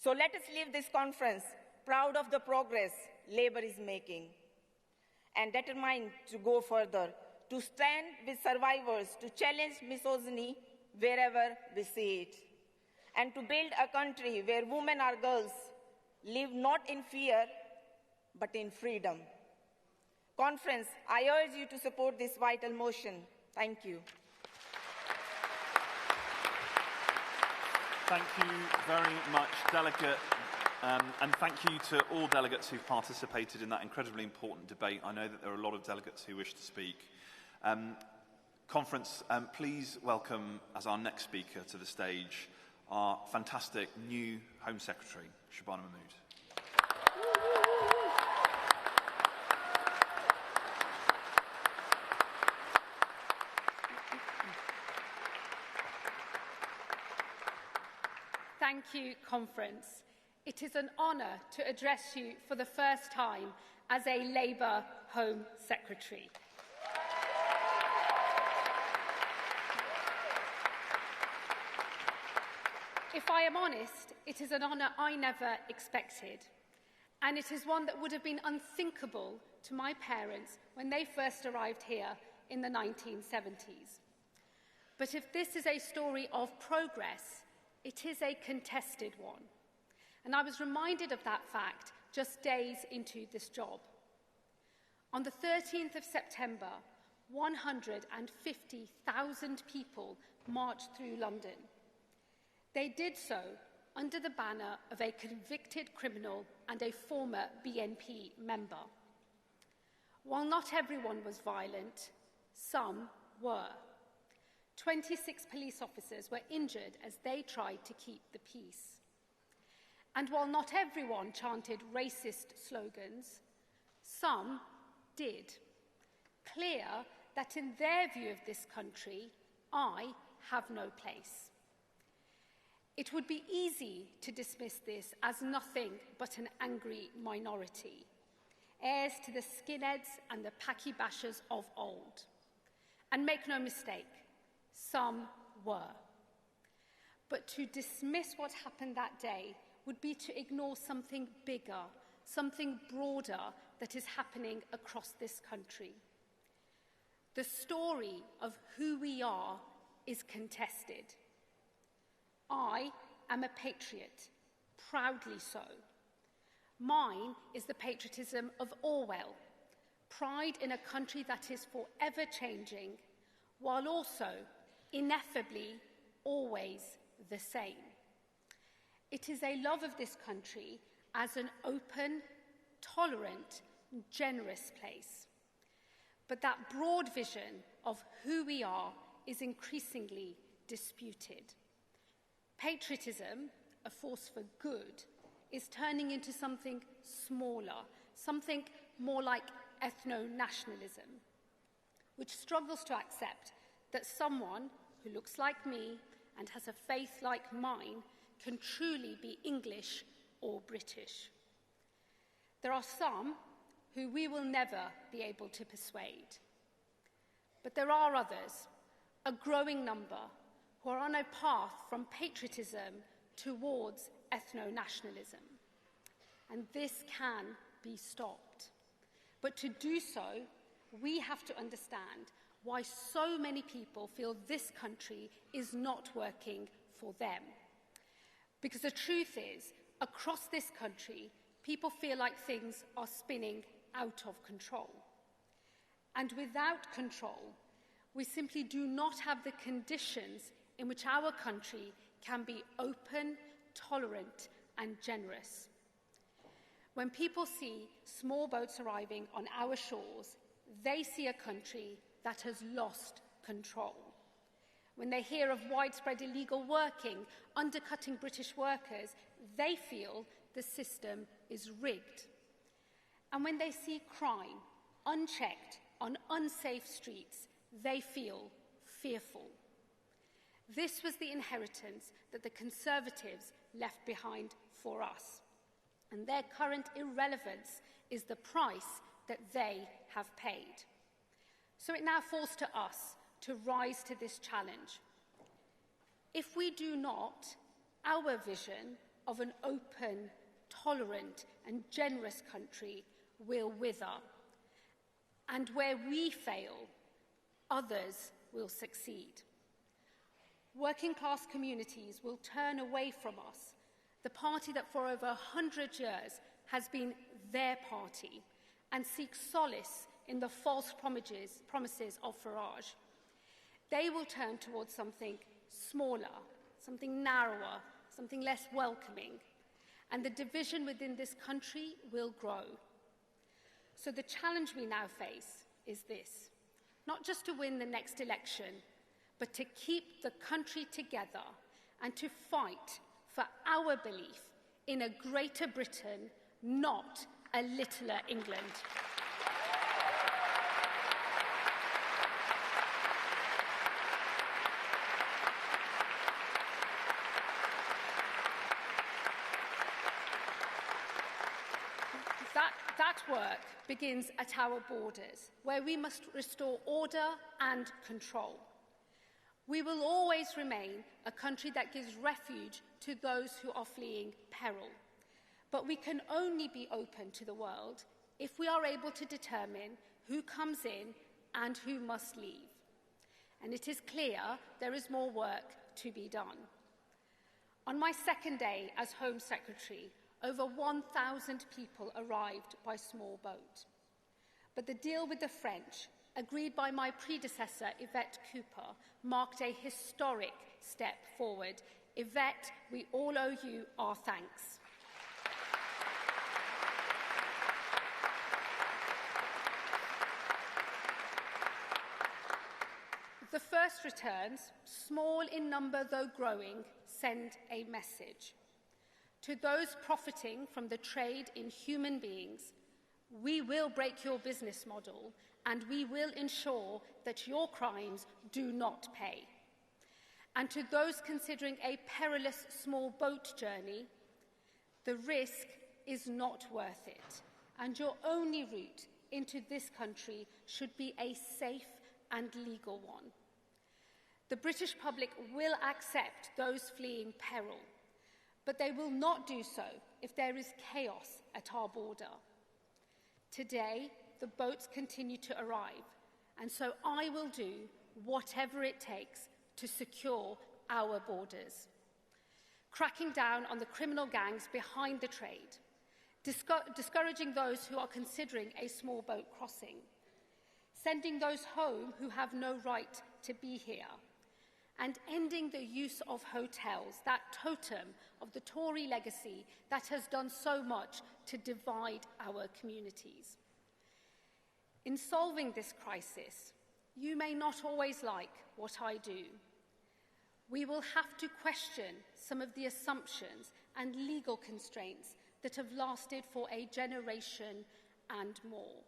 So let us leave this conference proud of the progress Labour is making, and determined to go further, to stand with survivors, to challenge misogyny wherever we see it, and to build a country where women or girls live not in fear, but in freedom. Conference, I urge you to support this vital motion. Thank you. Thank you very much, Delegate. And thank you to all delegates who've participated in that incredibly important debate. I know that there are a lot of delegates who wish to speak. Conference, please welcome as our next speaker to the stage our fantastic new Home Secretary, Shabana Mahmood. Thank you, Conference. It is an honour to address you for the first time as a Labour Home Secretary. If I am honest, it is an honour I never expected, and it is one that would have been unthinkable to my parents when they first arrived here in the 1970s. But if this is a story of progress, it is a contested one. And I was reminded of that fact just days into this job. On the 13th of September, 150,000 people marched through London. They did so under the banner of a convicted criminal and a former BNP member. While not everyone was violent, some were. 26 police officers were injured as they tried to keep the peace. And while not everyone chanted racist slogans, some did. Clear that in their view of this country, I have no place. It would be easy to dismiss this as nothing but an angry minority. heirs to the skinheads and the packy bashers of old. And make no mistake, some were. But to dismiss what happened that day would be to ignore something bigger, something broader that is happening across this country. The story of who we are is contested. I am a patriot, proudly so. Mine is the patriotism of Orwell, pride in a country that is forever changing, while also, ineffably, always the same. It is a love of this country as an open, tolerant, generous place. But that broad vision of who we are is increasingly disputed. Patriotism, a force for good, is turning into something smaller, something more like ethno-nationalism, which struggles to accept that someone who looks like me and has a faith like mine can truly be English or British. There are some who we will never be able to persuade. But there are others, a growing number, who are on a path from patriotism towards ethno-nationalism. And this can be stopped. But to do so, we have to understand why so many people feel this country is not working for them. Because the truth is, across this country, people feel like things are spinning out of control. And without control, we simply do not have the conditions in which our country can be open, tolerant, and generous. When people see small boats arriving on our shores, they see a country that has lost control. When they hear of widespread illegal working, undercutting British workers, they feel the system is rigged. And when they see crime unchecked on unsafe streets, they feel fearful. This was the inheritance that the Conservatives left behind for us. And their current irrelevance is the price that they have paid. So it now falls to us to rise to this challenge. If we do not, our vision of an open, tolerant, and generous country will wither. And where we fail, others will succeed. Working-class communities will turn away from us, the party that for over 100 years has been their party, and seek solace in the false promises of Farage. They will turn towards something smaller, something narrower, something less welcoming, and the division within this country will grow. So the challenge we now face is this: not just to win the next election, but to keep the country together and to fight for our belief in a greater Britain, not a littler England. That work begins at our borders, where we must restore order and control. We will always remain a country that gives refuge to those who are fleeing peril. But we can only be open to the world if we are able to determine who comes in and who must leave. And it is clear there is more work to be done. On my second day as Home Secretary, over 1,000 people arrived by small boat. But the deal with the French, agreed by my predecessor, Yvette Cooper, marked a historic step forward. Yvette, we all owe you our thanks. The first returns, small in number though growing, send a message. To those profiting from the trade in human beings, we will break your business model and we will ensure that your crimes do not pay. And to those considering a perilous small boat journey, the risk is not worth it, and your only route into this country should be a safe and legal one. The British public will accept those fleeing peril, but they will not do so if there is chaos at our border. Today, the boats continue to arrive, and so I will do whatever it takes to secure our borders. Cracking down on the criminal gangs behind the trade, discouraging those who are considering a small boat crossing, sending those home who have no right to be here, and ending the use of hotels, that totem of the Tory legacy that has done so much to divide our communities. In solving this crisis, you may not always like what I do. We will have to question some of the assumptions and legal constraints that have lasted for a generation and more.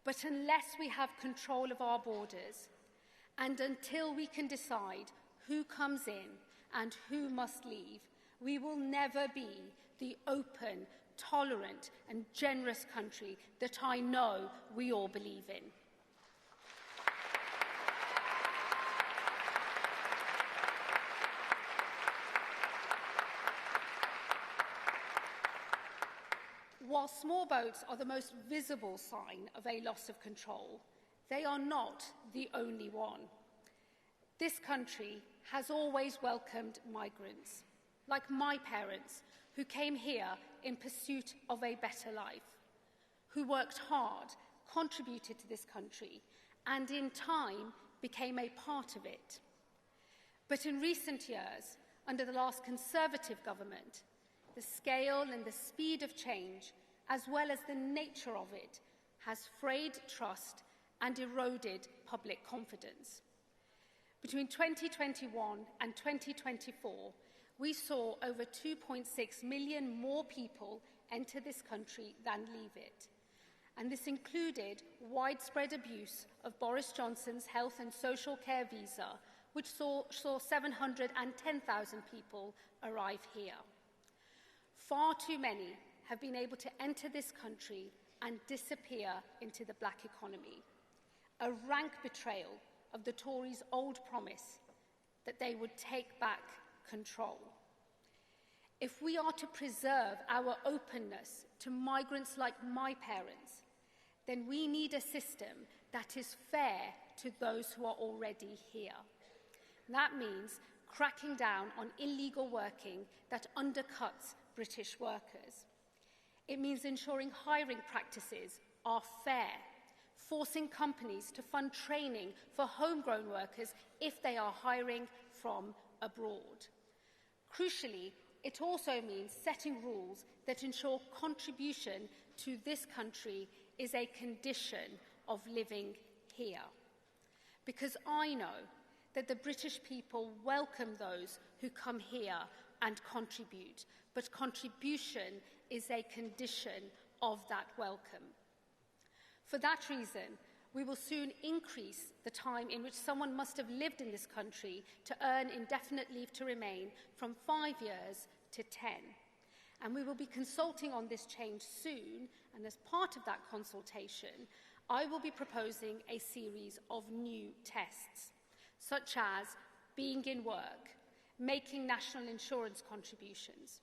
But unless we have control of our borders, and until we can decide who comes in and who must leave, we will never be the open, tolerant, and generous country that I know we all believe in. While small boats are the most visible sign of a loss of control, they are not the only one. This country has always welcomed migrants, like my parents, who came here in pursuit of a better life, who worked hard, contributed to this country, and in time became a part of it. But in recent years, under the last Conservative government, the scale and the speed of change, as well as the nature of it, has frayed trust and eroded public confidence. Between 2021 and 2024, we saw over 2.6 million more people enter this country than leave it. And this included widespread abuse of Boris Johnson's health and social care visa, which saw 710,000 people arrive here. Far too many have been able to enter this country and disappear into the black economy. A rank betrayal of the Tories' old promise that they would take back control. If we are to preserve our openness to migrants like my parents, then we need a system that is fair to those who are already here. That means cracking down on illegal working that undercuts British workers. It means ensuring hiring practices are fair, forcing companies to fund training for homegrown workers if they are hiring from abroad. Crucially, it also means setting rules that ensure contribution to this country is a condition of living here. Because I know that the British people welcome those who come here and contribute, but contribution is a condition of that welcome. For that reason, we will soon increase the time in which someone must have lived in this country to earn indefinite leave to remain from 5 years to 10. And we will be consulting on this change soon, and as part of that consultation, I will be proposing a series of new tests, such as being in work, making national insurance contributions,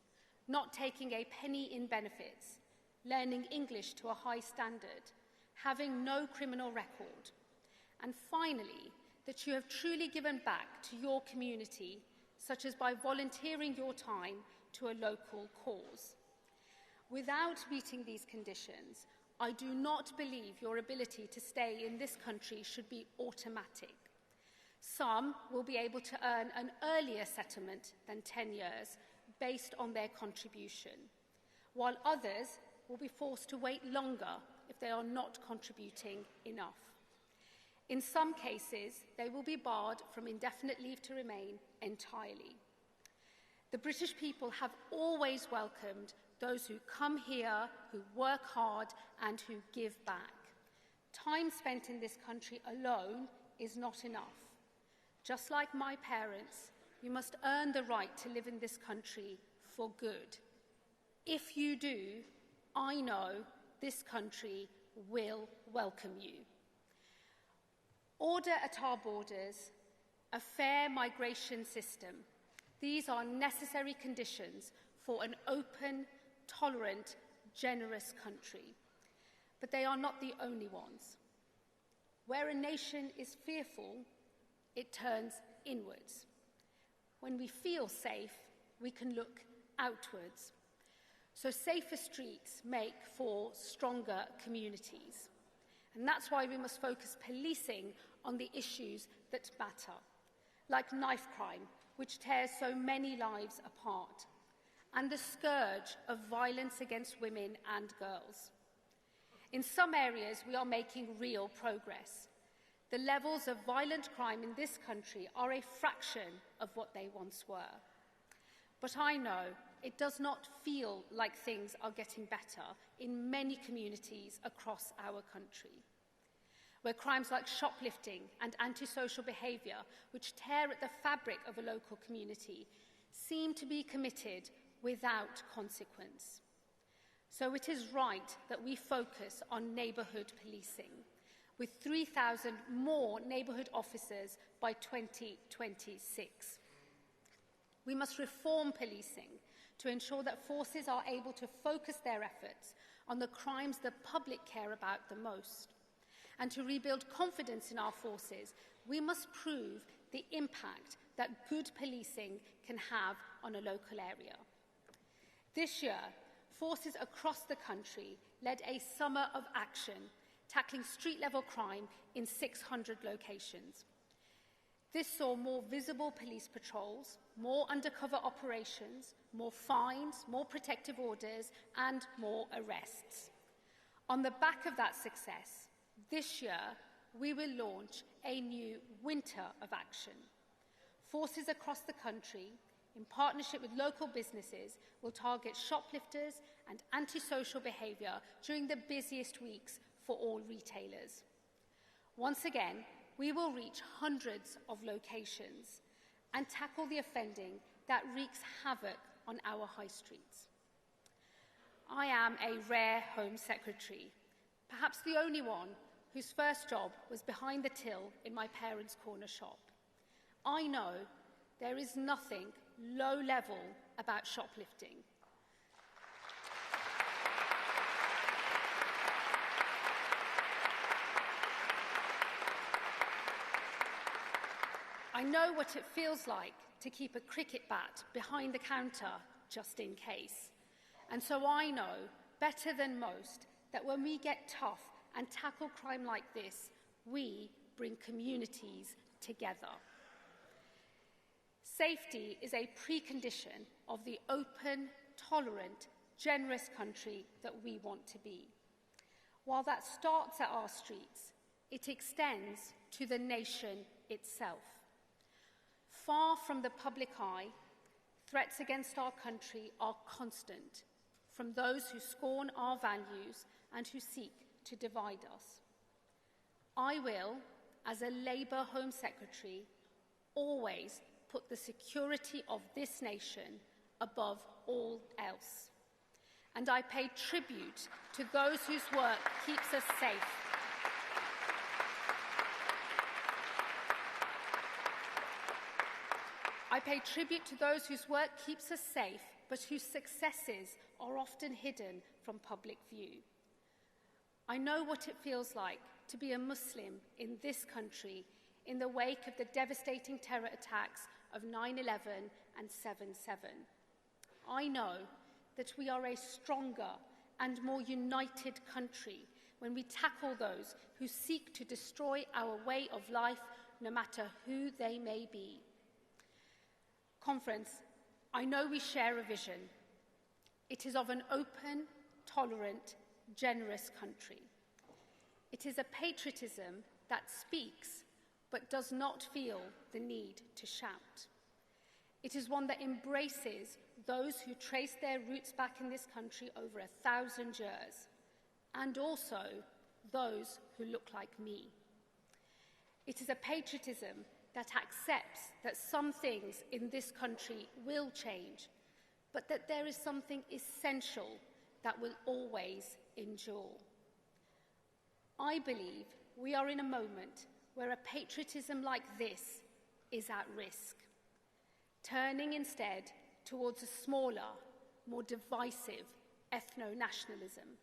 not taking a penny in benefits, learning English to a high standard, having no criminal record, and finally, that you have truly given back to your community, such as by volunteering your time to a local cause. Without meeting these conditions, I do not believe your ability to stay in this country should be automatic. Some will be able to earn an earlier settlement than 10 years based on their contribution, while others will be forced to wait longer if they are not contributing enough. In some cases, they will be barred from indefinite leave to remain entirely. The British people have always welcomed those who come here, who work hard, and who give back. Time spent in this country alone is not enough. Just like my parents, you must earn the right to live in this country for good. If you do, I know this country will welcome you. Order at our borders, a fair migration system. These are necessary conditions for an open, tolerant, generous country. But they are not the only ones. Where a nation is fearful, it turns inwards. When we feel safe, we can look outwards. So safer streets make for stronger communities. And that's why we must focus policing on the issues that matter, like knife crime, which tears so many lives apart, and the scourge of violence against women and girls. In some areas, we are making real progress. The levels of violent crime in this country are a fraction of what they once were. But I know it does not feel like things are getting better in many communities across our country, where crimes like shoplifting and antisocial behaviour, which tear at the fabric of a local community, seem to be committed without consequence. So it is right that we focus on neighbourhood policing, with 3,000 more neighbourhood officers by 2026. We must reform policing to ensure that forces are able to focus their efforts on the crimes the public care about the most. And to rebuild confidence in our forces, we must prove the impact that good policing can have on a local area. This year, forces across the country led a summer of action tackling street-level crime in 600 locations. This saw more visible police patrols, more undercover operations, more fines, more protective orders, and more arrests. On the back of that success, this year, we will launch a new winter of action. Forces across the country, in partnership with local businesses, will target shoplifters and antisocial behaviour during the busiest weeks for all retailers. Once again, we will reach hundreds of locations and tackle the offending that wreaks havoc on our high streets. I am a rare Home Secretary, perhaps the only one whose first job was behind the till in my parents' corner shop. I know there is nothing low-level about shoplifting. I know what it feels like to keep a cricket bat behind the counter just in case. And so I know, better than most, that when we get tough and tackle crime like this, we bring communities together. Safety is a precondition of the open, tolerant, generous country that we want to be. While that starts at our streets, it extends to the nation itself. Far from the public eye, threats against our country are constant from those who scorn our values and who seek to divide us. I will, as a Labour Home Secretary, always put the security of this nation above all else. And I pay tribute to those whose work keeps us safe. I pay tribute to those whose work keeps us safe, but whose successes are often hidden from public view. I know what it feels like to be a Muslim in this country in the wake of the devastating terror attacks of 9/11 and 7/7. I know that we are a stronger and more united country when we tackle those who seek to destroy our way of life, no matter who they may be. Conference, I know we share a vision. It is of an open, tolerant, generous country. It is a patriotism that speaks but does not feel the need to shout. It is one that embraces those who trace their roots back in this country over 1,000 years, and also those who look like me. It is a patriotism that accepts that some things in this country will change, but that there is something essential that will always endure. I believe we are in a moment where a patriotism like this is at risk, turning instead towards a smaller, more divisive ethno-nationalism.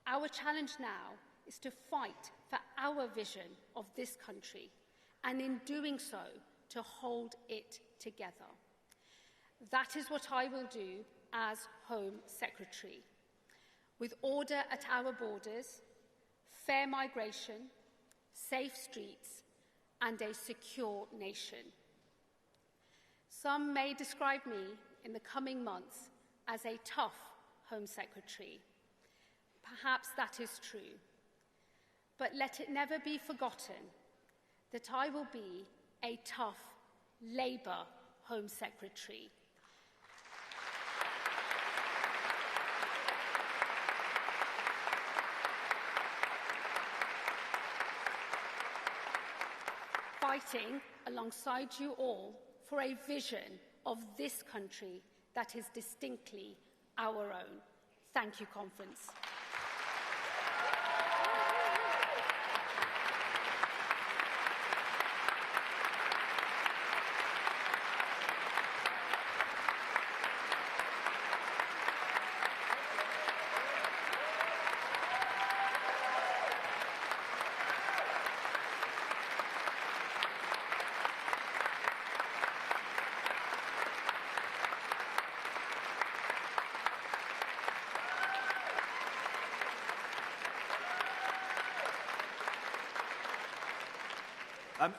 Our challenge now is to fight for our vision of this country, and in doing so, to hold it together. That is what I will do as Home Secretary. With order at our borders, fair migration, safe streets, and a secure nation. Some may describe me in the coming months as a tough Home Secretary. Perhaps that is true. But let it never be forgotten that I will be a tough Labour Home Secretary. Fighting alongside you all for a vision of this country that is distinctly our own. Thank you, Conference.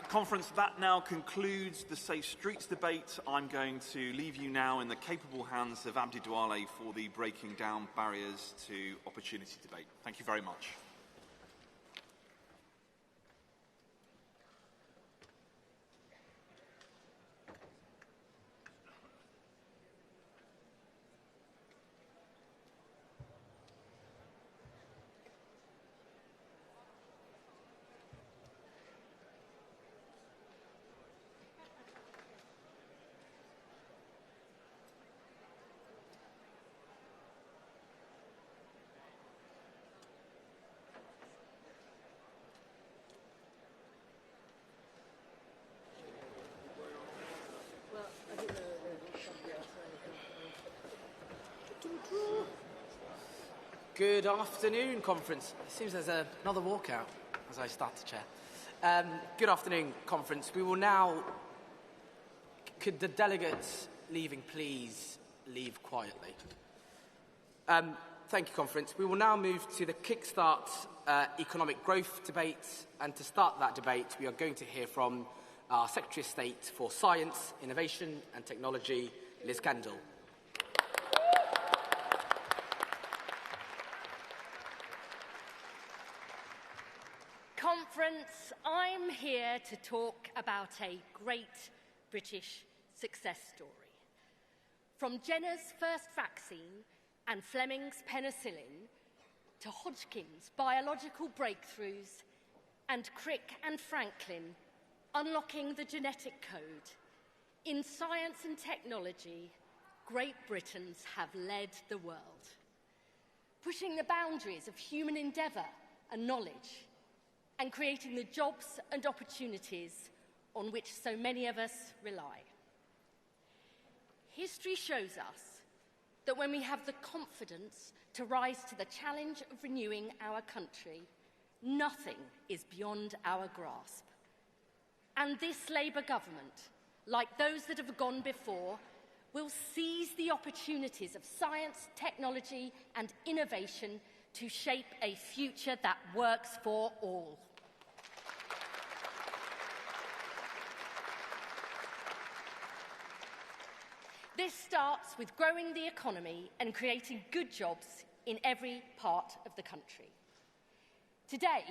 Conference, that now concludes the Safe Streets debate. I'm going to leave you now in the capable hands of Abdi Douale for the Breaking Down Barriers to Opportunity debate. Thank you very much. Good afternoon, Conference. It seems there's another walkout as I start to chair. Good afternoon, Conference. We will now... Could the delegates leaving please leave quietly? Thank you, Conference. We will now move to the Kickstart Economic Growth debate. And to start that debate, we are going to hear from our Secretary of State for Science, Innovation and Technology, Liz Kendall. Conference, I'm here to talk about a great British success story. From Jenner's first vaccine and Fleming's penicillin to Hodgkin's biological breakthroughs and Crick and Franklin unlocking the genetic code, in science and technology, Great Britons have led the world, pushing the boundaries of human endeavour and knowledge, and creating the jobs and opportunities on which so many of us rely. History shows us that when we have the confidence to rise to the challenge of renewing our country, nothing is beyond our grasp. And this Labour government, like those that have gone before, will seize the opportunities of science, technology and innovation to shape a future that works for all. This starts with growing the economy and creating good jobs in every part of the country. Today,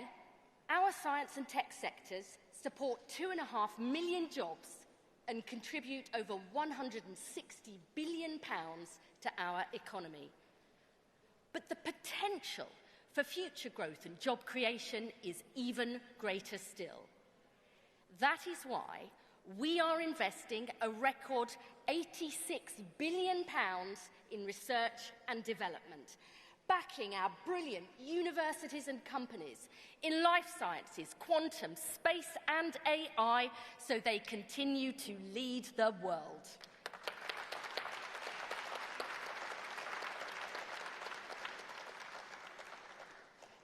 our science and tech sectors support 2.5 million jobs and contribute over £160 billion to our economy. But the potential for future growth and job creation is even greater still. That is why we are investing a record £86 billion in research and development, backing our brilliant universities and companies in life sciences, quantum, space and AI so they continue to lead the world.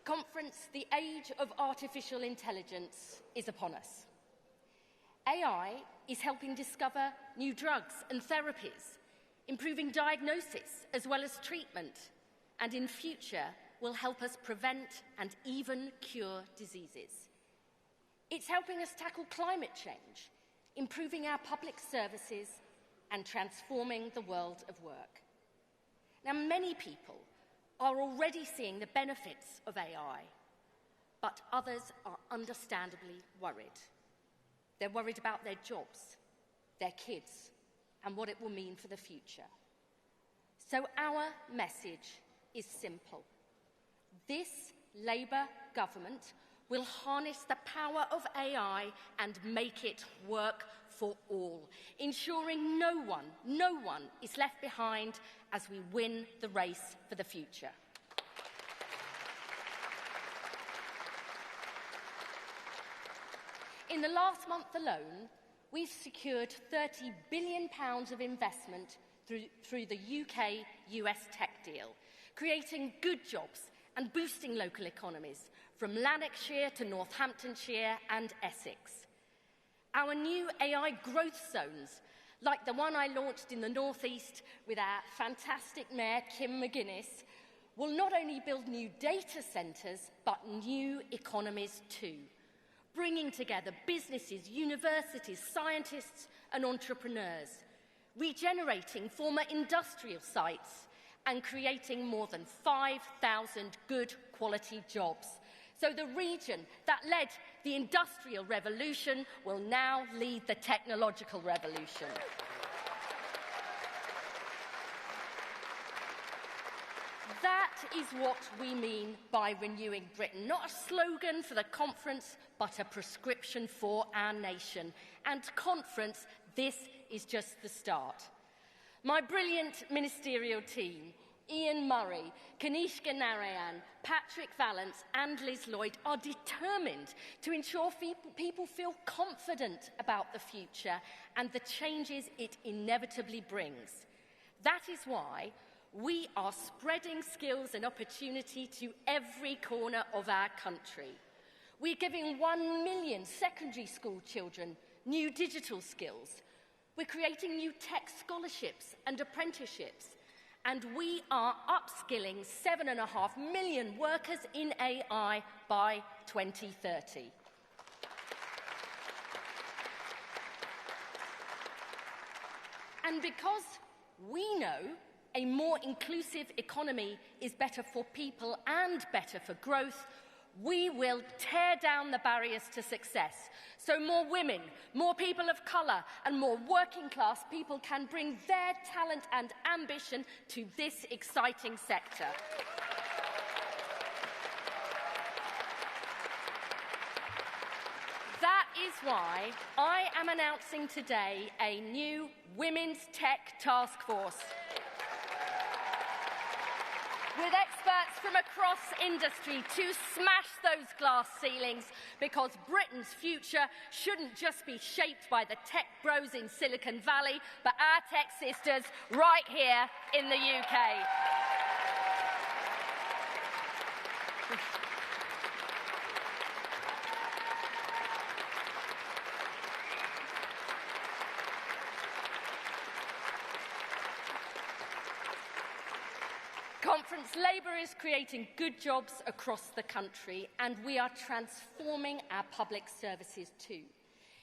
Conference, the age of artificial intelligence is upon us. AI is helping discover new drugs and therapies, improving diagnosis as well as treatment, and in future will help us prevent and even cure diseases. It's helping us tackle climate change, improving our public services and transforming the world of work. Now, many people are already seeing the benefits of AI, but others are understandably worried. They're worried about their jobs, their kids, and what it will mean for the future. So our message is simple. This Labour government will harness the power of AI and make it work for all, ensuring no one is left behind as we win the race for the future. In the last month alone, we've secured £30 billion of investment through the UK-US tech deal, creating good jobs and boosting local economies, from Lanarkshire to Northamptonshire and Essex. Our new AI growth zones, like the one I launched in the North East with our fantastic Mayor, Kim McGuinness, will not only build new data centres, but new economies too, bringing together businesses, universities, scientists and entrepreneurs, regenerating former industrial sites and creating more than 5,000 good quality jobs. So the region that led the Industrial Revolution will now lead the technological revolution. That is what we mean by renewing Britain. Not a slogan for the conference, but a prescription for our nation. And conference, this is just the start. My brilliant ministerial team, Ian Murray, Kanishka Narayan, Patrick Vallance and Liz Lloyd, are determined to ensure people feel confident about the future and the changes it inevitably brings. That is why we are spreading skills and opportunity to every corner of our country. We're giving 1 million secondary school children new digital skills. We're creating new tech scholarships and apprenticeships. And we are upskilling 7.5 million workers in AI by 2030. And because we know a more inclusive economy is better for people and better for growth, we will tear down the barriers to success so more women, more people of colour and more working class people can bring their talent and ambition to this exciting sector. That is why I am announcing today a new Women's Tech Task Force, with experts from across industry to smash those glass ceilings, because Britain's future shouldn't just be shaped by the tech bros in Silicon Valley, but our tech sisters right here in the UK. Conference, Labour is creating good jobs across the country, and we are transforming our public services too,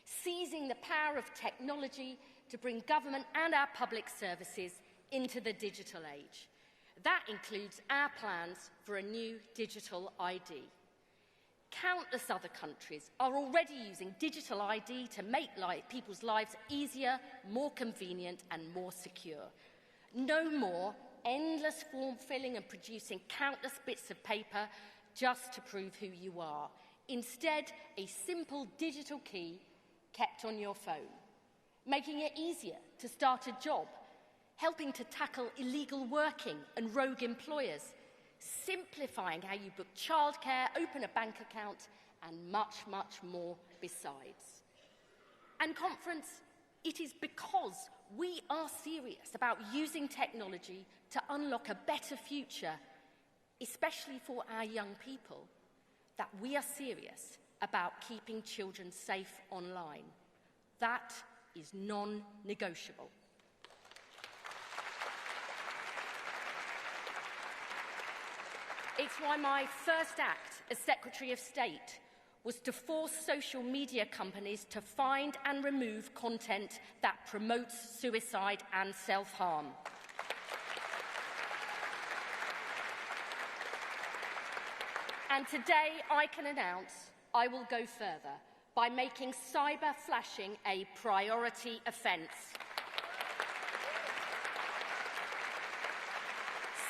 seizing the power of technology to bring government and our public services into the digital age. That includes our plans for a new digital ID. Countless other countries are already using digital ID to make people's lives easier, more convenient and more secure. No more endless form filling and producing countless bits of paper just to prove who you are. Instead, a simple digital key kept on your phone, making it easier to start a job, helping to tackle illegal working and rogue employers, simplifying how you book childcare, open a bank account, and much, much more besides. And conference, it is because we are serious about using technology to unlock a better future, especially for our young people, that we are serious about keeping children safe online. That is non-negotiable. It's why my first act as Secretary of State was to force social media companies to find and remove content that promotes suicide and self-harm. And today I can announce I will go further by making cyber flashing a priority offence.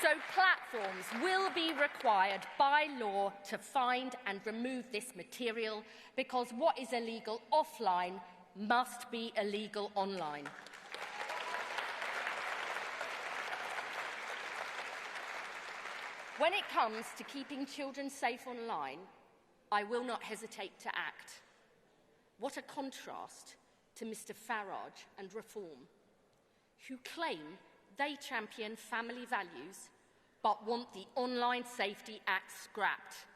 So platforms will be required by law to find and remove this material, because what is illegal offline must be illegal online. When it comes to keeping children safe online, I will not hesitate to act. What a contrast to Mr. Farage and Reform, who claim they champion family values but want the Online Safety Act scrapped,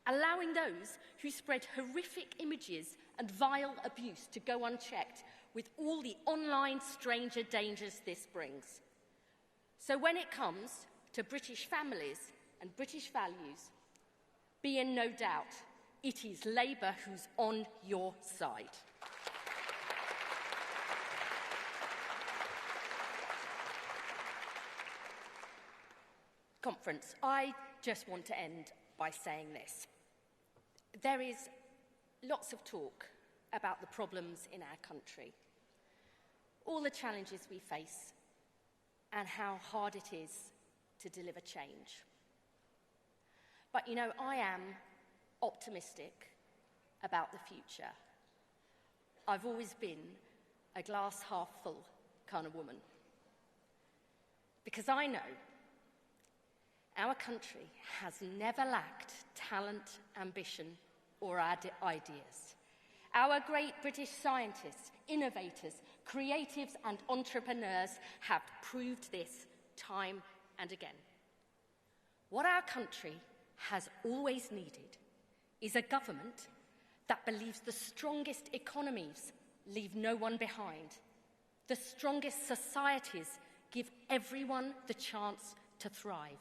allowing those who spread horrific images and vile abuse to go unchecked, with all the online stranger dangers this brings. So when it comes to British families and British values, be in no doubt, it is Labour who's on your side. Conference, I just want to end by saying this. There is lots of talk about the problems in our country, all the challenges we face, and how hard it is to deliver change. But, you know, I am optimistic about the future. I've always been a glass half full kind of woman, because I know our country has never lacked talent, ambition, or ideas. Our great British scientists, innovators, creatives, and entrepreneurs have proved this time and again. What our country has always needed is a government that believes the strongest economies leave no one behind. The strongest societies give everyone the chance to thrive.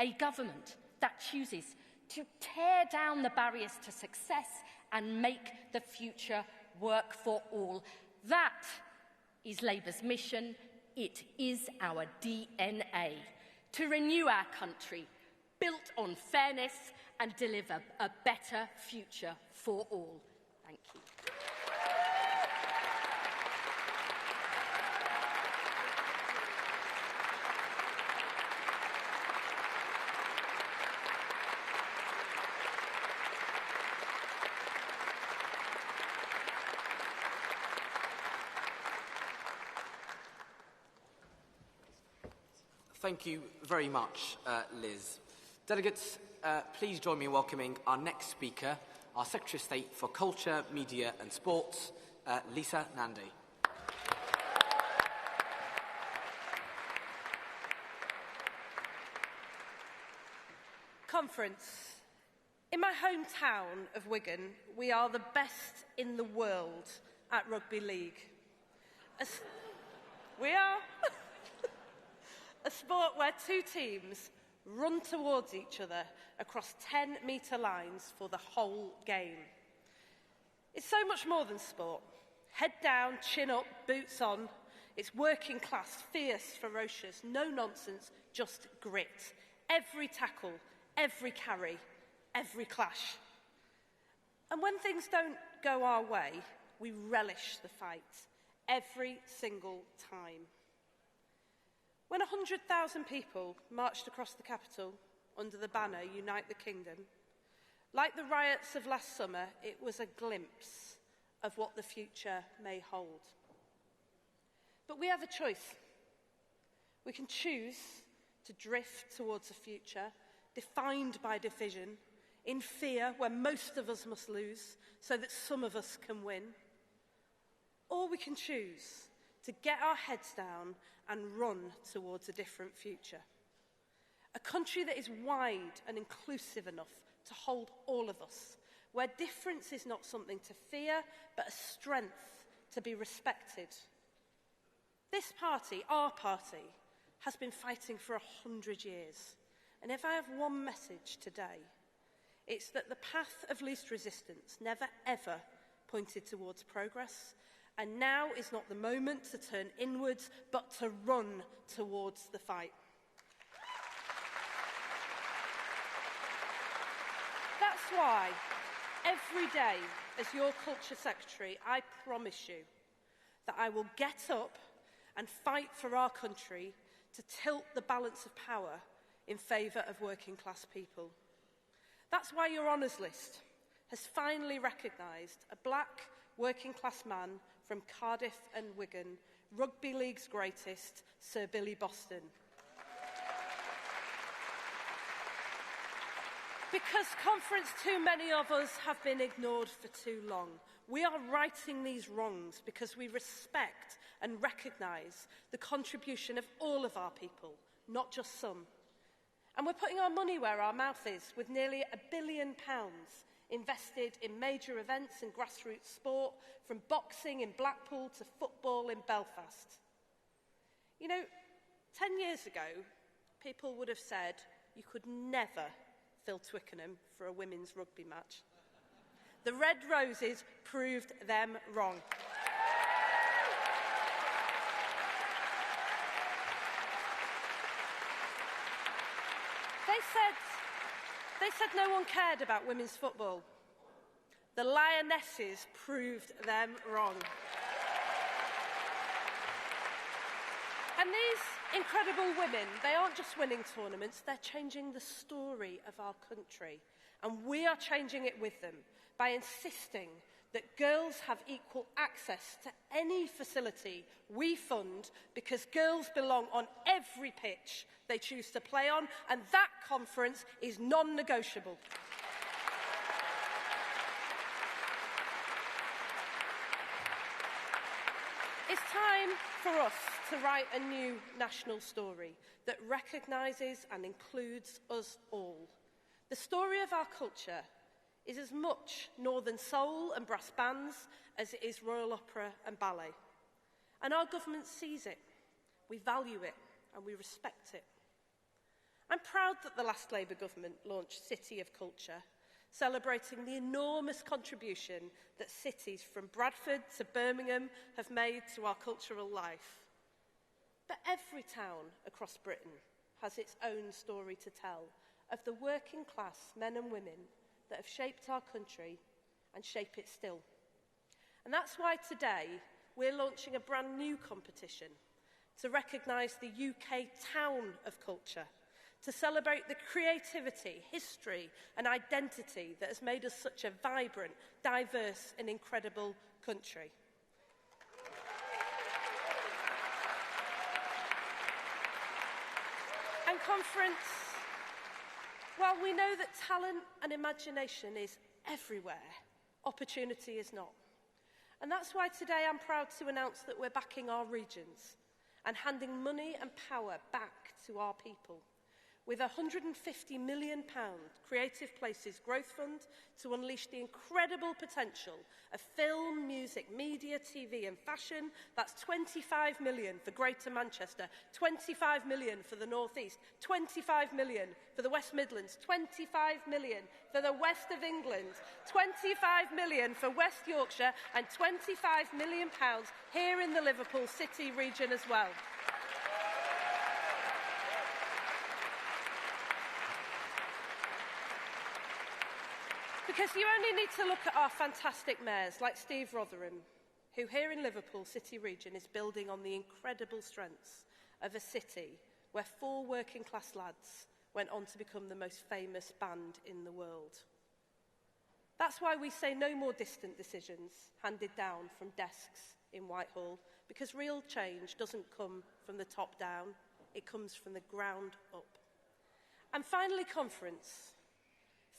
A government that chooses to tear down the barriers to success and make the future work for all. That is Labour's mission. It is our DNA. To renew our country, built on fairness, and deliver a better future for all. Thank you. Thank you very much, Liz. Delegates, please join me in welcoming our next speaker, our Secretary of State for Culture, Media and Sports, Lisa Nandy. Conference. In my hometown of Wigan, we are the best in the world at rugby league. We are a sport where two teams run towards each other across 10-metre lines for the whole game. It's so much more than sport. Head down, chin up, boots on. It's working class, fierce, ferocious, no nonsense, just grit. Every tackle, every carry, every clash. And when things don't go our way, we relish the fight every single time. When 100,000 people marched across the capital under the banner Unite the Kingdom, like the riots of last summer, it was a glimpse of what the future may hold. But we have a choice. We can choose to drift towards a future defined by division, in fear where most of us must lose so that some of us can win. Or we can choose to get our heads down and run towards a different future. A country that is wide and inclusive enough to hold all of us, where difference is not something to fear, but a strength to be respected. This party, our party, has been fighting for 100 years. And if I have one message today, it's that the path of least resistance never ever pointed towards progress, and now is not the moment to turn inwards, but to run towards the fight. That's why every day as your Culture Secretary, I promise you that I will get up and fight for our country to tilt the balance of power in favour of working class people. That's why your honours list has finally recognised a black working class man from Cardiff and Wigan, rugby league's greatest, Sir Billy Boston. Because, Conference, too many of us have been ignored for too long. We are righting these wrongs because we respect and recognise the contribution of all of our people, not just some. And we're putting our money where our mouth is, with nearly £1 billion invested in major events and grassroots sport, from boxing in Blackpool to football in Belfast. You know, 10 years ago, people would have said you could never fill Twickenham for a women's rugby match. The Red Roses proved them wrong. They said no one cared about women's football. The Lionesses proved them wrong. And these incredible women, they aren't just winning tournaments, they're changing the story of our country. And we are changing it with them by insisting that girls have equal access to any facility we fund, because girls belong on every pitch they choose to play on, and that, Conference, is non-negotiable. It's time for us to write a new national story that recognises and includes us all. The story of our culture is as much Northern soul and brass bands as it is Royal Opera and ballet. And our government sees it, we value it, and we respect it. I'm proud that the last Labour government launched City of Culture, celebrating the enormous contribution that cities from Bradford to Birmingham have made to our cultural life. But every town across Britain has its own story to tell of the working class men and women that have shaped our country and shape it still. And that's why today we're launching a brand new competition to recognise the UK Town of Culture, to celebrate the creativity, history and identity that has made us such a vibrant, diverse and incredible country. And Conference, while we know that talent and imagination is everywhere, opportunity is not. And that's why today I'm proud to announce that we're backing our regions and handing money and power back to our people, with a £150 million Creative Places Growth Fund to unleash the incredible potential of film, music, media, TV and fashion. That's £25 million for Greater Manchester, £25 million for the North East, £25 million for the West Midlands, £25 million for the West of England, £25 million for West Yorkshire and £25 million here in the Liverpool City region as well. Because you only need to look at our fantastic mayors like Steve Rotherham, who here in Liverpool City region is building on the incredible strengths of a city where 4 working class lads went on to become the most famous band in the world. That's why we say no more distant decisions handed down from desks in Whitehall, because real change doesn't come from the top down, It comes from the ground up. And finally, conference.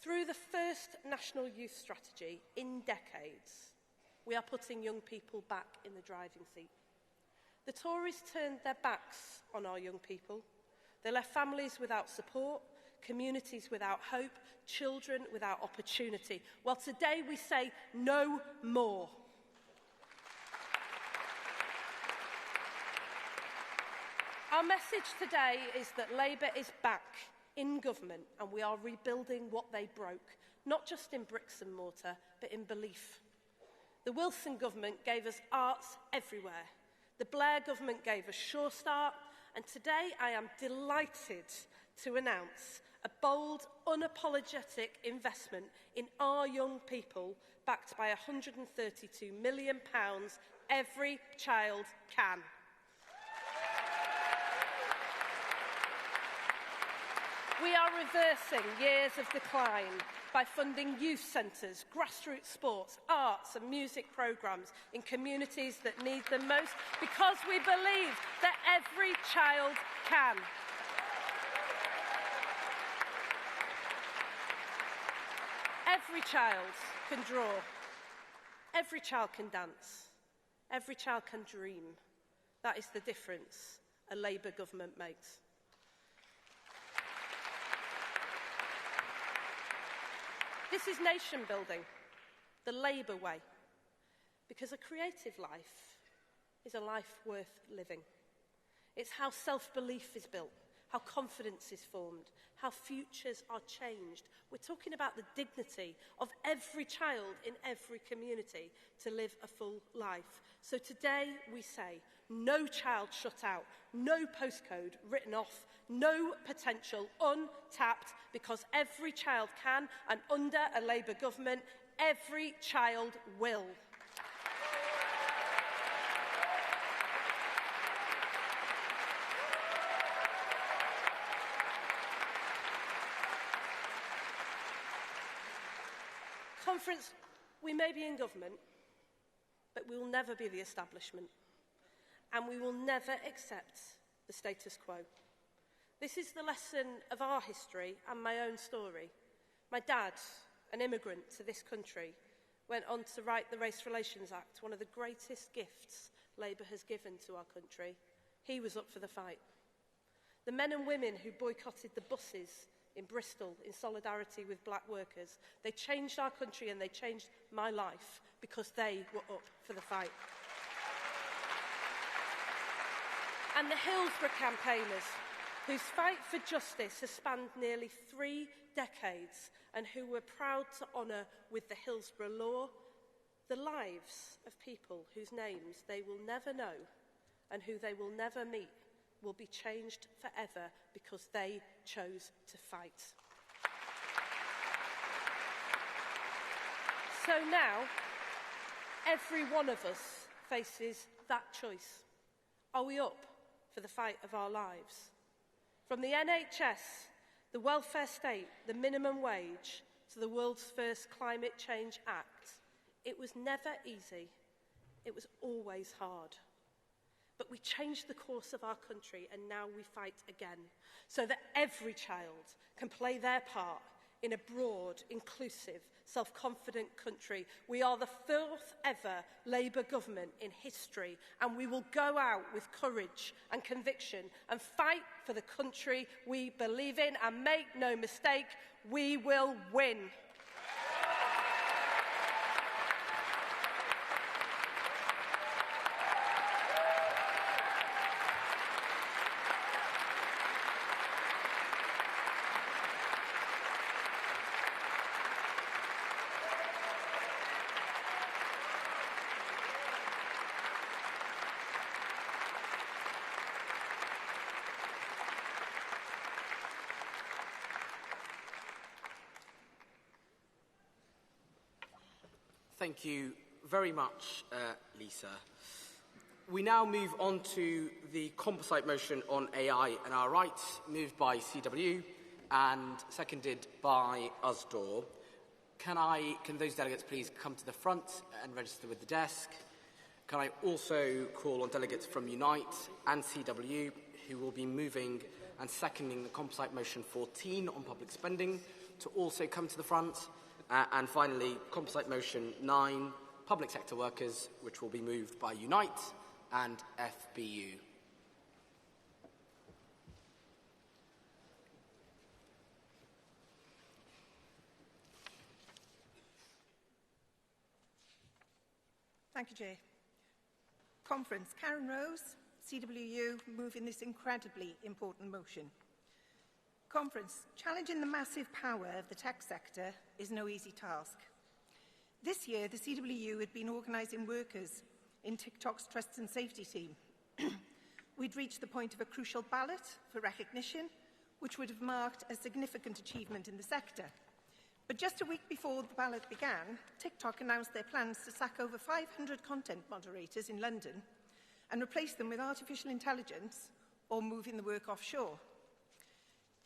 Through the first National Youth Strategy in decades, we are putting young people back in the driving seat. The Tories turned their backs on our young people. They left families without support, communities without hope, children without opportunity. Well, today we say no more. Our message today is that Labour is back in government and we are rebuilding what they broke, not just in bricks and mortar, but in belief. The Wilson government gave us arts everywhere. The Blair government gave us Sure Start, and today I am delighted to announce a bold, unapologetic investment in our young people, backed by £132 million. Every child can. We are reversing years of decline by funding youth centres, grassroots sports, arts and music programmes in communities that need them most, because we believe that every child can. Every child can draw. Every child can dance. Every child can dream. That is the difference a Labour government makes. This is nation building, the Labour way, because a creative life is a life worth living. It's how self-belief is built, how confidence is formed, how futures are changed. We're talking about the dignity of every child in every community to live a full life. So today we say, no child shut out, no postcode written off, no potential untapped, because every child can, and under a Labour government, every child will. Conference, we may be in government, but we will never be the establishment, and we will never accept the status quo. This is the lesson of our history and my own story. My dad, an immigrant to this country, went on to write the Race Relations Act, one of the greatest gifts Labour has given to our country. He was up for the fight. The men and women who boycotted the buses in Bristol in solidarity with black workers, they changed our country and they changed my life because they were up for the fight. And the Hillsborough campaigners, whose fight for justice has spanned nearly 3 decades and who were proud to honour with the Hillsborough law the lives of people whose names they will never know and who they will never meet, will be changed forever because they chose to fight. So now, every one of us faces that choice. Are we up for the fight of our lives? From the NHS, the welfare state, the minimum wage, to the world's first climate change act, it was never easy. It was always hard. But we changed the course of our country, and now we fight again, so that every child can play their part in a broad, inclusive, self-confident country. We are the 4th ever Labour government in history, and we will go out with courage and conviction and fight for the country we believe in, and make no mistake, we will win. Thank you very much, Lisa. We now move on to the composite motion on AI and our rights, moved by CW and seconded by Usdaw. Can those delegates please come to the front and register with the desk? Can I also call on delegates from Unite and CW who will be moving and seconding the composite motion 14 on public spending, to also come to the front. And finally, composite motion 9, public sector workers, which will be moved by Unite and FBU. Thank you, Jay. Conference. Karen Rose, CWU, moving this incredibly important motion. Conference. Challenging the massive power of the tech sector is no easy task. This year, the CWU had been organising workers in TikTok's Trust and Safety team. We'd reached the point of a crucial ballot for recognition, which would have marked a significant achievement in the sector. But just a week before the ballot began, TikTok announced their plans to sack over 500 content moderators in London and replace them with artificial intelligence or moving the work offshore.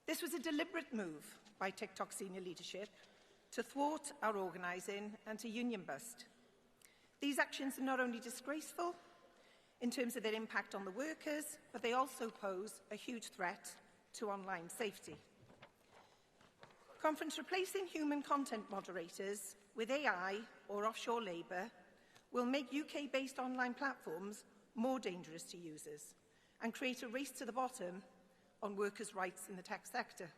This was a deliberate move by TikTok senior leadership to thwart our organising and to union bust. These actions are not only disgraceful in terms of their impact on the workers, but they also pose a huge threat to online safety. Conference. Replacing human content moderators with AI or offshore labour will make UK-based online platforms more dangerous to users and create a race to the bottom on workers' rights in the tech sector.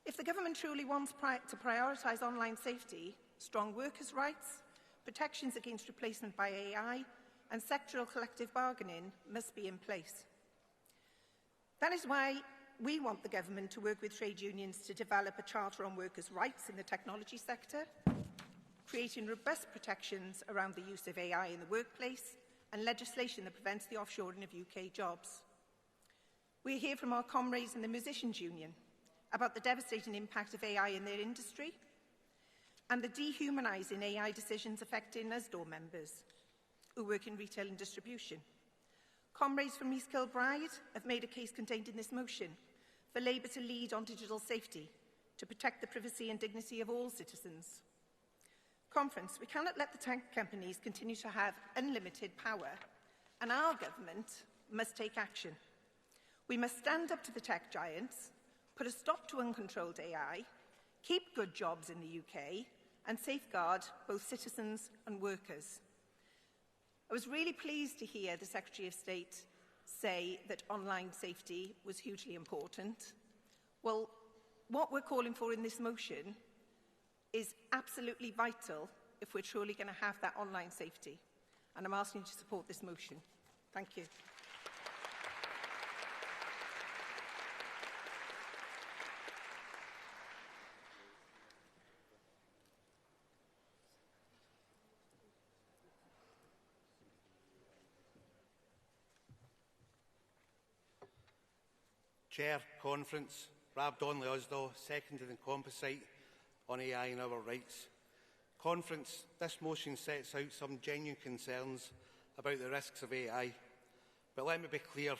If the government truly wants to prioritise online safety, strong workers' rights, protections against replacement by AI, and sectoral collective bargaining must be in place. That is why we want the government to work with trade unions to develop a charter on workers' rights in the technology sector, creating robust protections around the use of AI in the workplace, and legislation that prevents the offshoring of UK jobs. We hear from our comrades in the Musicians' Union about the devastating impact of AI in their industry and the dehumanising AI decisions affecting us door members who work in retail and distribution. Comrades from East Kilbride have made a case contained in this motion for Labour to lead on digital safety, to protect the privacy and dignity of all citizens. Conference. We cannot let the tech companies continue to have unlimited power, and our government must take action. We must stand up to the tech giants, put a stop to uncontrolled AI, keep good jobs in the UK, and safeguard both citizens and workers. I was really pleased to hear the Secretary of State say that online safety was hugely important. Well, what we're calling for in this motion is absolutely vital if we're truly going to have that online safety. And I'm asking you to support this motion. Thank you. Chair, Conference, Rab Donnelly Osdaw, seconded in composite on AI and our rights. Conference, this motion sets out some genuine concerns about the risks of AI. But let me be clear,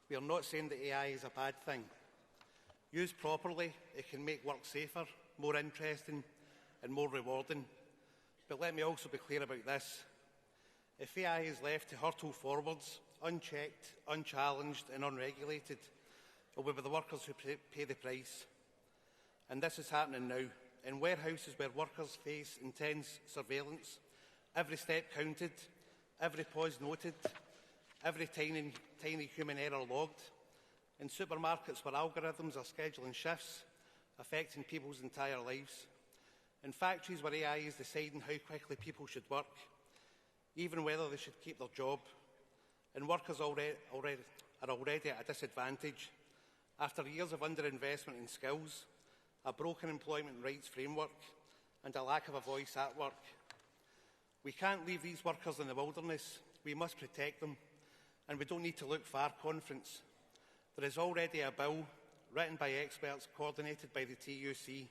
we are not saying that AI is a bad thing. Used properly, it can make work safer, more interesting and more rewarding. But let me also be clear about this. If AI is left to hurtle forwards, unchecked, unchallenged and unregulated, it will be the workers who pay the price. And this is happening now. In warehouses where workers face intense surveillance, every step counted, every pause noted, every tiny human error logged. In supermarkets where algorithms are scheduling shifts, affecting people's entire lives. In factories where AI is deciding how quickly people should work, even whether they should keep their job. And workers are already at a disadvantage after years of underinvestment in skills, a broken employment rights framework, and a lack of a voice at work. We can't leave these workers in the wilderness. We must protect them, and we don't need to look far, Conference. There is already a bill written by experts, coordinated by the TUC,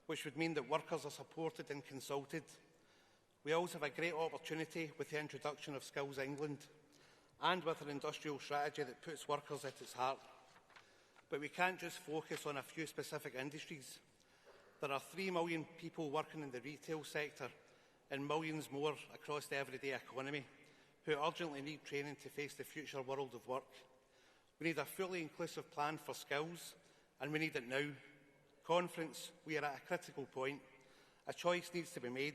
which would mean that workers are supported and consulted. We also have a great opportunity with the introduction of Skills England, and with an industrial strategy that puts workers at its heart. But we can't just focus on a few specific industries. There are 3 million people working in the retail sector and millions more across the everyday economy who urgently need training to face the future world of work. We need a fully inclusive plan for skills, and we need it now. Conference, we are at a critical point. A choice needs to be made,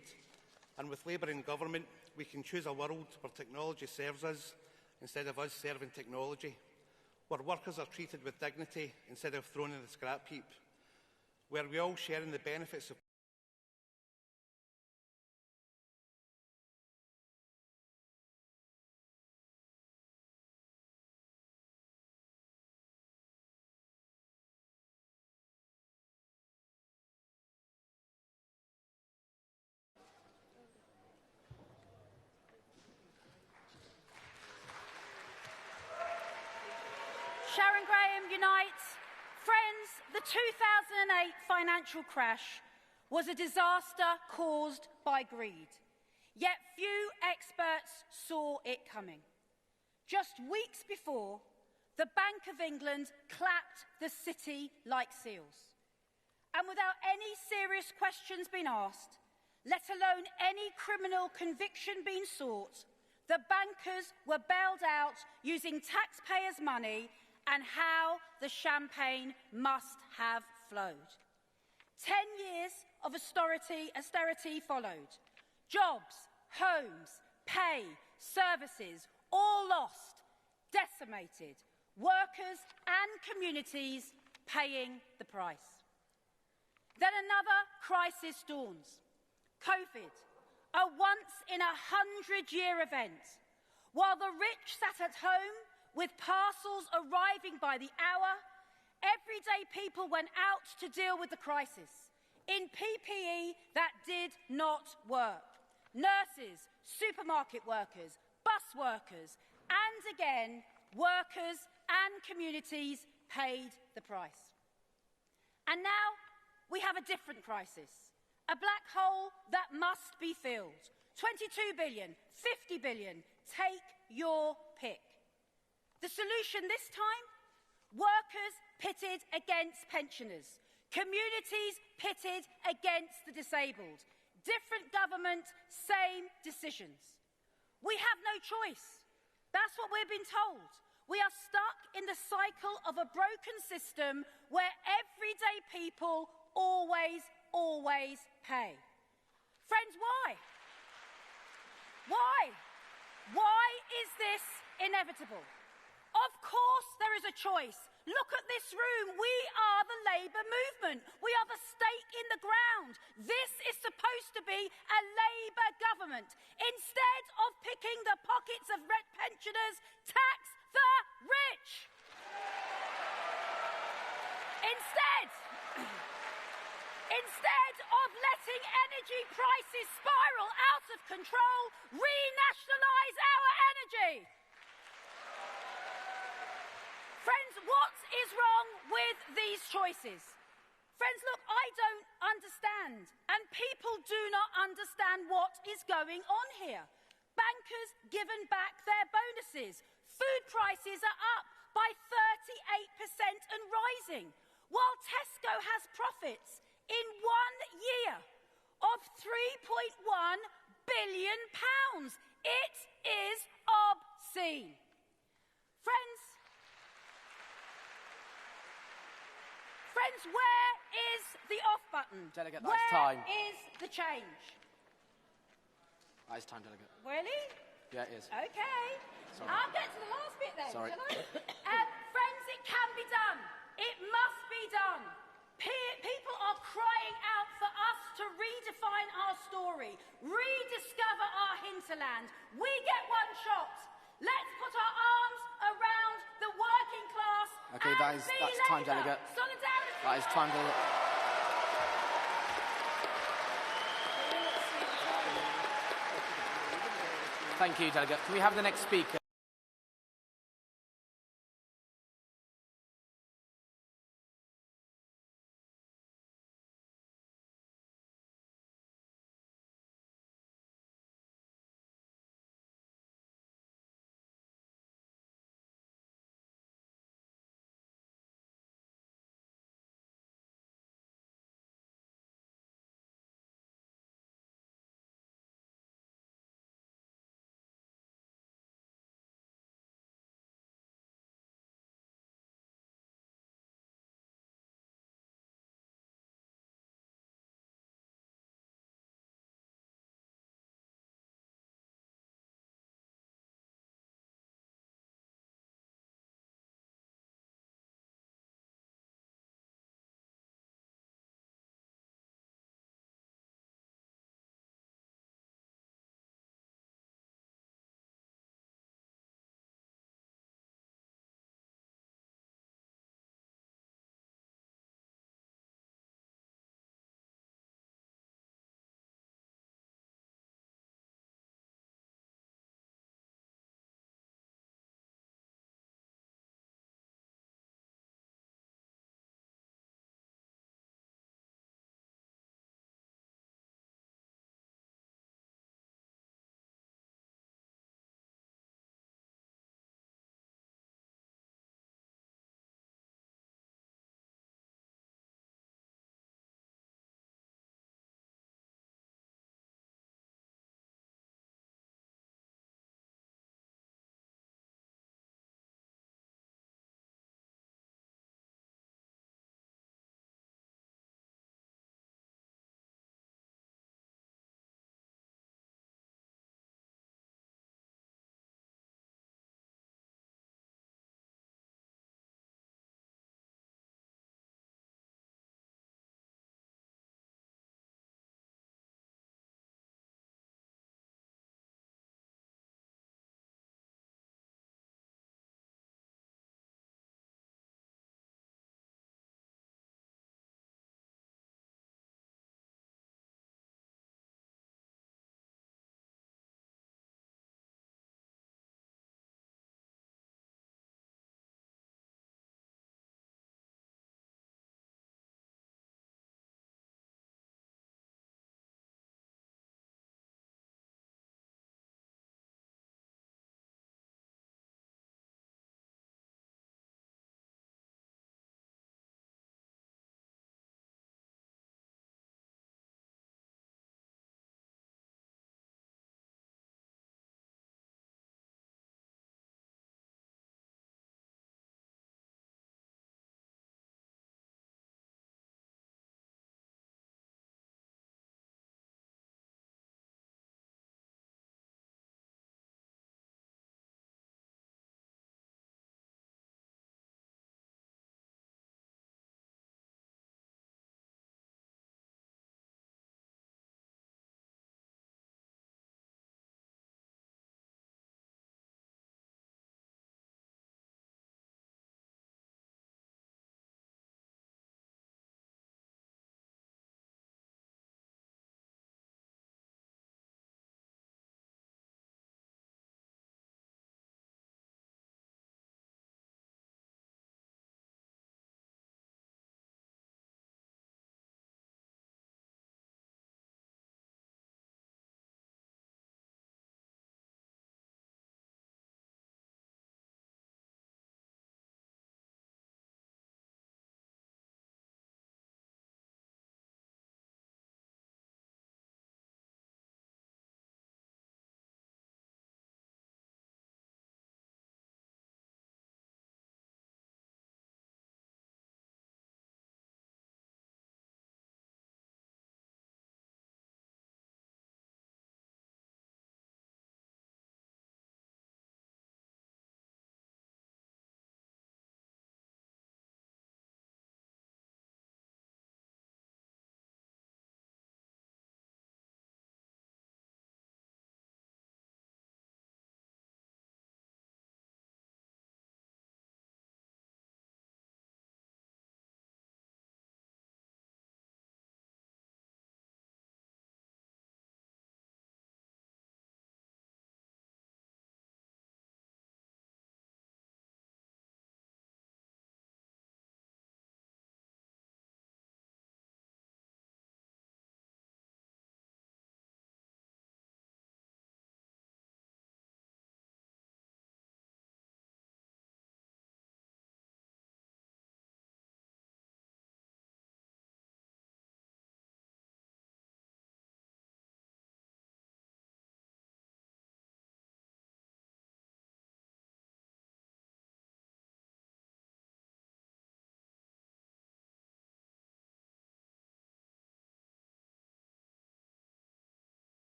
and with Labour in government, we can choose a world where technology serves us instead of us serving technology, where workers are treated with dignity instead of thrown in the scrap heap, where we all share in the benefits of Sharon Graham unites. Friends, the 2008 financial crash was a disaster caused by greed. Yet few experts saw it coming. Just weeks before, the Bank of England clapped the city like seals. And without any serious questions being asked, let alone any criminal conviction being sought, the bankers were bailed out using taxpayers' money, and how the champagne must have flowed. 10 years of austerity followed. Jobs, homes, pay, services, all lost, decimated. Workers and communities paying the price. Then another crisis dawns. COVID, a once-in-a-100-year event. While the rich sat at home with parcels arriving by the hour, everyday people went out to deal with the crisis in PPE that did not work. Nurses, supermarket workers, bus workers, and again, workers and communities paid the price. And now we have a different crisis, a black hole that must be filled. 22 billion, 50 billion, take your pick. The solution this time? Workers pitted against pensioners. Communities pitted against the disabled. Different government, same decisions. We have no choice. That's what we've been told. We are stuck in the cycle of a broken system where everyday people always pay. Friends, why? Why? Why is this inevitable? Of course there is a choice. Look at this room. We are the Labour movement. We are the stake in the ground. This is supposed to be a Labour government. Instead of picking the pockets of pensioners, tax the rich. Instead of letting energy prices spiral out of control, renationalise our energy. Friends, what is wrong with these choices? Friends, look, I don't understand, and people do not understand what is going on here. Bankers given back their bonuses. Food prices are up by 38% and rising, while Tesco has profits in 1 year of £3.1 billion. It is obscene. Friends, where is the off button? Delegate, that's time. Where is the change? That is time, Delegate. Really? Yeah, it is. Okay. Sorry. I'll get to the last bit then, Sorry. shall I? Friends, it can be done. It must be done. People are crying out for us to redefine our story, rediscover our hinterland. We get one shot. Let's put our arms around the working class. Okay, that's time, Delegate. Solidarity. That is time, Delegate. Thank you, Delegate. Can we have the next speaker?